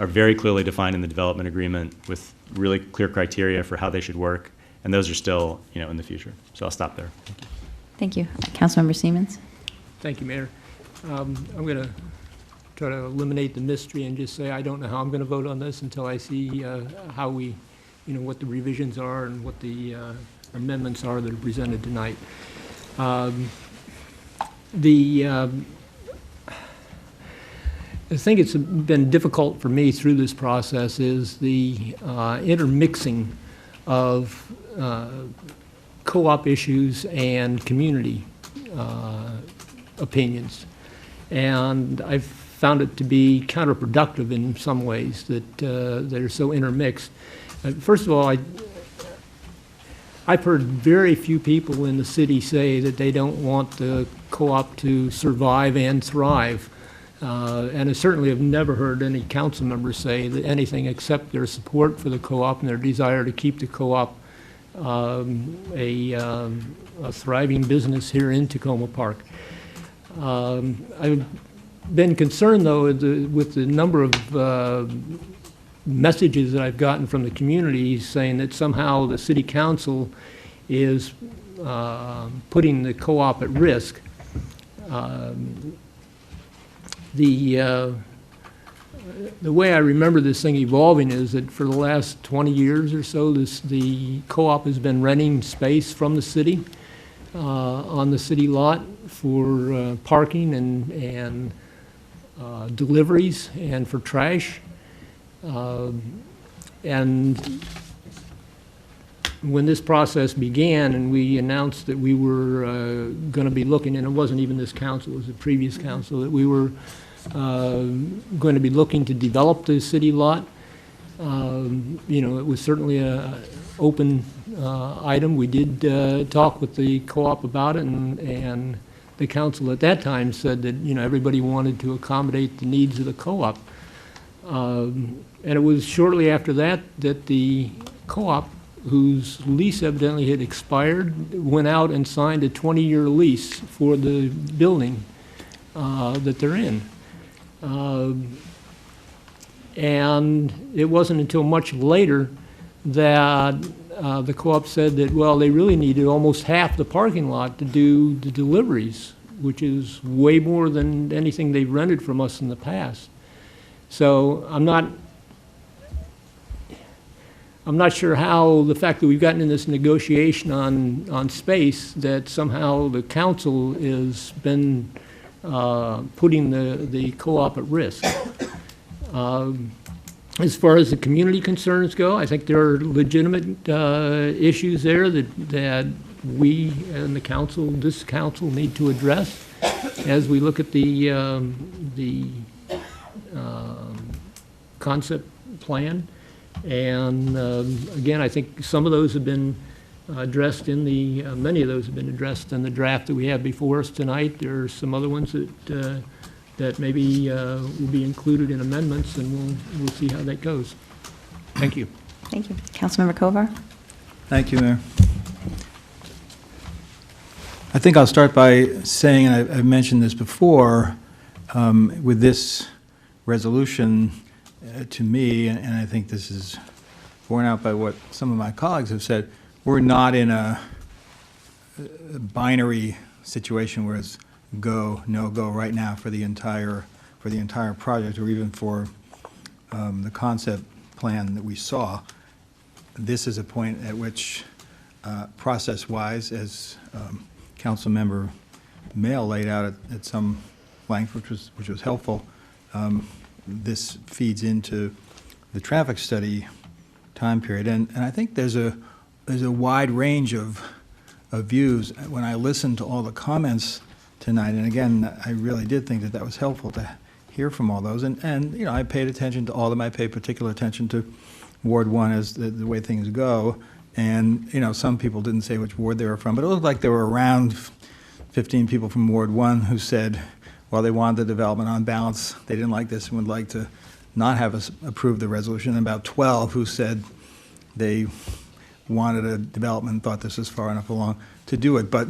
Speaker 14: very clearly defined in the development agreement with really clear criteria for how they should work, and those are still in the future. So I'll stop there.
Speaker 1: Thank you. Councilmember Siemens.
Speaker 3: Thank you, Mayor. I'm going to try to eliminate the mystery and just say I don't know how I'm going to vote on this until I see how we, what the revisions are and what the amendments are that are presented tonight. The thing that's been difficult for me through this process is the intermixing of co-op issues and community opinions. And I've found it to be counterproductive in some ways that are so intermixed. First of all, I've heard very few people in the city say that they don't want the co-op to survive and thrive. And I certainly have never heard any council members say that anything except their support for the co-op and their desire to keep the co-op a thriving business here in Takoma Park. I've been concerned, though, with the number of messages that I've gotten from the community saying that somehow the city council is putting the co-op at risk. The way I remember this thing evolving is that for the last 20 years or so, the co-op has been renting space from the city on the city lot for parking and deliveries and for trash. And when this process began and we announced that we were going to be looking, and it wasn't even this council, it was the previous council, that we were going to be looking to develop the city lot, you know, it was certainly a open item. We did talk with the co-op about it, and the council at that time said that, you know, everybody wanted to accommodate the needs of the co-op. And it was shortly after that that the co-op, whose lease evidently had expired, went out and signed a 20-year lease for the building that they're in. And it wasn't until much later that the co-op said that, well, they really needed almost half the parking lot to do the deliveries, which is way more than anything they've rented from us in the past. So I'm not sure how the fact that we've gotten in this negotiation on space, that somehow the council has been putting the co-op at risk. As far as the community concerns go, I think there are legitimate issues there that we and the council, this council, need to address as we look at the concept plan. And again, I think some of those have been addressed in the, many of those have been addressed in the draft that we have before us tonight. There are some other ones that maybe will be included in amendments, and we'll see how that goes. Thank you.
Speaker 1: Thank you. Councilmember Kovar?
Speaker 5: Thank you, Mayor. I think I'll start by saying, and I've mentioned this before, with this resolution, to me, and I think this is borne out by what some of my colleagues have said, we're not in a binary situation where it's go, no go right now for the entire project, or even for the concept plan that we saw. This is a point at which, process-wise, as Councilmember Mail laid out at some length, which was helpful, this feeds into the traffic study time period, and I think there's a wide range of views. When I listened to all the comments tonight, and again, I really did think that was helpful to hear from all those, and you know, I paid attention to all of them. I paid particular attention to Ward 1 as the way things go, and you know, some people didn't say which ward they were from, but it looked like there were around 15 people from Ward 1 who said, well, they wanted the development on balance, they didn't like this and would like to not have us approve the resolution, and about 12 who said they wanted a development and thought this was far enough along to do it. But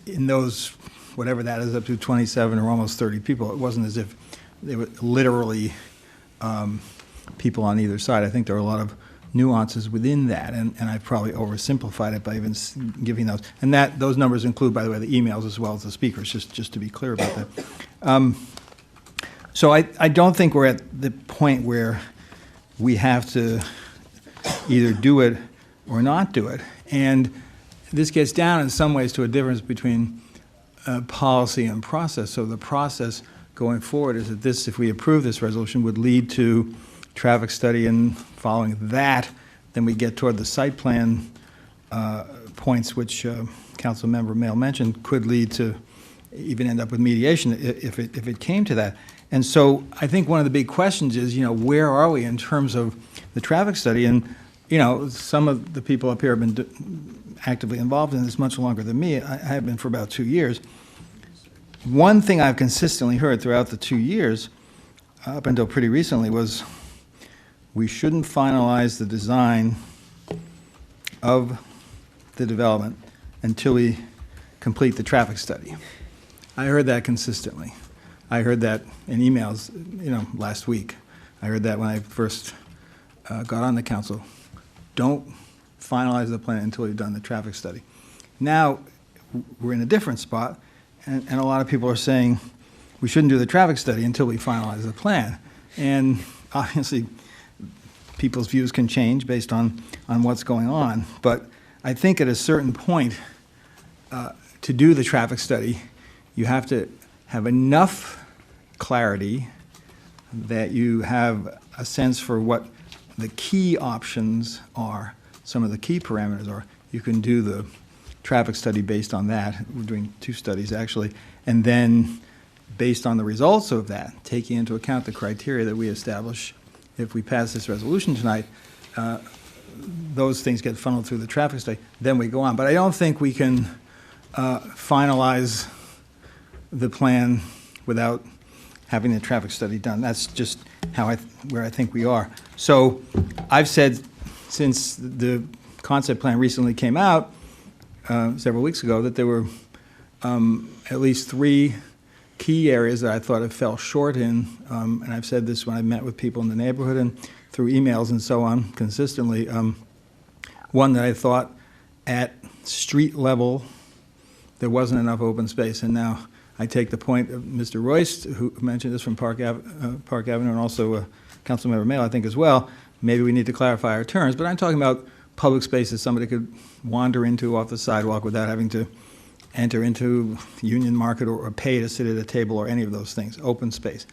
Speaker 5: in those, whatever that is, up to 27 or almost 30 people, it wasn't as if they were literally people on either side. I think there are a lot of nuances within that, and I probably oversimplified it by even giving those. And those numbers include, by the way, the emails as well as the speakers, just to be clear about that. So I don't think we're at the point where we have to either do it or not do it. And this gets down in some ways to a difference between policy and process. So the process going forward is that this, if we approve this resolution, would lead to traffic study, and following that, then we get toward the site plan points, which Councilmember Mail mentioned, could lead to even end up with mediation if it came to that. And so I think one of the big questions is, you know, where are we in terms of the traffic study? And, you know, some of the people up here have been actively involved in this much longer than me. I have been for about 2 years. One thing I've consistently heard throughout the 2 years, up until pretty recently, was we shouldn't finalize the design of the development until we complete the traffic study. I heard that consistently. I heard that in emails, you know, last week. I heard that when I first got on the council. Don't finalize the plan until we've done the traffic study. Now, we're in a different spot, and a lot of people are saying we shouldn't do the traffic study until we finalize the plan. And obviously, people's views can change based on what's going on. But I think at a certain point, to do the traffic study, you have to have enough clarity that you have a sense for what the key options are some of the key parameters are. You can do the traffic study based on that. We're doing 2 studies actually. And then based on the results of that, taking into account the criteria that we establish, if we pass this resolution tonight, those things get funneled through the traffic study, then we go on. But I don't think we can finalize the plan without having the traffic study done. That's just where I think we are. So I've said since the concept plan recently came out several weeks ago that there were at least 3 key areas that I thought it fell short in, and I've said this when I met with people in the neighborhood and through emails and so on consistently. One that I thought at street level there wasn't enough open space, and now I take the point of Mr. Royce, who mentioned this from Park Avenue, and also Councilmember Mail, I think, as well. Maybe we need to clarify our terms, but I'm talking about public spaces somebody could wander into off the sidewalk without having to enter into Union Market or pay to sit at a table or any of those things, open space.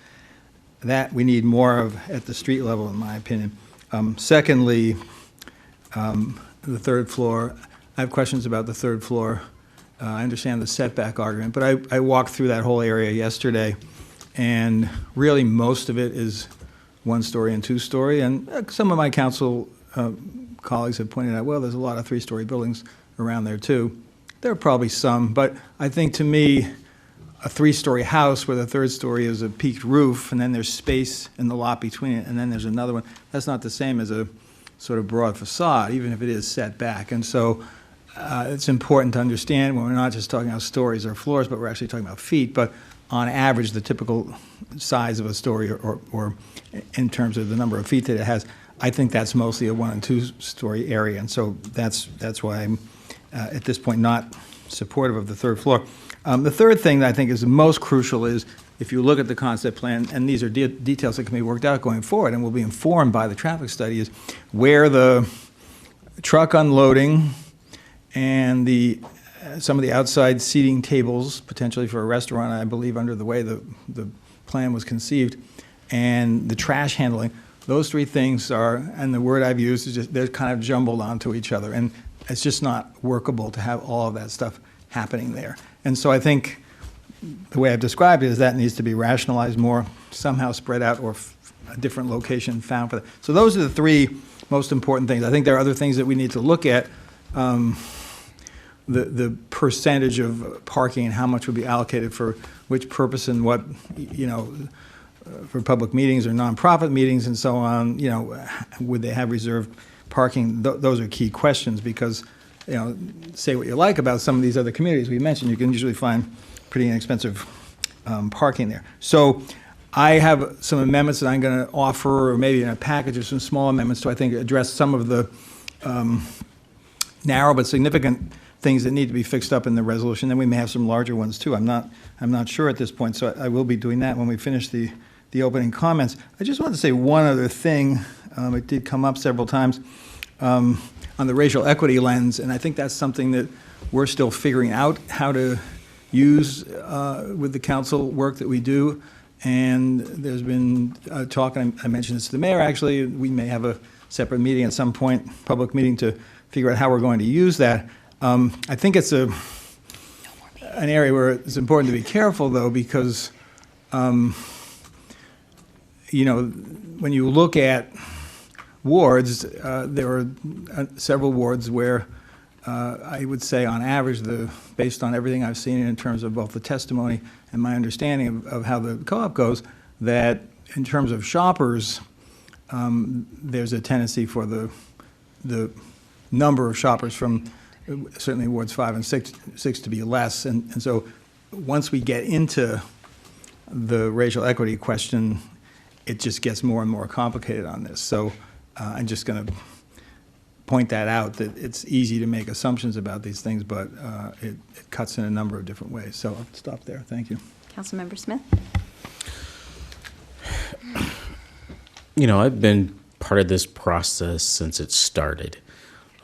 Speaker 5: That we need more of at the street level, in my opinion. Secondly, the third floor. I have questions about the third floor. I understand the setback argument, but I walked through that whole area yesterday, and really most of it is 1-story and 2-story, and some of my council colleagues have pointed out, well, there's a lot of 3-story buildings around there too. There are probably some, but I think to me, a 3-story house where the 3rd story is a peaked roof, and then there's space in the lot between it, and then there's another one, that's not the same as a sort of broad facade, even if it is set back. And so it's important to understand when we're not just talking about stories or floors, but we're actually talking about feet. But on average, the typical size of a story or in terms of the number of feet that it has, I think that's mostly a 1- and 2-story area. And so that's why I'm at this point not supportive of the 3rd floor. The third thing that I think is the most crucial is if you look at the concept plan, and these are details that can be worked out going forward and will be informed by the traffic study, is where the truck unloading and some of the outside seating tables, potentially for a restaurant, I believe under the way the plan was conceived, and the trash handling, those 3 things are, and the word I've used is just, they're kind of jumbled onto each other, and it's just not workable to have all of that stuff happening there. And so I think the way I've described it is that needs to be rationalized more, somehow spread out, or a different location found for that. So those are the 3 most important things. I think there are other things that we need to look at. The percentage of parking and how much would be allocated for which purpose and what, for public meetings or nonprofit meetings and so on, would they have reserved parking? Those are key questions because, say what you like about some of these other communities we mentioned, you can usually find pretty inexpensive parking there. So I have some amendments that I'm going to offer, or maybe in a package of some small amendments to, I think, address some of the narrow but significant things that need to be fixed up in the resolution. Then we may have some larger ones too. I'm not sure at this point, so I will be doing that when we finish the opening comments. I just wanted to say one other thing. It did come up several times on the racial equity lens, and I think that's something that we're still figuring out how to use with the council work that we do. And there's been talk, and I mentioned this to the mayor actually, we may have a separate meeting at some point, public meeting, to figure out how we're going to use that. I think it's an area where it's important to be careful, though, because, when you look at wards, there are several wards where I would say on average, based on everything I've seen in terms of both the testimony and my understanding of how the co-op goes, that in terms of shoppers, there's a tendency for the number of shoppers from certainly wards 5 and 6 to be less. And so once we get into the racial equity question, it just gets more and more complicated on this. So I'm just going to point that out, that it's easy to make assumptions about these things, but it cuts in a number of different ways. So I'll stop there. Thank you.
Speaker 1: Councilmember Smith?
Speaker 6: I've been part of this process since it started.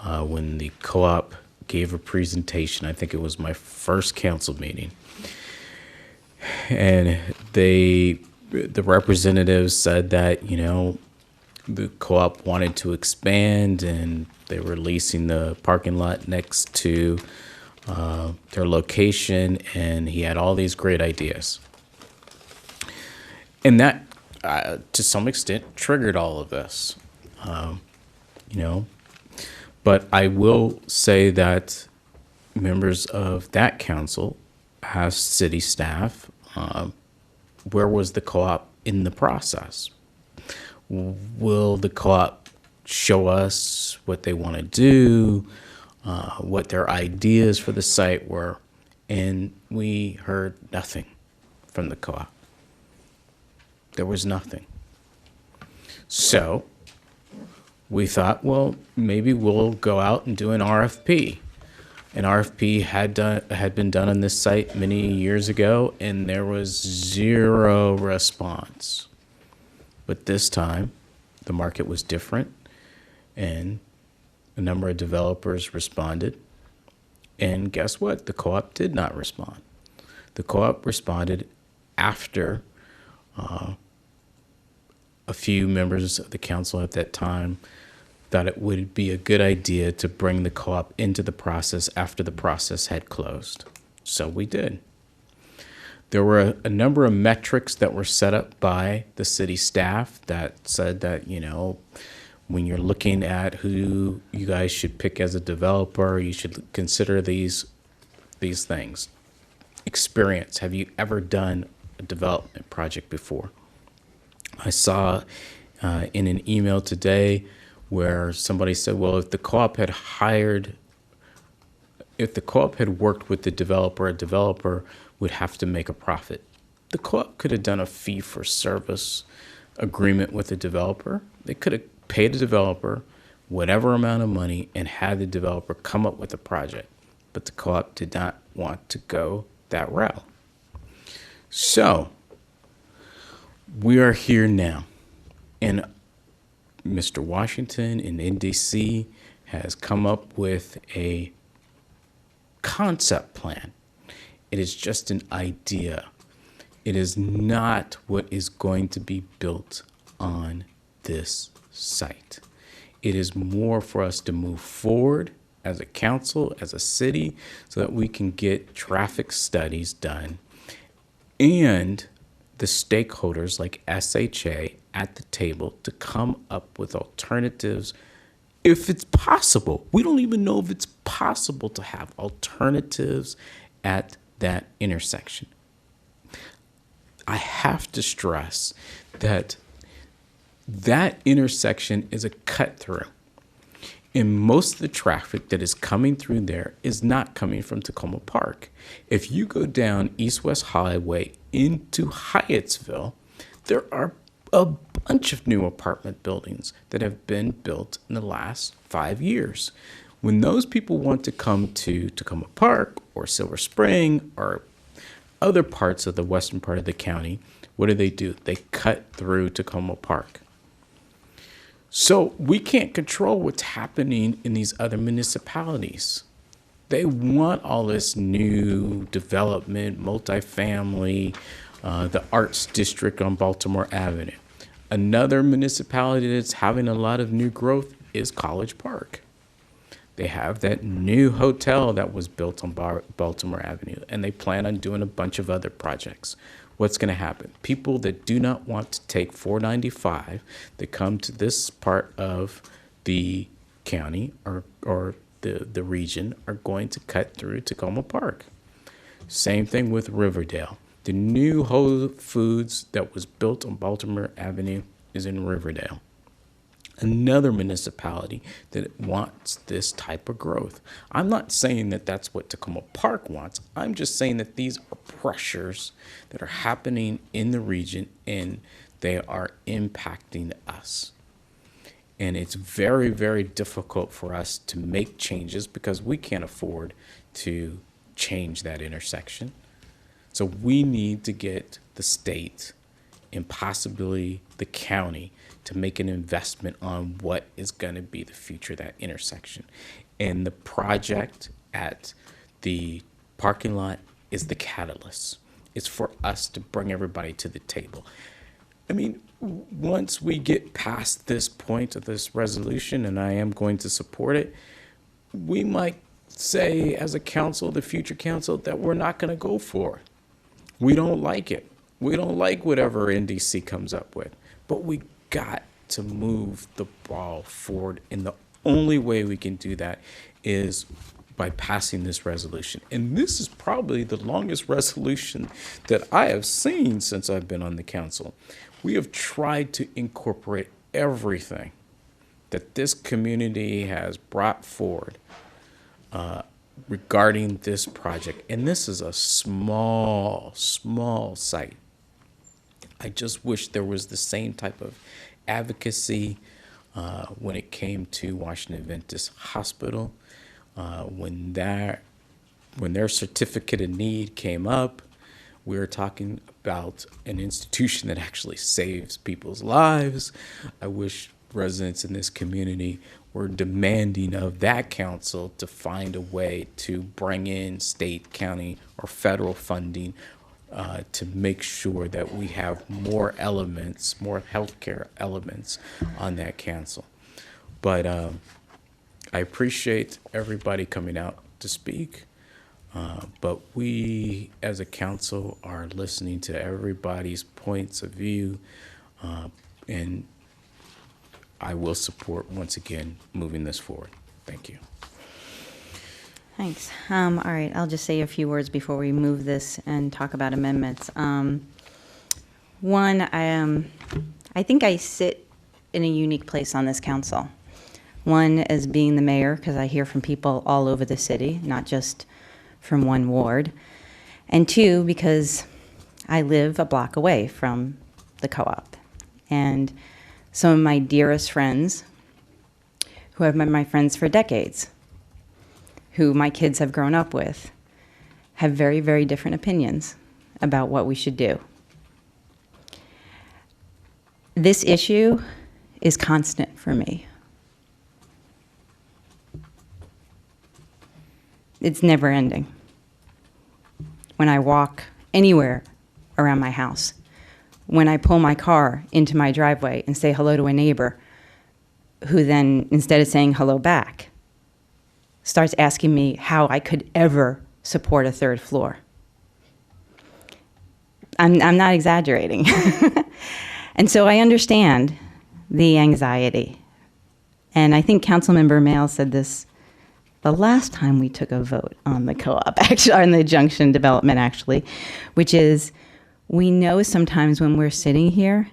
Speaker 6: When the co-op gave a presentation, I think it was my first council meeting, and the representatives said that, the co-op wanted to expand, and they were leasing the parking lot next to their location, and he had all these great ideas. And that, to some extent, triggered all of this, you know. But I will say that members of that council asked city staff, where was the co-op in the process? Will the co-op show us what they want to do, what their ideas for the site were? And we heard nothing from the co-op. There was nothing. So we thought, well, maybe we'll go out and do an RFP. An RFP had been done on this site many years ago, and there was zero response. But this time, the market was different, and a number of developers responded. And guess what? The co-op did not respond. The co-op responded after a few members of the council at that time thought it would be a good idea to bring the co-op into the process after the process had closed. So we did. There were a number of metrics that were set up by the city staff that said that, you know, when you're looking at who you guys should pick as a developer, you should consider these things. Experience. Have you ever done a development project before? I saw in an email today where somebody said, well, if the co-op had worked with the developer, a developer would have to make a profit. The co-op could have done a fee for service agreement with the developer. They could have paid the developer whatever amount of money and had the developer come up with a project. But the co-op did not want to go that route. So we are here now, and Mr. Washington in NDC has come up with a concept plan. It is just an idea. It is not what is going to be built on this site. It is more for us to move forward as a council, as a city, so that we can get traffic studies done and the stakeholders like SHA at the table to come up with alternatives if it's possible. We don't even know if it's possible to have alternatives at that intersection. I have to stress that that intersection is a cut through. And most of the traffic that is coming through there is not coming from Takoma Park. If you go down East-West Highway into Hyattsville, there are a bunch of new apartment buildings that have been built in the last 5 years. When those people want to come to Takoma Park or Silver Spring or other parts of the western part of the county, what do? They cut through Takoma Park. So we can't control what's happening in these other municipalities. They want all this new development, multifamily, the Arts District on Baltimore Avenue. Another municipality that's having a lot of new growth is College Park. They have that new hotel that was built on Baltimore Avenue, and they plan on doing a bunch of other projects. What's going to happen? People that do not want to take 495 that come to this part of the county or the region are going to cut through Takoma Park. Same thing with Riverdale. The new Whole Foods that was built on Baltimore Avenue is in Riverdale. Another municipality that wants this type of growth. I'm not saying that that's what Takoma Park wants. I'm just saying that these are pressures that are happening in the region and they are impacting us. And it's very, very difficult for us to make changes because we can't afford to change that intersection. So we need to get the state and possibly the county to make an investment on what is going to be the future of that intersection. And the project at the parking lot is the catalyst. It's for us to bring everybody to the table. I mean, once we get past this point of this resolution, and I am going to support it, we might say as a council, the future council, that we're not going to go for it. We don't like it. We don't like whatever NDC comes up with, but we got to move the ball forward. And the only way we can do that is by passing this resolution. And this is probably the longest resolution that I have seen since I've been on the council. We have tried to incorporate everything that this community has brought forward regarding this project. And this is a small, small site. I just wish there was the same type of advocacy when it came to Washington Adventist Hospital. When their certificate of need came up, we were talking about an institution that actually saves people's lives. I wish residents in this community were demanding of that council to find a way to bring in state, county, or federal funding to make sure that we have more elements, more healthcare elements on that council. But I appreciate everybody coming out to speak. But we, as a council, are listening to everybody's points of view, and I will support, once again, moving this forward. Thank you.
Speaker 1: Thanks. All right, I'll just say a few words before we move this and talk about amendments. One, I think I sit in a unique place on this council. One, as being the mayor, because I hear from people all over the city, not just from one ward. And two, because I live a block away from the co-op. And some of my dearest friends, who have been my friends for decades, who my kids have grown up with, have very, very different opinions about what we should do. This issue is constant for me. It's never ending. When I walk anywhere around my house, when I pull my car into my driveway and say hello to a neighbor, who then, instead of saying hello back, starts asking me how I could ever support a third floor. I'm not exaggerating. And so I understand the anxiety. And I think Councilmember Mail said this the last time we took a vote on the co-op, actually, on the junction development, actually, which is we know sometimes when we're sitting here,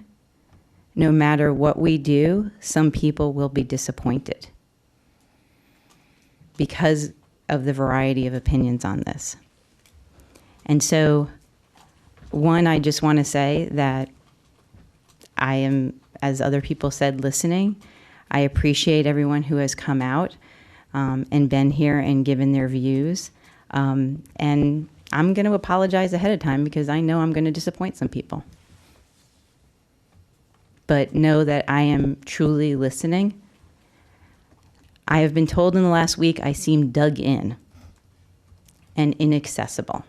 Speaker 1: no matter what we do, some people will be disappointed because of the variety of opinions on this. And so, one, I just want to say that I am, as other people said, listening. I appreciate everyone who has come out and been here and given their views. And I'm going to apologize ahead of time because I know I'm going to disappoint some people. But know that I am truly listening. I have been told in the last week I seem dug in and inaccessible.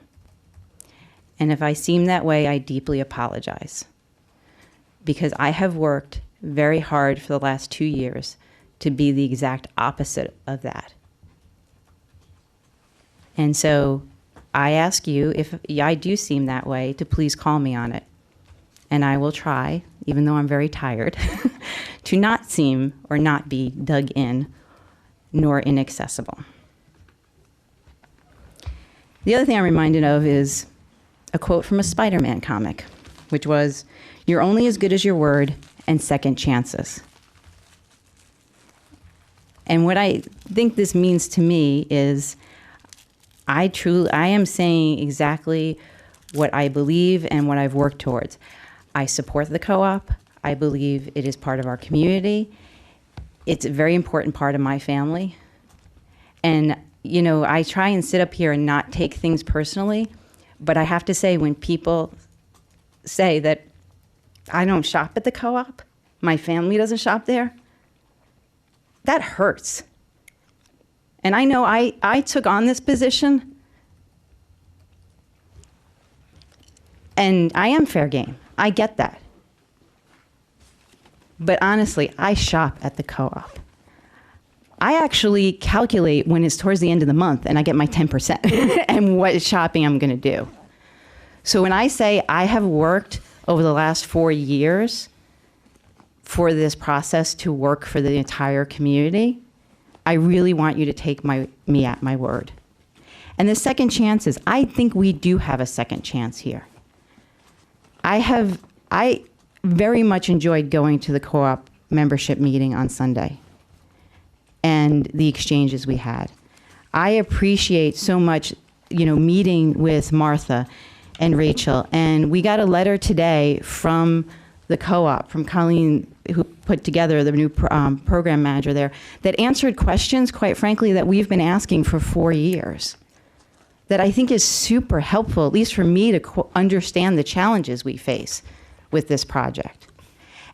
Speaker 1: And if I seem that way, I deeply apologize. Because I have worked very hard for the last 2 years to be the exact opposite of that. And so I ask you, if I do seem that way, to please call me on it. And I will try, even though I'm very tired, to not seem or not be dug in nor inaccessible. The other thing I'm reminded of is a quote from a Spider-Man comic, which was, "You're only as good as your word and second chances." And what I think this means to me is I am saying exactly what I believe and what I've worked towards. I support the co-op. I believe it is part of our community. It's a very important part of my family. And, you know, I try and sit up here and not take things personally, but I have to say when people say that I don't shop at the co-op, my family doesn't shop there, that hurts. And I know I took on this position, and I am fair game. I get that. but honestly, I shop at the co-op. I actually calculate when it's towards the end of the month and I get my 10% and what shopping I'm going to do. So when I say I have worked over the last 4 years for this process to work for the entire community, I really want you to take me at my word. And the second chances, I think we do have a second chance here. I very much enjoyed going to the co-op membership meeting on Sunday and the exchanges we had. I appreciate so much, meeting with Martha and Rachel. And we got a letter today from the co-op, from Colleen, who put together the new program manager there, that answered questions, quite frankly, that we've been asking for 4 years. That I think is super helpful, at least for me, to understand the challenges we face with this project.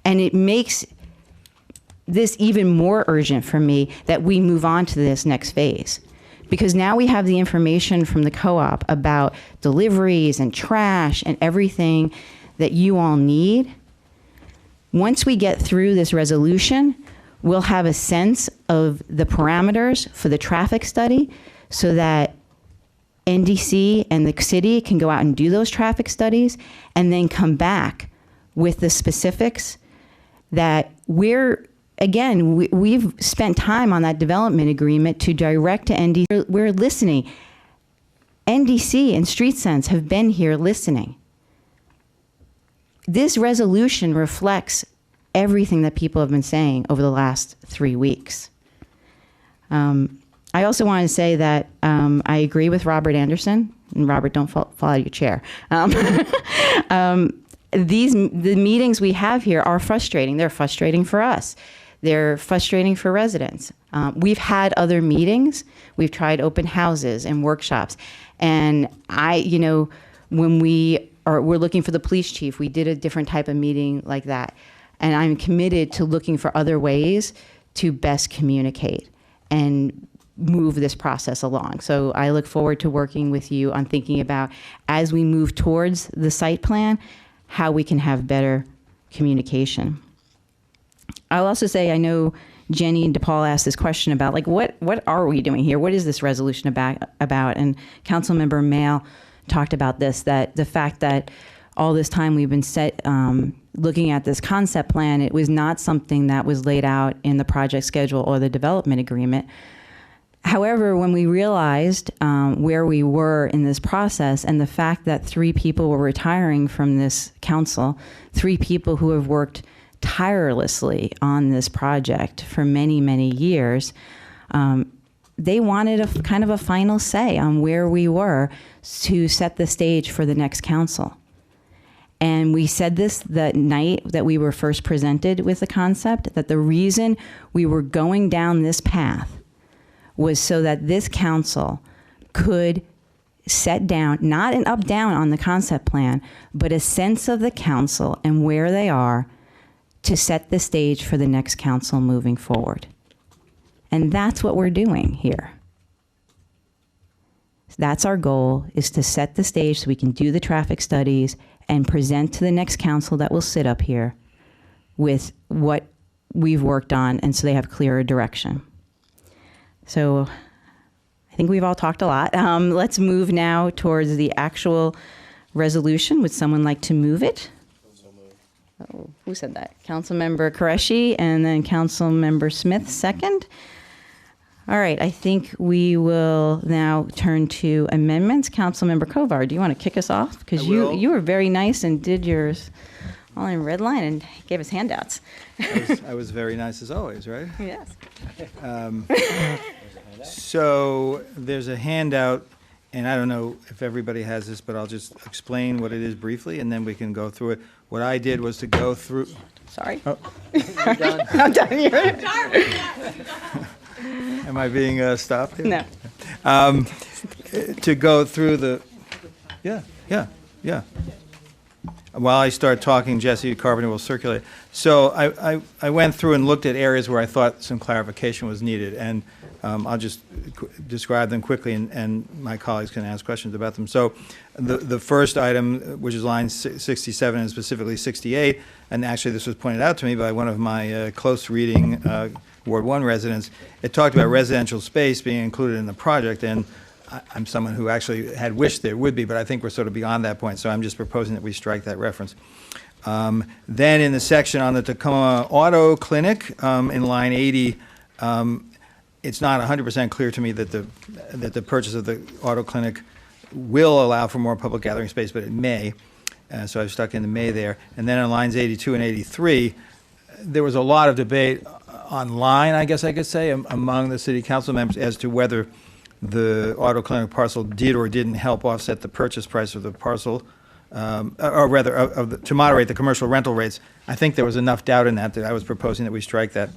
Speaker 1: And it makes this even more urgent for me that we move on to this next phase. Because now we have the information from the co-op about deliveries and trash and everything that you all need. Once we get through this resolution, we'll have a sense of the parameters for the traffic study so that NDC and the city can go out and do those traffic studies and then come back with the specifics that we've spent time on that development agreement to direct to NDC. We're listening. NDC and Street Sense have been here listening. This resolution reflects everything that people have been saying over the last 3 weeks. I also want to say that I agree with Robert Anderson. And Robert, don't fall out of your chair. The meetings we have here are frustrating. They're frustrating for us. They're frustrating for residents. We've had other meetings. We've tried open houses and workshops. And when we're looking for the police chief, we did a different type of meeting like that. And I'm committed to looking for other ways to best communicate and move this process along. So I look forward to working with you on thinking about, as we move towards the site plan, how we can have better communication. I'll also say, I know Jenny and DePaul asked this question about, what are we doing here? What is this resolution about? And Councilmember Mail talked about this, that the fact that all this time we've been looking at this concept plan, it was not something that was laid out in the project schedule or the development agreement. However, when we realized where we were in this process and the fact that 3 people were retiring from this council, 3 people who have worked tirelessly on this project for many, many years, they wanted a kind of a final say on where we were to set the stage for the next council. And we said this the night that we were first presented with the concept, that the reason we were going down this path was so that this council could set down, not an up-down on the concept plan, but a sense of the council and where they are to set the stage for the next council moving forward. And that's what we're doing here. That's our goal, is to set the stage so we can do the traffic studies and present to the next council that will sit up here with what we've worked on, and so they have clearer direction. So I think we've all talked a lot. Let's move now towards the actual resolution. Would someone like to move it? Oh, who said that? Councilmember Qureshi and then Councilmember Smith second. All right, I think we will now turn to amendments. Councilmember Kovar, do you want to kick us off? Because you were very nice and did yours all in red line and gave us handouts.
Speaker 5: I was very nice as always, right?
Speaker 1: Yes.
Speaker 5: So there's a handout, and I don't know if everybody has this, but I'll just explain what it is briefly, and then we can go through it. What I did was to go through.
Speaker 1: Sorry.
Speaker 5: Oh.
Speaker 1: I'm done here.
Speaker 5: Am I being stopped here?
Speaker 1: No.
Speaker 5: To go through the, yeah. While I start talking, Jesse Carpenter will circulate. So I went through and looked at areas where I thought some clarification was needed. And I'll just describe them quickly, and my colleagues can ask questions about them. So the first item, which is line 67 and specifically 68, and actually this was pointed out to me by one of my close reading Ward 1 residents, it talked about residential space being included in the project, and I'm someone who actually had wished there would be, but I think we're sort of beyond that point, so I'm just proposing that we strike that reference. Then in the section on the Takoma Auto Clinic, in line 80, it's not 100% clear to me that the purchase of the auto clinic will allow for more public gathering space, but it may. So I've stuck in the may there. And then on lines 82 and 83, there was a lot of debate online, I guess I could say, among the city council members as to whether the auto clinic parcel did or didn't help offset the purchase price of the parcel, or rather, to moderate the commercial rental rates. I think there was enough doubt in that I was proposing that we strike that.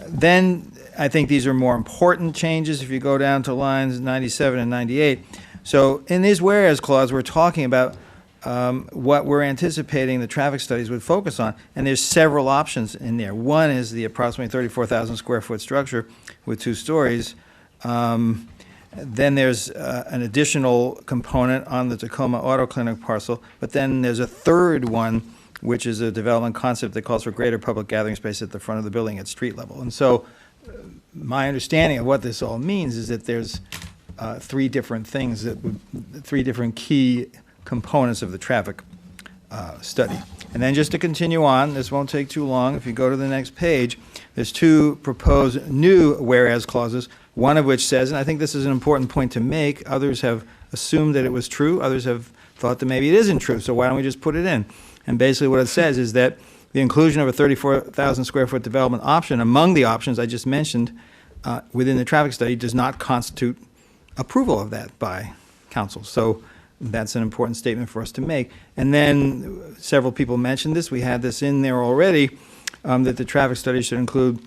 Speaker 5: Then I think these are more important changes if you go down to lines 97 and 98. So in this whereas clause, we're talking about what we're anticipating the traffic studies would focus on, and there's several options in there. One is the approximately 34,000 square foot structure with 2 stories. Then there's an additional component on the Takoma Auto Clinic parcel, but then there's a third one, which is a development concept that calls for greater public gathering space at the front of the building at street level. And so my understanding of what this all means is that there's 3 different things, 3 different key components of the traffic study. And then just to continue on, this won't take too long, if you go to the next page, there's 2 proposed new whereas clauses, one of which says, and I think this is an important point to make, others have assumed that it was true, others have thought that maybe it isn't true, so why don't we just put it in? And basically what it says is that the inclusion of a 34,000 square foot development option among the options I just mentioned within the traffic study does not constitute approval of that by council. So that's an important statement for us to make. And then several people mentioned this. We had this in there already, that the traffic study should include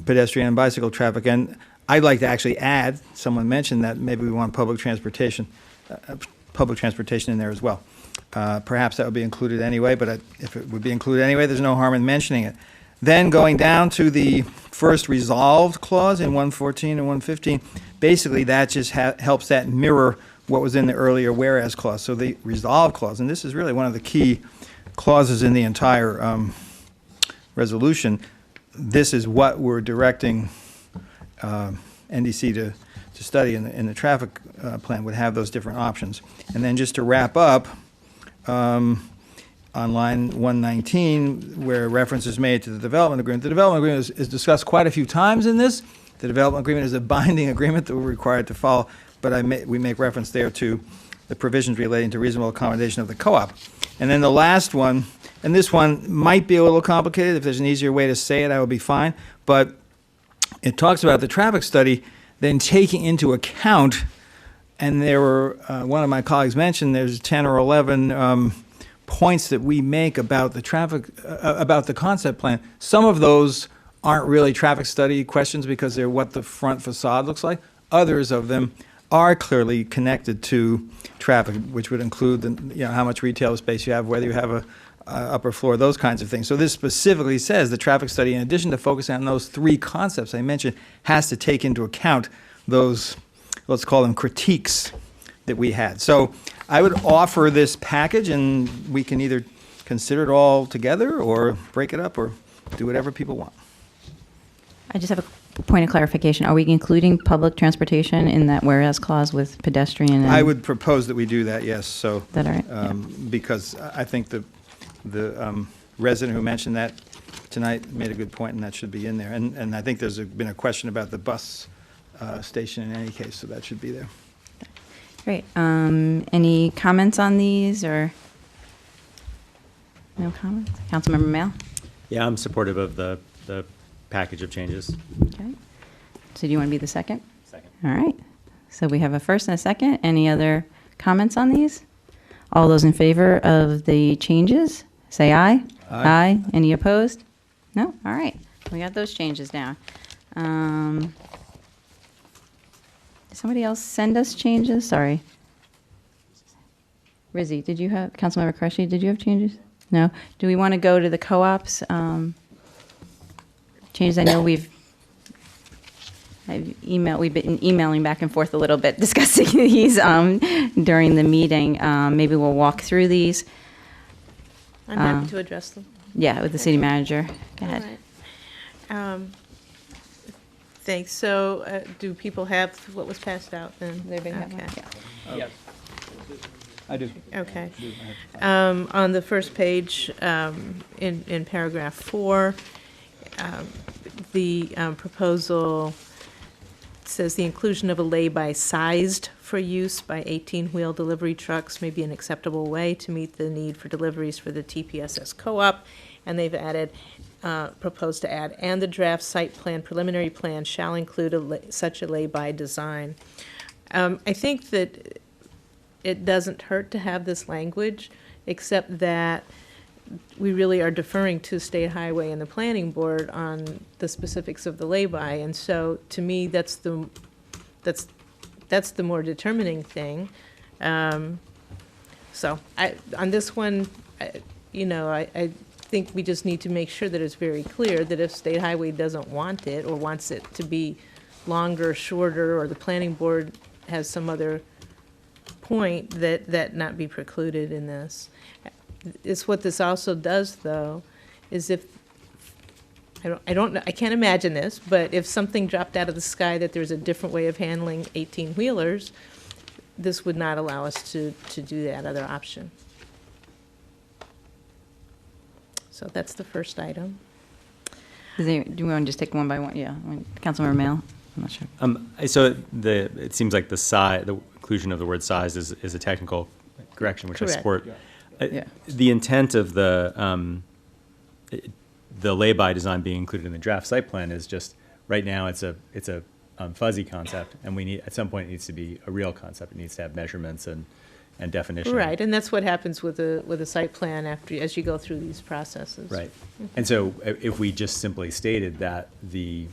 Speaker 5: pedestrian and bicycle traffic. And I'd like to actually add, someone mentioned that maybe we want public transportation in there as well. Perhaps that would be included anyway, but if it would be included anyway, there's no harm in mentioning it. Then going down to the first resolved clause in 114 and 115, basically that just helps that mirror what was in the earlier whereas clause. So the resolved clause, and this is really one of the key clauses in the entire resolution, this is what we're directing NDC to study in the traffic plan, would have those different options. And then just to wrap up, on line 119, where reference is made to the development agreement. The development agreement is discussed quite a few times in this. The development agreement is a binding agreement that we're required to follow, but we make reference there to the provisions relating to reasonable accommodation of the co-op. And then the last one, and this one might be a little complicated. If there's an easier way to say it, I would be fine. But it talks about the traffic study then taking into account, and there were, one of my colleagues mentioned, there's 10 or 11 points that we make about the traffic, about the concept plan. Some of those aren't really traffic study questions because they're what the front facade looks like. Others of them are clearly connected to traffic, which would include how much retail space you have, whether you have a upper floor, those kinds of things. So this specifically says the traffic study, in addition to focusing on those 3 concepts I mentioned, has to take into account those, let's call them critiques that we had. So I would offer this package, and we can either consider it all together or break it up or do whatever people want.
Speaker 1: I just have a point of clarification. Are we including public transportation in that whereas clause with pedestrian? And
Speaker 5: I would propose that we do that, yes. So
Speaker 1: is that all right?
Speaker 5: because I think the resident who mentioned that tonight made a good point, and that should be in there. And I think there's been a question about the bus station in any case, so that should be there.
Speaker 1: Great. Any comments on these, or no comments? Councilmember Mail?
Speaker 14: Yeah, I'm supportive of the package of changes.
Speaker 1: Okay. So do you want to be the second?
Speaker 14: Second.
Speaker 1: All right. So we have a first and a second. Any other comments on these? All those in favor of the changes, say aye. Aye. Any opposed? No? All right. We got those changes down. Did somebody else send us changes? Sorry. Rizzi, did you have, Councilmember Qureshi, did you have changes? No? Do we want to go to the co-ops? Changes I know we've, we've been emailing back and forth a little bit, discussing these during the meeting. Maybe we'll walk through these.
Speaker 7: I'm happy to address them.
Speaker 1: Yeah, with the city manager. Go ahead.
Speaker 7: All right. Thanks. So do people have what was passed out then?
Speaker 1: They have one?
Speaker 3: Yes.
Speaker 14: I do.
Speaker 7: Okay. On the first page, in paragraph 4, the proposal says the inclusion of a lay-by sized for use by 18-wheel delivery trucks may be an acceptable way to meet the need for deliveries for the TPSS co-op. And they've added, proposed to add, and the draft site plan, preliminary plan shall include such a lay-by design. I think that it doesn't hurt to have this language, except that we really are deferring to State Highway and the Planning Board on the specifics of the lay-by, and so to me, that's the more determining thing. So on this one, I think we just need to make sure that it's very clear that if State Highway doesn't want it or wants it to be longer, shorter, or the Planning Board has some other point, that not be precluded in this. It's what this also does, though, is if I don't know, I can't imagine this, but if something dropped out of the sky that there's a different way of handling 18-wheelers, this would not allow us to do that other option. So that's the first item.
Speaker 1: Do we want to just take one by one? Yeah, Councilmember Mail? I'm not sure.
Speaker 14: So it seems like the inclusion of the word size is a technical correction, which
Speaker 7: Correct.
Speaker 14: I support.
Speaker 1: Yeah.
Speaker 14: The intent of the lay-by design being included in the draft site plan is just, right now it's a fuzzy concept, and we need, at some point, it needs to be a real concept. It needs to have measurements and definition.
Speaker 7: Right, and that's what happens with a site plan as you go through these processes.
Speaker 14: Right. And so if we just simply stated that the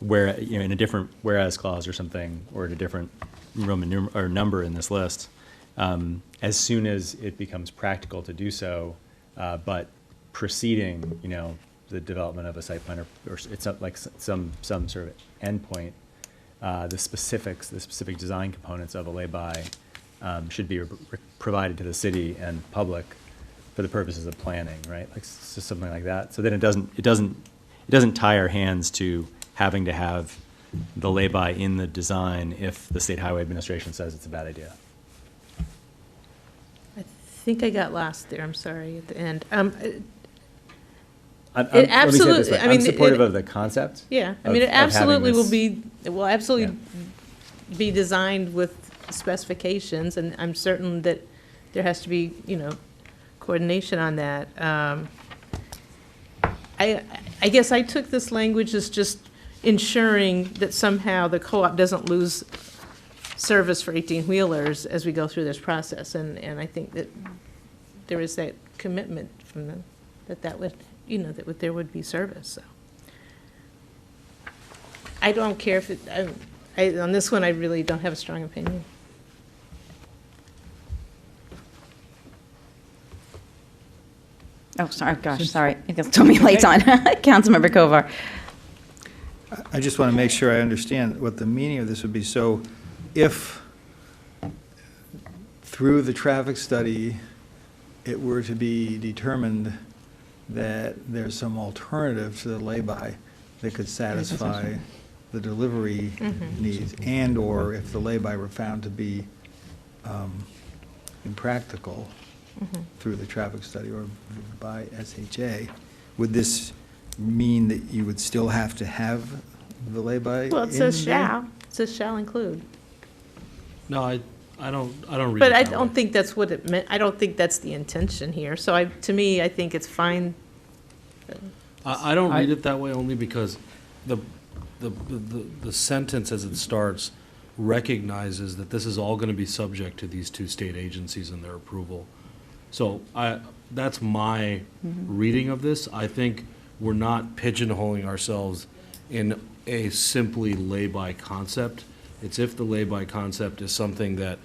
Speaker 14: in a different whereas clause or something, or in a different Roman or number in this list, as soon as it becomes practical to do so, but preceding, the development of a site plan, or it's like some sort of endpoint, the specific design components of a lay-by should be provided to the city and public for the purposes of planning, right? Like something like that. So then it doesn't tie our hands to having to have the lay-by in the design if the State Highway Administration says it's a bad idea.
Speaker 7: I think I got lost there, I'm sorry, at the end.
Speaker 14: Let me say it this way. I'm supportive of the concept.
Speaker 7: Yeah, it absolutely will absolutely be designed with specifications, and I'm certain that there has to be, coordination on that. I guess I took this language as just ensuring that somehow the co-op doesn't lose service for 18-wheelers as we go through this process, and I think that there is that commitment from them that would, that there would be service. So I don't care if on this one I really don't have a strong opinion.
Speaker 1: Oh, sorry, gosh, sorry. I guess told me lights on. Councilmember Kovar.
Speaker 5: I just want to make sure I understand what the meaning of this would be. So if through the traffic study, it were to be determined that there's some alternative to the lay-by that could satisfy the delivery needs, and/or if the lay-by were found to be impractical through the traffic study or by SHA, would this mean that you would still have to have the lay-by?
Speaker 7: Well, it says shall. It says shall include.
Speaker 4: No, I don't read
Speaker 7: But
Speaker 4: it
Speaker 7: I
Speaker 4: that
Speaker 7: don't
Speaker 4: way.
Speaker 7: think that's what it meant. I don't think that's the intention here. So to me, I think it's fine.
Speaker 4: I don't read it that way only because the sentence as it starts recognizes that this is all going to be subject to these two state agencies and their approval. So that's my reading of this. I think we're not pigeonholing ourselves in a simply lay-by concept. It's if the lay-by concept is something that,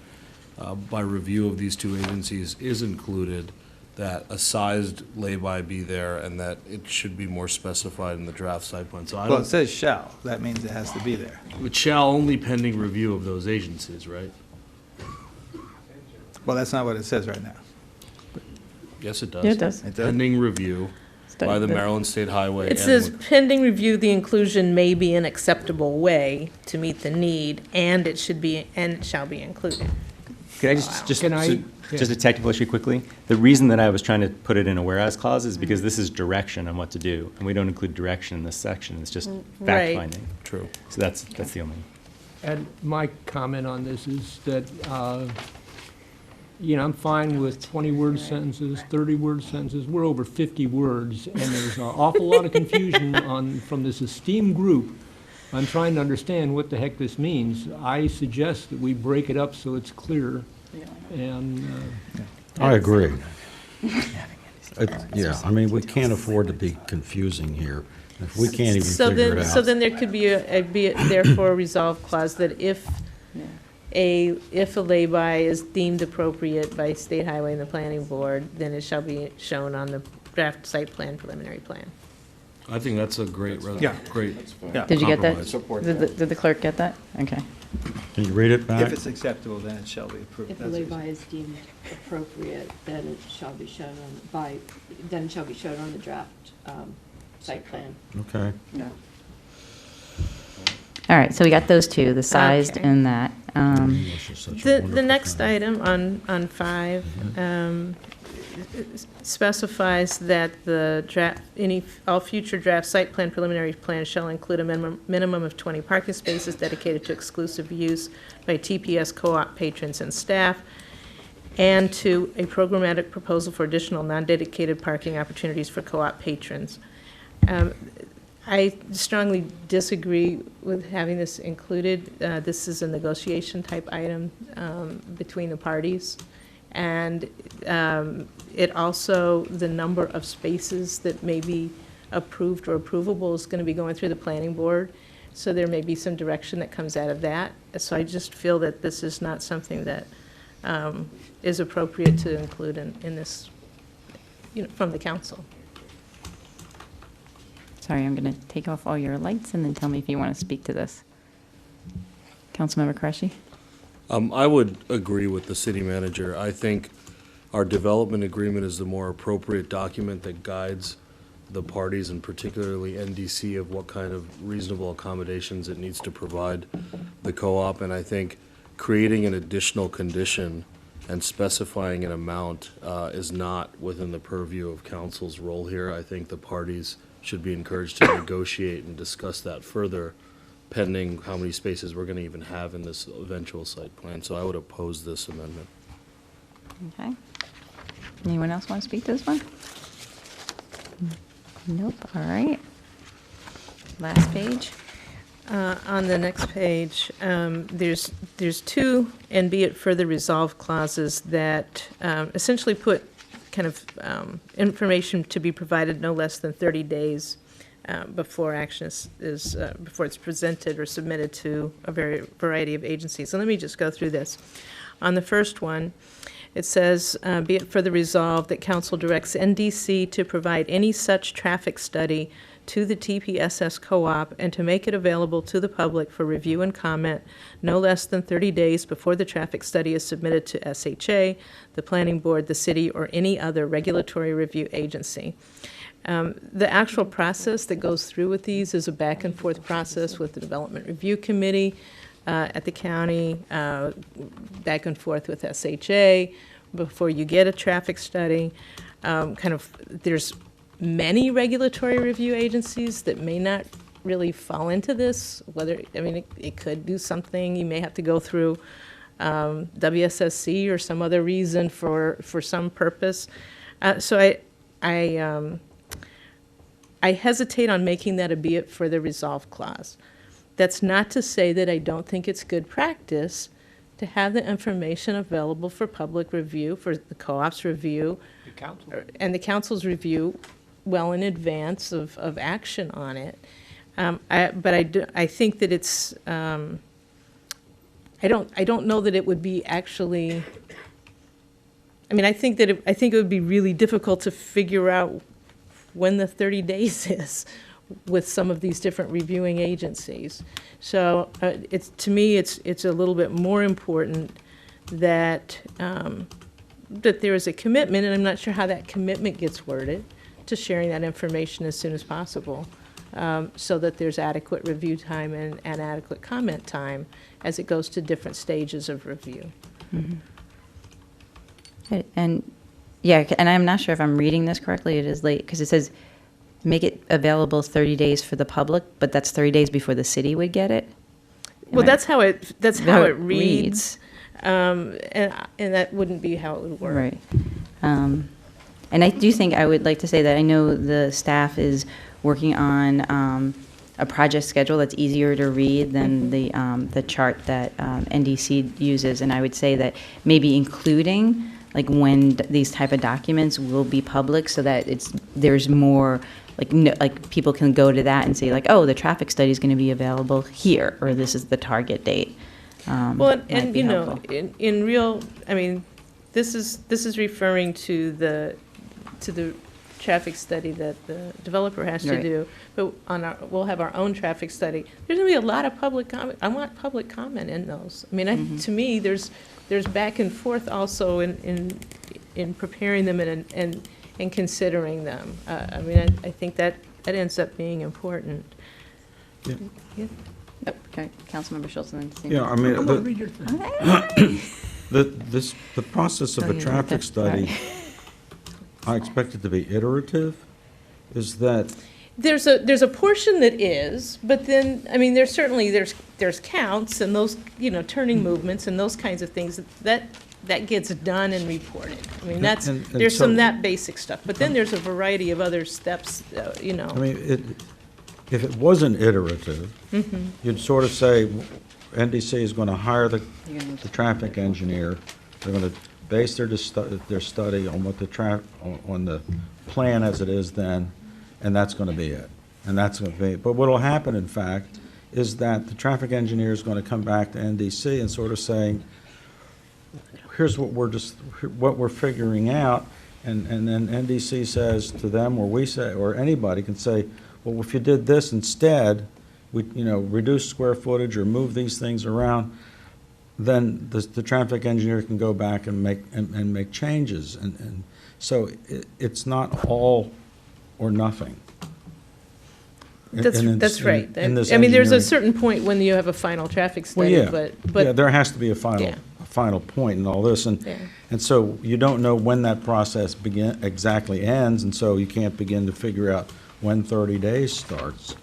Speaker 4: by review of these two agencies, is included, that a sized lay-by be there and that it should be more specified in the draft site plan. So I
Speaker 5: Well,
Speaker 4: don't,
Speaker 5: it says shall, that means it has to be there.
Speaker 4: it shall only pending review of those agencies, right?
Speaker 5: Well, that's not what it says right now.
Speaker 4: Yes, it does.
Speaker 11: Yeah, it does.
Speaker 5: It does?
Speaker 4: Pending review by the Maryland State Highway.
Speaker 7: It
Speaker 4: and
Speaker 7: says
Speaker 4: with-
Speaker 7: pending review, the inclusion may be an acceptable way to meet the need, and it should be, and it shall be included.
Speaker 14: Could I just
Speaker 3: Can I-
Speaker 14: just a technical issue quickly? The reason that I was trying to put it in a whereas clause is because this is direction on what to do, and we don't include direction in this section. It's just
Speaker 7: Right.
Speaker 14: fact finding.
Speaker 4: True.
Speaker 14: So that's the only.
Speaker 3: And my comment on this is that, you know, I'm fine with 20-word sentences, 30-word sentences. We're over 50 words, and there's an awful lot of confusion from this esteemed group on trying to understand what the heck this means. I suggest that we break it up so it's clear, and
Speaker 22: I agree. Yeah, I mean, we can't afford to be confusing here. If we can't even figure it out.
Speaker 7: So then there could be a be it therefore resolved clause that if a lay-by is deemed appropriate by State Highway and the Planning Board, then it shall be shown on the draft site plan, preliminary plan.
Speaker 4: I think that's a great,
Speaker 5: Yeah.
Speaker 4: great
Speaker 5: Yeah.
Speaker 1: Did you get that?
Speaker 4: compromise.
Speaker 1: Did the clerk get that? Okay.
Speaker 22: Can you read it back?
Speaker 5: If it's acceptable, then it shall be approved.
Speaker 9: If the
Speaker 5: That's what it
Speaker 9: lay-by is deemed appropriate, then it shall be shown then it shall be shown on the draft site plan.
Speaker 22: Okay.
Speaker 1: All right, so we got those two, the sized
Speaker 7: Okay.
Speaker 1: and that.
Speaker 22: English is such a
Speaker 7: The next
Speaker 22: wonderful
Speaker 7: item on 5 specifies that the draft, all future draft site plan preliminary plans shall include a minimum of 20 parking spaces dedicated to exclusive use by TPS co-op patrons and staff, and to a programmatic proposal for additional non-dedicated parking opportunities for co-op patrons. I strongly disagree with having this included. This is a negotiation type item between the parties. And it also, the number of spaces that may be approved or approvable is going to be going through the planning board. So there may be some direction that comes out of that. So I just feel that this is not something that is appropriate to include in this, from the council.
Speaker 1: Sorry, I'm going to take off all your lights and then tell me if you want to speak to this. Councilmember Qureshi?
Speaker 4: I would agree with the city manager. I think our development agreement is the more appropriate document that guides the parties, and particularly NDC, of what kind of reasonable accommodations it needs to provide the co-op. And I think creating an additional condition and specifying an amount is not within the purview of council's role here. I think the parties should be encouraged to negotiate and discuss that further, pending how many spaces we're going to even have in this eventual site plan. So I would oppose this amendment.
Speaker 1: Okay. Anyone else want to speak to this one? Nope. All right. Last page.
Speaker 7: On the next page, there's two "and be it further resolved" clauses that essentially put kind of information to be provided no less than 30 days before action is before it's presented or submitted to a variety of agencies. So let me just go through this. On the first one, it says, be it further resolved that council directs NDC to provide any such traffic study to the TPSS co-op and to make it available to the public for review and comment no less than 30 days before the traffic study is submitted to SHA, the planning board, the city, or any other regulatory review agency. The actual process that goes through with these is a back and forth process with the Development Review Committee at the county, back and forth with SHA before you get a traffic study. There's many regulatory review agencies that may not really fall into this, it could do something. You may have to go through WSSC or some other reason for some purpose. So I hesitate on making that a be it further resolved clause. That's not to say that I don't think it's good practice to have the information available for public review, for the co-op's review, and the council's review well in advance of action on it. I think that it's, I don't know that it would be actually I mean, I think it would be really difficult to figure out when the 30 days is with some of these different reviewing agencies. So to me, it's a little bit more important that that there is a commitment, and I'm not sure how that commitment gets worded, to sharing that information as soon as possible, so that there's adequate review time and adequate comment time as it goes to different stages of review.
Speaker 1: And yeah, and I'm not sure if I'm reading this correctly. It is late because it says make it available 30 days for the public, but that's 30 days before the city would get it.
Speaker 7: Well, that's how it reads. And that wouldn't be how it would work.
Speaker 1: Right. And I do think I would like to say that I know the staff is working on a project schedule that's easier to read than the chart that NDC uses, and I would say that maybe including like when these type of documents will be public, so that there's more like people can go to that and say like, oh, the traffic study is going to be available here, or this is the target date.
Speaker 7: Well, and you know, in real, I mean, this is referring to the traffic study that the developer has to do. But we'll have our own traffic study. There's going to be a lot of public comment. I want public comment in those. I mean, to me, there's back and forth also in preparing them and considering them. I mean, I think that ends up being important.
Speaker 22: Yeah.
Speaker 7: Yeah.
Speaker 1: Okay, Councilmember Schultz, and then
Speaker 22: Yeah, I mean, the process of a traffic study, I expect it to be iterative. Is that?
Speaker 7: There's a portion that is, but then, I mean, there's counts and those, you know, turning movements and those kinds of things that gets done and reported. I mean, there's some that basic stuff, but then there's a variety of other steps, you know.
Speaker 22: I mean, if it wasn't iterative, you'd sort of say, NDC is going to hire the traffic engineer. They're going to base their study on what on the plan as it is then, and that's going to be it. And that's going to be. But what will happen, in fact, is that the traffic engineer is going to come back to NDC and sort of saying, here's what we're figuring out, and then NDC says to them, or we say, or anybody can say, well, if you did this instead, reduce square footage or move these things around, then the traffic engineer can go back and make changes, and so it's not all or nothing.
Speaker 7: That's right. I mean, there's a certain point when you have a final traffic study, but
Speaker 22: there has to be a final point in all this, and so you don't know when that process exactly ends, and so you can't begin to figure out when 30 days starts.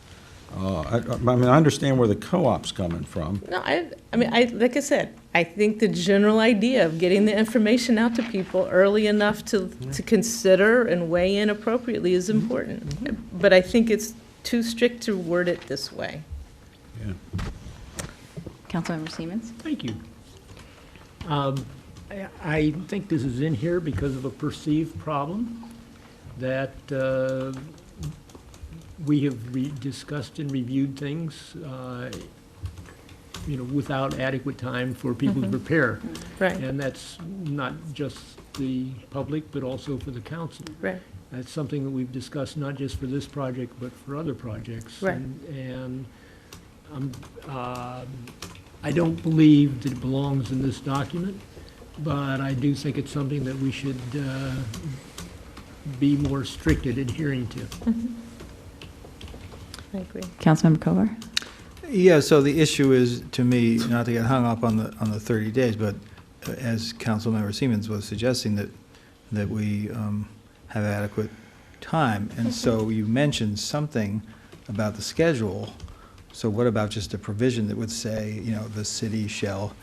Speaker 22: I mean, I understand where the co-op's coming from.
Speaker 7: No, I mean, like I said, I think the general idea of getting the information out to people early enough to consider and weigh in appropriately is important. But I think it's too strict to word it this way.
Speaker 22: Yeah.
Speaker 1: Councilmember Siemens.
Speaker 3: Thank you. I think this is in here because of a perceived problem that we have discussed and reviewed things, without adequate time for people to prepare.
Speaker 7: Right.
Speaker 3: And that's not just the public, but also for the council.
Speaker 7: Right.
Speaker 3: That's something that we've discussed not just for this project, but for other projects.
Speaker 7: Right.
Speaker 3: And I don't believe that it belongs in this document, but I do think it's something that we should be more strict at adhering to.
Speaker 7: I agree.
Speaker 1: Councilmember Kovar.
Speaker 5: Yeah, so the issue is, to me, not to get hung up on the 30 days, but as Councilmember Siemens was suggesting, that we have adequate time. And so you mentioned something about the schedule. So what about just a provision that would say, the city shall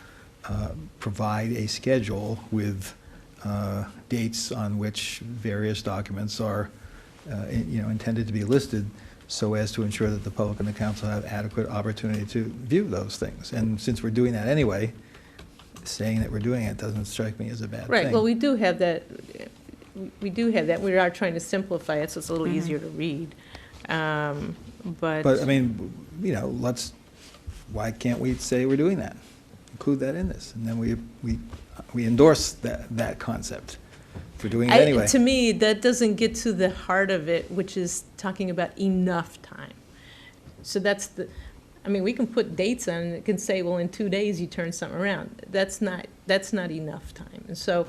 Speaker 5: provide a schedule with dates on which various documents are, intended to be listed, so as to ensure that the public and the council have adequate opportunity to view those things. And since we're doing that anyway, saying that we're doing it doesn't strike me as a bad thing.
Speaker 7: Right, well, we do have that. We are trying to simplify it so it's a little easier to read. But
Speaker 5: I mean, why can't we say we're doing that? Include that in this, and then we endorse that concept. if we're doing it anyway.
Speaker 7: To me, that doesn't get to the heart of it, which is talking about enough time. So that's I mean, we can put dates on it. It can say, well, in 2 days you turn something around. That's not enough time. And so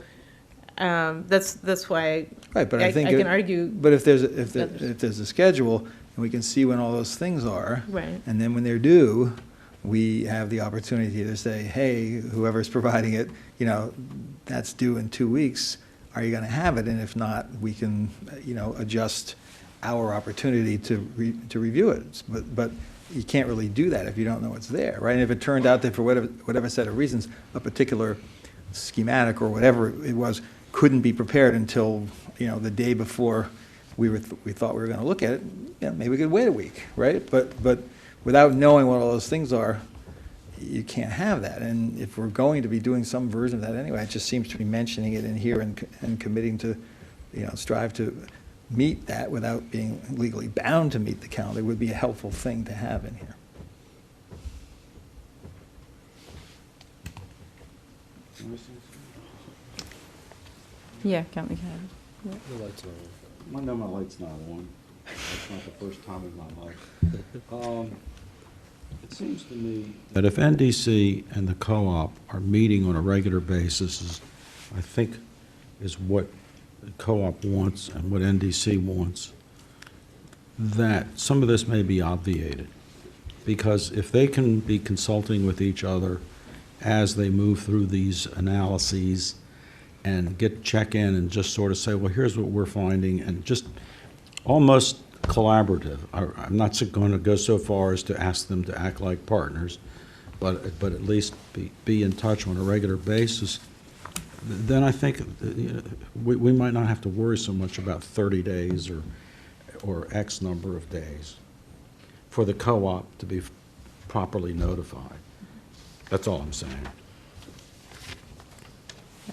Speaker 7: that's why
Speaker 5: Right, but
Speaker 7: I
Speaker 5: I think
Speaker 7: can argue.
Speaker 5: But if there's a schedule and we can see when all those things are,
Speaker 7: Right.
Speaker 5: and then when they're due, we have the opportunity to say, hey, whoever's providing it, you know, that's due in 2 weeks. Are you going to have it? And if not, we can, you know, adjust our opportunity to review it. But you can't really do that if you don't know it's there, right? And if it turned out that for whatever set of reasons, a particular schematic or whatever it was couldn't be prepared until, you know, the day before we thought we were going to look at it, yeah, maybe we could wait a week, right? But without knowing what all those things are, you can't have that. And if we're going to be doing some version of that anyway, it just seems to be mentioning it in here and committing to, you know, strive to meet that without being legally bound to meet the calendar would be a helpful thing to have in here.
Speaker 1: Yeah, count me.
Speaker 22: The lights are on. No, my light's not on. That's not the first time in my life. It seems to me that if NDC and the co-op are meeting on a regular basis, I think is what the co-op wants and what NDC wants, that some of this may be obviated. Because if they can be consulting with each other as they move through these analyses and check in and just sort of say, well, here's what we're finding, and just almost collaborative. I'm not going to go so far as to ask them to act like partners, but at least be in touch on a regular basis. Then I think we might not have to worry so much about 30 days or X number of days for the co-op to be properly notified. That's all I'm saying.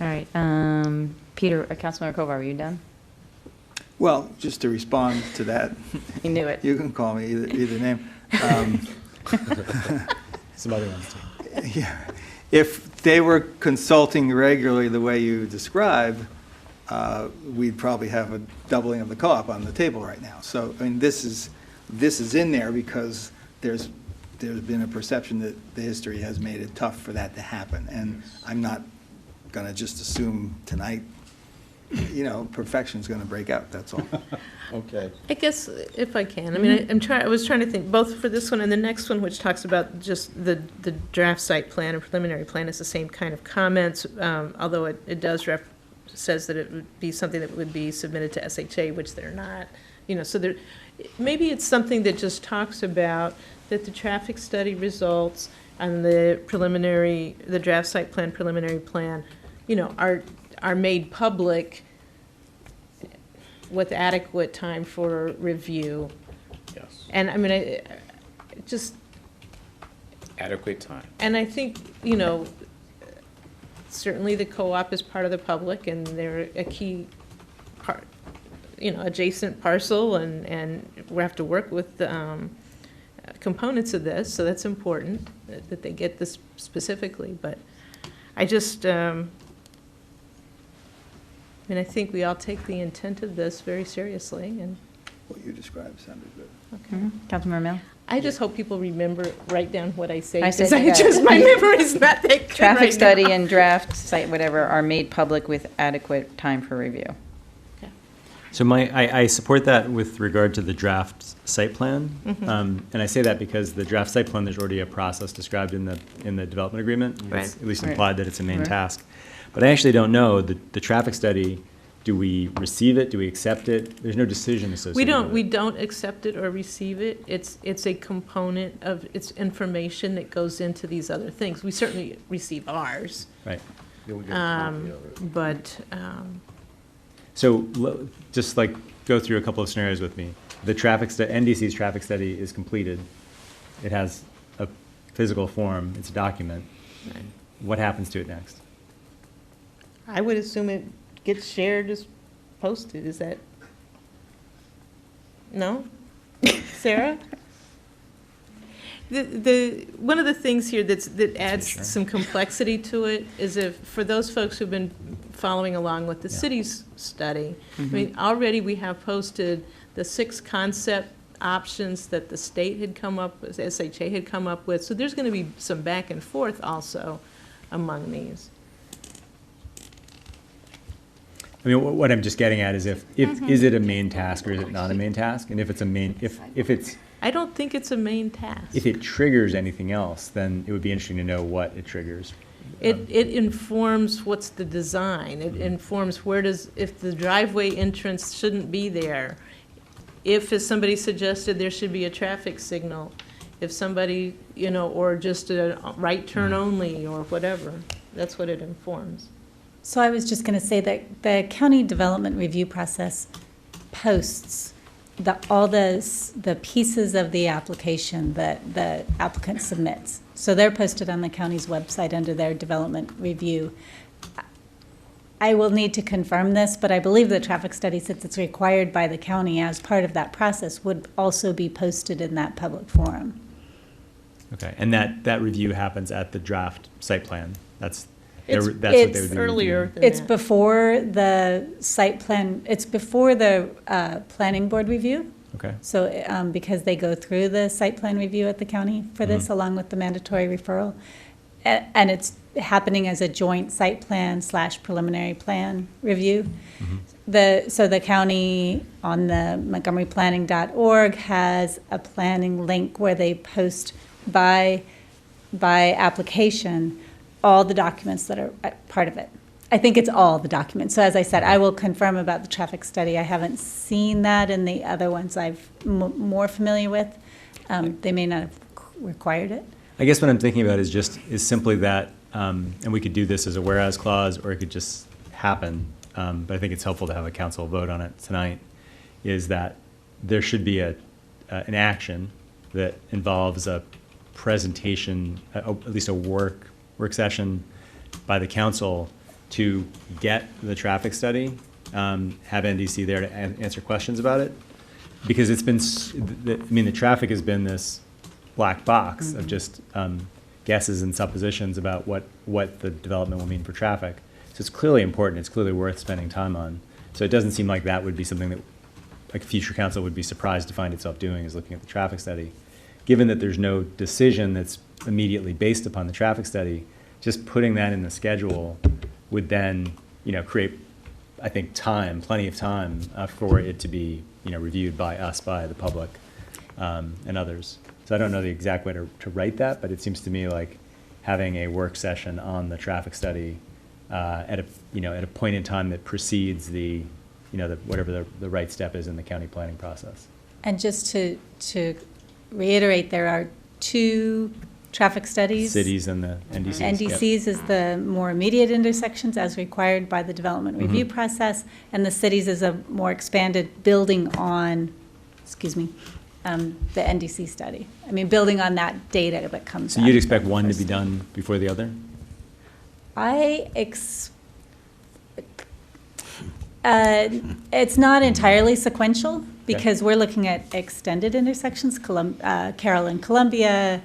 Speaker 1: All right, Peter, Councilmember Kovar, are you done?
Speaker 5: Well, just to respond to that.
Speaker 1: You knew it.
Speaker 5: You can call me either name.
Speaker 14: Somebody wants to.
Speaker 5: Yeah. If they were consulting regularly the way you describe, we'd probably have a doubling of the co-op on the table right now. So, I mean, this is in there because there's been a perception that the history has made it tough for that to happen. And I'm not going to just assume tonight, you know, perfection's going to break out, that's all.
Speaker 22: Okay.
Speaker 7: I guess if I can, I mean, I was trying to think both for this one and the next one, which talks about just the draft site plan and preliminary plan is the same kind of comments, although it does says that it would be something that would be submitted to SHA, which they're not. You know, so there, maybe it's something that just talks about that the traffic study results and the draft site plan, preliminary plan, you know, are made public with adequate time for review.
Speaker 6: Yes.
Speaker 7: And I mean, I just.
Speaker 6: Adequate time.
Speaker 7: And I think, you know, certainly the co-op is part of the public and they're a key part, you know, adjacent parcel and we have to work with the components of this, so that's important that they get this specifically. But I just, I mean, I think we all take the intent of this very seriously. And
Speaker 5: What you described sounded good.
Speaker 7: okay.
Speaker 1: Councilmember Mill?
Speaker 7: I just hope people write down what I say.
Speaker 1: I said
Speaker 7: because
Speaker 1: that.
Speaker 7: my memory is not that good
Speaker 1: Traffic
Speaker 7: right
Speaker 1: study
Speaker 7: now.
Speaker 1: and draft site, whatever, are made public with adequate time for review.
Speaker 14: So I support that with regard to the draft site plan.
Speaker 7: Mhm.
Speaker 14: And I say that because the draft site plan, there's already a process described in the development agreement.
Speaker 7: Right.
Speaker 14: It's at least
Speaker 7: Right.
Speaker 14: implied that it's a main
Speaker 7: Right.
Speaker 14: task. But I actually don't know, the traffic study, do we receive it? Do we accept it? There's no decision associated with it.
Speaker 7: We don't accept it or receive it. It's a component of, it's information that goes into these other things. We certainly receive ours.
Speaker 14: Right.
Speaker 7: But,
Speaker 14: So just like go through a couple of scenarios with me. The NDC's traffic study is completed. It has a physical form. It's a document.
Speaker 7: Right.
Speaker 14: What happens to it next?
Speaker 7: I would assume it gets shared as posted. Is that? No? Sarah? One of the things here that adds some complexity to it is if, for those folks who've been following along with the city's study. I mean, already we have posted the 6 concept options that the state had come up with, SHA had come up with. So there's going to be some back and forth also among these.
Speaker 14: I mean, what I'm just getting at is if is it a main task or is it not a main task? And if it's a main, if it's,
Speaker 7: I don't think it's a main task.
Speaker 14: if it triggers anything else, then it would be interesting to know what it triggers.
Speaker 7: It informs what's the design. It informs if the driveway entrance shouldn't be there. If, as somebody suggested, there should be a traffic signal. If somebody, or just a right turn only or whatever. That's what it informs.
Speaker 12: So I was just going to say that the county development review process posts all the pieces of the application that the applicant submits. So they're posted on the county's website under their development review. I will need to confirm this, but I believe the traffic study, since it's required by the county as part of that process, would also be posted in that public forum.
Speaker 14: Okay, and that review happens at the draft site plan. That's what
Speaker 7: It's
Speaker 14: they would be
Speaker 7: earlier
Speaker 14: reviewing.
Speaker 7: than
Speaker 12: It's
Speaker 7: that.
Speaker 12: before the site plan, it's before the planning board review.
Speaker 14: Okay.
Speaker 12: So, because they go through the site plan review at the county for this,
Speaker 14: Mm-hmm.
Speaker 12: along with the mandatory referral. And it's happening as a joint site plan / preliminary plan review.
Speaker 14: Mm-hmm.
Speaker 12: So the county on the montgomeryplanning.org has a planning link where they post by application all the documents that are part of it. I think it's all the documents. So as I said, I will confirm about the traffic study. I haven't seen that in the other ones I've more familiar with. They may not have required it.
Speaker 14: I guess what I'm thinking about is simply that, and we could do this as a whereas clause, or it could just happen, but I think it's helpful to have a council vote on it tonight, is that there should be an action that involves a presentation, at least a work session by the council to get the traffic study, have NDC there to answer questions about it, because it's been, the traffic has been this black box of just guesses and suppositions about what the development will mean for traffic. So it's clearly important. It's clearly worth spending time on. So it doesn't seem like that would be something that like a future council would be surprised to find itself doing, is looking at the traffic study. Given that there's no decision that's immediately based upon the traffic study, just putting that in the schedule would then, create, I think, plenty of time for it to be, reviewed by us, by the public, and others. So I don't know the exact way to write that, but it seems to me like having a work session on the traffic study at a point in time that precedes the, whatever the right step is in the county planning process.
Speaker 12: And just to reiterate, there are 2 traffic studies.
Speaker 14: Cities and the NDCs.
Speaker 12: NDCs is the more immediate intersections as required by the development review process, and the cities is a more expanded building on, the NDC study. I mean, building on that data that comes
Speaker 14: So
Speaker 12: out.
Speaker 14: you'd expect one to be done before the other?
Speaker 12: It's not entirely sequential, because we're looking at extended intersections, Carroll and Columbia,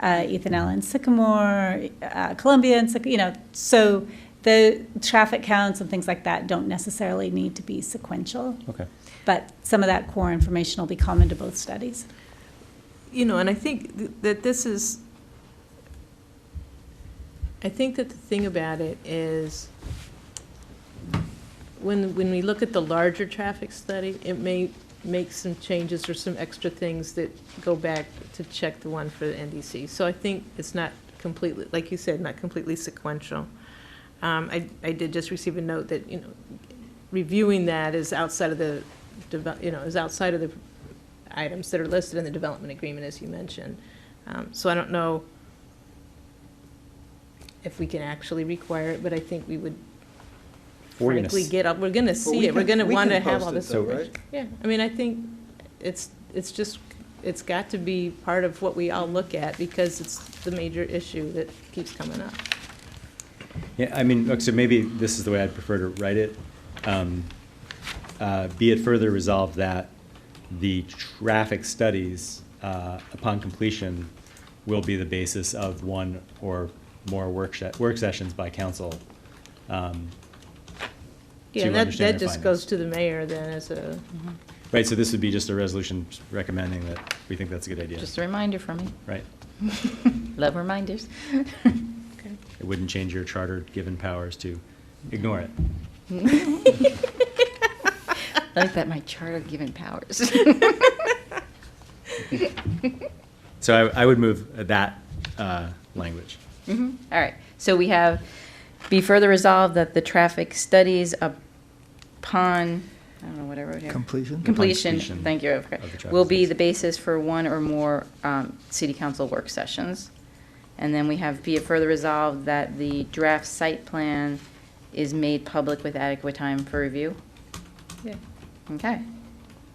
Speaker 12: Ethan Allen Sycamore, Columbia and Sycamore, so the traffic counts and things like that don't necessarily need to be sequential.
Speaker 14: Okay.
Speaker 12: But some of that core information will be common to both studies.
Speaker 7: And I think that this is, I think that the thing about it is when we look at the larger traffic study, it may make some changes or some extra things that go back to check the one for the NDC. So I think it's not completely, like you said, not completely sequential. I did just receive a note that, reviewing that is outside of the, is outside of the items that are listed in the development agreement, as you mentioned. So I don't know if we can actually require it, but I think we would frankly get up. We're going to see it. We're going to want to have all this.
Speaker 22: Right?
Speaker 7: Yeah, I mean, I think it's got to be part of what we all look at, because it's the major issue that keeps coming up.
Speaker 14: Yeah, I mean, look, so maybe this is the way I'd prefer to write it. Be it further resolved that the traffic studies, upon completion, will be the basis of one or more work sessions by council
Speaker 7: Yeah,
Speaker 14: to
Speaker 7: and that
Speaker 14: understand their
Speaker 7: just
Speaker 14: findings.
Speaker 7: goes to the mayor then as a,
Speaker 14: Right, so this would be just a resolution recommending that we think that's a good idea.
Speaker 1: Just a reminder from me.
Speaker 14: Right.
Speaker 1: Love reminders.
Speaker 14: It wouldn't change your charter given powers to ignore it.
Speaker 1: I like that, my charter given powers.
Speaker 14: So I would move that language.
Speaker 1: All right, so we have, be further resolved that the traffic studies upon, I don't know, whatever. we have.
Speaker 5: Completion?
Speaker 1: Completion,
Speaker 14: Completion
Speaker 1: thank you,
Speaker 14: of the traffic
Speaker 1: will be
Speaker 14: studies.
Speaker 1: the basis for one or more city council work sessions. And then we have, be it further resolved that the draft site plan is made public with adequate time for review.
Speaker 7: yeah.
Speaker 1: Okay,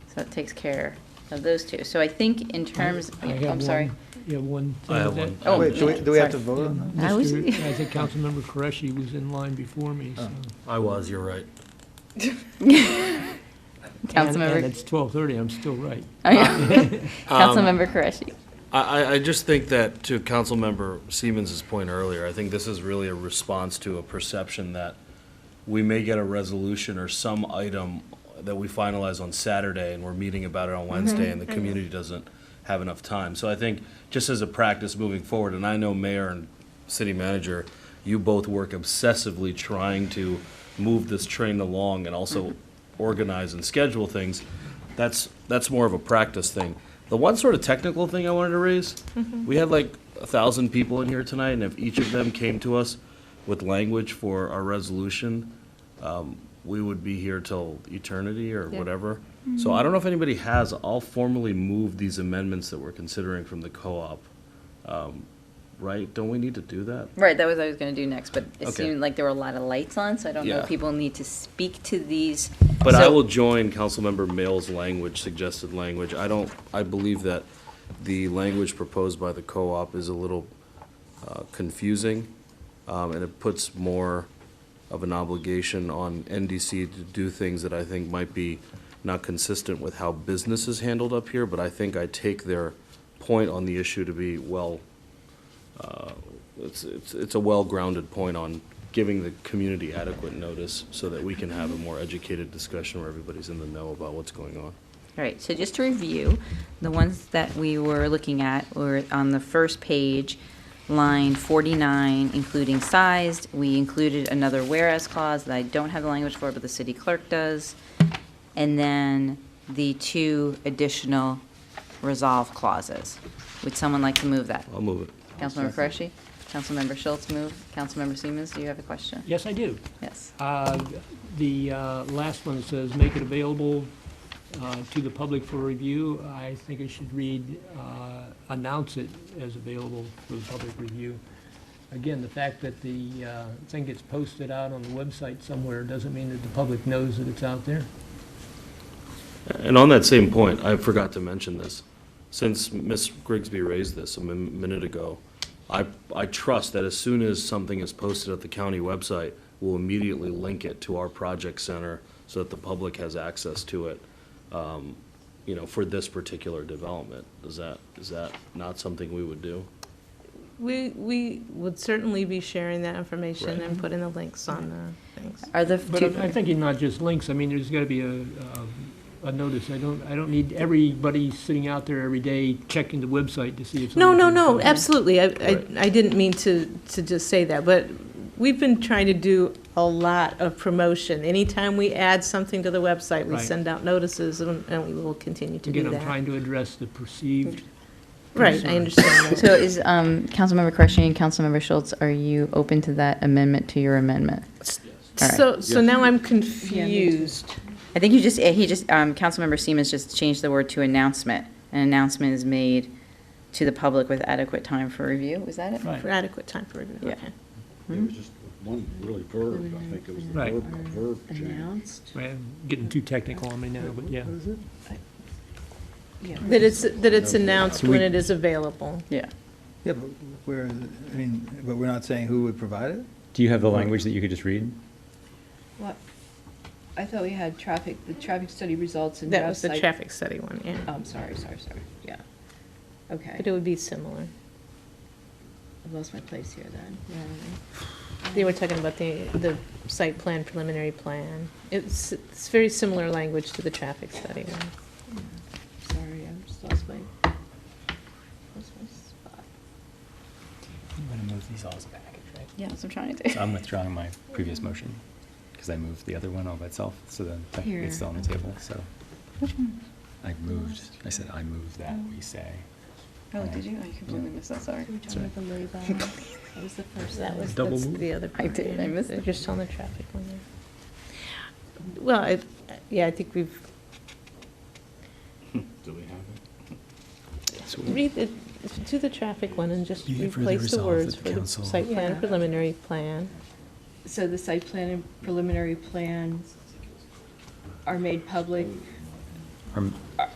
Speaker 1: so that takes care of those two. So I think in terms,
Speaker 3: I have
Speaker 1: I'm sorry.
Speaker 3: one- You have one?
Speaker 4: I have
Speaker 3: thing
Speaker 4: one.
Speaker 3: that-
Speaker 1: Oh,
Speaker 5: Wait, do we have to
Speaker 1: sorry.
Speaker 5: vote on that?
Speaker 1: I was-
Speaker 3: I think Councilmember Qureshi was in line before me, so.
Speaker 4: I was, you're right.
Speaker 1: Councilmember.
Speaker 3: And it's 12:30, I'm still right.
Speaker 1: Oh, yeah. Councilmember Qureshi.
Speaker 4: I just think that, to Councilmember Siemens' point earlier, I think this is really a response to a perception that we may get a resolution or some item that we finalize on Saturday, and we're meeting about it on Wednesday, and the community doesn't have enough time. So I think, just as a practice moving forward, and I know Mayor and City Manager, you both work obsessively trying to move this train along and also organize and schedule things. That's more of a practice thing. The one sort of technical thing I wanted to raise, we had like 1,000 people in here tonight, and if each of them came to us with language for our resolution, we would be here till eternity or whatever. So I don't know if anybody has, I'll formally move these amendments that we're considering from the co-op. Right? Don't we need to do that?
Speaker 1: Right, that was what I was going to do next, but it
Speaker 4: Okay.
Speaker 1: seemed like there were a lot of lights on, so I don't know
Speaker 4: Yeah.
Speaker 1: if people need to speak to these.
Speaker 4: But I
Speaker 1: So-
Speaker 4: will join Councilmember Mail's language, suggested language. I believe that the language proposed by the co-op is a little confusing, and it puts more of an obligation on NDC to do things that I think might be not consistent with how business is handled up here, but I think I take their point on the issue to be it's a well-grounded point on giving the community adequate notice so that we can have a more educated discussion where everybody's in the know about what's going on.
Speaker 1: All right, so just to review, the ones that we were looking at were on the first page, line 49, including sized. We included another whereas clause that I don't have the language for, but the city clerk does. And then the two additional resolve clauses. Would someone like to move that?
Speaker 4: I'll move it.
Speaker 1: Councilmember Qureshi? Councilmember Schultz move. Councilmember Siemens, do you have a question?
Speaker 3: Yes, I do.
Speaker 1: Yes.
Speaker 3: The last one says, make it available to the public for review. I think it should read, announce it as available for the public review. Again, the fact that the thing gets posted out on the website somewhere doesn't mean that the public knows that it's out there.
Speaker 4: And on that same point, I forgot to mention this. Since Ms. Grigsby raised this a minute ago, I trust that as soon as something is posted at the county website, we'll immediately link it to our project center so that the public has access to it, for this particular development. Is that not something we would do?
Speaker 7: We would certainly be sharing that information
Speaker 4: Right.
Speaker 7: and putting the links on the things.
Speaker 1: Are the
Speaker 3: But I'm thinking not just links, I mean, there's got to be a notice. I don't need everybody sitting out there every day checking the website to see if
Speaker 7: No,
Speaker 3: something.
Speaker 7: absolutely.
Speaker 4: Right.
Speaker 7: I didn't mean to just say that, but we've been trying to do a lot of promotion. Anytime we add something to the website, we
Speaker 3: Right.
Speaker 7: send out notices, and we will continue to do
Speaker 3: Again,
Speaker 7: that.
Speaker 3: I'm trying to address the perceived.
Speaker 7: Right, I
Speaker 3: concern.
Speaker 7: understand that.
Speaker 1: So is Councilmember Qureshi and Councilmember Schultz, are you open to that amendment to your amendment? All right.
Speaker 7: So now I'm confused.
Speaker 1: I think he just, Councilmember Siemens just changed the word to announcement. An announcement is made to the public with adequate time for review. Is that it?
Speaker 3: Right.
Speaker 7: For adequate time for review,
Speaker 1: Yeah.
Speaker 7: okay.
Speaker 22: It was just one really verb, I think it was the
Speaker 3: Right.
Speaker 22: verb change.
Speaker 9: Announced.
Speaker 3: Well, I'm getting too technical on me now, but yeah.
Speaker 9: Yeah.
Speaker 7: That it's announced when it is available.
Speaker 1: Yeah.
Speaker 5: Yeah, but but we're not saying who would provide it?
Speaker 14: Do you have the language that you could just read?
Speaker 9: What? I thought we had the traffic study results and.
Speaker 7: That
Speaker 9: draft
Speaker 7: was the
Speaker 9: site-
Speaker 7: traffic study one, yeah.
Speaker 9: Oh, I'm sorry, yeah. Okay.
Speaker 7: But it would be similar.
Speaker 9: I've lost my place here then. Where are we?
Speaker 7: They were talking about the site plan, preliminary plan. It's very similar language to the traffic study one.
Speaker 9: Sorry, I just lost my spot.
Speaker 14: I'm going to move these all as a package, right?
Speaker 1: Yeah, that's what I'm trying to do.
Speaker 14: So I'm withdrawing my previous motion because I moved the other one all by itself. So then technically it's still on the table. So
Speaker 1: Which one?
Speaker 14: I said I moved that we say.
Speaker 1: Oh, did you? I completely missed that, sorry.
Speaker 14: That's right.
Speaker 9: That was the first.
Speaker 7: That's
Speaker 3: Double move?
Speaker 7: the other part.
Speaker 1: I did, I missed
Speaker 7: They're
Speaker 1: it.
Speaker 7: just on the traffic one there. Well, I think we've,
Speaker 14: Do we have it? So
Speaker 7: read it, do the traffic one and just
Speaker 14: Be it further
Speaker 7: replace the
Speaker 14: resolved
Speaker 7: words
Speaker 14: that
Speaker 7: for
Speaker 14: the
Speaker 7: the
Speaker 14: council-
Speaker 7: site plan,
Speaker 9: Yeah.
Speaker 7: preliminary plan.
Speaker 9: So the site plan and preliminary plans are made public,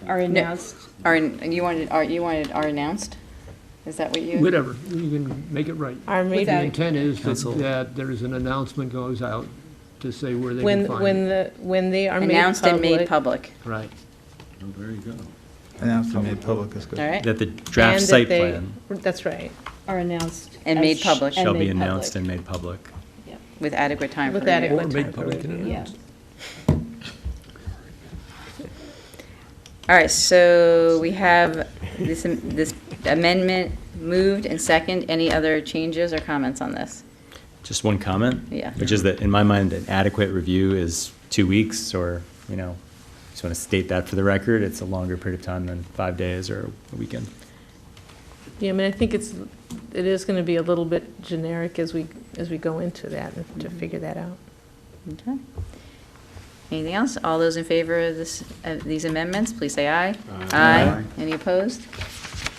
Speaker 9: are announced.
Speaker 1: Are announced? Is that what you?
Speaker 3: Whatever, you can make it right.
Speaker 7: Are
Speaker 3: The
Speaker 7: made,
Speaker 3: intent is
Speaker 4: Council.
Speaker 3: that there's an announcement goes out to say where they can
Speaker 7: when,
Speaker 3: find
Speaker 7: when
Speaker 3: it.
Speaker 7: when they are made
Speaker 1: Announced and made
Speaker 7: public.
Speaker 1: public.
Speaker 3: Right.
Speaker 22: Oh, there you go.
Speaker 5: Announced and made public is good.
Speaker 1: All right?
Speaker 14: That the draft
Speaker 7: and that
Speaker 14: site
Speaker 7: they-
Speaker 14: plan
Speaker 7: That's right,
Speaker 9: Are announced.
Speaker 1: And
Speaker 9: as
Speaker 1: made
Speaker 9: sh-
Speaker 1: public.
Speaker 9: and
Speaker 14: shall be
Speaker 9: made
Speaker 14: announced
Speaker 9: public.
Speaker 14: and made public.
Speaker 1: With adequate time for
Speaker 7: with
Speaker 1: review.
Speaker 7: adequate
Speaker 3: Or made
Speaker 7: time for
Speaker 3: public and
Speaker 7: review.
Speaker 9: Yeah.
Speaker 1: All right, so we have this amendment moved and second. Any other changes or comments on this?
Speaker 14: Just one comment.
Speaker 1: Yeah.
Speaker 14: Which is that in my mind, an adequate review is 2 weeks or, just want to state that for the record. It's a longer period of time than 5 days or a weekend.
Speaker 7: Yeah, I mean, I think it is going to be a little bit generic as we go into that and to figure that out.
Speaker 1: Okay. Anything else? All those in favor of these amendments, please say aye. Aye. Any opposed?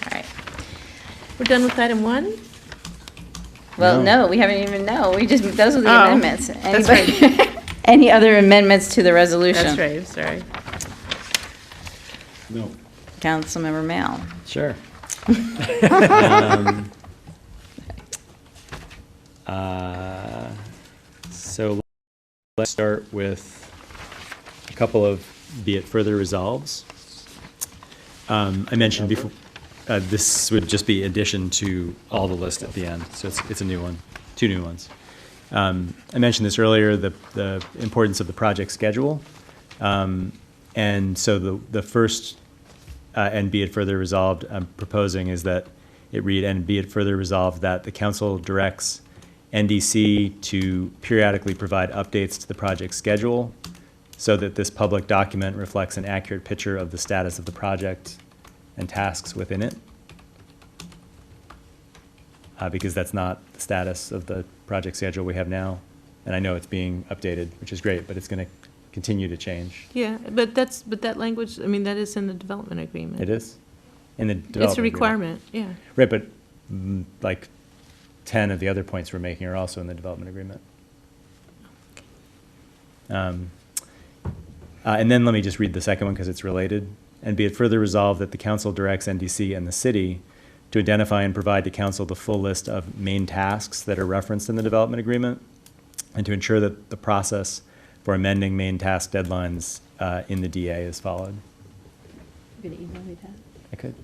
Speaker 1: All right.
Speaker 7: We're done with item 1?
Speaker 1: Well, no, we haven't even, those are the
Speaker 7: Oh,
Speaker 1: amendments.
Speaker 7: that's
Speaker 1: Anybody- Any other amendments to the resolution?
Speaker 7: That's right, sorry.
Speaker 22: No.
Speaker 1: Councilmember Mal.
Speaker 14: Sure. So let's start with a couple of be it further resolves. I mentioned before, this would just be addition to all the list at the end, so it's a new one, 2 new ones. I mentioned this earlier, the importance of the project schedule. And so the first, and be it further resolved, I'm proposing is that it read, and be it further resolved that the council directs NDC to periodically provide updates to the project schedule so that this public document reflects an accurate picture of the status of the project and tasks within it. Because that's not the status of the project schedule we have now. And I know it's being updated, which is great, but it's going to continue to change.
Speaker 7: Yeah, but that language, I mean, that is in the development agreement.
Speaker 14: It is? In the development
Speaker 7: It's a
Speaker 14: agreement.
Speaker 7: requirement, yeah.
Speaker 14: Right, but like 10 of the other points we're making are also in the development agreement. And then let me just read the second one because it's related. And be it further resolved that the council directs NDC and the city to identify and provide to council the full list of main tasks that are referenced in the development agreement and to ensure that the process for amending main task deadlines in the DA is followed.
Speaker 9: You gonna email me that?
Speaker 14: I could.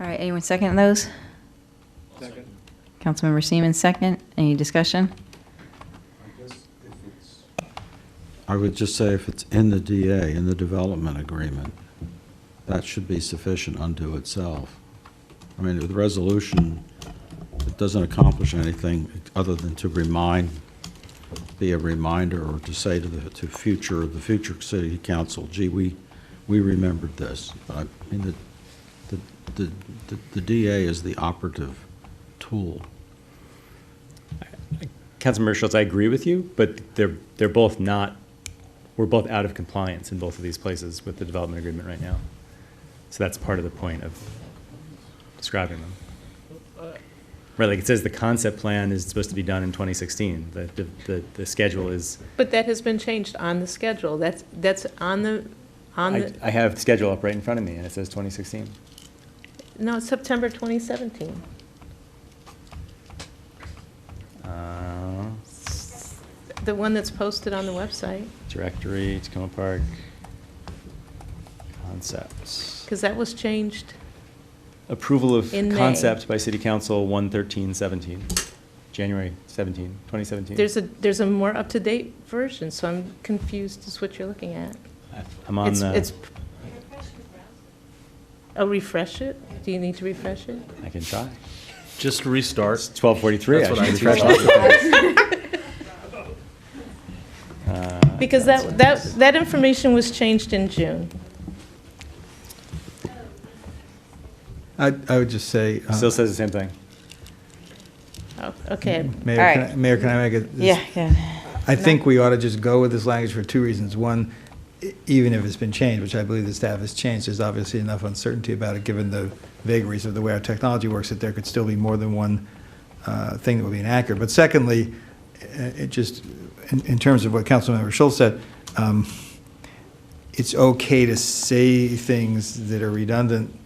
Speaker 1: All right, anyone second those?
Speaker 22: Second.
Speaker 1: Councilmember Seaman, second. Any discussion?
Speaker 22: I would just say if it's in the DA, in the development agreement, that should be sufficient unto itself. I mean, with the resolution, it doesn't accomplish anything other than to be a reminder or to say to the future city council, gee, we remembered this. But I mean, the DA is the operative tool.
Speaker 14: Councilmember Schultz, I agree with you, but they're both not, we're both out of compliance in both of these places with the development agreement right now. So that's part of the point of describing them. Right, like it says the concept plan is supposed to be done in 2016. The schedule is.
Speaker 7: But that has been changed on the schedule. That's on the.
Speaker 14: I have the schedule up right in front of me and it says 2016.
Speaker 7: No, it's September 2017. The one that's posted on the website.
Speaker 14: Directory, Takoma Park, concepts.
Speaker 7: Because that was changed.
Speaker 14: Approval of
Speaker 7: In May.
Speaker 14: concept by City Council 1/13/17, January 2017.
Speaker 7: There's a more up-to-date version, so I'm confused as what you're looking at.
Speaker 14: I'm on
Speaker 7: It's Oh, refresh it? Do you need to refresh it?
Speaker 14: I can try.
Speaker 4: Just restart.
Speaker 14: It's 12:43.
Speaker 4: That's what
Speaker 14: I
Speaker 4: I
Speaker 14: should refresh
Speaker 7: Because that information was changed in June.
Speaker 5: I would just say.
Speaker 14: Still says the same thing.
Speaker 7: Oh, okay.
Speaker 5: Mayor,
Speaker 7: All
Speaker 5: can
Speaker 7: right.
Speaker 5: I, Mayor, can I make it?
Speaker 7: Yeah.
Speaker 5: I think we ought to just go with this language for two reasons. One, even if it's been changed, which I believe the staff has changed, there's obviously enough uncertainty about it, given the vagaries of the way our technology works, that there could still be more than one thing that would be inaccurate. But secondly, it just, in terms of what Councilmember Schultz said, it's okay to say things that are redundant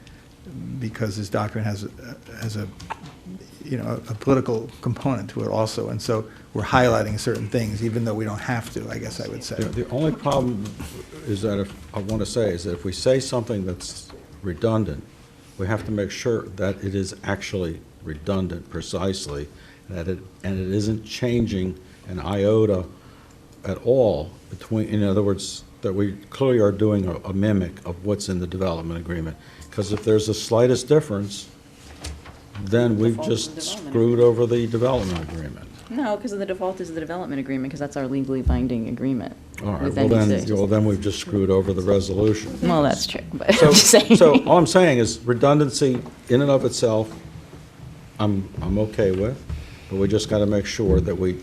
Speaker 5: because this doctrine has a a political component to it also, and so we're highlighting certain things, even though we don't have to, I guess I would say.
Speaker 22: The only problem is that if we say something that's redundant, we have to make sure that it is actually redundant precisely, and it isn't changing an iota at all between, in other words, that we clearly are doing a mimic of what's in the development agreement. Because if there's the slightest difference, then we've just screwed over the development agreement.
Speaker 13: No, because the default is the development agreement, because that's our legally binding agreement
Speaker 22: All right,
Speaker 13: with
Speaker 22: well
Speaker 13: NBC.
Speaker 22: then we've just screwed over the resolution.
Speaker 13: Well, that's true, but
Speaker 22: So,
Speaker 13: I'm just saying.
Speaker 22: so all I'm saying is redundancy in and of itself, I'm okay with, but we just got to make sure that we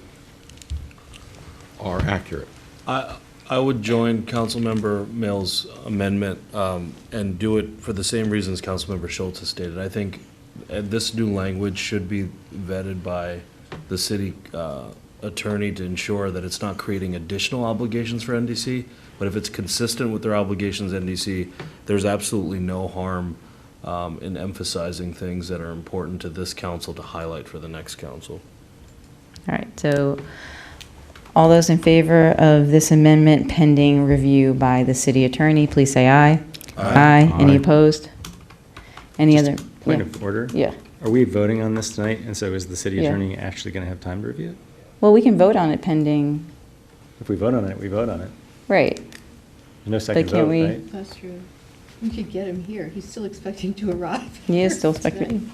Speaker 22: are accurate.
Speaker 4: I would join Councilmember Mills' amendment and do it for the same reasons Councilmember Schultz has stated. I think this new language should be vetted by the city attorney to ensure that it's not creating additional obligations for NDC, but if it's consistent with their obligations NDC, there's absolutely no harm in emphasizing things that are important to this council to highlight for the next council.
Speaker 13: All right, so all those in favor of this amendment pending review by the city attorney, please say aye. Aye. Any opposed? Any other?
Speaker 14: Point
Speaker 13: Yeah.
Speaker 14: of order?
Speaker 13: Yeah.
Speaker 14: Are we voting on this tonight? And so is the city
Speaker 13: Yeah.
Speaker 14: attorney actually going to have time to review it?
Speaker 13: Well, we can vote on it pending,
Speaker 14: If we vote on it, we vote on it.
Speaker 13: right.
Speaker 14: There's no second
Speaker 13: can't
Speaker 14: vote,
Speaker 13: we-
Speaker 14: right?
Speaker 9: That's true. We could get him here. He's still expecting to arrive.
Speaker 13: He is still expecting.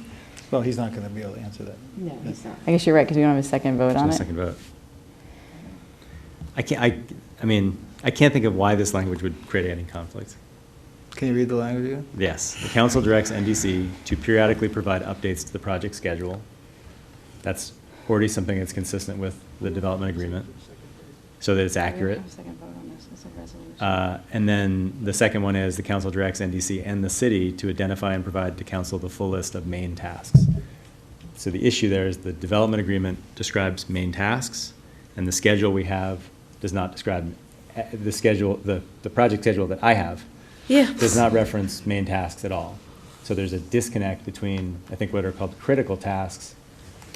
Speaker 5: Well, he's not going to be able to answer that.
Speaker 9: No, he's not.
Speaker 13: I guess you're right, because we don't have a second vote
Speaker 14: There's
Speaker 13: on
Speaker 14: no
Speaker 13: it.
Speaker 14: second vote. I can't think of why this language would create any conflict.
Speaker 5: Can you read the language again?
Speaker 14: Yes. The council directs NDC to periodically provide updates to the project schedule. That's already something that's consistent with the development agreement, so that it's accurate. And then the second one is the council directs NDC and the city to identify and provide to council the full list of main tasks. So the issue there is the development agreement describes main tasks, and the schedule we have does not describe the schedule, the project schedule that I have
Speaker 7: Yeah.
Speaker 14: does not reference main tasks at all. So there's a disconnect between, I think, what are called critical tasks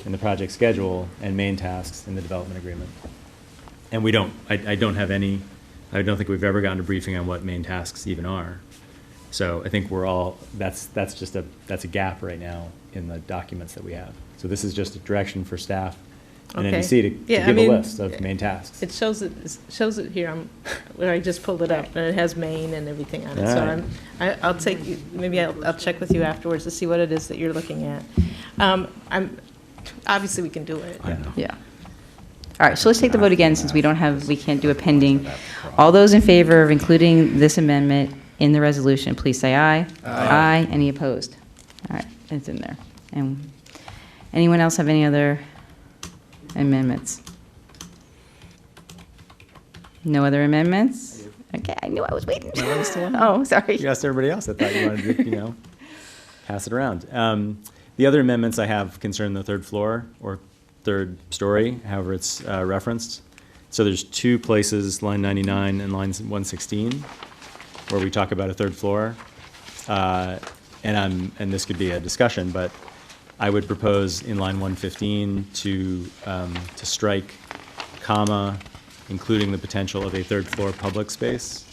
Speaker 14: in the project schedule and main tasks in the development agreement. And I don't have any, I don't think we've ever gotten a briefing on what main tasks even are. So I think that's a gap right now in the documents that we have. So this is just a direction for staff and
Speaker 7: Okay.
Speaker 14: NBC to
Speaker 7: Yeah,
Speaker 14: give
Speaker 7: I
Speaker 14: a
Speaker 7: mean,
Speaker 14: list of main tasks.
Speaker 7: It shows it here, where I just pulled it up, and it has Maine and everything on it.
Speaker 14: All
Speaker 7: So
Speaker 14: right.
Speaker 7: I'll take, maybe I'll check with you afterwards to see what it is that you're looking at. Obviously, we can do it.
Speaker 13: Yeah. All right, so let's take the vote again, since we can't do a pending. All those in favor of including this amendment in the resolution, please say aye. Aye. Any opposed? All right, it's in there. And anyone else have any other amendments? No other amendments? Okay, I knew I was waiting. Oh, sorry.
Speaker 14: You asked everybody else. I thought you wanted to, pass it around. The other amendments I have concern the third floor or third story, however it's referenced. So there's two places, line 99 and line 116, where we talk about a third floor. And this could be a discussion, but I would propose in line 115 to strike comma, including the potential of a third floor public space.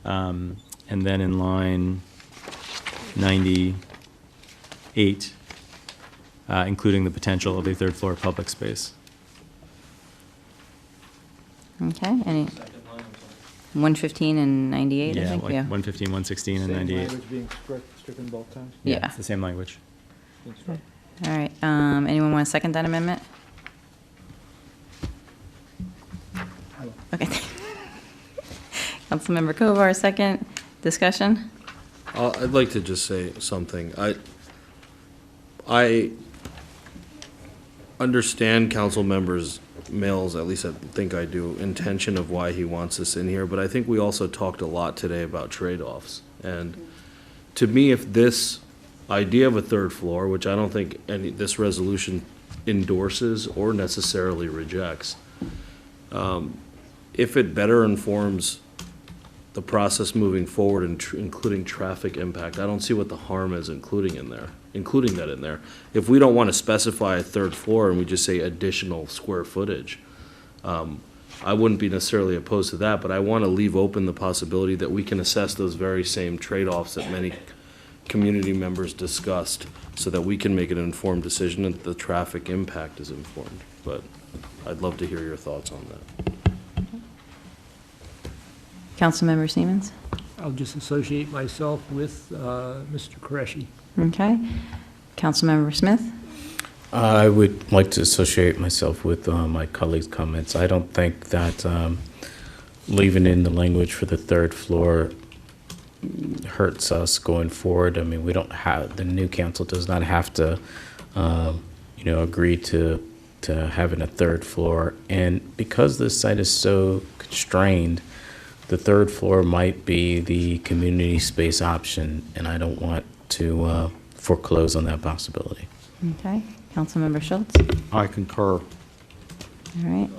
Speaker 14: And then in line 90, 8, including the potential of a third floor public space.
Speaker 13: Okay, any? 115 and 98, I
Speaker 14: Yeah,
Speaker 13: think,
Speaker 14: like
Speaker 13: yeah.
Speaker 14: 115, 116, and 98.
Speaker 5: Language being stricken both times?
Speaker 13: Yeah.
Speaker 14: It's the same language.
Speaker 13: All right, anyone want to second that amendment? Okay. Councilmember Kovar, second. Discussion?
Speaker 4: I'd like to just say something. I understand council members' Mills, at least I think I do, intention of why he wants this in here, but I think we also talked a lot today about trade-offs. And to me, if this idea of a third floor, which I don't think this resolution endorses or necessarily rejects, if it better informs the process moving forward, including traffic impact, I don't see what the harm is including that in there. If we don't want to specify a third floor and we just say additional square footage, I wouldn't be necessarily opposed to that, but I want to leave open the possibility that we can assess those very same trade-offs that many community members discussed so that we can make an informed decision and the traffic impact is informed. But I'd love to hear your thoughts on that.
Speaker 13: Councilmember Siemens?
Speaker 3: I'll just associate myself with Mr. Qureshi.
Speaker 13: Okay. Councilmember Smith?
Speaker 6: I would like to associate myself with my colleague's comments. I don't think that leaving in the language for the third floor hurts us going forward. I mean, we don't have, the new council does not have to, agree to having a third floor. And because this site is so constrained, the third floor might be the community space option, and I don't want to foreclose on that possibility.
Speaker 13: Okay. Councilmember Schultz?
Speaker 22: I concur.
Speaker 13: All right.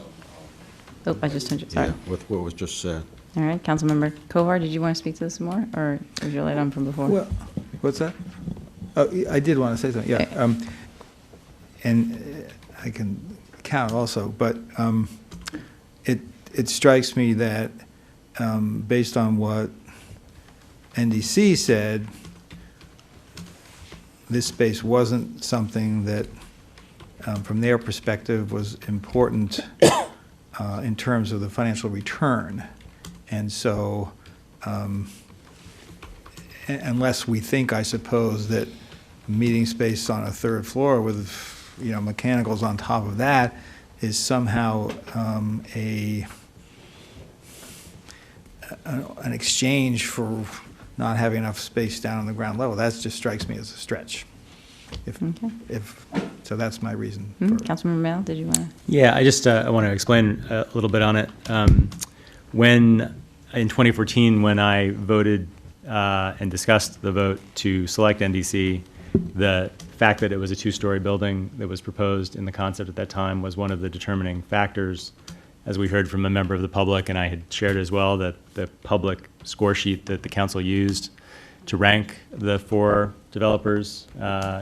Speaker 13: Oh, I just turned you, sorry.
Speaker 22: Yeah, with what was just said.
Speaker 13: All right. Councilmember Kovar, did you want to speak to this more, or was your light on from before?
Speaker 5: Well, what's that? Oh, I did want to say something, yeah.
Speaker 13: Okay.
Speaker 5: And I can count also, but it strikes me that based on what NDC said, this space wasn't something that, from their perspective, was important in terms of the financial return. And so, unless we think, I suppose, that meeting space on a third floor with, mechanicals on top of that is somehow an exchange for not having enough space down on the ground level. That just strikes me as a stretch. So that's my reason.
Speaker 13: Councilmember Mail, did you want to?
Speaker 14: Yeah, I just I want to explain a little bit on it. When in 2014, when I voted and discussed the vote to select NDC, the fact that it was a two-story building that was proposed in the concept at that time was one of the determining factors. As we heard from a member of the public, and I had shared as well, that the public score sheet that the council used to rank the four developers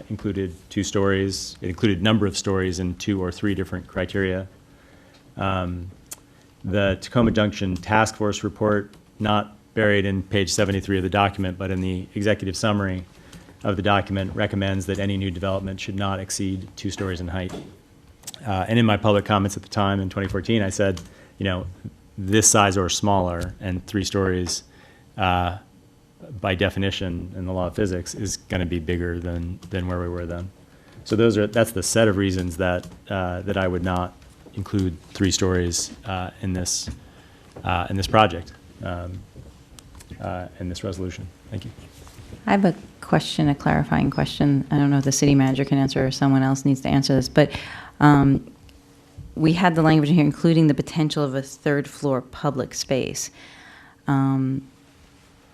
Speaker 14: included 2 stories. It included number of stories in 2 or 3 different criteria. The Takoma Junction Task Force report, not buried in page 73 of the document, but in the executive summary of the document, recommends that any new development should not exceed 2 stories in height. And in my public comments at the time in 2014, I said, this size or smaller, and 3 stories, by definition in the law of physics, is going to be bigger than where we were then. So that's the set of reasons that that I would not include 3 stories in this project, in this resolution. Thank you.
Speaker 13: I have a question, a clarifying question. I don't know if the city manager can answer or someone else needs to answer this, but we had the language in here including the potential of a third floor public space. I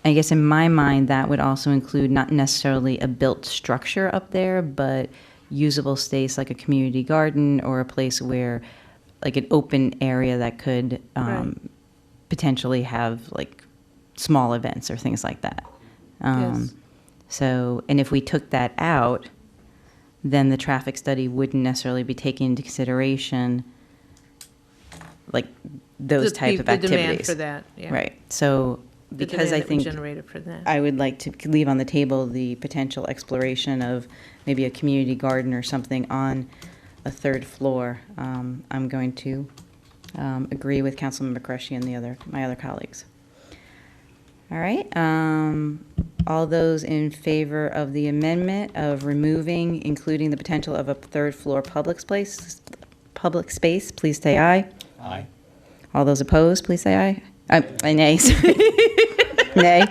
Speaker 13: guess in my mind that would also include not necessarily a built structure up there, but usable space like a community garden or a place where, like an open area that could potentially have like small events or things like that.
Speaker 7: Yes.
Speaker 13: So, and if we took that out, then the traffic study wouldn't necessarily be taking into consideration like those type of activities.
Speaker 7: The demand for that, yeah.
Speaker 13: Right. So
Speaker 7: the
Speaker 1: because
Speaker 7: demand
Speaker 1: I
Speaker 7: that we
Speaker 1: think
Speaker 7: generated for that.
Speaker 1: I would like to leave on the table the potential exploration of maybe a community garden or something on a third floor. I'm going to agree with Councilmember Qureshi and my other colleagues. All right. All those in favor of the amendment of removing, including the potential of a third floor public space, please say aye.
Speaker 14: Aye.
Speaker 1: All those opposed, please say aye. Nay. Sorry. Nay.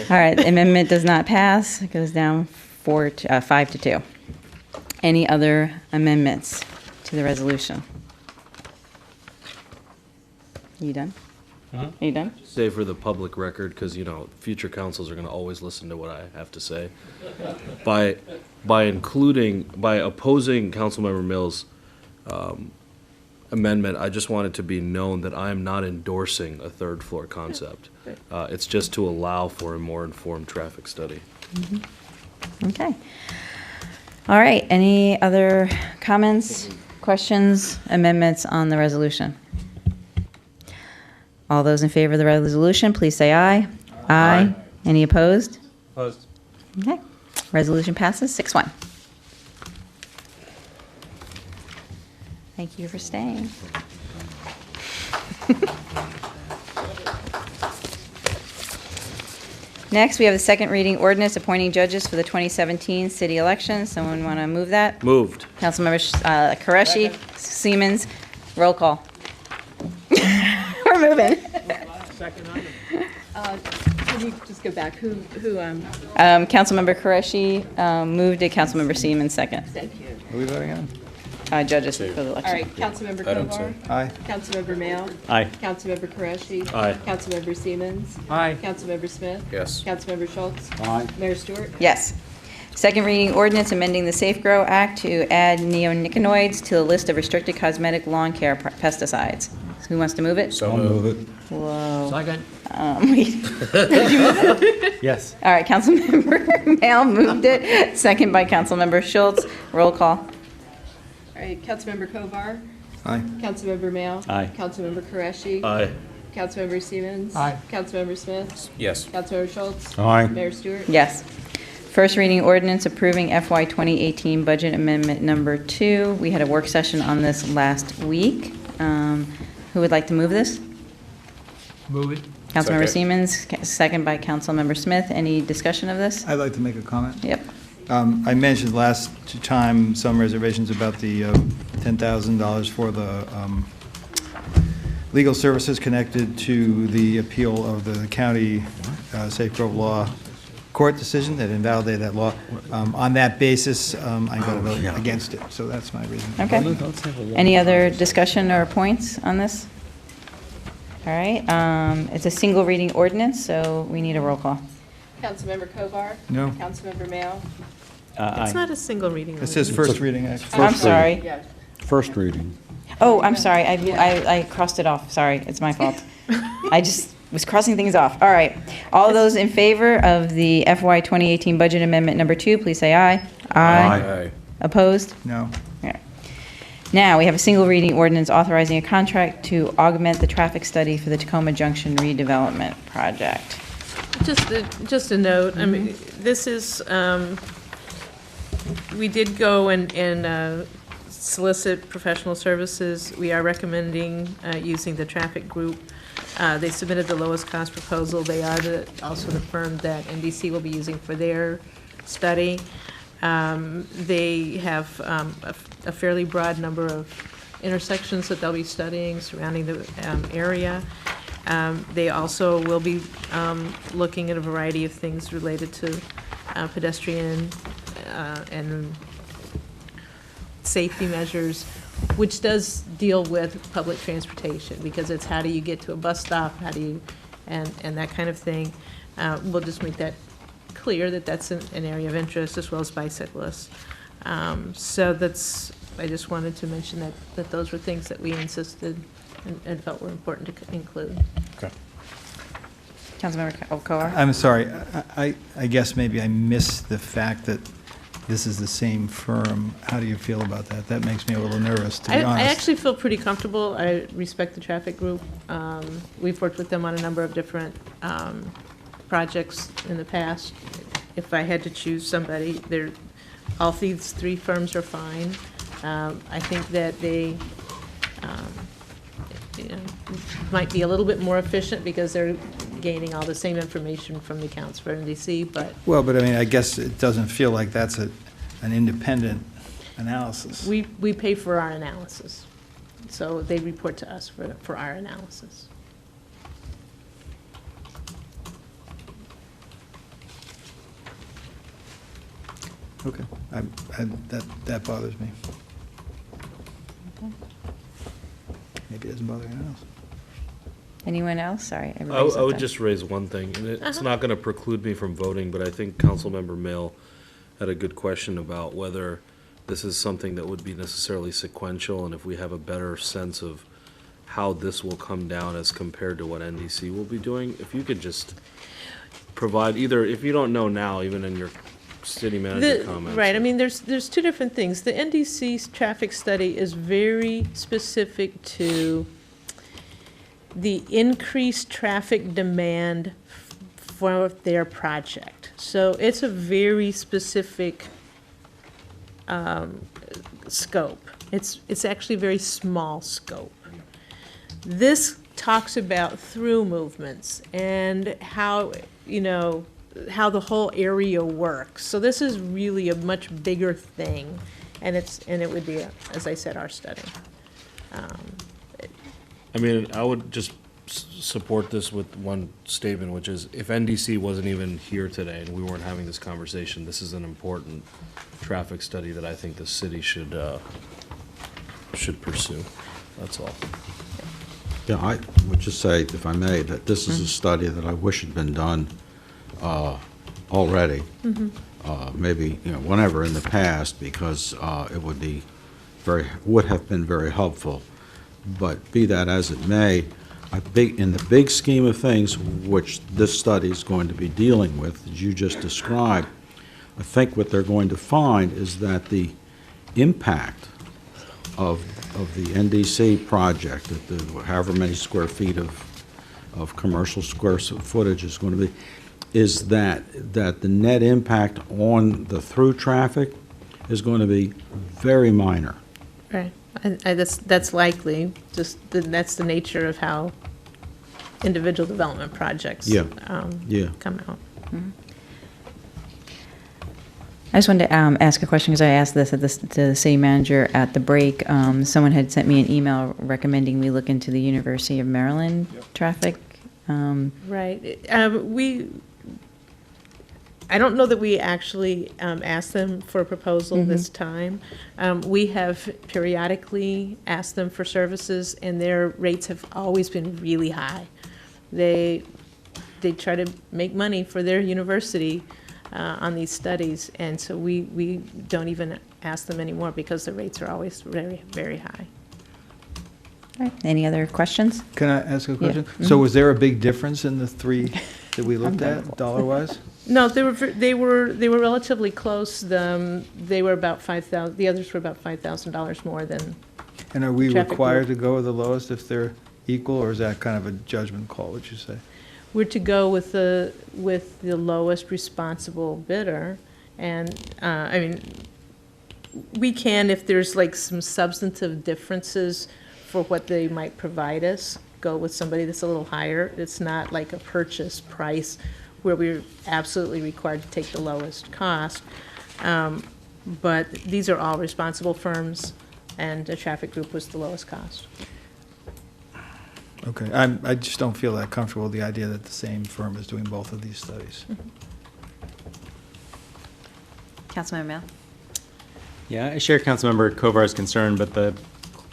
Speaker 1: All right. The amendment does not pass. It goes down 5 to 2. Any other amendments to the resolution? You done? Are you done?
Speaker 4: Say for the public record, because, future councils are going to always listen to what I have to say. By opposing Councilmember Mills' amendment, I just want it to be known that I am not endorsing a third floor concept. It's just to allow for a more informed traffic study.
Speaker 1: Okay. All right. Any other comments, questions, amendments on the resolution? All those in favor of the resolution, please say aye. Aye. Any opposed?
Speaker 14: Opposed.
Speaker 1: Okay. Resolution passes 6-1. Thank you for staying. Next, we have the second reading ordinance appointing judges for the 2017 city elections. Someone want to move that?
Speaker 4: Moved.
Speaker 1: Councilmember Qureshi, Siemens, roll call. We're moving.
Speaker 9: Can you just go back? Who?
Speaker 1: Councilmember Qureshi moved it. Councilmember Siemens second.
Speaker 9: Thank you.
Speaker 5: Are we voting on?
Speaker 1: Judges for the election.
Speaker 9: All right, Councilmember Kovar.
Speaker 5: Aye.
Speaker 9: Councilmember Mail.
Speaker 14: Aye.
Speaker 9: Councilmember Qureshi.
Speaker 4: Aye.
Speaker 9: Councilmember Siemens.
Speaker 14: Aye.
Speaker 9: Councilmember Smith.
Speaker 4: Yes.
Speaker 9: Councilmember Schultz.
Speaker 22: Aye.
Speaker 9: Mayor Stewart.
Speaker 1: Yes. Second reading ordinance amending the Safe Grow Act to add neonicotinoids to the list of restricted cosmetic lawn care pesticides. Who wants to move it?
Speaker 22: I'll move it.
Speaker 1: Whoa.
Speaker 3: Second.
Speaker 1: Did you move it?
Speaker 14: Yes.
Speaker 1: All right, Councilmember Mail moved it. Second by Councilmember Schultz. Roll call.
Speaker 9: All right, Councilmember Kovar.
Speaker 5: Aye.
Speaker 9: Councilmember Mail.
Speaker 14: Aye.
Speaker 9: Councilmember Qureshi.
Speaker 4: Aye.
Speaker 9: Councilmember Siemens.
Speaker 3: Aye.
Speaker 9: Councilmember Smith.
Speaker 6: Yes.
Speaker 9: Councilmember Schultz.
Speaker 22: Aye.
Speaker 9: Mayor Stewart.
Speaker 1: Yes. First reading ordinance approving FY 2018 budget amendment number 2. We had a work session on this last week. Who would like to move this?
Speaker 3: Move it.
Speaker 1: Councilmember
Speaker 6: Second.
Speaker 1: Siemens, second by Councilmember Smith. Any discussion of this?
Speaker 5: I'd like to make a comment.
Speaker 1: Yep.
Speaker 5: I mentioned last time some reservations about the $10,000 for the legal services connected to the appeal of the county Safe Grove Law court decision that invalidated that law. On that basis, I'm going to vote against it. So that's my reason.
Speaker 1: Okay. Any other discussion or points on this? All right. It's a single reading ordinance, so we need a roll call.
Speaker 9: Councilmember Kovar.
Speaker 5: No.
Speaker 9: Councilmember Mail.
Speaker 7: It's not a single reading.
Speaker 5: It says first reading, actually.
Speaker 1: I'm sorry.
Speaker 9: Yeah.
Speaker 22: First reading.
Speaker 1: Oh, I'm sorry. I crossed it off. Sorry. It's my fault. I just was crossing things off. All right. All those in favor of the FY 2018 budget amendment number 2, please say aye.
Speaker 22: Aye.
Speaker 1: Opposed?
Speaker 5: No.
Speaker 1: Okay. Now, we have a single reading ordinance authorizing a contract to augment the traffic study for the Takoma Junction redevelopment project.
Speaker 7: Just a note, I mean, this is, we did go and solicit professional services. We are recommending using the traffic group. They submitted the lowest cost proposal. They are also the firm that NBC will be using for their study. They have a fairly broad number of intersections that they'll be studying surrounding the area. They also will be looking at a variety of things related to pedestrian and safety measures, which does deal with public transportation, because it's how do you get to a bus stop, how do you, and that kind of thing. We'll just make that clear that that's an area of interest, as well as bicyclists. So that's, I just wanted to mention that those were things that we insisted and felt were important to include.
Speaker 14: Okay.
Speaker 1: Councilmember Kovar?
Speaker 5: I'm sorry. I guess maybe I missed the fact that this is the same firm. How do you feel about that? That makes me a little nervous, to be
Speaker 7: I
Speaker 5: honest.
Speaker 7: actually feel pretty comfortable. I respect the traffic group. We've worked with them on a number of different projects in the past. If I had to choose somebody, all these three firms are fine. I think that they might be a little bit more efficient because they're gaining all the same information from the accounts for NDC, but
Speaker 5: Well, but I mean, I guess it doesn't feel like that's an independent analysis.
Speaker 7: we pay for our analysis. So they report to us for our analysis.
Speaker 5: Okay, that bothers me. Maybe it doesn't bother anyone else.
Speaker 13: Anyone else? Sorry.
Speaker 4: I
Speaker 13: everybody's
Speaker 4: would
Speaker 13: up
Speaker 4: just raise one thing, and it's not going to preclude me from voting, but I think Councilmember Mill had a good question about whether this is something that would be necessarily sequential, and if we have a better sense of how this will come down as compared to what NDC will be doing. If you could just provide either, if you don't know now, even in your city manager comments.
Speaker 7: Right, I mean, there's two different things. The NDC's traffic study is very specific to the increased traffic demand for their project. So it's a very specific scope. It's actually a very small scope. This talks about through movements and how, how the whole area works. So this is really a much bigger thing, and it would be, as I said, our study.
Speaker 4: I mean, I would just support this with one statement, which is if NDC wasn't even here today and we weren't having this conversation, this is an important traffic study that I think the city should pursue. That's all.
Speaker 22: Yeah, I would just say, if I may, that this is a study that I wish had been done already. Maybe, whenever in the past, because it would have been very helpful. But be that as it may, in the big scheme of things, which this study is going to be dealing with, as you just described, I think what they're going to find is that the impact of the NDC project, that the however many square feet of commercial square footage is going to be, is that the net impact on the through traffic is going to be very minor.
Speaker 7: Right, that's likely, that's the nature of how individual development projects come out.
Speaker 13: I just wanted to ask a question because I asked this to the city manager at the break. Someone had sent me an email recommending we look into the University of Maryland traffic.
Speaker 7: Right. I don't know that we actually asked them for a proposal this time. We have periodically asked them for services, and their rates have always been really high. They try to make money for their university on these studies, and so we don't even ask them anymore because the rates are always very, very high.
Speaker 13: All right. Any other questions?
Speaker 5: Can I ask a question?
Speaker 13: Yeah.
Speaker 5: So was there a big difference in the three that we looked at, dollar-wise?
Speaker 7: No, they were relatively close. They were about $5,000. The others were about $5,000 more than.
Speaker 5: And are we
Speaker 7: traffic
Speaker 5: required
Speaker 7: group.
Speaker 5: to go with the lowest if they're equal, or is that kind of a judgment call, would you say?
Speaker 7: We're to go with the lowest responsible bidder, and I mean, we can, if there's like some substantive differences for what they might provide us, go with somebody that's a little higher. It's not like a purchase price where we're absolutely required to take the lowest cost. But these are all responsible firms, and the traffic group was the lowest cost.
Speaker 5: Okay, I just don't feel that comfortable with the idea that the same firm is doing both of these studies.
Speaker 13: Councilmember Mail?
Speaker 14: Yeah, I share Councilmember Kovar's concern, but the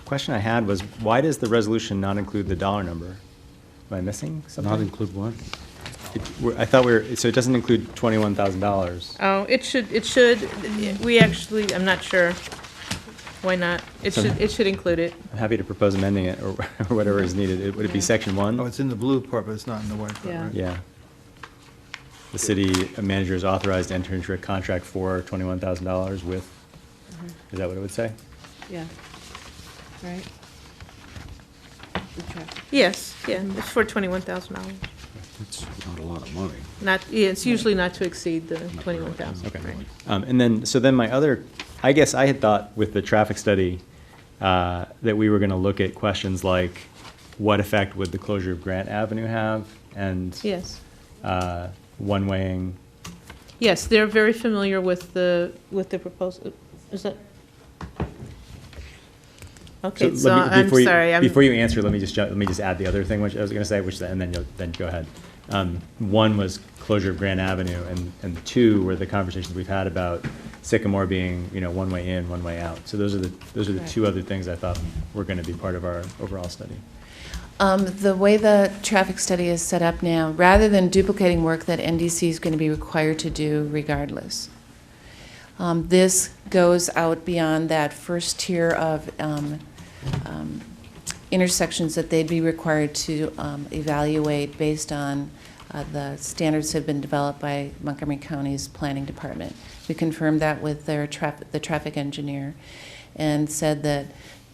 Speaker 14: question I had was, why does the resolution not include the dollar number? Am I missing something?
Speaker 22: Not include what?
Speaker 14: I thought so it doesn't include $21,000.
Speaker 7: Oh, it should. We actually, I'm not sure. Why not? It should include it.
Speaker 14: I'm happy to propose amending it or whatever is needed. Would it be section 1?
Speaker 5: Oh, it's in the blue part, but it's not in the white part,
Speaker 7: Yeah.
Speaker 5: right?
Speaker 14: Yeah. the city manager is authorized to enter into a contract for $21,000 with, is that what it would say?
Speaker 11: Yeah. Right?
Speaker 7: Yes, yeah, it's for $21,000.
Speaker 22: It's not a lot of money.
Speaker 7: Not, yeah, it's usually not to exceed the 21,000.
Speaker 14: Okay.
Speaker 7: Right.
Speaker 14: And then, so then my other, I guess I had thought with the traffic study that we were going to look at questions like, what effect would the closure of Grant Avenue have? And
Speaker 7: Yes.
Speaker 14: one-waying.
Speaker 7: Yes, they're very familiar with the proposal. Is that? Okay, so I'm sorry.
Speaker 14: Before you answer, let me just add the other thing, which I was going to say, and then go ahead. One was closure of Grant Avenue, and two were the conversations we've had about Sycamore being, one way in, one way out. So those are the two other things I thought were going to be part of our overall study.
Speaker 15: The way the traffic study is set up now, rather than duplicating work that NDC is going to be required to do regardless, this goes out beyond that first tier of intersections that they'd be required to evaluate based on the standards that have been developed by Montgomery County's planning department. We confirmed that with the traffic engineer and said that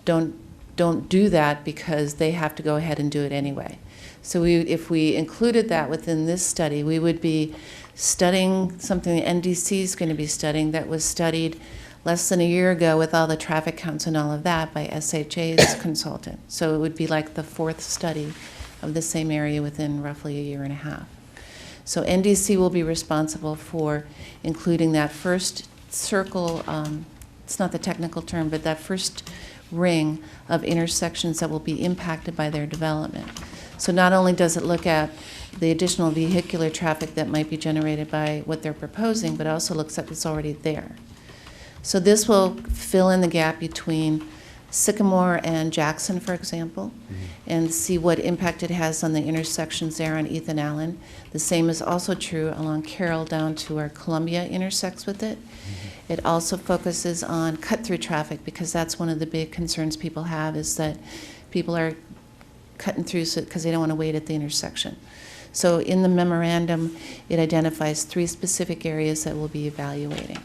Speaker 15: don't do that because they have to go ahead and do it anyway. So if we included that within this study, we would be studying something the NDC is going to be studying that was studied less than a year ago with all the traffic counts and all of that by SHA's consultant. So it would be like the fourth study of the same area within roughly a year and a half. So NDC will be responsible for including that first circle, it's not the technical term, but that first ring of intersections that will be impacted by their development. So not only does it look at the additional vehicular traffic that might be generated by what they're proposing, but also looks at what's already there. So this will fill in the gap between Sycamore and Jackson, for example, and see what impact it has on the intersections there on Ethan Allen. The same is also true along Carroll down to where Columbia intersects with it. It also focuses on cut-through traffic because that's one of the big concerns people have is that people are cutting through because they don't want to wait at the intersection. So in the memorandum, it identifies 3 specific areas that we'll be evaluating.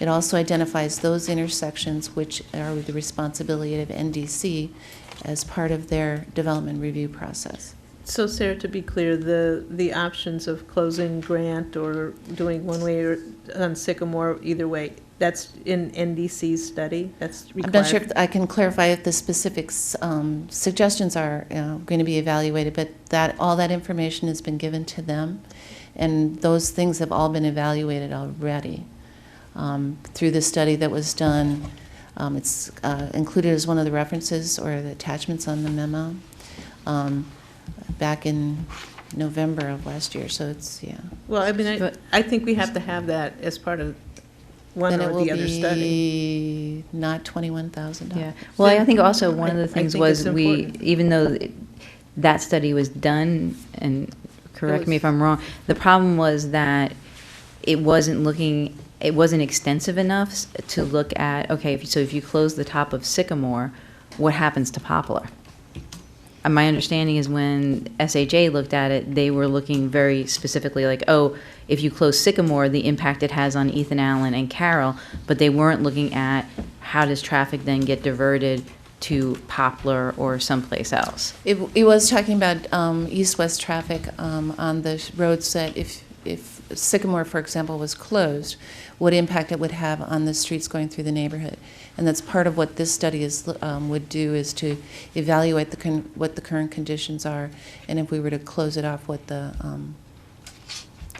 Speaker 15: It also identifies those intersections which are the responsibility of NDC as part of their development review process.
Speaker 7: So Sarah, to be clear, the options of closing Grant or doing one way or on Sycamore, either way, that's in NDC's study? That's required?
Speaker 15: I'm not sure if I can clarify if the specific suggestions are going to be evaluated, but all that information has been given to them, and those things have all been evaluated already. Through the study that was done. It's included as one of the references or the attachments on the memo back in November of last year. So it's, yeah.
Speaker 7: Well, I mean, I think we have to have that as part of one or the other study.
Speaker 15: Then it will be not $21,000.
Speaker 13: Yeah. Well, I think also one of the things was even though that study was done, and correct me if I'm wrong, the problem was that it wasn't extensive enough to look at, okay, so if you close the top of Sycamore, what happens to Poplar? And my understanding is when SHA looked at it, they were looking very specifically like, oh, if you close Sycamore, the impact it has on Ethan Allen and Carroll, but they weren't looking at how does traffic then get diverted to Poplar or someplace else.
Speaker 15: It was talking about east-west traffic on the roads that if Sycamore, for example, was closed, what impact it would have on the streets going through the neighborhood. And that's part of what this study would do is to evaluate what the current conditions are, and if we were to close it off, what the...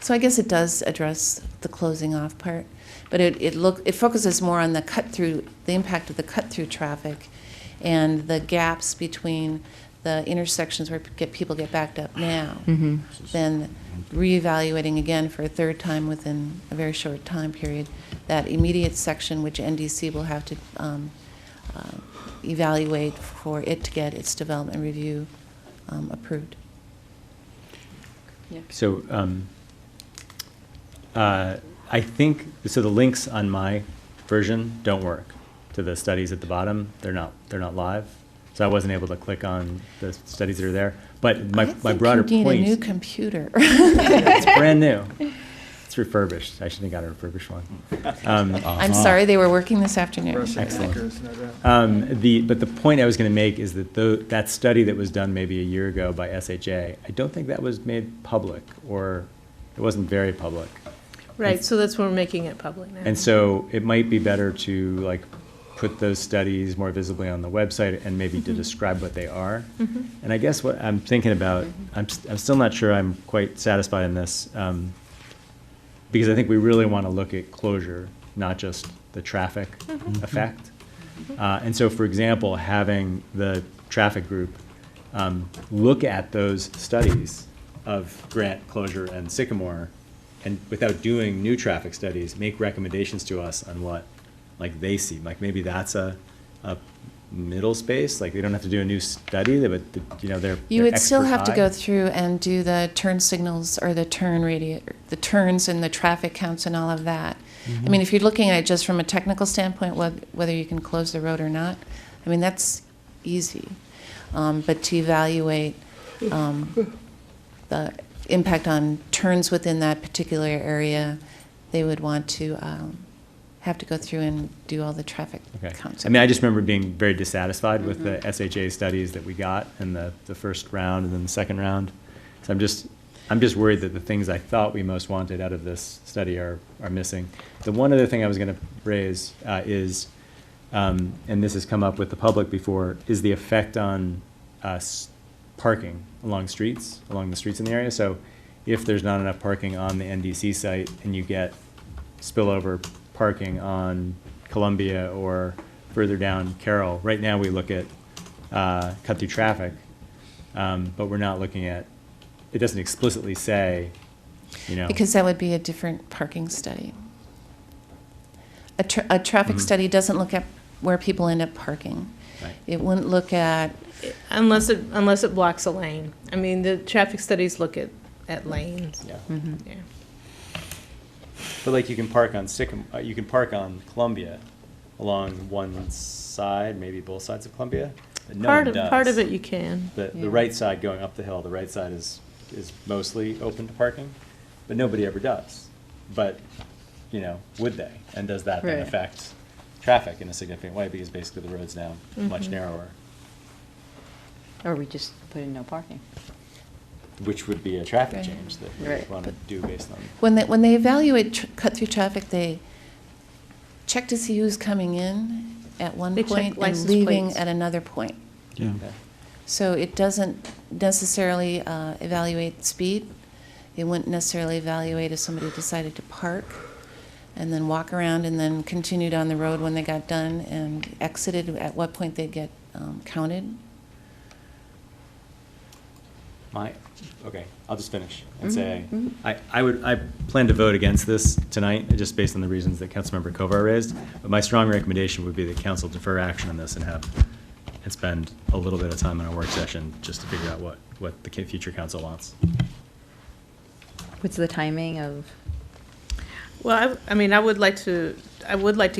Speaker 15: So I guess it does address the closing off part, but it focuses more on the cut-through, the impact of the cut-through traffic and the gaps between the intersections where people get backed up now, then reevaluating again for a third time within a very short time period that immediate section which NDC will have to evaluate for it to get its development review approved.
Speaker 13: Yeah.
Speaker 14: So I think, so the links on my version don't work to the studies at the bottom. They're not live. So I wasn't able to click on the studies that are there. But my broader point.
Speaker 15: You need a new computer.
Speaker 14: It's brand new. It's refurbished. I should have got a refurbished one.
Speaker 15: I'm sorry, they were working this afternoon.
Speaker 14: Excellent. But the point I was going to make is that that study that was done maybe a year ago by SHA, I don't think that was made public, or it wasn't very public.
Speaker 7: Right, so that's why we're making it public now.
Speaker 14: And so it might be better to like put those studies more visibly on the website and maybe to describe what they are. And I guess what I'm thinking about, I'm still not sure I'm quite satisfied in this, because I think we really want to look at closure, not just the traffic effect. And so, for example, having the traffic group look at those studies of Grant, Closure, and Sycamore, and without doing new traffic studies, make recommendations to us on what like they see. Like maybe that's a middle space. Like they don't have to do a new study, but they're
Speaker 15: You would still
Speaker 14: expert
Speaker 15: have to
Speaker 14: eye.
Speaker 15: go through and do the turn signals or the the turns and the traffic counts and all of that. I mean, if you're looking at it just from a technical standpoint, whether you can close the road or not, I mean, that's easy. But to evaluate the impact on turns within that particular area, they would want to have to go through and do all the traffic counts.
Speaker 14: I mean, I just remember being very dissatisfied with the SHA studies that we got in the first round and then the second round. So I'm just worried that the things I thought we most wanted out of this study are missing. The one other thing I was going to raise is, and this has come up with the public before, is the effect on parking along the streets in the area. So if there's not enough parking on the NDC site and you get spillover parking on Columbia or further down Carroll, right now we look at cut through traffic, but we're not looking at, it doesn't explicitly say,
Speaker 15: Because that would be a different parking study. A traffic study doesn't look at where people end up parking.
Speaker 14: Right.
Speaker 15: It wouldn't look at...
Speaker 7: Unless it blocks a lane. I mean, the traffic studies look at lanes.
Speaker 14: Yeah.
Speaker 7: Yeah.
Speaker 14: But like you can park on you can park on Columbia along one side, maybe both sides of Columbia. But no one does.
Speaker 7: Part of it you can.
Speaker 14: The right side going up the hill, the right side is mostly open to parking, but nobody ever does. But, would they? And does that then
Speaker 1: Right.
Speaker 14: affect traffic in a significant way? Because basically the road's now much narrower,
Speaker 1: Or we just put in no parking.
Speaker 14: which would be a traffic
Speaker 15: Right.
Speaker 14: change that we
Speaker 1: Right.
Speaker 14: want to do based on.
Speaker 15: When they evaluate cut-through traffic, they check to see who's coming in at one
Speaker 7: They check
Speaker 15: point and
Speaker 7: license
Speaker 15: leaving
Speaker 7: plates.
Speaker 15: at another point.
Speaker 22: Yeah.
Speaker 15: So it doesn't necessarily evaluate speed. It wouldn't necessarily evaluate if somebody decided to park and then walk around and then continued on the road when they got done and exited, at what point they'd get counted.
Speaker 14: Okay, I'll just finish and say, I plan to vote against this tonight, just based on the reasons that Councilmember Kovar raised. But my strong recommendation would be that council defer action on this and spend a little bit of time in our work session just to figure out what the future council wants.
Speaker 1: What's the timing of?
Speaker 7: Well, I would like to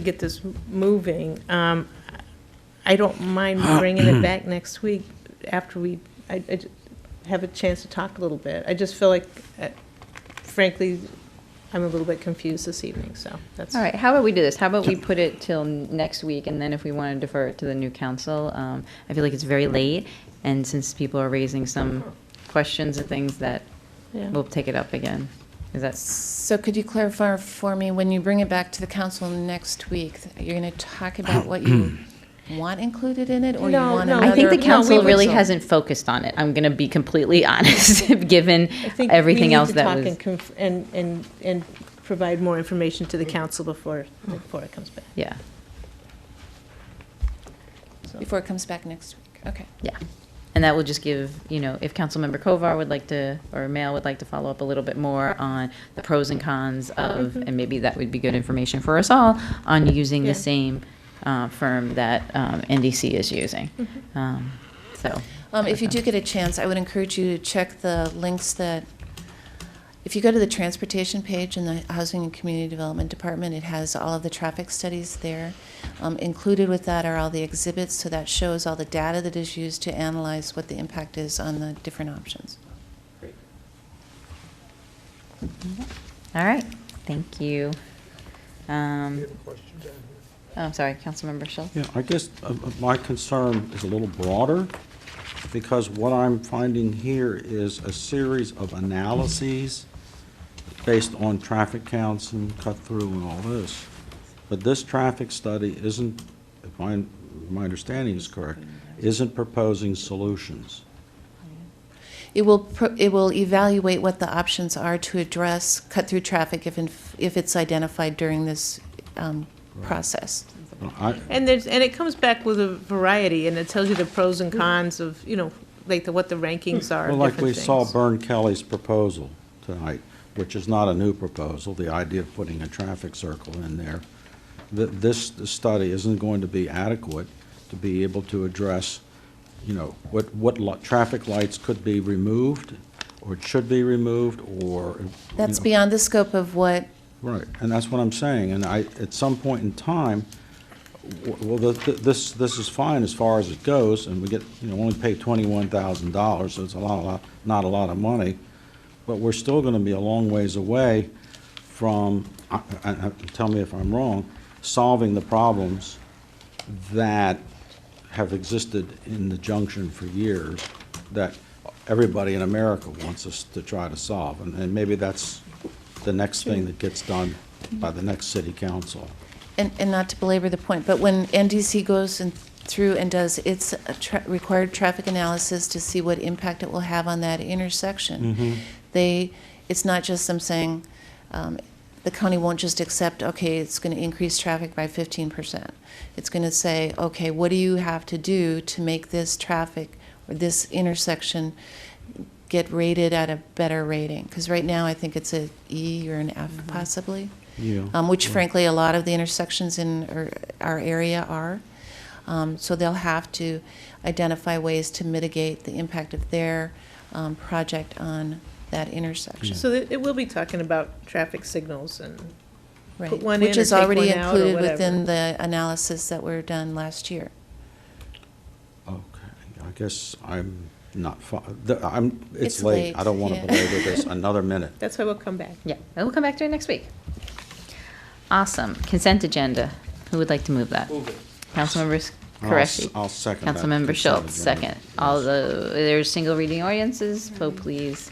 Speaker 7: get this moving. I don't mind bringing it back next week after I have a chance to talk a little bit. I just feel like, frankly, I'm a little bit confused this evening, so that's.
Speaker 1: All right, how about we do this? How about we put it till next week, and then if we want to defer it to the new council, I feel like it's very late, and since people are raising some questions and things that,
Speaker 7: Yeah.
Speaker 1: we'll take it up again. Is that?
Speaker 15: So could you clarify for me, when you bring it back to the council next week, you're going to talk about what you want included in it, or you want another?
Speaker 1: I think the council really
Speaker 7: so.
Speaker 1: hasn't focused on it. I'm going to be completely honest, given
Speaker 7: I think
Speaker 1: everything else that
Speaker 7: we
Speaker 1: was.
Speaker 7: need to talk and provide more information to the council before it comes back.
Speaker 1: Yeah.
Speaker 15: Before it comes back next week, okay.
Speaker 1: Yeah. And that will just give, if Councilmember Kovar would like to, or Mail would like to follow up a little bit more on the pros and cons of, and maybe that would be good information for us all, on using
Speaker 7: Yeah.
Speaker 1: the same firm that NDC is using.
Speaker 15: If you do get a chance, I would encourage you to check the links that, if you go to the transportation page in the Housing and Community Development Department, it has all of the traffic studies there. Included with that are all the exhibits, so that shows all the data that is used to analyze what the impact is on the different options.
Speaker 14: Great.
Speaker 13: All right, thank you. Oh, I'm sorry, Councilmember Schultz?
Speaker 22: Yeah, I guess my concern is a little broader, because what I'm finding here is a series of analyses based on traffic counts and cut-through and all this. But this traffic study isn't, if my understanding is correct, isn't proposing solutions.
Speaker 15: It will evaluate what the options are to address cut-through traffic if it's identified during this process.
Speaker 7: And it comes back with a variety, and it tells you the pros and cons of, like what the rankings are.
Speaker 22: Well, like we
Speaker 7: different
Speaker 22: saw
Speaker 7: things.
Speaker 22: Bern Kelly's proposal tonight, which is not a new proposal, the idea of putting a traffic circle in there. This study isn't going to be adequate to be able to address, what traffic lights could be removed, or should be removed, or.
Speaker 15: That's beyond the scope of what.
Speaker 22: Right, and that's what I'm saying, and at some point in time, well, this is fine as far as it goes, and we get, only pay $21,000, so it's not a lot of money, but we're still gonna be a long ways away from, tell me if I'm wrong, solving the problems that have existed in the junction for years, that everybody in America wants us to try to solve, and maybe that's the next thing that gets done by the next city council.
Speaker 15: And not to belabor the point, but when NDC goes through and does its required traffic analysis to see what impact it will have on that intersection, it's not just them saying, the county won't just accept, okay, it's going to increase traffic by 15%. It's going to say, okay, what do you have to do to make this traffic or this intersection get rated at a better rating? Because right now I think it's an E or an F possibly.
Speaker 22: Yeah.
Speaker 15: Which frankly a lot of the intersections in our area are. So they'll have to identify ways to mitigate the impact of their project on that intersection.
Speaker 7: So it will be talking about traffic signals and
Speaker 15: Right.
Speaker 7: put one
Speaker 15: Which
Speaker 7: in or
Speaker 15: is
Speaker 7: take
Speaker 15: already
Speaker 7: one out or
Speaker 15: included
Speaker 7: whatever.
Speaker 15: within the analysis that were done last year.
Speaker 22: Okay, I guess I'm not, it's
Speaker 15: It's
Speaker 22: late.
Speaker 15: late,
Speaker 22: I don't want to
Speaker 15: yeah.
Speaker 22: belabor this another minute.
Speaker 7: That's why we'll come back.
Speaker 13: Yeah, and we'll come back to it next week. Awesome. Consent agenda. Who would like to move that?
Speaker 22: Move it.
Speaker 13: Councilmember Qureshi.
Speaker 22: I'll second that.
Speaker 13: Councilmember
Speaker 22: consent
Speaker 13: Schultz,
Speaker 22: agenda.
Speaker 13: second. All there's single reading ordinances. Vote please.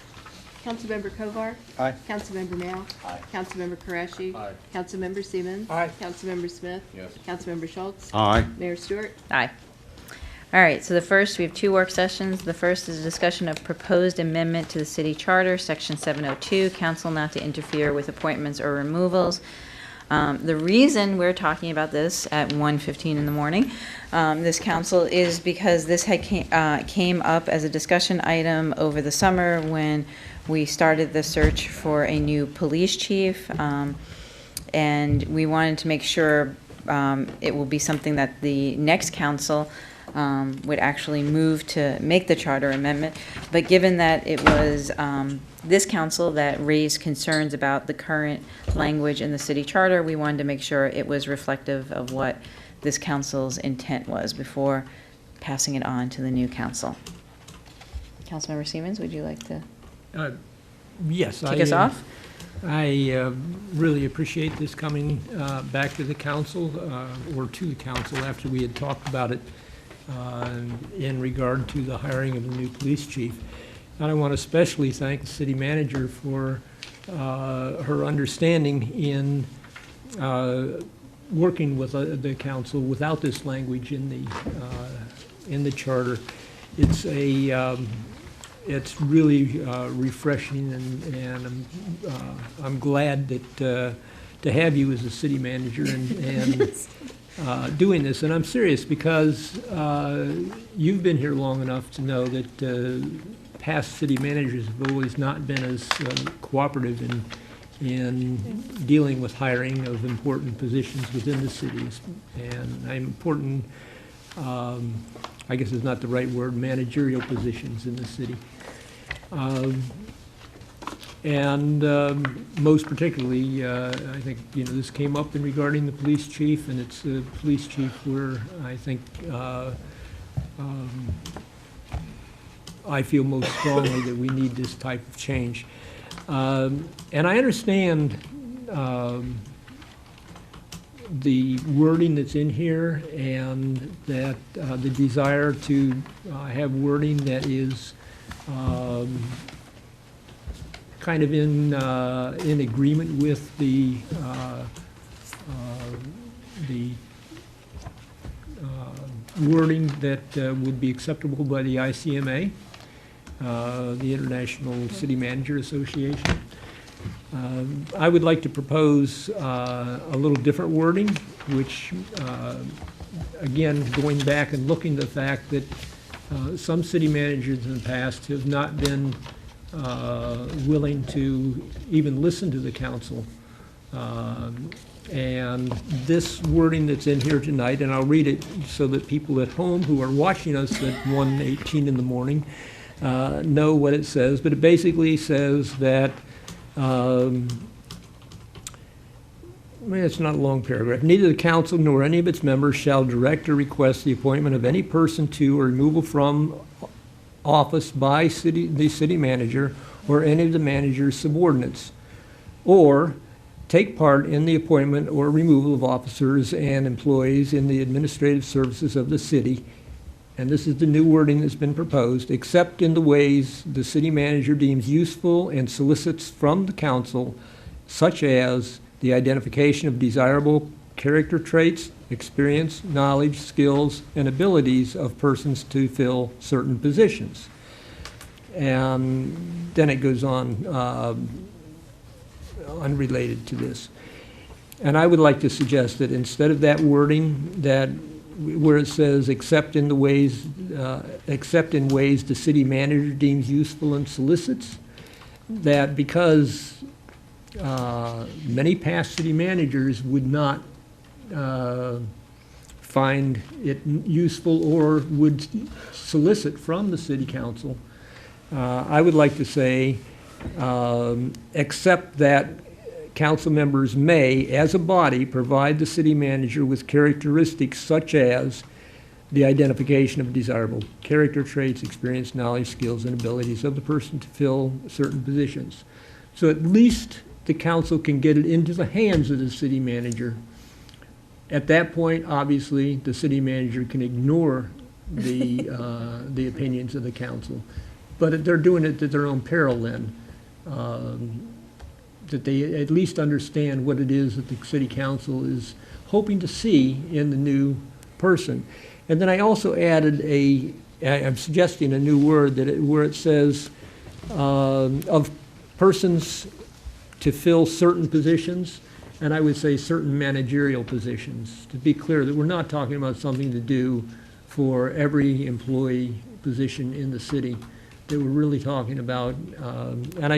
Speaker 9: Councilmember Kovar.
Speaker 5: Aye.
Speaker 9: Councilmember Nail.
Speaker 22: Aye.
Speaker 9: Councilmember Qureshi.
Speaker 22: Aye.
Speaker 9: Councilmember Siemens.
Speaker 21: Aye.
Speaker 9: Councilmember Smith.
Speaker 22: Yes.
Speaker 9: Councilmember Schultz.
Speaker 22: Aye.
Speaker 9: Mayor Stewart.
Speaker 13: Aye. All right, so we have two work sessions. The first is a discussion of proposed amendment to the city charter, section 702, council not to interfere with appointments or removals. The reason we're talking about this at 1:15 in the morning, this council, is because this had came up as a discussion item over the summer when we started the search for a new police chief, and we wanted to make sure it will be something that the next council would actually move to make the charter amendment. But given that it was this council that raised concerns about the current language in the city charter, we wanted to make sure it was reflective of what this council's intent was before passing it on to the new council. Councilmember Siemens, would you like to
Speaker 3: Yes.
Speaker 13: kick us off?
Speaker 3: I really appreciate this coming back to the council, or to the council after we had talked about it in regard to the hiring of the new police chief. And I want to especially thank the city manager for her understanding in working with the council without this language in the charter. It's really refreshing, and I'm glad that to have you as a city manager and doing this. And I'm serious because you've been here long enough to know that past city managers have always not been as cooperative in dealing with hiring of important positions within the cities. And important, I guess is not the right word, managerial positions in the city. Most particularly, I think, this came up in regarding the police chief, and it's the police chief where I think I feel most strongly that we need this type of change. And I understand the wording that's in here, and that the desire to have wording that is kind of in agreement with the wording that would be acceptable by the ICMA, the International City Manager Association. I would like to propose a little different wording, which, again, going back and looking at the fact that some city managers in the past have not been willing to even listen to the council. And this wording that's in here tonight, and I'll read it so that people at home who are watching us at 1:18 in the morning know what it says, but it basically says that it's not a long paragraph. Neither the council nor any of its members shall direct or request the appointment of any person to or removal from office by the city manager or any of the manager's subordinates, or take part in the appointment or removal of officers and employees in the administrative services of the city. And this is the new wording that's been proposed, except in the ways the city manager deems useful and solicits from the council, such as the identification of desirable character traits, experience, knowledge, skills, and abilities of persons to fill certain positions. And then it goes on, unrelated to this. And I would like to suggest that instead of that wording, that where it says except in ways the city manager deems useful and solicits, that because many past city managers would not find it useful or would solicit from the city council, I would like to say except that council members may, as a body, provide the city manager with characteristics such as the identification of desirable character traits, experience, knowledge, skills, and abilities of the person to fill certain positions. So at least the council can get it into the hands of the city manager. At that point, obviously, the city manager can ignore the opinions of the council. But they're doing it at their own peril then. That they at least understand what it is that the city council is hoping to see in the new person. And then I also added I'm suggesting a new word where it says of persons to fill certain positions, and I would say certain managerial positions, to be clear that we're not talking about something to do for every employee position in the city, that we're really talking about, and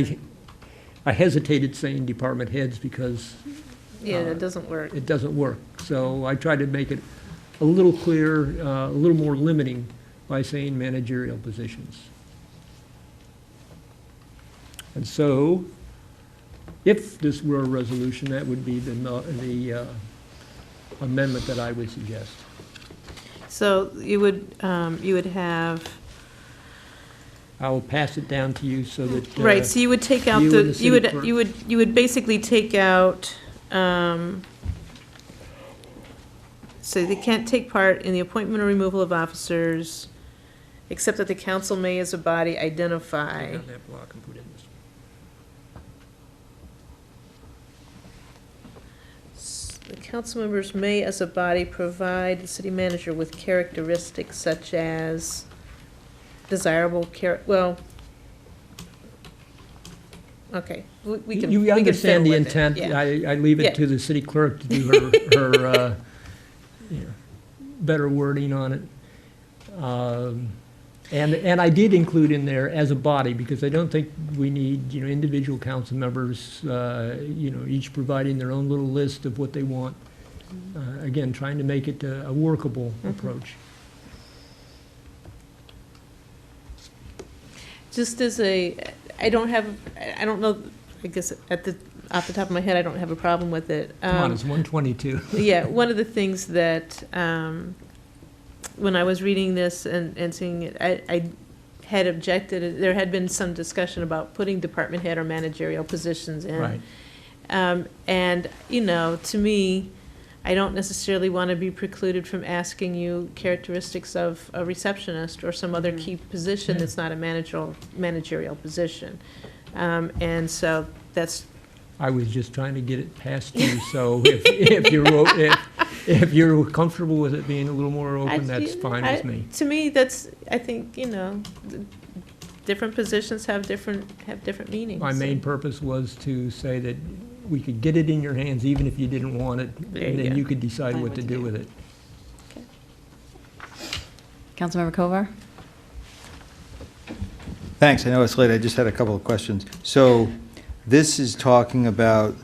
Speaker 3: I hesitated saying department heads because
Speaker 7: it doesn't work.
Speaker 3: It doesn't work. So I tried to make it a little clearer, a little more limiting by saying managerial positions. And so, if this were a resolution, that would be the amendment that I would suggest.
Speaker 7: So you would have.
Speaker 3: I will pass it down to you so that
Speaker 7: Right, so you would take out you would basically take out, so they can't take part in the appointment or removal of officers, except that the council may as a body identify.
Speaker 3: Take out that block and put in this.
Speaker 7: The council members may as a body provide the city manager with characteristics such as desirable okay, we can.
Speaker 3: You understand the intent.
Speaker 7: Yeah.
Speaker 3: I leave it to the city clerk to do her better wording on it. And I did include in there as a body, because I don't think we need, individual council members, each providing their own little list of what they want. Again, trying to make it a workable approach.
Speaker 7: Just as I don't know, I guess off the top of my head, I don't have a problem with it.
Speaker 3: Come on, it's 1:22.
Speaker 7: Yeah, one of the things that, when I was reading this and seeing it, I had objected, there had been some discussion about putting department head or managerial positions in.
Speaker 3: Right.
Speaker 7: And, you know, to me, I don't necessarily want to be precluded from asking you characteristics of a receptionist or some other key position that's not a managerial position. And so that's.
Speaker 3: I was just trying to get it past you, so if you're comfortable with it being a little more open, that's fine with me.
Speaker 7: To me, that's, I think, you know, different positions have different meanings.
Speaker 3: My main purpose was to say that we could get it in your hands even if you didn't want it, and then you could decide what to do with it.
Speaker 13: Councilmember Kovar?
Speaker 5: Thanks. I know it's late. I just had a couple of questions. So this is talking about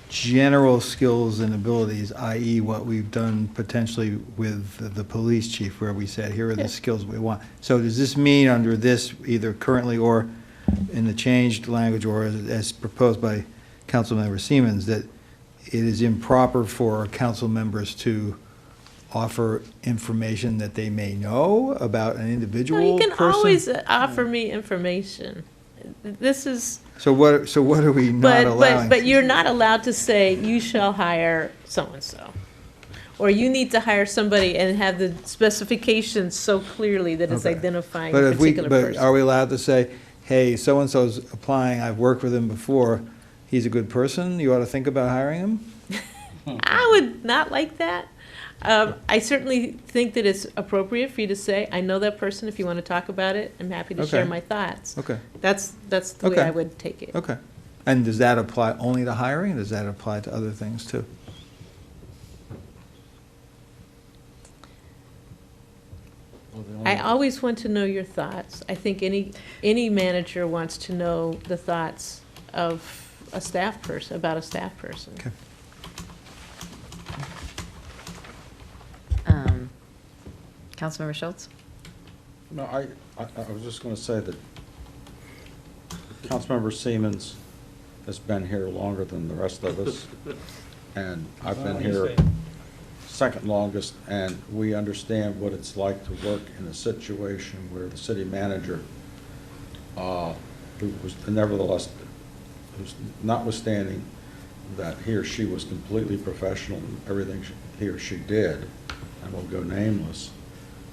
Speaker 5: general skills and abilities, i.e. what we've done potentially with the police chief, where we said, here are the skills we want. So does this mean under this, either currently or in the changed language, or as proposed by Councilmember Siemens, that it is improper for council members to offer information that they may know about an individual person?
Speaker 7: No, you can always offer me information. This is.
Speaker 5: So what are we not allowing?
Speaker 7: But you're not allowed to say, you shall hire so-and-so. Or you need to hire somebody and have the specifications so clearly that it's identifying a particular person.
Speaker 5: But are we allowed to say, hey, so-and-so's applying, I've worked with him before, he's a good person, you ought to think about hiring him?
Speaker 7: I would not like that. I certainly think that it's appropriate for you to say, I know that person, if you want to talk about it, I'm happy to share my thoughts.
Speaker 5: Okay.
Speaker 7: That's the way I would take it.
Speaker 5: Okay. And does that apply only to hiring, or does that apply to other things too?
Speaker 7: I always want to know your thoughts. I think any manager wants to know the thoughts of a staff person, about a staff person.
Speaker 5: Okay.
Speaker 13: Councilmember Schultz?
Speaker 22: No, I was just going to say that Councilmember Siemens has been here longer than the rest of us, and I've been here second longest, and we understand what it's like to work in a situation where the city manager, who was nevertheless, who's notwithstanding that he or she was completely professional in everything he or she did, and will go nameless,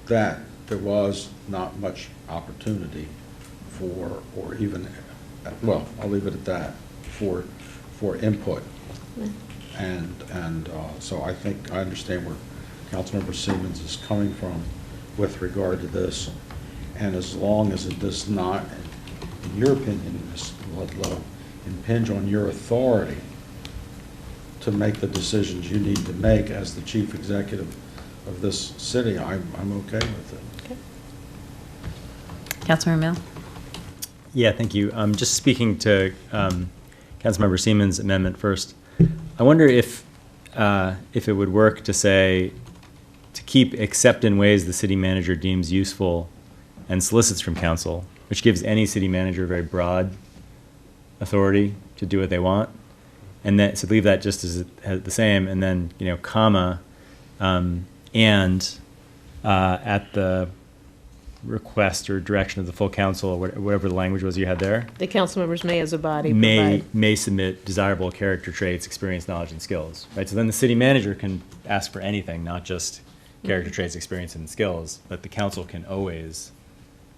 Speaker 22: that there was not much opportunity for, or even, well, I'll leave it at that, for input. And so I think I understand where Councilmember Siemens is coming from with regard to this. And as long as it does not, in your opinion, Ms. Ludlow, impinge on your authority to make the decisions you need to make as the chief executive of this city, I'm okay with it.
Speaker 7: Okay.
Speaker 13: Councilmember Mill?
Speaker 14: Yeah, thank you. Just speaking to Councilmember Siemens' amendment first, I wonder if it would work to say, to keep except in ways the city manager deems useful and solicits from council, which gives any city manager very broad authority to do what they want, and then so leave that just as the same, and then comma, and at the request or direction of the full council, or whatever the language was you had there.
Speaker 7: The council members may, as a body, provide.
Speaker 14: May submit desirable character traits, experience, knowledge, and skills. Right. So then the city manager can ask for anything, not just character traits, experience, and skills, but the council can always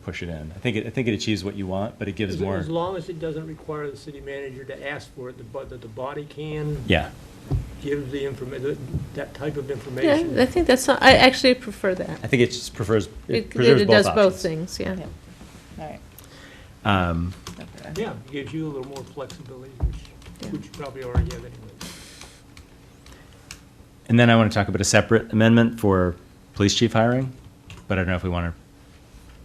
Speaker 14: push it in. I think it achieves what you want, but it gives more.
Speaker 3: As long as it doesn't require the city manager to ask for it, that the body can.
Speaker 14: Yeah.
Speaker 3: Give the that type of information.
Speaker 7: Yeah, I think that's not, I actually prefer that.
Speaker 14: I think it just prefers
Speaker 7: It
Speaker 14: preserves
Speaker 7: does
Speaker 14: both
Speaker 7: both
Speaker 14: options.
Speaker 7: things, yeah.
Speaker 13: All right.
Speaker 3: Yeah, it gives you a little more flexibility, which you probably already have anyway.
Speaker 14: And then I want to talk about a separate amendment for police chief hiring, but I don't know if we want to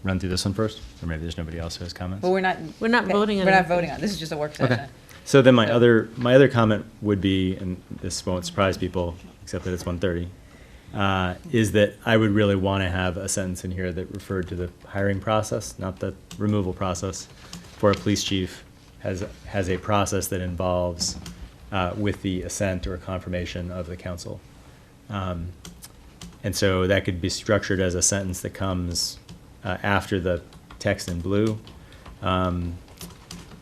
Speaker 14: run through this one first, or maybe there's nobody else who has comments.
Speaker 13: Well, we're not voting on it. We're not voting on it. This is just a work session.
Speaker 14: Okay. So then my other comment would be, and this won't surprise people, except that it's 1:30, is that I would really want to have a sentence in here that referred to the hiring process, not the removal process, for a police chief has a process that involves with the assent or confirmation of the council. And so that could be structured as a sentence that comes after the text in blue,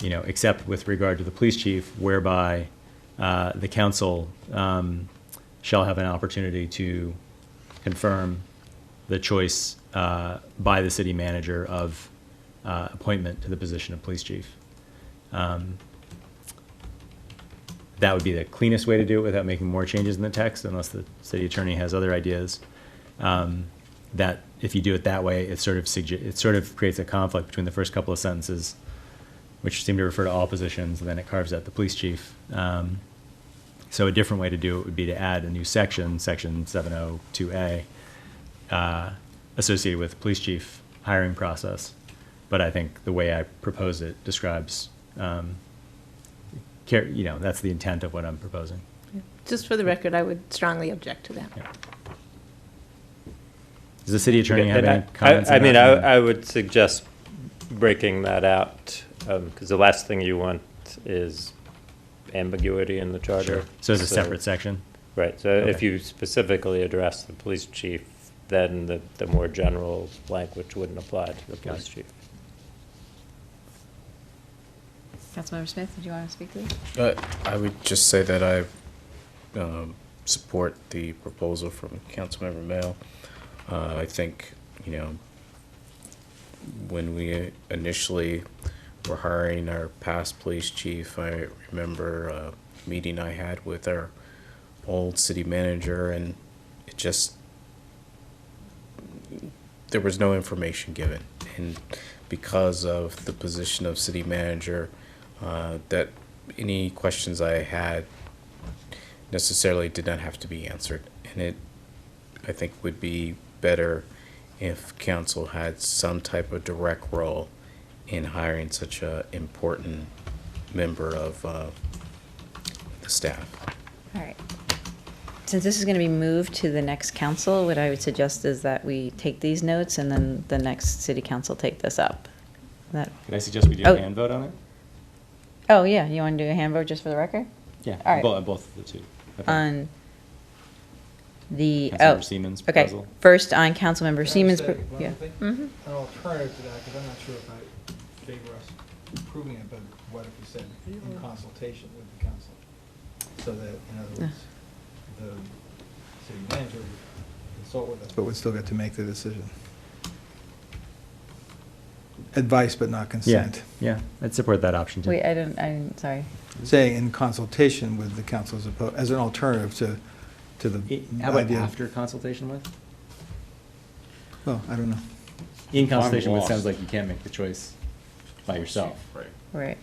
Speaker 14: except with regard to the police chief, whereby the council shall have an opportunity to confirm the choice by the city manager of appointment to the position of police chief. That would be the cleanest way to do it without making more changes in the text, unless the city attorney has other ideas. That if you do it that way, it sort of creates a conflict between the first couple of sentences, which seem to refer to all positions, and then it carves out the police chief. So a different way to do it would be to add a new section 702A, associated with police chief hiring process. But I think the way I propose it describes, that's the intent of what I'm proposing.
Speaker 7: Just for the record, I would strongly object to that.
Speaker 14: Does the city attorney have
Speaker 16: And
Speaker 14: any comments?
Speaker 16: I mean,
Speaker 14: about that?
Speaker 16: I would suggest breaking that out, because the last thing you want is ambiguity in the charter.
Speaker 14: Sure. So it's a separate section?
Speaker 16: Right. So if you specifically address the police chief, then the more general language wouldn't apply to the police chief.
Speaker 13: Councilmember Smith, did you want to speak to this?
Speaker 6: I would just say that I support the proposal from Councilmember Mail. I think, when we initially were hiring our past police chief, I remember a meeting I had with our old city manager, and it just, there was no information given. And because of the position of city manager, that any questions I had necessarily did not have to be answered. And it, I think, would be better if council had some type of direct role in hiring such an important member of the staff.
Speaker 13: All right. Since this is going to be moved to the next council, what I would suggest is that we take these notes and then the next city council take this up. That.
Speaker 14: Can I suggest we do a hand vote on it?
Speaker 13: Oh, yeah. You want to do a hand vote just for the record?
Speaker 14: Yeah,
Speaker 13: All right.
Speaker 14: both of the two. Okay.
Speaker 13: On the,
Speaker 14: Councilmember Siemens'
Speaker 13: okay.
Speaker 14: proposal.
Speaker 13: First on Councilmember Siemens.
Speaker 5: An
Speaker 13: Yeah.
Speaker 5: alternative to that, because I'm not sure if I favor us approving it, but what if we said in consultation with the council? So that, in other words, the city manager would consult with us, but would still get to make the decision. Advice but not consent.
Speaker 14: Yeah, I'd support that option too.
Speaker 13: Wait, I'm sorry.
Speaker 5: Saying in consultation with the council as an alternative to the
Speaker 14: How about
Speaker 5: idea.
Speaker 14: after consultation with?
Speaker 5: Well, I don't know.
Speaker 14: In consultation with sounds like you can't make the choice by yourself.
Speaker 13: Right.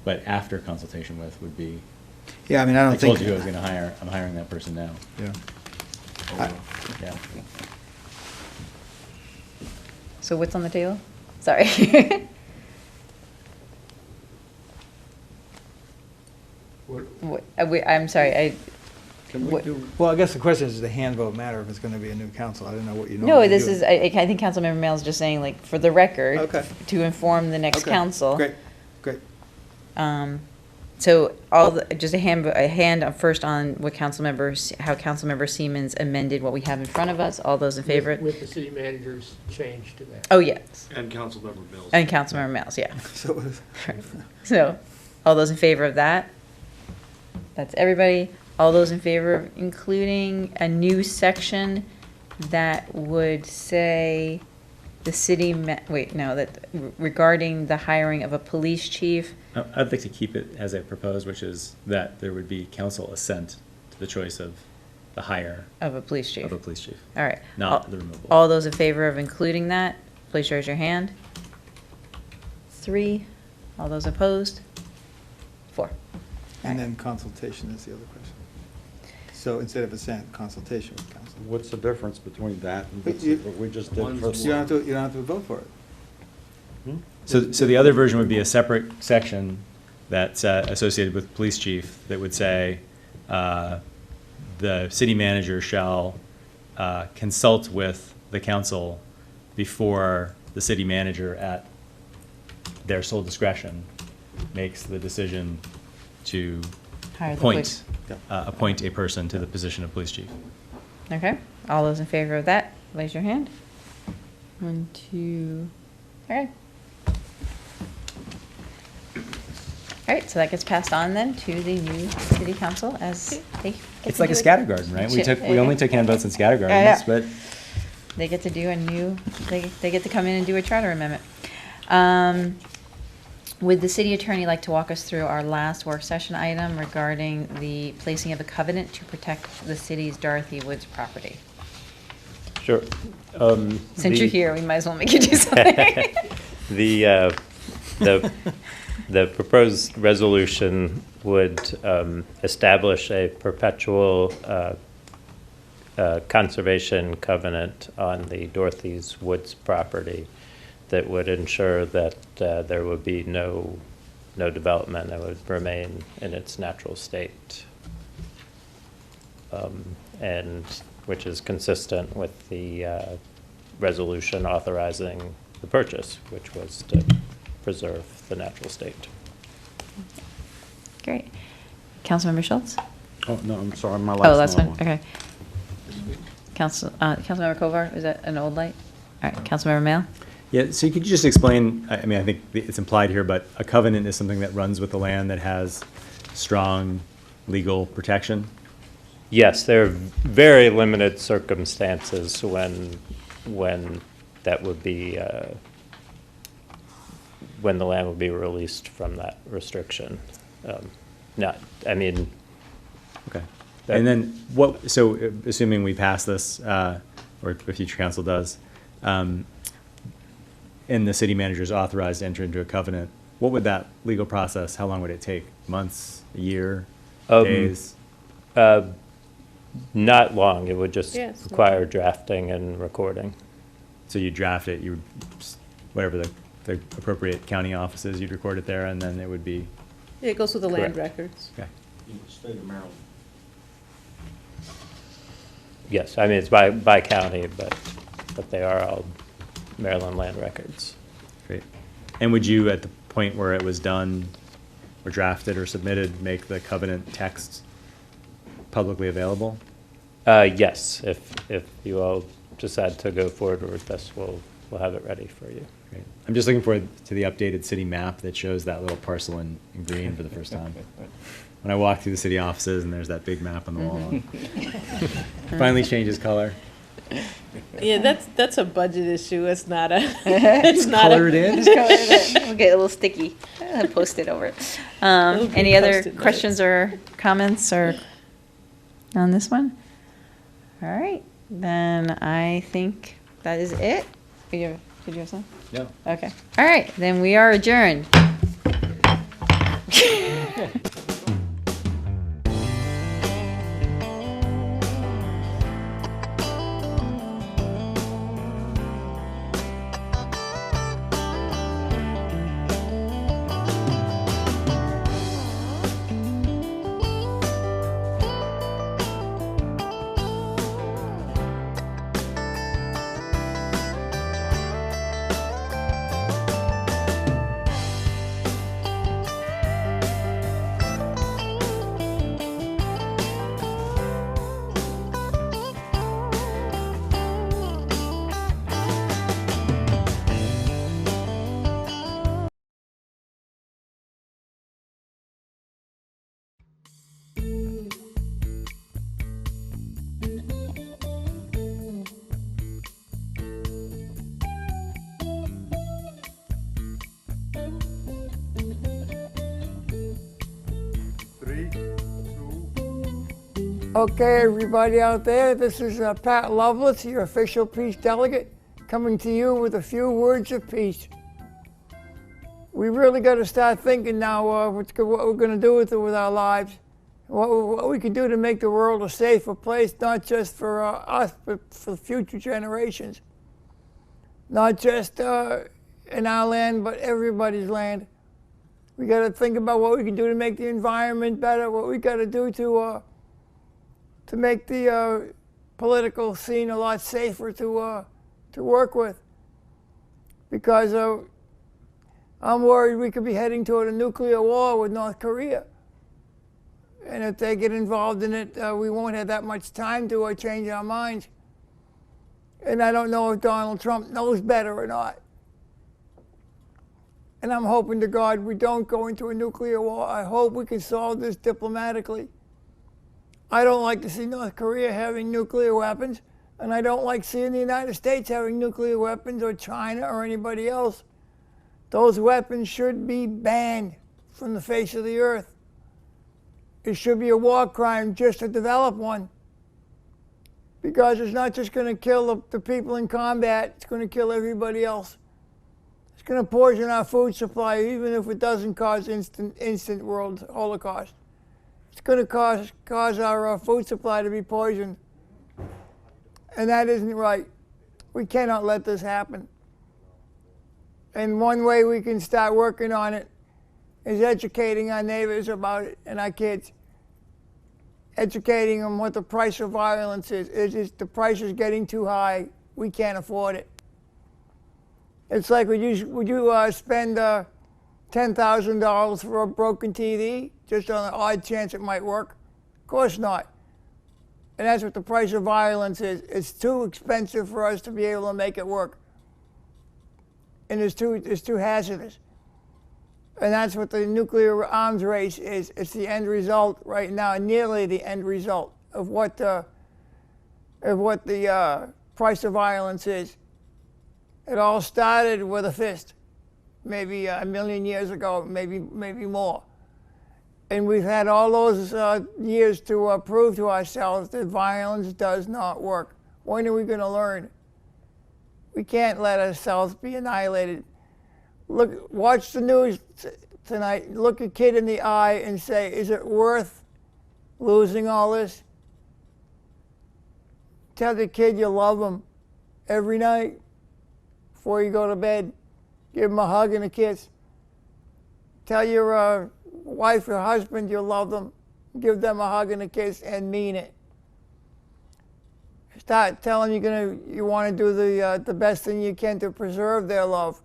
Speaker 14: But after consultation with would be.
Speaker 5: Yeah, I mean, I don't think.
Speaker 14: I told you who I was going to hire. I'm hiring that person now.
Speaker 5: Yeah.
Speaker 14: Yeah.
Speaker 13: So what's on the table? Sorry. I'm sorry.
Speaker 5: Well, I guess the question is, does the hand vote matter if it's going to be a new council? I don't know what you know.
Speaker 13: No, this is, I think Councilmember Mail is just saying, like, for the record,
Speaker 5: Okay.
Speaker 13: to inform the next
Speaker 5: Okay.
Speaker 13: council.
Speaker 5: Great.
Speaker 13: So just a hand first on what how Councilmember Siemens amended what we have in front of us. All those in favor?
Speaker 3: With the city manager's change to that.
Speaker 13: Oh, yes.
Speaker 4: And Councilmember Mills.
Speaker 13: And Councilmember Mills, yeah.
Speaker 5: So,
Speaker 13: So, all those in favor of that? That's everybody. All those in favor of including a new section that would say the city, regarding the hiring of a police chief.
Speaker 14: I'd like to keep it as I proposed, which is that there would be council assent to the choice of the hire.
Speaker 13: Of a police chief.
Speaker 14: Of a police chief.
Speaker 13: All right.
Speaker 14: Not the removal.
Speaker 13: All those in favor of including that, please raise your hand. 3. All those opposed? 4.
Speaker 5: And then consultation is the other question. So instead of assent, consultation with council.
Speaker 22: What's the difference between that and
Speaker 5: But
Speaker 22: what we just did for?
Speaker 5: You don't have to vote for it.
Speaker 14: So the other version would be a separate section that's associated with police chief that would say the city manager shall consult with the council before the city manager at their sole discretion makes the decision to appoint a person to the position of police chief.
Speaker 13: Okay. All those in favor of that, raise your hand. 1, 2, Okay. All right, so that gets passed on then to the new city council as they get
Speaker 14: It's
Speaker 13: to
Speaker 14: like a
Speaker 13: do it.
Speaker 14: scatter garden, right? We only took hand votes in scatter
Speaker 13: Yeah,
Speaker 14: gardens,
Speaker 13: yeah.
Speaker 14: but
Speaker 13: They get to do a new, they get to come in and do a charter amendment. Would the city attorney like to walk us through our last work session item regarding the placing of a covenant to protect the city's Dorothy Woods property?
Speaker 16: Sure.
Speaker 13: Since you're here, we might as well make you do something.
Speaker 16: The proposed resolution would establish a perpetual conservation covenant on the Dorothy's Woods property that would ensure that there would be no development that would remain in its natural state, and which is consistent with the resolution authorizing the purchase, which was to preserve the natural state.
Speaker 13: Great. Councilmember Schultz?
Speaker 22: Oh, no, I'm sorry, my last
Speaker 13: one.
Speaker 22: one.
Speaker 13: Okay. Councilmember Kovar, is that an old light? All right, Councilmember Mail?
Speaker 14: yeah, so could you just explain, I mean, I think it's implied here, but a covenant is something that runs with the land that has strong legal protection?
Speaker 16: Yes, there are very limited circumstances when that would be when the land would be released from that restriction. I mean.
Speaker 14: Okay. And then so assuming we pass this, or if future council does, and the city manager is authorized to enter into a covenant, what would that legal process, how long would it take? Months, a year, days?
Speaker 16: Not long. It would just
Speaker 7: Yes.
Speaker 16: require drafting and recording.
Speaker 14: So you draft it, you, whatever the appropriate county office is, you'd record it there, and then it would be.
Speaker 7: Yeah, it goes with the land
Speaker 16: Correct.
Speaker 7: records.
Speaker 14: Okay.
Speaker 22: In the state of Maryland.
Speaker 16: Yes, I mean, it's by county, but they are all Maryland land records.
Speaker 14: Great. And would you, at the point where it was done, or drafted or submitted, make the covenant text publicly available?
Speaker 16: Yes, if you all decide to go forward with this, we'll have it ready for you.
Speaker 14: Great. I'm just looking forward to the updated city map that shows that little parcel in green for the first time. When I walk through the city offices and there's that big map on the wall. Finally changes color.
Speaker 7: Yeah, that's a budget issue. It's not a. It's not
Speaker 14: Color
Speaker 7: a,
Speaker 14: it in?
Speaker 13: Just color it in. We'll get a little sticky. Post it over it. Any other
Speaker 7: Post-it
Speaker 13: questions or comments or on this one? All right, then I think that is it. Did you have something?
Speaker 14: No.
Speaker 13: Okay. All right, then we are adjourned.
Speaker 21: Okay, everybody out there, this is Pat Lovelace, your official peace delegate, coming to you with a few words of peace. We really got to start thinking now what we're going to do with our lives, what we can do to make the world a safer place, not just for us, but for future generations. Not just in our land, but everybody's land. We got to think about what we can do to make the environment better, what we got to do to make the political scene a lot safer to work with. Because I'm worried we could be heading toward a nuclear war with North Korea. And if they get involved in it, we won't have that much time to change our minds. And I don't know if Donald Trump knows better or not. And I'm hoping to God we don't go into a nuclear war. I hope we can solve this diplomatically. I don't like to see North Korea having nuclear weapons, and I don't like seeing the United States having nuclear weapons, or China, or anybody else. Those weapons should be banned from the face of the earth. It should be a war crime just to develop one, because it's not just going to kill the people in combat, it's going to kill everybody else. It's going to poison our food supply, even if it doesn't cause instant world holocaust. It's going to cause our food supply to be poisoned. And that isn't right. We cannot let this happen. And one way we can start working on it is educating our neighbors about it and our kids. Educating them what the price of violence is. The price is getting too high. We can't afford it. It's like, would you spend $10,000 for a broken TV just on the odd chance it might work? Of course not. And that's what the price of violence is. It's too expensive for us to be able to make it work. And it's too hazardous. And that's what the nuclear arms race is. It's the end result right now, nearly the end result of what the price of violence is. It all started with a fist, maybe a million years ago, maybe more. And we've had all those years to prove to ourselves that violence does not work. When are we going to learn? We can't let ourselves be annihilated. Look, watch the news tonight. Look a kid in the eye and say, is it worth losing all this? Tell the kid you love him every night before you go to bed. Give him a hug and a kiss. Tell your wife or husband you love them. Give them a hug and a kiss and mean it. Start telling you want to do the best thing you can to preserve their love.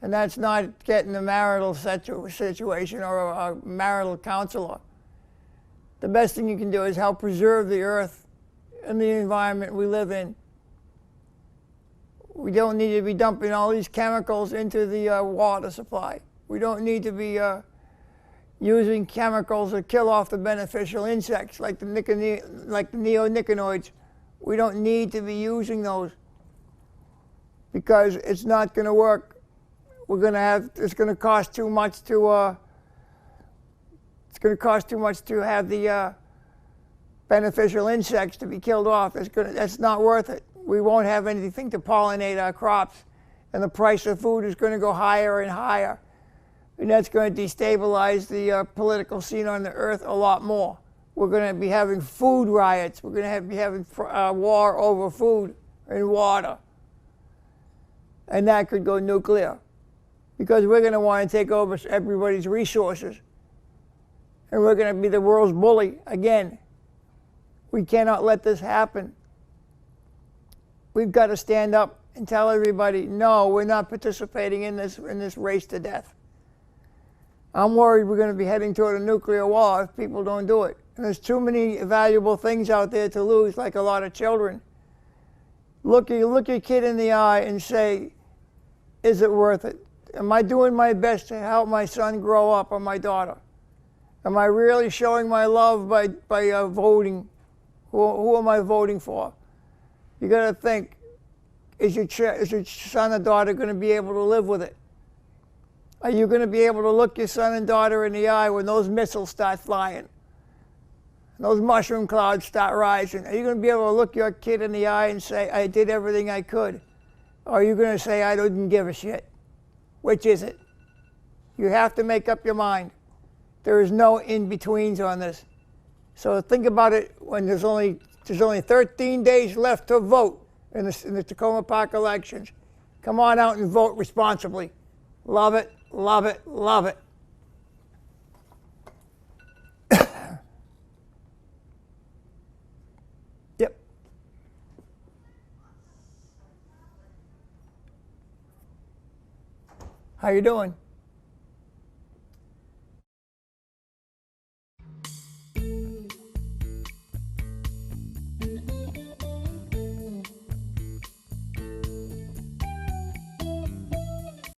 Speaker 21: And that's not getting a marital situation or a marital counselor. The best thing you can do is help preserve the earth and the environment we live in. We don't need to be dumping all these chemicals into the water supply. We don't need to be using chemicals that kill off the beneficial insects like the neonicotinoids. We don't need to be using those because it's not going to work. It's going to cost too much to have the beneficial insects to be killed off. That's not worth it. We won't have anything to pollinate our crops, and the price of food is going to go higher and higher. And that's going to destabilize the political scene on the earth a lot more. We're going to be having food riots. We're going to be having war over food and water. And that could go nuclear, because we're going to want to take over everybody's resources. And we're going to be the world's bully again. We cannot let this happen. We've got to stand up and tell everybody, no, we're not participating in this race to death. I'm worried we're going to be heading toward a nuclear war if people don't do it. And there's too many valuable things out there to lose, like a lot of children. Look your kid in the eye and say, is it worth it? Am I doing my best to help my son grow up or my daughter? Am I really showing my love by voting? Who am I voting for? You got to think, is your son or daughter going to be able to live with it? Are you going to be able to look your son and daughter in the eye when those missiles start flying? And those mushroom clouds start rising? Are you going to be able to look your kid in the eye and say, I did everything I could? Or are you going to say, I didn't give a shit? Which is it? You have to make up your mind. There is no in-betweens on this. So think about it when there's only 13 days left to vote in the Takoma Park elections. Come on out and vote responsibly. Love it, love it, love it. Yep. How you doing?